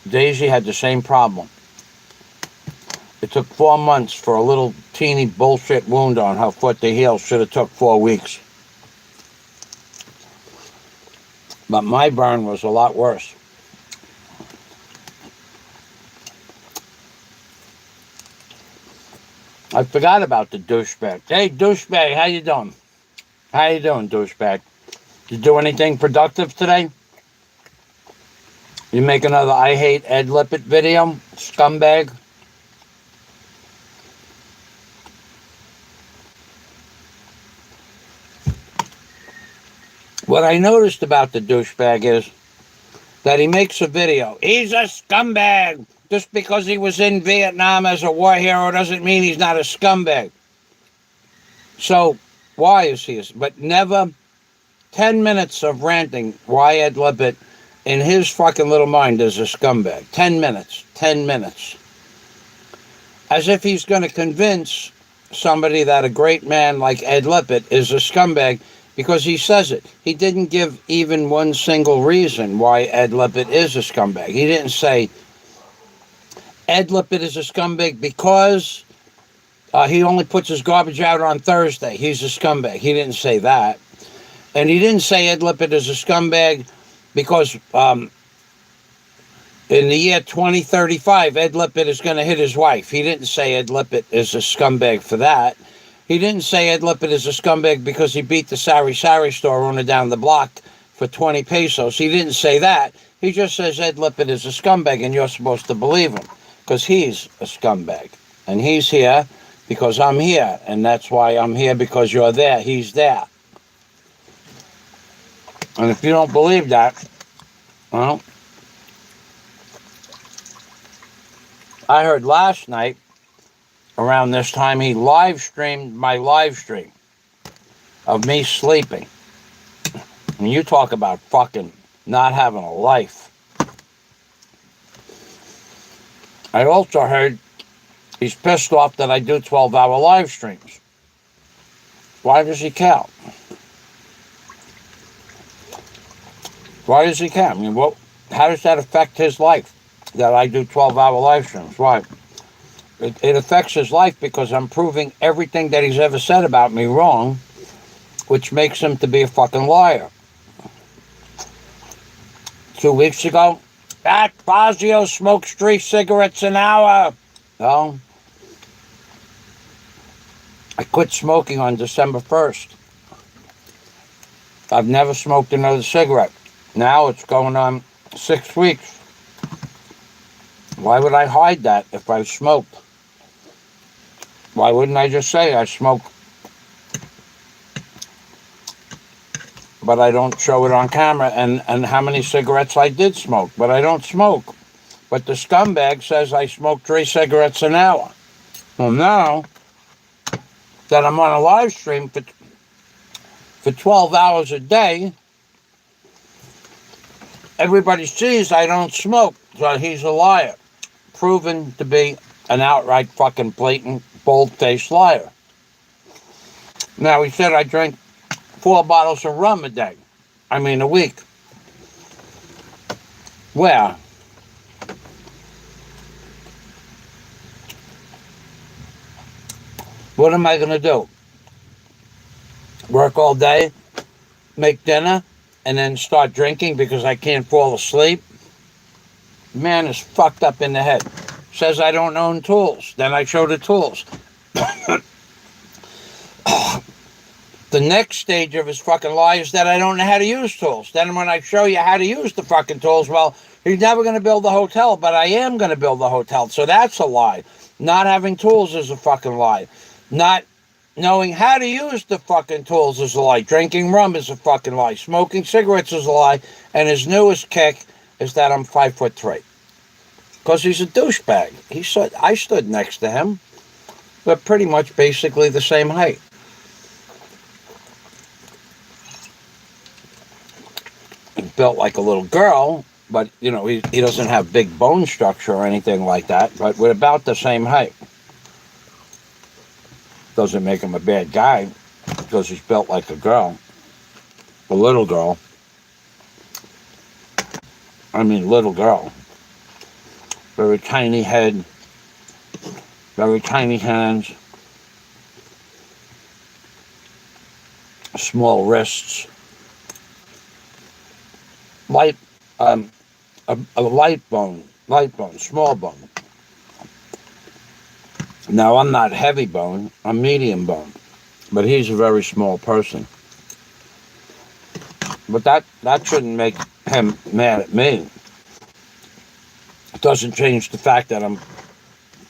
Daisy had the same problem. It took 4 months for a little teeny bullshit wound on her foot to heal. Should have took 4 weeks. But my burn was a lot worse. I forgot about the douchebag. Hey, douchebag, how you doing? How you doing, douchebag? Did you do anything productive today? You make another I Hate Ed Lippert video? Scumbag? What I noticed about the douchebag is that he makes a video. He's a scumbag. Just because he was in Vietnam as a war hero doesn't mean he's not a scumbag. So, why is he? But never 10 minutes of ranting why Ed Lippert in his fucking little mind is a scumbag. 10 minutes. 10 minutes. As if he's going to convince somebody that a great man like Ed Lippert is a scumbag because he says it. He didn't give even one single reason why Ed Lippert is a scumbag. He didn't say Ed Lippert is a scumbag because he only puts his garbage out on Thursday. He's a scumbag. He didn't say that. And he didn't say Ed Lippert is a scumbag because in the year 2035, Ed Lippert is going to hit his wife. He didn't say Ed Lippert is a scumbag for that. He didn't say Ed Lippert is a scumbag because he beat the Sari store owner down the block for 20 pesos. He didn't say that. He just says Ed Lippert is a scumbag and you're supposed to believe him because he's a scumbag. And he's here because I'm here. And that's why I'm here, because you're there. He's there. And if you don't believe that, well, I heard last night around this time he live streamed my live stream of me sleeping. And you talk about fucking not having a life. I also heard he's pissed off that I do 12-hour live streams. Why does he care? Why does he care? I mean, how does that affect his life that I do 12-hour live streams? Why? It affects his life because I'm proving everything that he's ever said about me wrong, which makes him to be a fucking liar. 2 weeks ago, that Fazio smokes 3 cigarettes an hour. Well, I quit smoking on December 1st. I've never smoked another cigarette. Now it's going on 6 weeks. Why would I hide that if I smoked? Why wouldn't I just say I smoke? But I don't show it on camera and how many cigarettes I did smoke. But I don't smoke. But the scumbag says I smoke 3 cigarettes an hour. Well, now that I'm on a live stream for 12 hours a day, everybody sees I don't smoke. So he's a liar. Proven to be an outright fucking blatant, bold-faced liar. Now, he said I drink 4 bottles of rum a day. I mean, a week. Where? What am I going to do? Work all day, make dinner, and then start drinking because I can't fall asleep? Man is fucked up in the head. Says I don't own tools. Then I show the tools. The next stage of his fucking lie is that I don't know how to use tools. Then when I show you how to use the fucking tools, well, he's never going to build a hotel, but I am going to build a hotel. So that's a lie. Not having tools is a fucking lie. Not knowing how to use the fucking tools is a lie. Drinking rum is a fucking lie. Smoking cigarettes is a lie. And his newest kick is that I'm 5'3". because he's a douchebag. I stood next to him. We're pretty much basically the same height. He's built like a little girl, but he doesn't have big bone structure or anything like that, but we're about the same height. Doesn't make him a bad guy because he's built like a girl. A little girl. I mean, little girl. Very tiny head. Very tiny hands. Small wrists. Light, a light bone, small bone. Now, I'm not heavy bone, I'm medium bone, but he's a very small person. But that shouldn't make him mad at me. It doesn't change the fact that I'm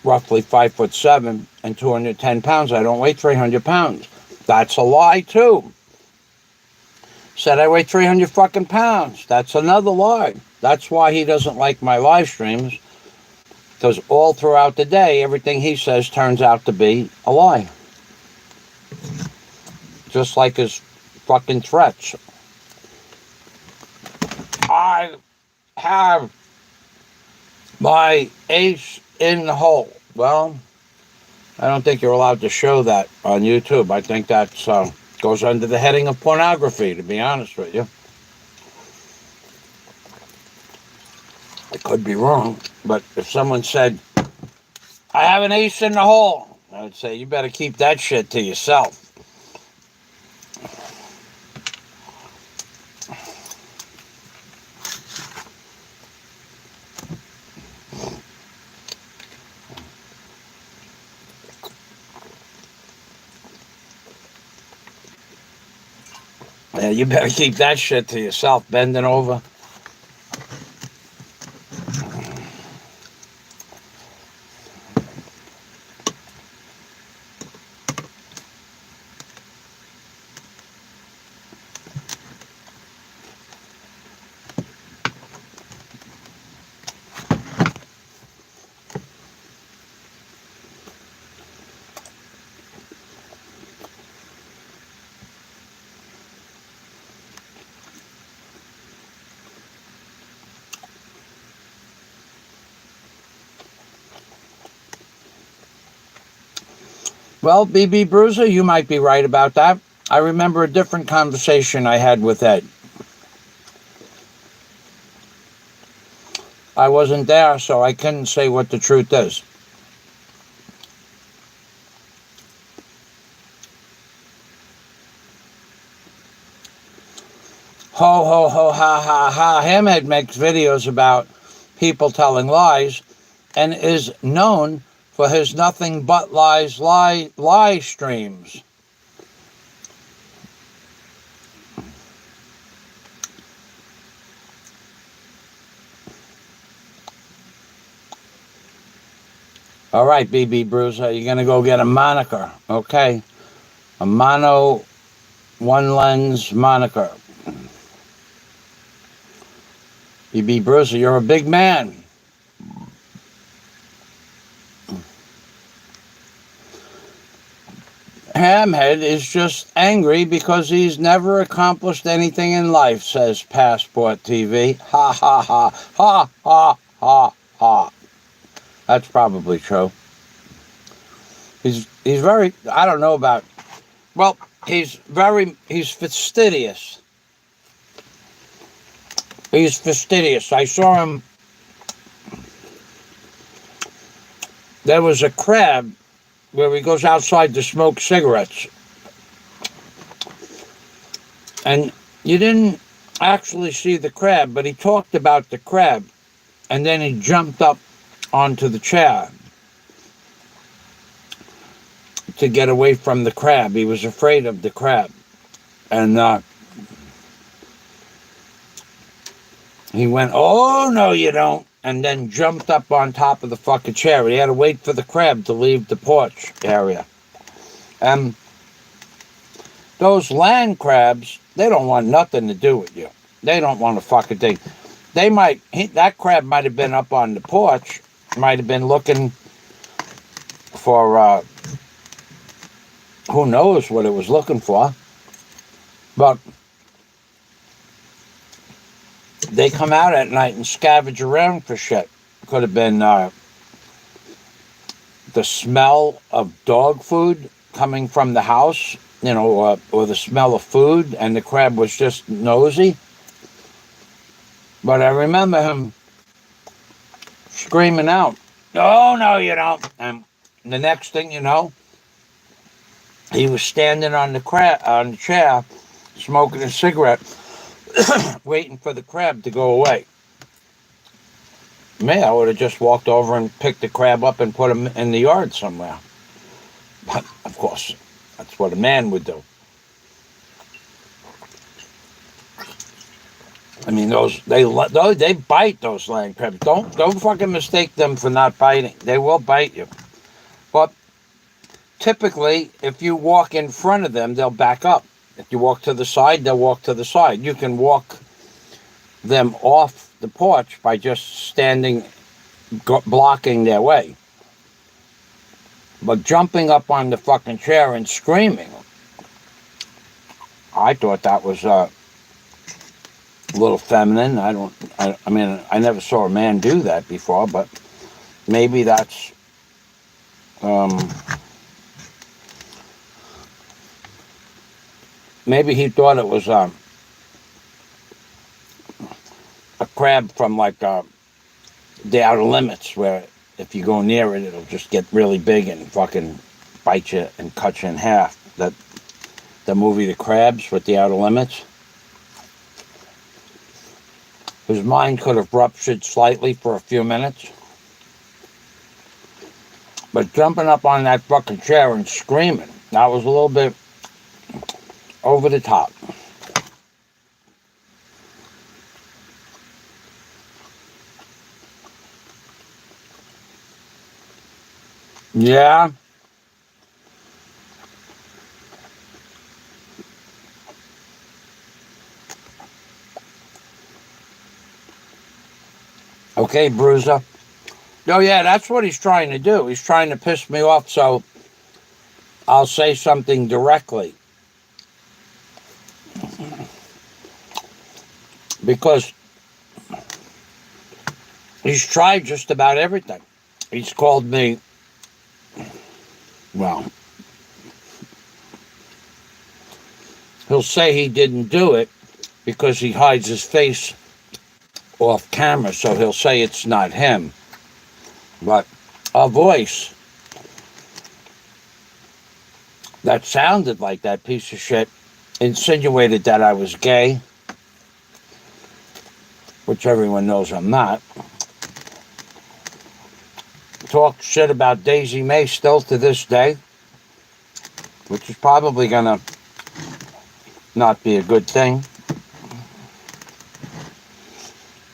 roughly 5'7" and 210 pounds. I don't weigh 300 pounds. That's a lie too. Said I weigh 300 fucking pounds. That's another lie. That's why he doesn't like my live streams. Because all throughout the day, everything he says turns out to be a lie. Just like his fucking threats. I have my ace in the hole. Well, I don't think you're allowed to show that on YouTube. I think that goes under the heading of pornography, to be honest with you. I could be wrong, but if someone said, I have an ace in the hole, I would say, you better keep that shit to yourself. Yeah, you better keep that shit to yourself, bending over. Well, BB Bruiser, you might be right about that. I remember a different conversation I had with Ed. I wasn't there, so I couldn't say what the truth is. Ho, ho, ho, ha, ha, ha. Hamhead makes videos about people telling lies and is known for his nothing but lies lie streams. All right, BB Bruiser, you're going to go get a moniker, okay? A mono one lens moniker. BB Bruiser, you're a big man. Hamhead is just angry because he's never accomplished anything in life, says Passport TV. Ha, ha, ha, ha, ha, ha, ha. That's probably true. He's very, I don't know about, well, he's fastidious. He's fastidious. I saw him, there was a crab where he goes outside to smoke cigarettes. And you didn't actually see the crab, but he talked about the crab. And then he jumped up onto the chair to get away from the crab. He was afraid of the crab. And he went, oh, no, you don't. And then jumped up on top of the fucking chair. He had to wait for the crab to leave the porch area. Those land crabs, they don't want nothing to do with you. They don't want a fucking thing. That crab might have been up on the porch might have been looking for, who knows what it was looking for. But they come out at night and scavenge around for shit. Could have been the smell of dog food coming from the house, or the smell of food, and the crab was just nosy. But I remember him screaming out, "Oh, no, you don't." And the next thing you know, he was standing on the chair, smoking a cigarette, waiting for the crab to go away. Me, I would have just walked over and picked the crab up and put him in the yard somewhere. But, of course, that's what a man would do. I mean, they bite, those land crabs. Don't fucking mistake them for not biting. They will bite you. But typically, if you walk in front of them, they'll back up. If you walk to the side, they'll walk to the side. You can walk them off the porch by just standing, blocking their way. But jumping up on the fucking chair and screaming, I thought that was a little feminine. I mean, I never saw a man do that before, but maybe that's maybe he thought it was a crab from like the Outer Limits, where if you go near it, it'll just get really big and fucking bite you and cut you in half. The movie The Crabs with the Outer Limits. His mind could have ruptured slightly for a few minutes. But jumping up on that fucking chair and screaming, that was a little bit over the top. Yeah. Okay, Bruiser. Oh, yeah, that's what he's trying to do. He's trying to piss me off, so I'll say something directly. Because he's tried just about everything. He's called me, well, he'll say he didn't do it because he hides his face off camera, so he'll say it's not him. But a voice that sounded like that piece of shit insinuated that I was gay, which everyone knows I'm not. Talk shit about Daisy May still to this day, which is probably gonna not be a good thing.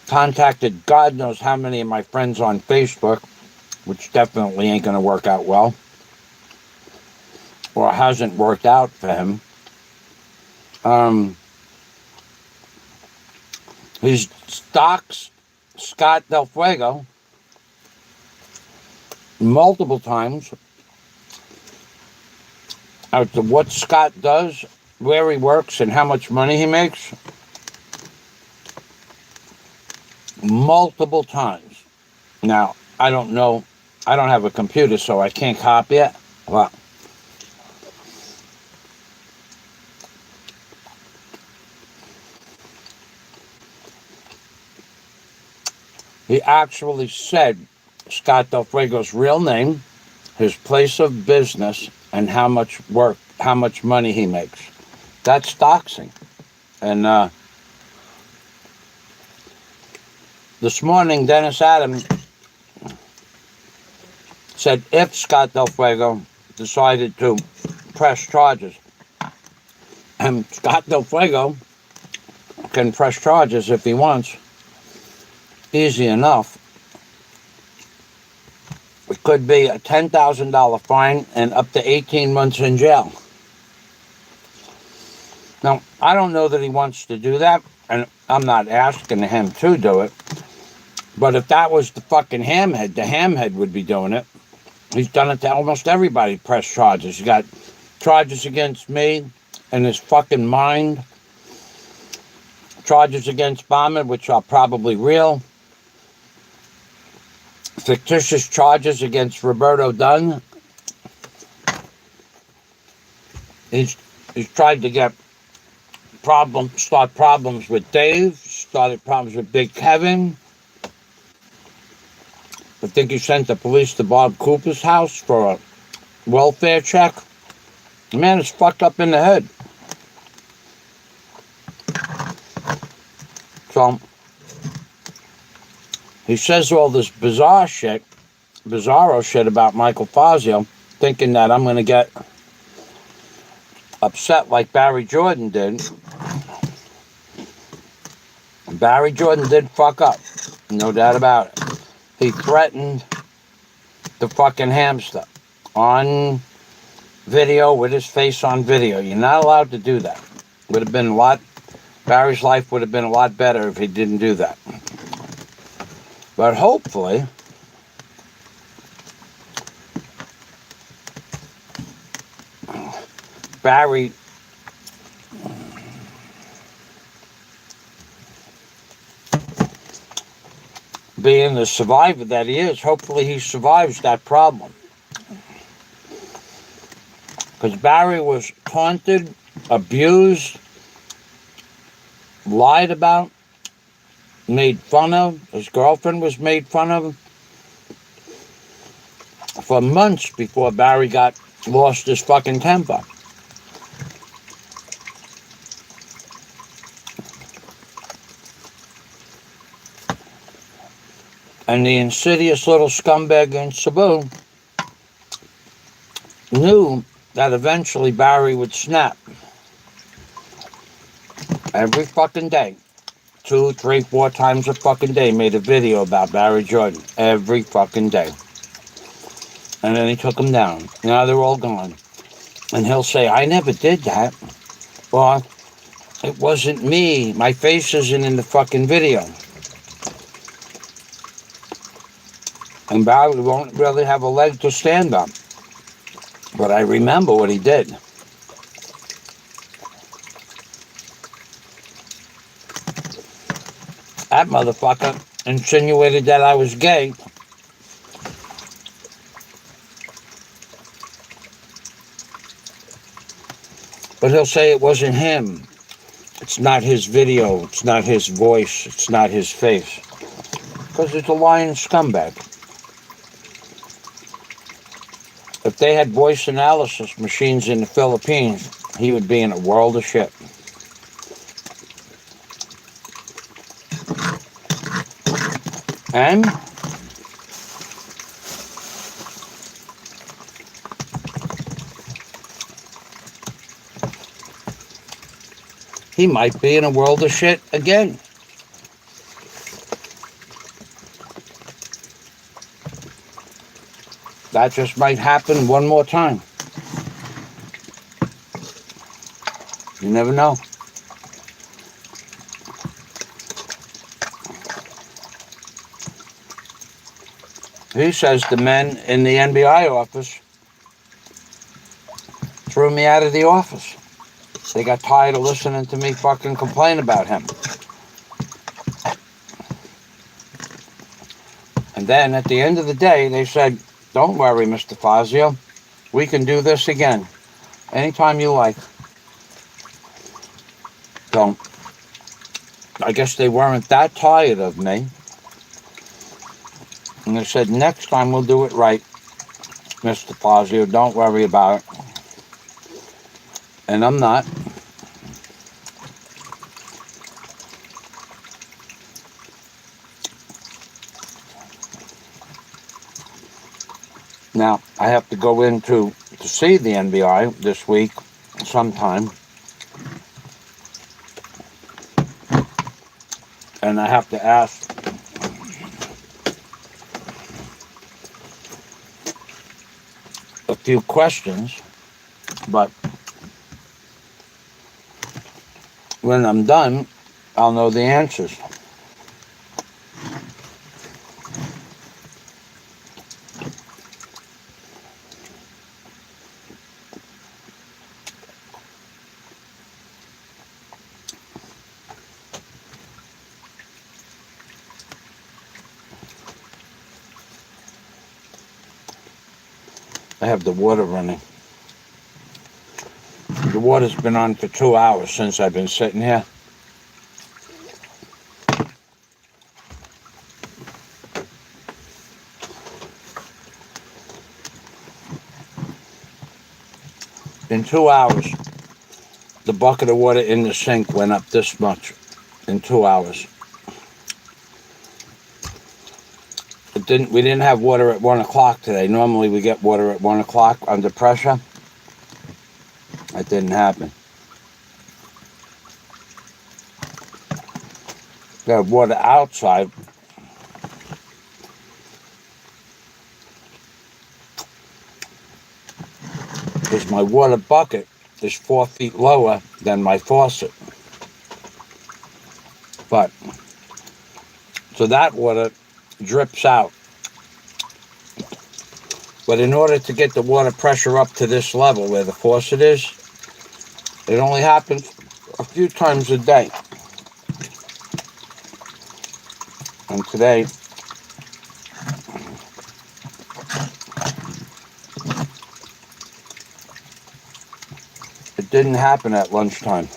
Contacted God knows how many of my friends on Facebook, which definitely ain't gonna work out well, or hasn't worked out for him. He stalks Scott Del Fuego multiple times as to what Scott does, where he works, and how much money he makes. Multiple times. Now, I don't know. I don't have a computer, so I can't copy it. Well, he actually said Scott Del Fuego's real name, his place of business, and how much money he makes. That's doxing. And this morning, Dennis Adams said if Scott Del Fuego decided to press charges, and Scott Del Fuego can press charges if he wants, easy enough. It could be a $10,000 fine and up to 18 months in jail. Now, I don't know that he wants to do that, and I'm not asking him to do it, But if that was the fucking hamhead, the hamhead would be doing it. He's done it to almost everybody. Press charges. He got charges against me and his fucking mind. Charges against Bomber, which are probably real. Fictitious charges against Roberto Dunn. He's tried to get start problems with Dave, started problems with Big Kevin. I think he sent the police to Bob Cooper's house for a welfare check. The man is fucked up in the head. So he says all this bizarro shit about Michael Fazio, thinking that I'm going to get upset like Barry Jordan did. Barry Jordan did fuck up, no doubt about it. He threatened the fucking hamster on video, with his face on video. You're not allowed to do that. Would have been Barry's life would have been a lot better if he didn't do that. But hopefully, Barry being the survivor that he is, hopefully he survives that problem. Because Barry was taunted, abused, lied about, made fun of. His girlfriend was made fun of for months before Barry lost his fucking temper. And the insidious little scumbag in Cebu knew that eventually Barry would snap. Every fucking day. 2, 3, 4 times a fucking day made a video about Barry Jordan. Every fucking day. And then he took them down. Now they're all gone. And he'll say, I never did that. Well, it wasn't me. My face isn't in the fucking video. And Barry won't really have a leg to stand on. But I remember what he did. That motherfucker insinuated that I was gay. But he'll say it wasn't him. It's not his video. It's not his voice. It's not his face. Because it's a lying scumbag. If they had voice analysis machines in the Philippines, he would be in a world of shit. And he might be in a world of shit again. That just might happen one more time. You never know. He says the men in the NBI office threw me out of the office. They got tired of listening to me fucking complain about him. And then at the end of the day, they said, don't worry, Mr. Fazio. We can do this again. Anytime you like. So, I guess they weren't that tired of me. And they said, next time we'll do it right, Mr. Fazio. Don't worry about it. And I'm not. Now, I have to go in to see the NBI this week sometime. And I have to ask a few questions, but when I'm done, I'll know the answers. I have the water running. The water's been on for 2 hours since I've been sitting here. In 2 hours, the bucket of water in the sink went up this much in 2 hours. We didn't have water at 1 o'clock today. Normally we get water at 1 o'clock under pressure. That didn't happen. We have water outside. Because my water bucket is 4 feet lower than my faucet. But, so that water drips out. But in order to get the water pressure up to this level where the faucet is, it only happens a few times a day. And today, it didn't happen at lunchtime.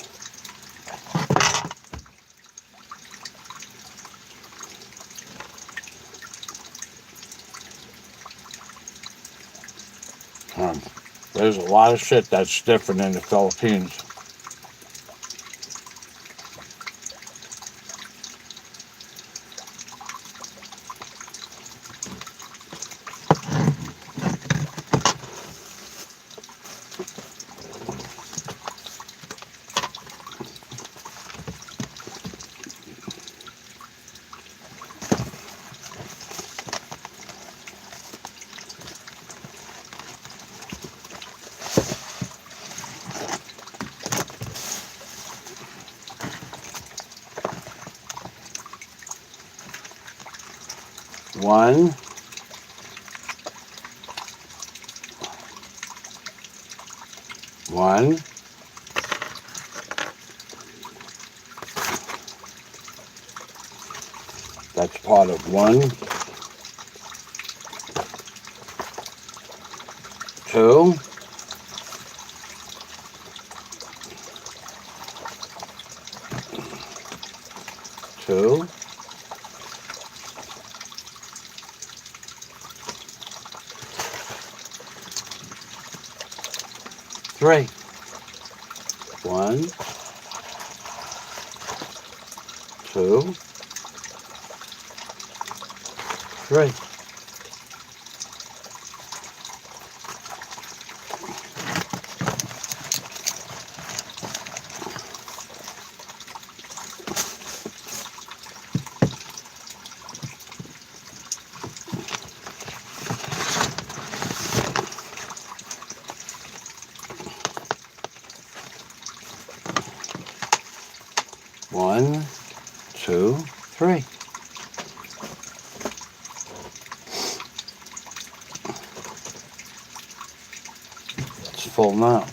There's a lot of shit that's different in the Philippines. One, that's part of 1, 2, 2, 3. 1, 2, 3. One, two, three. It's full now.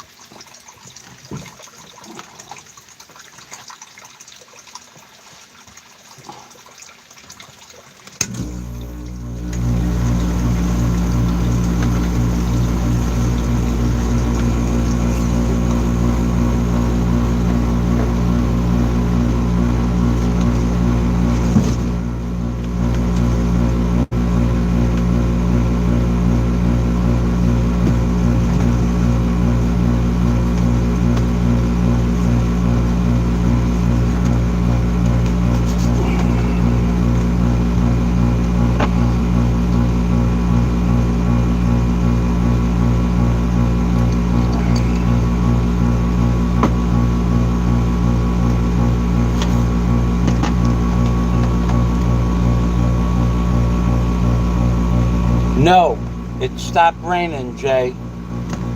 No, it stopped raining, Jay.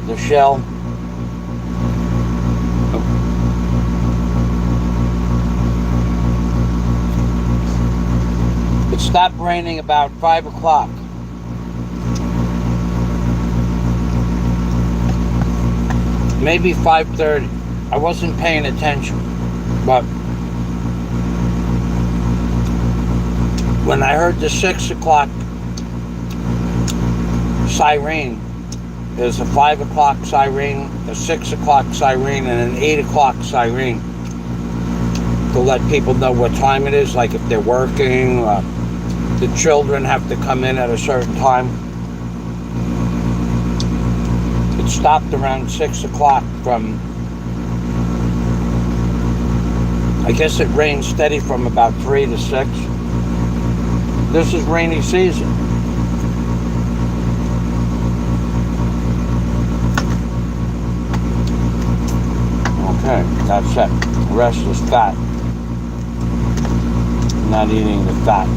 The shell. It stopped raining about 5 o'clock. Maybe 5:30. I wasn't paying attention. But when I heard the 6 o'clock siren, there's a 5 o'clock siren, a 6 o'clock siren, and an 8 o'clock siren to let people know what time it is, like if they're working, the children have to come in at a certain time. It stopped around 6 o'clock from, I guess it rained steady from about 3 to 6. This is rainy season. Okay, that's it. The rest is fat. I'm not eating the fat.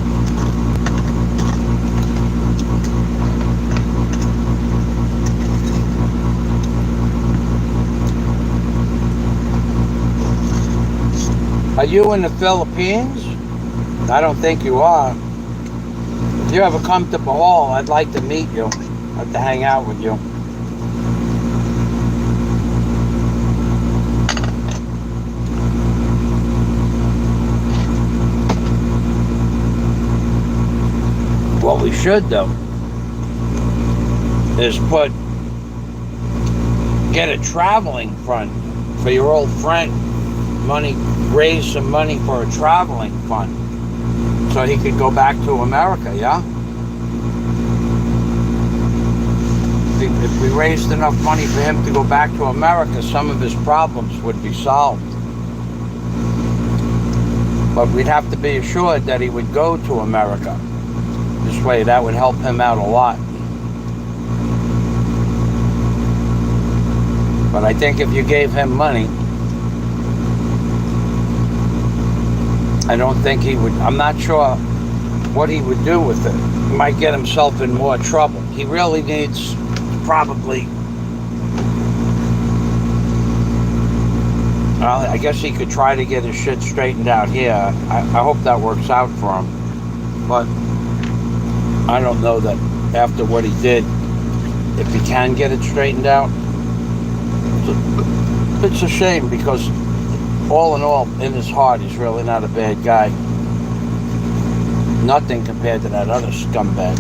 Are you in the Philippines? I don't think you are. If you ever come to Bohol, I'd like to meet you. I'd like to hang out with you. What we should do is get a traveling fund for your old friend. Raise some money for a traveling fund so he could go back to America, yeah? If we raised enough money for him to go back to America, some of his problems would be solved. But we'd have to be assured that he would go to America. This way, that would help him out a lot. But I think if you gave him money, I don't think he would, I'm not sure what he would do with it. He might get himself in more trouble. He really needs probably, well, I guess he could try to get his shit straightened out here. I hope that works out for him. But I don't know that after what he did, if he can get it straightened out. It's a shame because all in all, in his heart, he's really not a bad guy. Nothing compared to that other scumbag.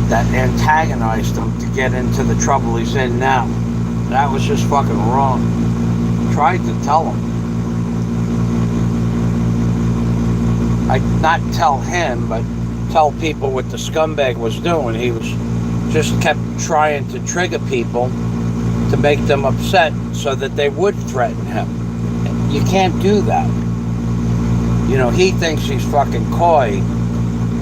That antagonized him to get into the trouble he's in now. That was just fucking wrong. Tried to tell him. I'd not tell him, but tell people what the scumbag was doing. He was just kept trying to trigger people to make them upset so that they would threaten him. You can't do that. You know, he thinks he's fucking coy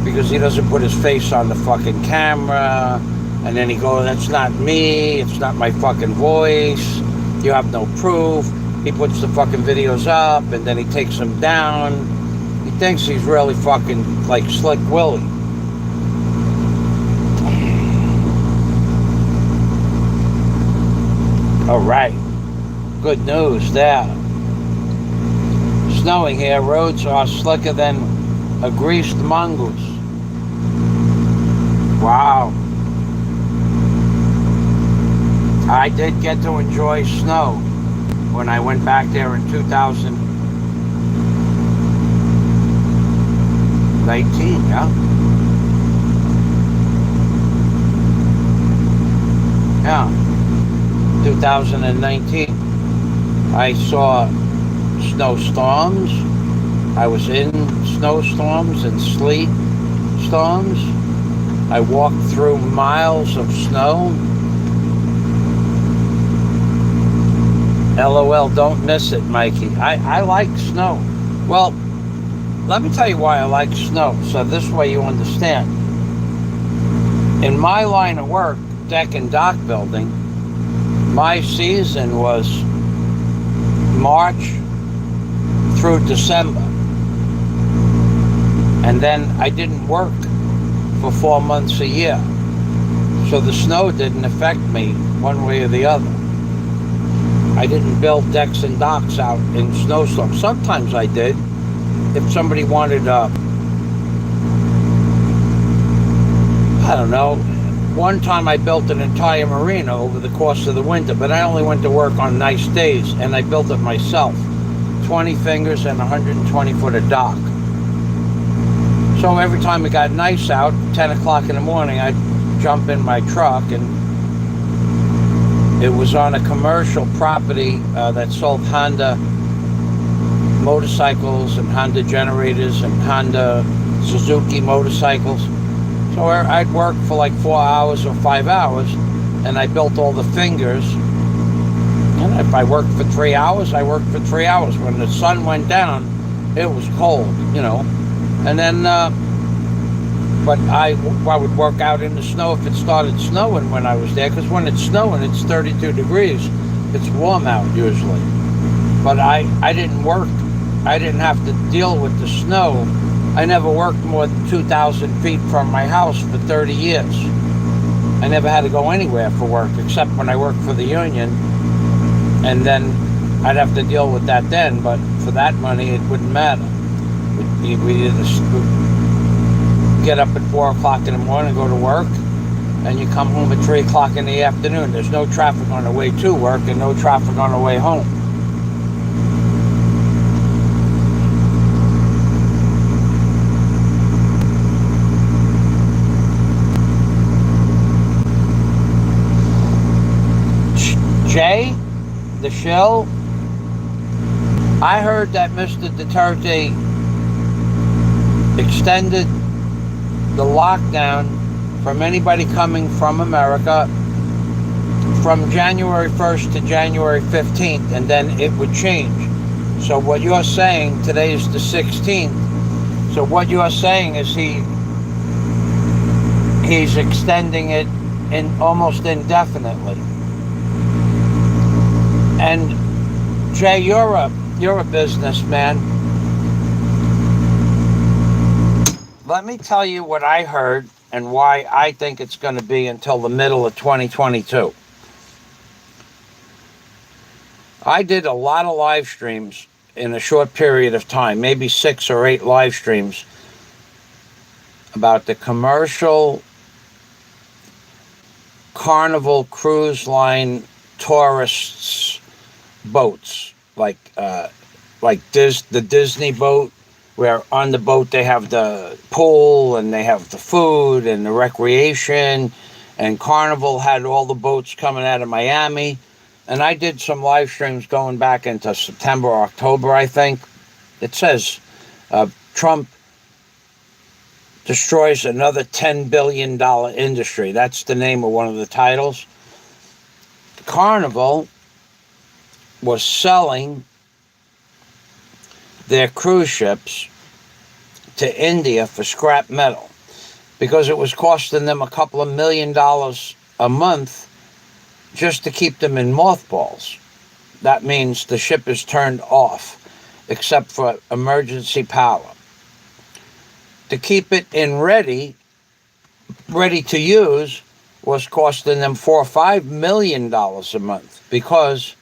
because he doesn't put his face on the fucking camera, and then he goes, that's not me, it's not my fucking voice, you have no proof. He puts the fucking videos up and then he takes them down. He thinks he's really fucking like Slick Willie. All right, good news there. Snowing here, roads are slicker than a greased mongoose. Wow. I did get to enjoy snow when I went back there in 2019, yeah? Yeah. 2019, I saw snowstorms. I was in snowstorms and sleet storms. I walked through miles of snow. LOL, don't miss it, Mikey. I like snow. Well, let me tell you why I like snow, so this way you understand. In my line of work, deck and dock building, my season was March through December. And then I didn't work for 4 months a year. So the snow didn't affect me one way or the other. I didn't build decks and docks out in snowstorms. Sometimes I did. If somebody wanted, I don't know, one time I built an entire marina over the course of the winter, but I only went to work on nice days, and I built it myself. 20 fingers and 120 foot of dock. So every time it got nice out, 10 o'clock in the morning, I'd jump in my truck, and it was on a commercial property that sold Honda motorcycles and Honda generators and Honda Suzuki motorcycles. So I'd work for like 4 hours or 5 hours, and I built all the fingers. And if I worked for 3 hours, I worked for 3 hours. When the sun went down, it was cold, And then, but I would work out in the snow if it started snowing when I was there, because when it's snowing, it's 32 degrees. It's warm out usually. But I didn't work. I didn't have to deal with the snow. I never worked more than 2,000 feet from my house for 30 years. I never had to go anywhere for work, except when I worked for the union. And then I'd have to deal with that then, but for that money, it wouldn't matter. We'd get up at 4 o'clock in the morning, go to work, and you come home at 3 o'clock in the afternoon. There's no traffic on the way to work and no traffic on the way home. Jay, the shill, I heard that Mr. Duterte extended the lockdown from anybody coming from America from January 1st to January 15th, and then it would change. So what you're saying, today is the 16th, so what you're saying is he's extending it almost indefinitely. And Jay, you're a businessman. Let me tell you what I heard and why I think it's going to be until the middle of 2022. I did a lot of live streams in a short period of time, maybe 6 or 8 live streams about the commercial Carnival cruise line tourists boats, like the Disney boat, where on the boat they have the pool and they have the food and the recreation, and Carnival had all the boats coming out of Miami. And I did some live streams going back into September or October, I think. It says Trump destroys another $10 billion industry. That's the name of one of the titles. Carnival was selling their cruise ships to India for scrap metal because it was costing them a couple of $1 million a month just to keep them in mothballs. That means the ship is turned off except for emergency power. To keep it in ready to use was costing them $4 or $5 million a month because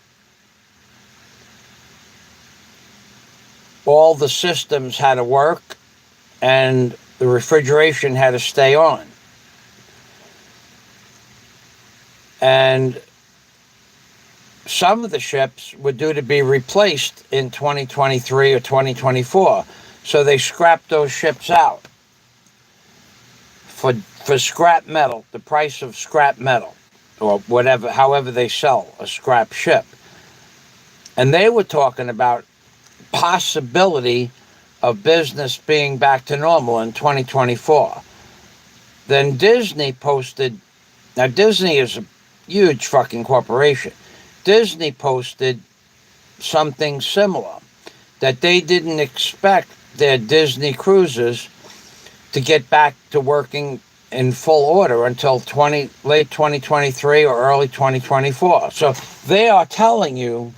all the systems had to work and the refrigeration had to stay on. And some of the ships were due to be replaced in 2023 or 2024. So they scrapped those ships out for scrap metal, the price of scrap metal, or whatever, however they sell a scrap ship. And they were talking about possibility of business being back to normal in 2024. Then Disney posted, now Disney is a huge fucking corporation. Disney posted something similar, that they didn't expect their Disney cruises to get back to working in full order until late 2023 or early 2024. So they are telling you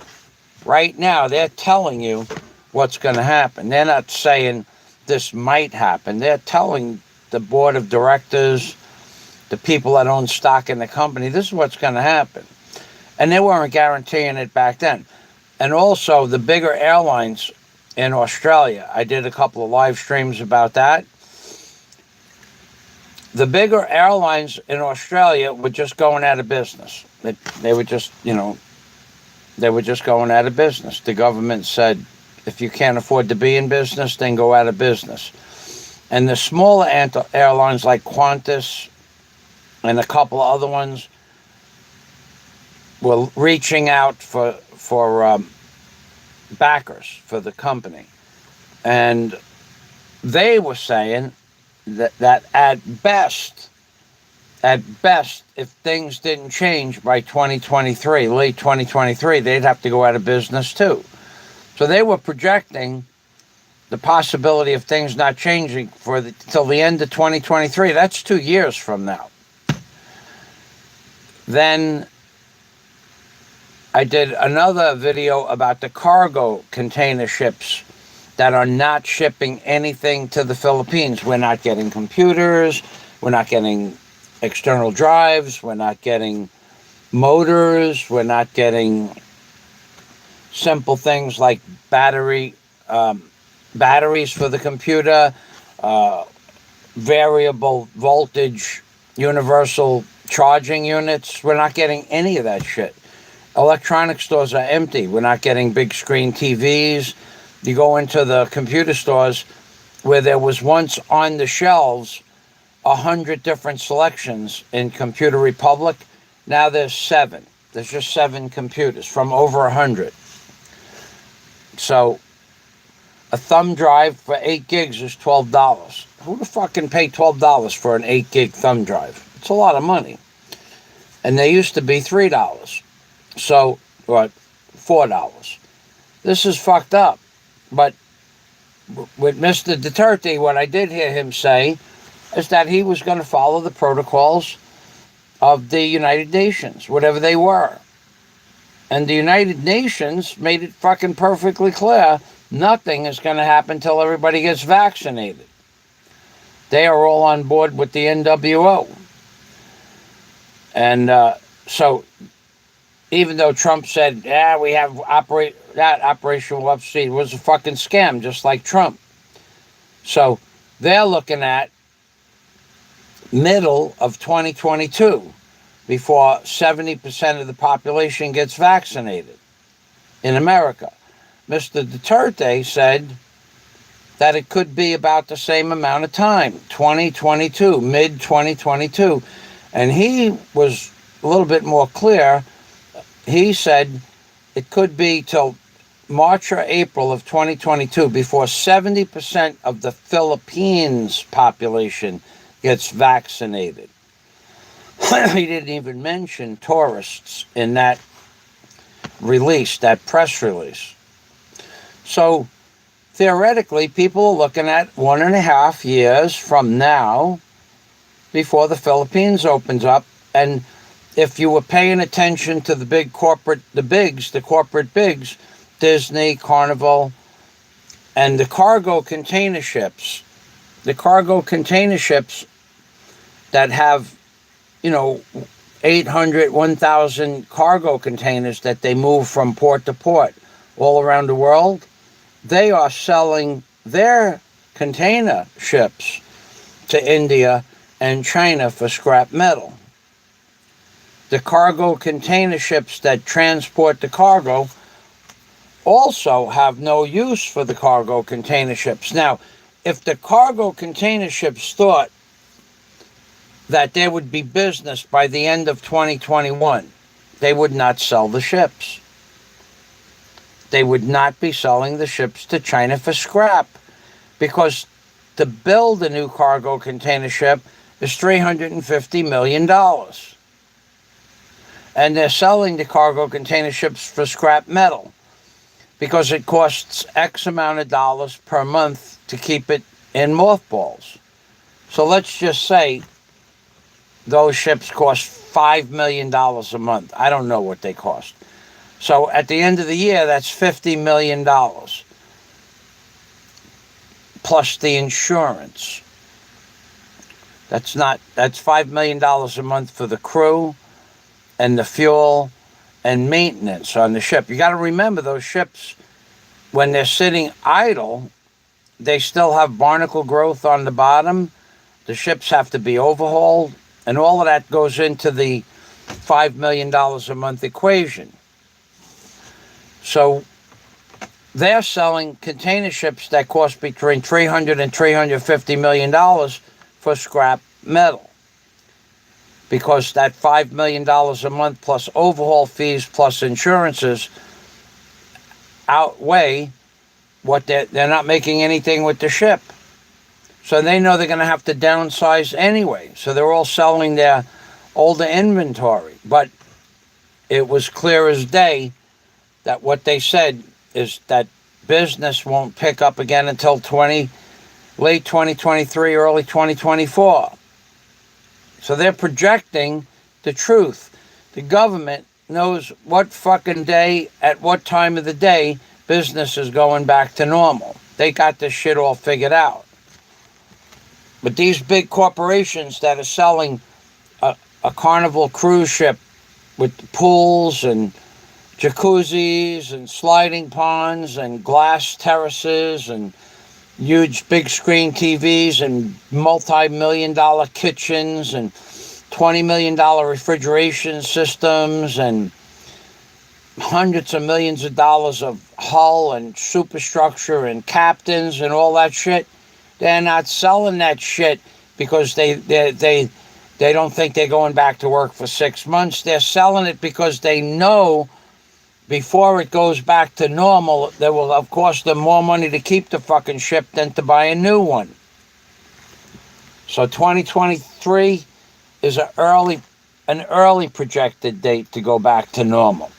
right now, they're telling you what's going to happen. They're not saying this might happen. They're telling the board of directors, the people that own stock in the company, this is what's going to happen. And they weren't guaranteeing it back then. And also the bigger airlines in Australia, I did a couple of live streams about that. The bigger airlines in Australia were just going out of business. They were just, they were just going out of business. The government said, if you can't afford to be in business, then go out of business. And the smaller airlines like Qantas and a couple of other ones were reaching out for backers for the company. And they were saying that at best, if things didn't change by 2023, late 2023, they'd have to go out of business too. So they were projecting the possibility of things not changing till the end of 2023. That's 2 years from now. Then I did another video about the cargo container ships that are not shipping anything to the Philippines. We're not getting computers, we're not getting external drives, we're not getting motors, we're not getting simple things like batteries for the computer, variable voltage universal charging units. We're not getting any of that shit. Electronic stores are empty. We're not getting big screen TVs. You go into the computer stores where there was once on the shelves 100 different selections in Computer Republic. Now there's 7. There's just 7 computers from over 100. So a thumb drive for 8 gigs is $12. Who the fuck can pay $12 for an 8 gig thumb drive? It's a lot of money. And they used to be $3. So, or $4. This is fucked up. But with Mr. Duterte, what I did hear him say is that he was going to follow the protocols of the United Nations, whatever they were. And the United Nations made it fucking perfectly clear nothing is going to happen until everybody gets vaccinated. They are all on board with the NWO. And so even though Trump said, we have Operation Warp Speed, was a fucking scam, just like Trump. So they're looking at middle of 2022 before 70% of the population gets vaccinated in America. Mr. Duterte said that it could be about the same amount of time, 2022, mid-2022. And he was a little bit more clear. He said it could be till March or April of 2022 before 70% of the Philippines population gets vaccinated. He didn't even mention tourists in that release, that press release. So theoretically, people are looking at 1.5 years from now before the Philippines opens up. And if you were paying attention to the corporate bigs, Disney, Carnival, and the cargo container ships that have, 800, 1,000 cargo containers that they move from port to port all around the world, they are selling their container ships to India and China for scrap metal. The cargo container ships that transport the cargo also have no use for the cargo container ships. Now, if the cargo container ships thought that there would be business by the end of 2021, they would not sell the ships. They would not be selling the ships to China for scrap, because to build a new cargo container ship is $350 million. And they're selling the cargo container ships for scrap metal because it costs X amount of dollars per month to keep it in mothballs. So let's just say those ships cost $5 million a month. I don't know what they cost. So at the end of the year, that's $50 million. Plus the insurance. That's $5 million a month for the crew and the fuel and maintenance on the ship. You got to remember, those ships, when they're sitting idle, they still have barnacle growth on the bottom. The ships have to be overhauled, and all of that goes into the $5 million a month equation. So they're selling container ships that cost between $300 and $350 million for scrap metal, because that $5 million a month plus overhaul fees plus insurances outweigh what they're not making anything with the ship. So they know they're going to have to downsize anyway. So they're all selling their older inventory. But it was clear as day that what they said is that business won't pick up again until late 2023, early 2024. So they're projecting the truth. The government knows what fucking day, at what time of the day, business is going back to normal. They got this shit all figured out. But these big corporations that are selling a Carnival cruise ship with pools and jacuzzis and sliding ponds and glass terraces and huge big screen TVs and multi-million-dollar kitchens and $20 million refrigeration systems and hundreds of millions of dollars of hull and superstructure and captains and all that shit. They're not selling that shit because they don't think they're going back to work for 6 months. They're selling it because they know before it goes back to normal, it will cost them more money to keep the fucking ship than to buy a new one. So 2023 is an early projected date to go back to normal.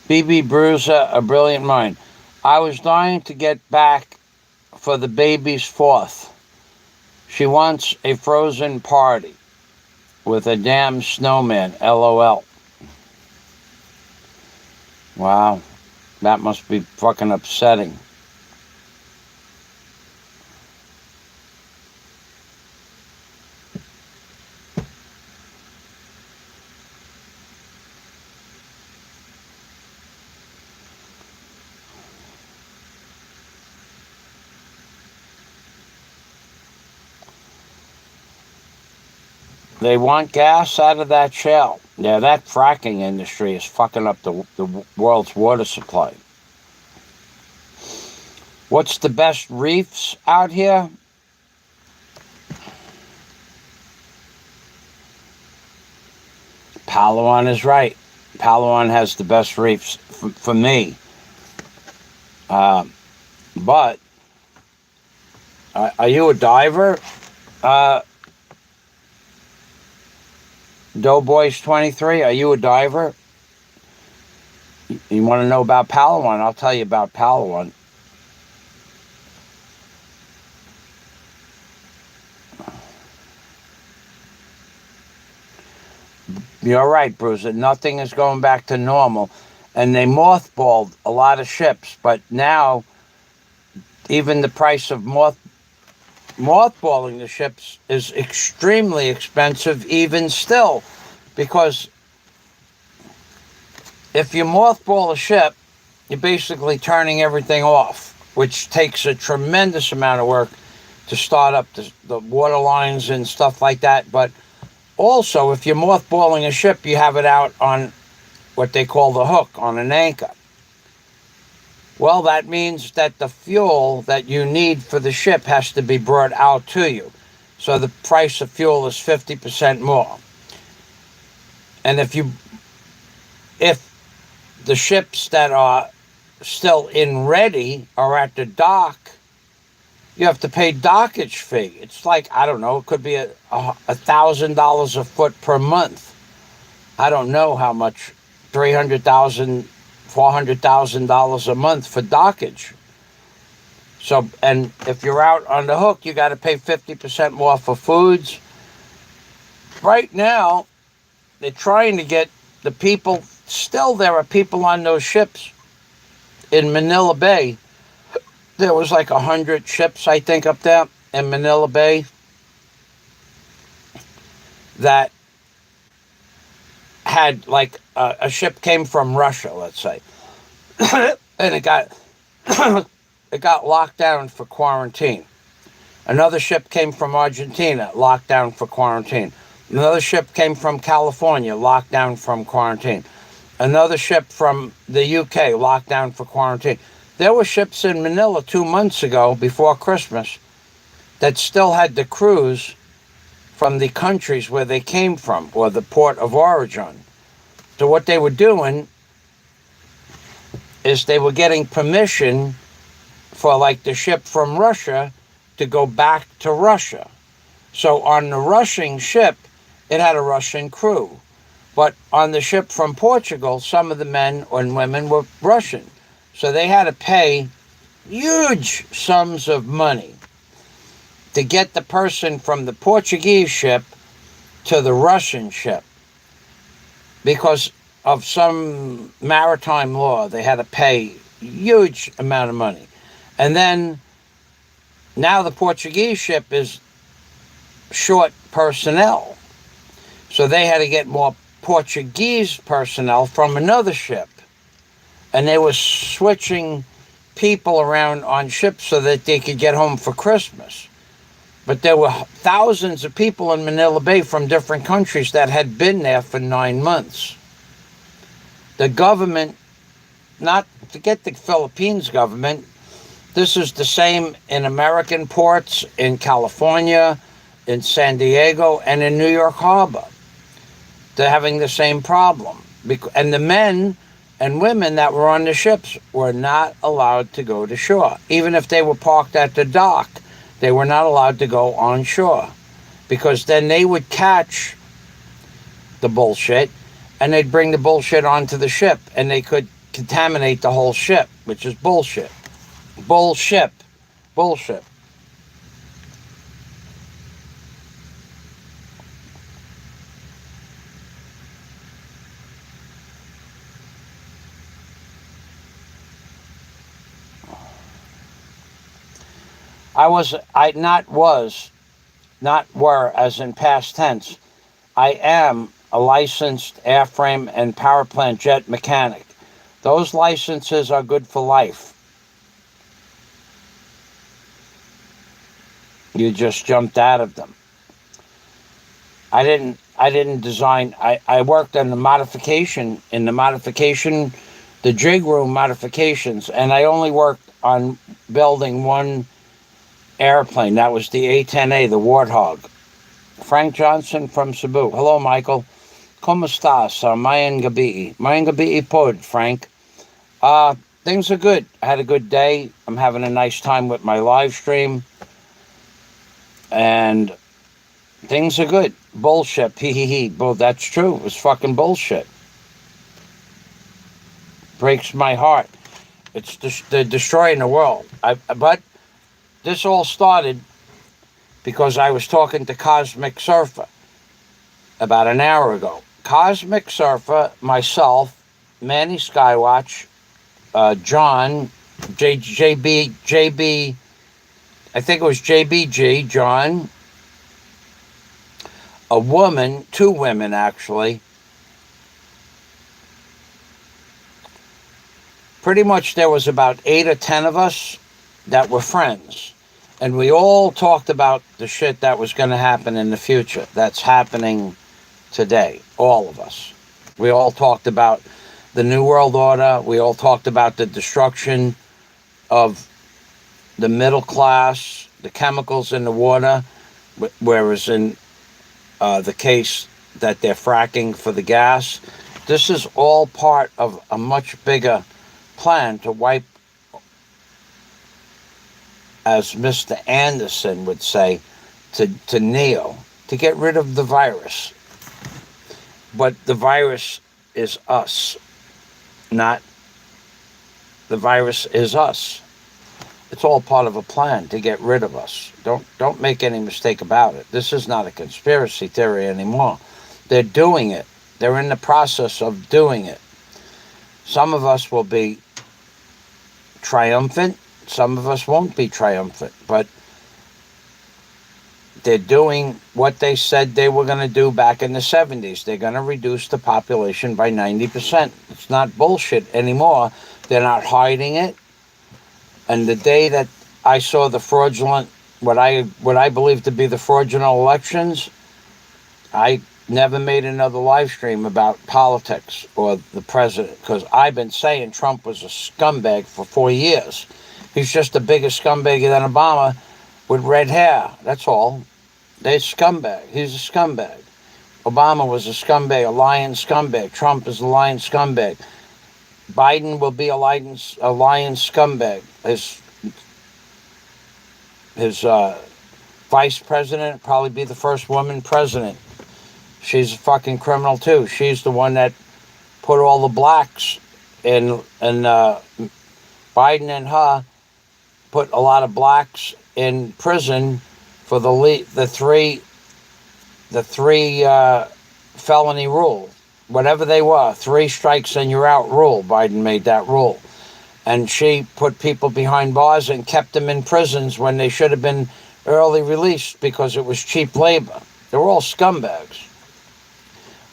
BB Bruiser, a brilliant mind. I was dying to get back for the baby's 4th. She wants a frozen party with a damn snowman, LOL. Wow, that must be fucking upsetting. They want gas out of that shale. Yeah, that fracking industry is fucking up the world's water supply. What's the best reefs out here? Palawan is right. Palawan has the best reefs for me. But are you a diver? Doughboys 23, are you a diver? You want to know about Palawan? I'll tell you about Palawan. You're right, Bruce. Nothing is going back to normal. And they mothballed a lot of ships, but now even the price of mothballing the ships is extremely expensive even still, because if you mothball a ship, you're basically turning everything off, which takes a tremendous amount of work to start up the water lines and stuff like that. But also, if you're mothballing a ship, you have it out on what they call the hook, on an anchor. Well, that means that the fuel that you need for the ship has to be brought out to you. So the price of fuel is 50% more. And if the ships that are still in ready are at the dock, you have to pay dockage fee. It's like, I don't know, it could be $1,000 a foot per month. I don't know how much, $300,000, $400,000 a month for dockage. So, and if you're out on the hook, you got to pay 50% more for foods. Right now, they're trying to get the people, still there are people on those ships in Manila Bay. There was like 100 ships, I think, up there in Manila Bay that had, like, a ship came from Russia, let's say. and it got it got locked down for quarantine. Another ship came from Argentina, locked down for quarantine. Another ship came from California, locked down from quarantine. Another ship from the UK, locked down for quarantine. There were ships in Manila 2 months ago, before Christmas, that still had the crews from the countries where they came from, or the port of origin. So what they were doing is they were getting permission for, like, the ship from Russia to go back to Russia. So on the Russian ship, it had a Russian crew. But on the ship from Portugal, some of the men and women were Russian. So they had to pay huge sums of money to get the person from the Portuguese ship to the Russian ship. Because of some maritime law, they had to pay huge amount of money. And then now the Portuguese ship is short personnel. So they had to get more Portuguese personnel from another ship. And they were switching people around on ships so that they could get home for Christmas. But there were thousands of people in Manila Bay from different countries that had been there for 9 months. The government, not forget the Philippines government, this is the same in American ports, in California, in San Diego, and in New York Harbor. They're having the same problem. And the men and women that were on the ships were not allowed to go to shore. Even if they were parked at the dock, they were not allowed to go on shore. Because then they would catch the bullshit, and they'd bring the bullshit onto the ship, and they could contaminate the whole ship, which is bullshit. Bullshit. Bullshit. Not were, as in past tense. I am a licensed airframe and power plant jet mechanic. Those licenses are good for life. You just jumped out of them. I didn't design. I worked on the modification, the jig room modifications, and I only worked on building one airplane. That was the A-10A, the Warthog. Frank Johnson from Cebu. Hello, Michael. ¿Cómo estás? Mayan gabi. Mayan gabi pod, Frank. Things are good. I had a good day. I'm having a nice time with my live stream. And things are good. Bullshit. Hee hee hee. Well, that's true. It was fucking bullshit. Breaks my heart. They're destroying the world. But this all started because I was talking to Cosmic Surfer about an hour ago. Cosmic Surfer, myself, Manny Skywatch, John, JB, I think it was JBG, John, a woman, 2 women actually. Pretty much there was about 8 or 10 of us that were friends. And we all talked about the shit that was going to happen in the future. That's happening today. All of us. We all talked about the New World Order. We all talked about the destruction of the middle class, the chemicals in the water, whereas in the case that they're fracking for the gas. This is all part of a much bigger plan to wipe, as Mr. Anderson would say, to Neo, to get rid of the virus. But the virus is us, not the virus is us. It's all part of a plan to get rid of us. Don't make any mistake about it. This is not a conspiracy theory anymore. They're doing it. They're in the process of doing it. Some of us will be triumphant. Some of us won't be triumphant, but they're doing what they said they were going to do back in the 70s. They're going to reduce the population by 90%. It's not bullshit anymore They're not hiding it. And the day that I saw the fraudulent, what I believe to be the fraudulent elections, I never made another live stream about politics or the president, because I've been saying Trump was a scumbag for 4 years. He's just a bigger scumbag than Obama with red hair. That's all. They're scumbag. He's a scumbag. Obama was a scumbag, a lying scumbag. Trump is a lying scumbag. Biden will be a lying scumbag. His vice president probably be the first woman president. She's a fucking criminal too. She's the one that put all the blacks in, and Biden and her put a lot of blacks in prison for the three felony rule, whatever they were, 3 strikes and you're out rule. Biden made that rule. And she put people behind bars and kept them in prisons when they should have been early released because it was cheap labor. They're all scumbags.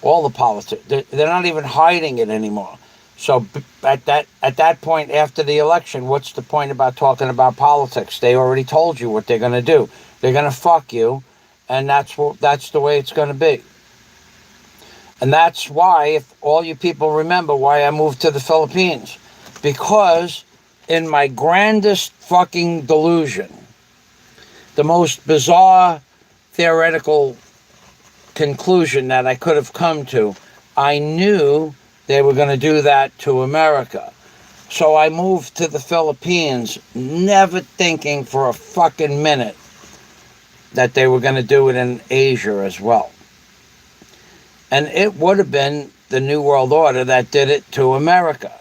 All the politics. They're not even hiding it anymore. So at that point after the election, what's the point about talking about politics? They already told you what they're going to do. They're going to fuck you, and that's the way it's going to be. And that's why, if all you people remember why I moved to the Philippines, because in my grandest fucking delusion, the most bizarre theoretical conclusion that I could have come to, I knew they were going to do that to America. So I moved to the Philippines, never thinking for a fucking minute that they were going to do it in Asia as well. And it would have been the New World Order that did it to America.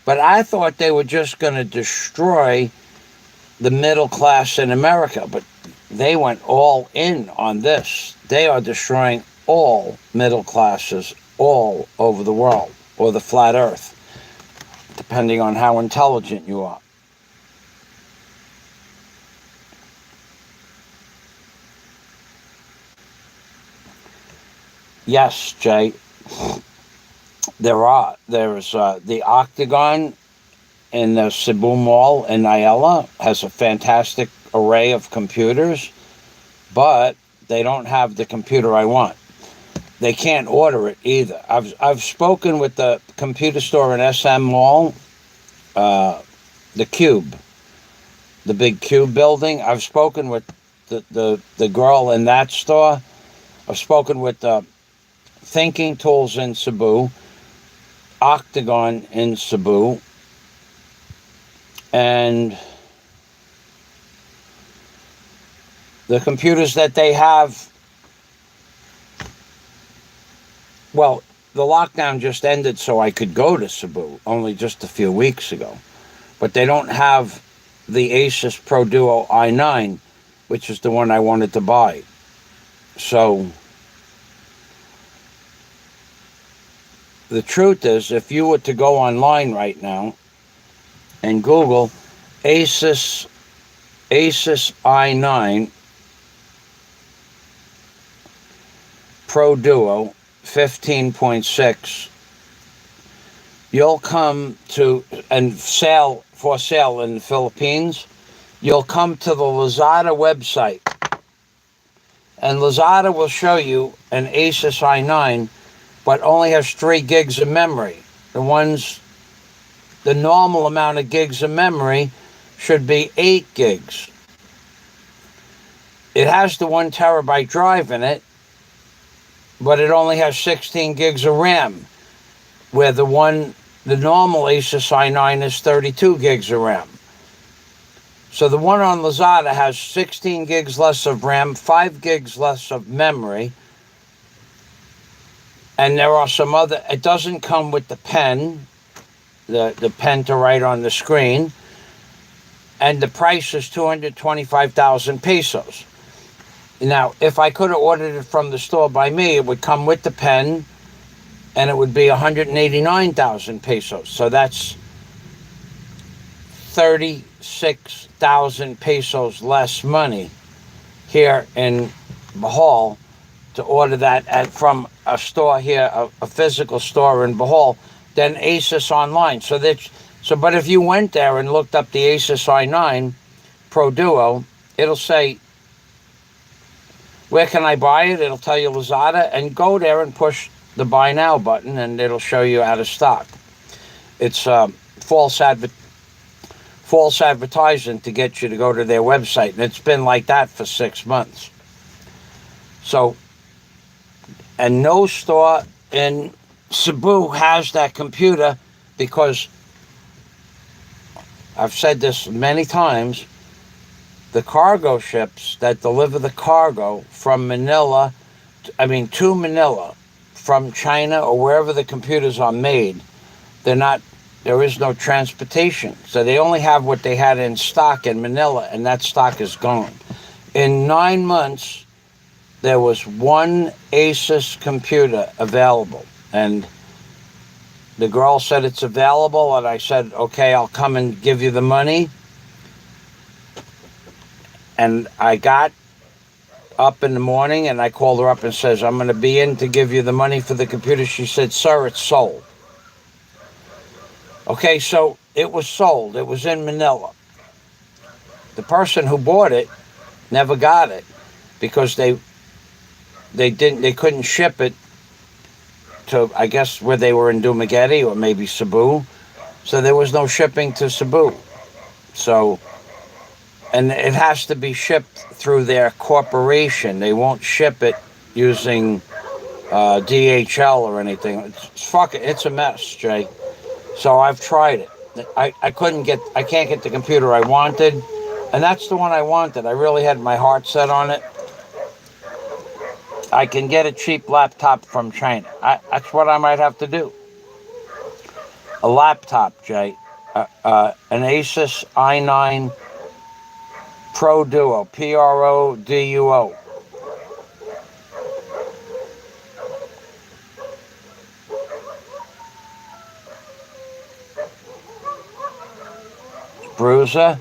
But I thought they were just going to destroy the middle class in America. But they went all in on this. They are destroying all middle classes all over the world, or the flat earth, depending on how intelligent you are. Yes, Jay. There's the Octagon in the Cebu Mall in Ayala has a fantastic array of computers, but they don't have the computer I want. They can't order it either. I've spoken with the computer store in SM Mall, the Cube, the big Cube building. I've spoken with the girl in that store. I've spoken with Thinking Tools in Cebu, Octagon in Cebu, and the computers that they have. Well, the lockdown just ended, so I could go to Cebu only just a few weeks ago. But they don't have the Asus Pro Duo i9, which is the one I wanted to buy. So the truth is, if you were to go online right now and Google Asus i9 Pro Duo 15.6, you'll come to, and for sale in the Philippines, you'll come to the Lazada website, and Lazada will show you an Asus i9, but only has 3 gigs of memory. The normal amount of gigs of memory should be 8 gigs. It has the 1 terabyte drive in it, but it only has 16 gigs of RAM, where the normal Asus i9 is 32 gigs of RAM. So the one on Lazada has 16 gigs less of RAM, 5 gigs less of memory, and there are some other. It doesn't come with the pen, the pen to write on the screen, and the price is 225,000 pesos. Now, if I could have ordered it from the store by me, it would come with the pen, and it would be 189,000 pesos. So that's 36,000 pesos less money here in Bohol to order that from a store here, a physical store in Bohol, than Asus Online. But if you went there and looked up the Asus i9 Pro Duo, it'll say, where can I buy it? It'll tell you Lazada, and go there and push the buy now button, and it'll show you out of stock. It's false advertising to get you to go to their website, and it's been like that for 6 months. So, and no store in Cebu has that computer, because I've said this many times, the cargo ships that deliver the cargo from to Manila, from China or wherever the computers are made, there is no transportation. So they only have what they had in stock in Manila, and that stock is gone. In 9 months, there was one Asus computer available, and the girl said it's available, and I said, okay, I'll come and give you the money. And I got up in the morning, and I called her up and says, I'm going to be in to give you the money for the computer. She said, sir, it's sold. Okay, so it was sold. It was in Manila. The person who bought it never got it, because they couldn't ship it to, I guess, where they were in Dumaguete or maybe Cebu. So there was no shipping to Cebu. So, and it has to be shipped through their corporation. They won't ship it using DHL or anything. It's a mess, Jay. So I've tried it. I can't get the computer I wanted, and that's the one I wanted. I really had my heart set on it. I can get a cheap laptop from China. That's what I might have to do. A laptop, Jay. An Asus i9 Pro Duo, Produo. Bruiser,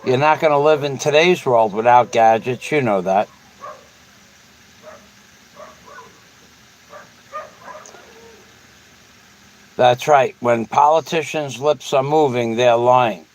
you're not going to live in today's world without gadgets. You know that. That's right. When politicians' lips are moving, they're lying.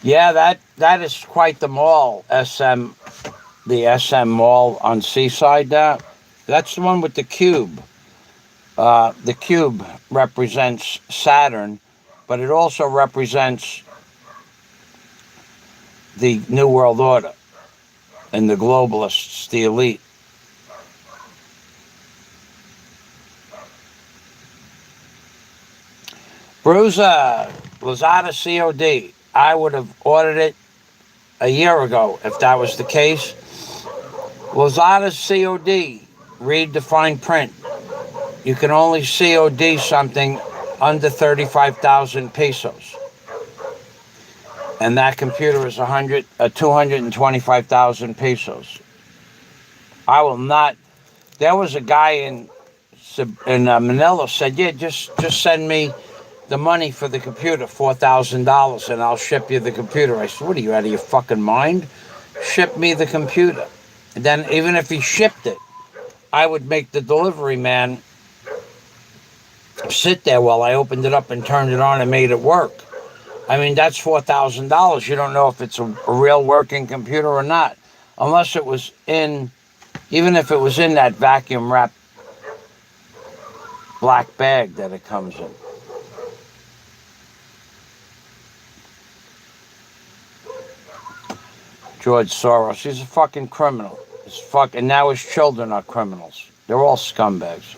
Yeah, that is quite the mall, the SM Mall on Seaside now. That's the one with the cube. The cube represents Saturn, but it also represents the New World Order and the globalists, the elite. Bruiser, Lazada COD. I would have ordered it a year ago if that was the case. Lazada COD. Read the fine print. You can only COD something under 35,000 pesos. And that computer is 225,000 pesos. I will not. There was a guy in Manila said, yeah, just send me the money for the computer, $4,000, and I'll ship you the computer. I said, what are you, out of your fucking mind? Ship me the computer. And then even if he shipped it, I would make the delivery man sit there while I opened it up and turned it on and made it work. I mean, that's $4,000. You don't know if it's a real working computer or not, unless it was even if it was in that vacuum wrapped black bag that it comes in. George Soros, he's a fucking criminal. And now his children are criminals. They're all scumbags.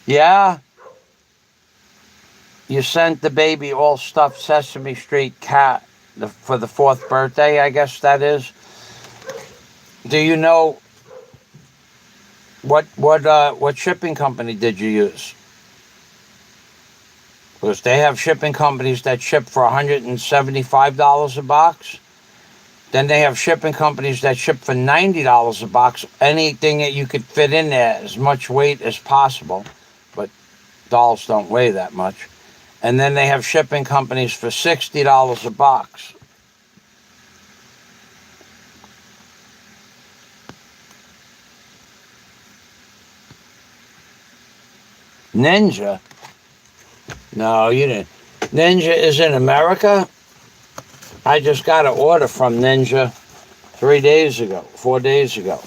Yeah. You sent the baby all stuffed Sesame Street cat for the 4th birthday, I guess that is. Do you know what shipping company did you use? Because they have shipping companies that ship for $175 a box. Then they have shipping companies that ship for $90 a box. Anything that you could fit in there, as much weight as possible. Dolls don't weigh that much. And then they have shipping companies for $60 a box. Ninja? No, you didn't. Ninja is in America? I just got an order from Ninja 4 days ago.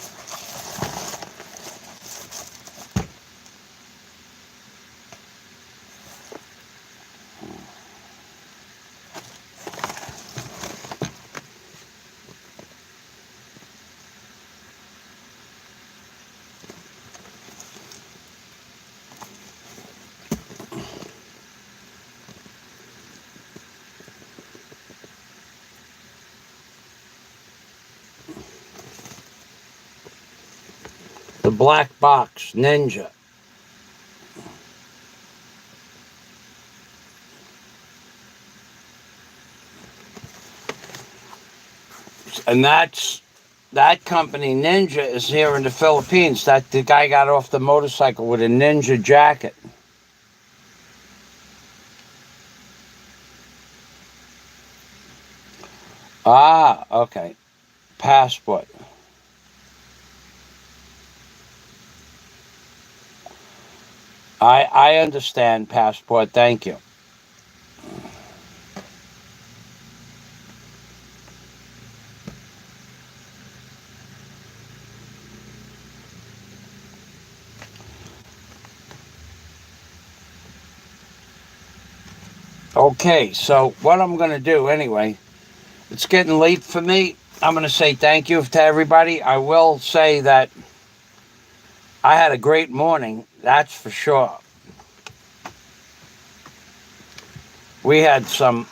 The black box, Ninja. And that company, Ninja, is here in the Philippines. That the guy got off the motorcycle with a Ninja jacket. Ah, okay. Passport. I understand passport. Thank you. Okay, so what I'm going to do anyway, it's getting late for me. I'm going to say thank you to everybody. I will say that I had a great morning, that's for sure. We had some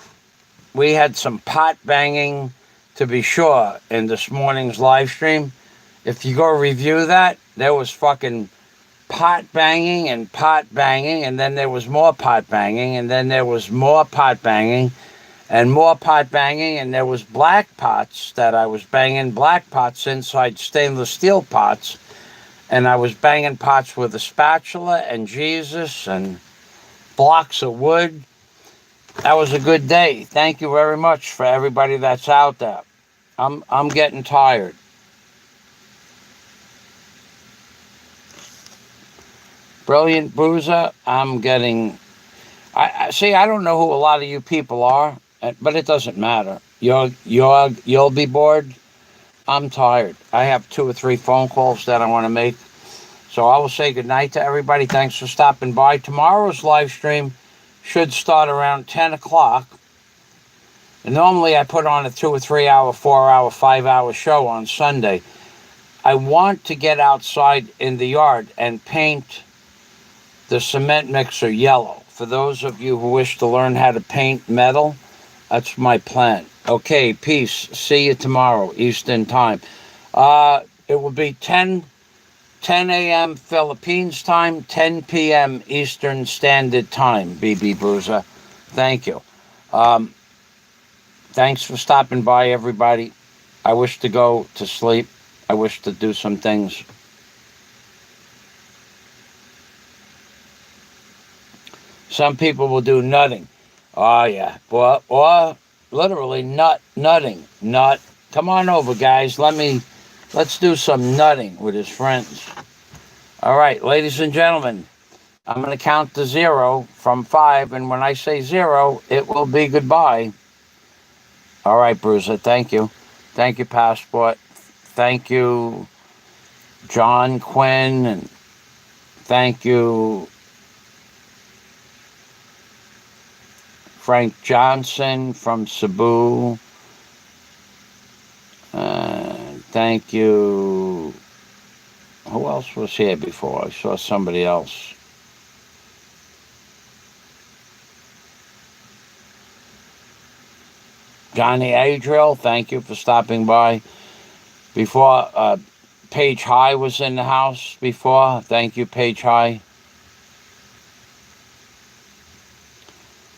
pot banging, to be sure, in this morning's live stream. If you go review that, there was fucking pot banging, and then there was more pot banging, and then there was more pot banging, and more pot banging, and there was black pots that I was banging, black pots inside stainless steel pots, and I was banging pots with a spatula and Jesus and blocks of wood. That was a good day. Thank you very much for everybody that's out there. I'm getting tired. Brilliant Boozer, I'm getting. I see. I don't know who a lot of you people are, but it doesn't matter. You'll be bored. I'm tired. I have 2 or 3 phone calls that I want to make. So I will say goodnight to everybody. Thanks for stopping by. Tomorrow's live stream should start around 10 o'clock. And normally I put on a 2 or 3 hour, 4 hour, 5 hour show on Sunday. I want to get outside in the yard and paint the cement mixer yellow. For those of you who wish to learn how to paint metal, that's my plan. Okay, peace. See you tomorrow, Eastern time. It will be 10 a.m. Philippines time, 10 p.m. Eastern Standard Time, BB Bruiser. Thank you. Thanks for stopping by, everybody. I wish to go to sleep. I wish to do some things. Some people will do nutting. Oh, yeah. Or literally nutting. Nut. Come on over, guys. Let's do some nutting with his friends. All right, ladies and gentlemen, I'm going to count to 0 from 5, and when I say 0, it will be goodbye. All right, Bruiser, thank you. Thank you, Passport. Thank you, John Quinn, and thank you, Frank Johnson from Cebu. Thank you. Who else was here before? I saw somebody else. Johnny Adriel, thank you for stopping by. Before, Paige High was in the house before. Thank you, Paige High.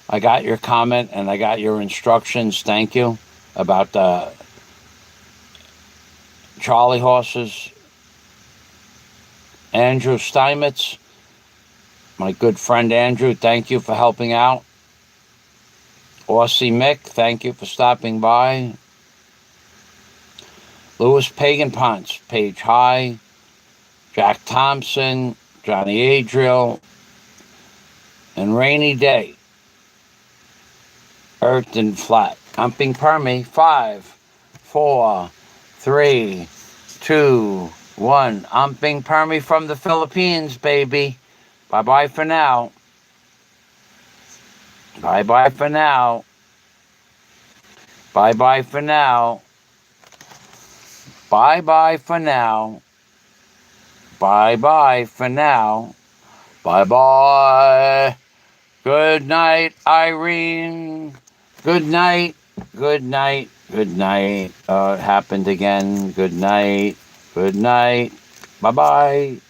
I got your comment and I got your instructions. Thank you. About the Charlie horses. Andrew Steinmetz, My good friend Andrew, thank you for helping out. Aussie Mick, thank you for stopping by. Louis Pagan Ponce, Paige High, Jack Thompson, Johnny Adriel, and Rainy Day. Earth and Flat. Humping Permy. 5, 4, 3, 2, 1. Humping Permy from the Philippines, baby. Bye-bye for now. Bye-bye for now. Bye-bye for now. Bye-bye for now. Bye-bye for now. Bye-bye. Good night, Irene. Good night. Good night. Good night. It happened again. Good night. Good night. Bye-bye.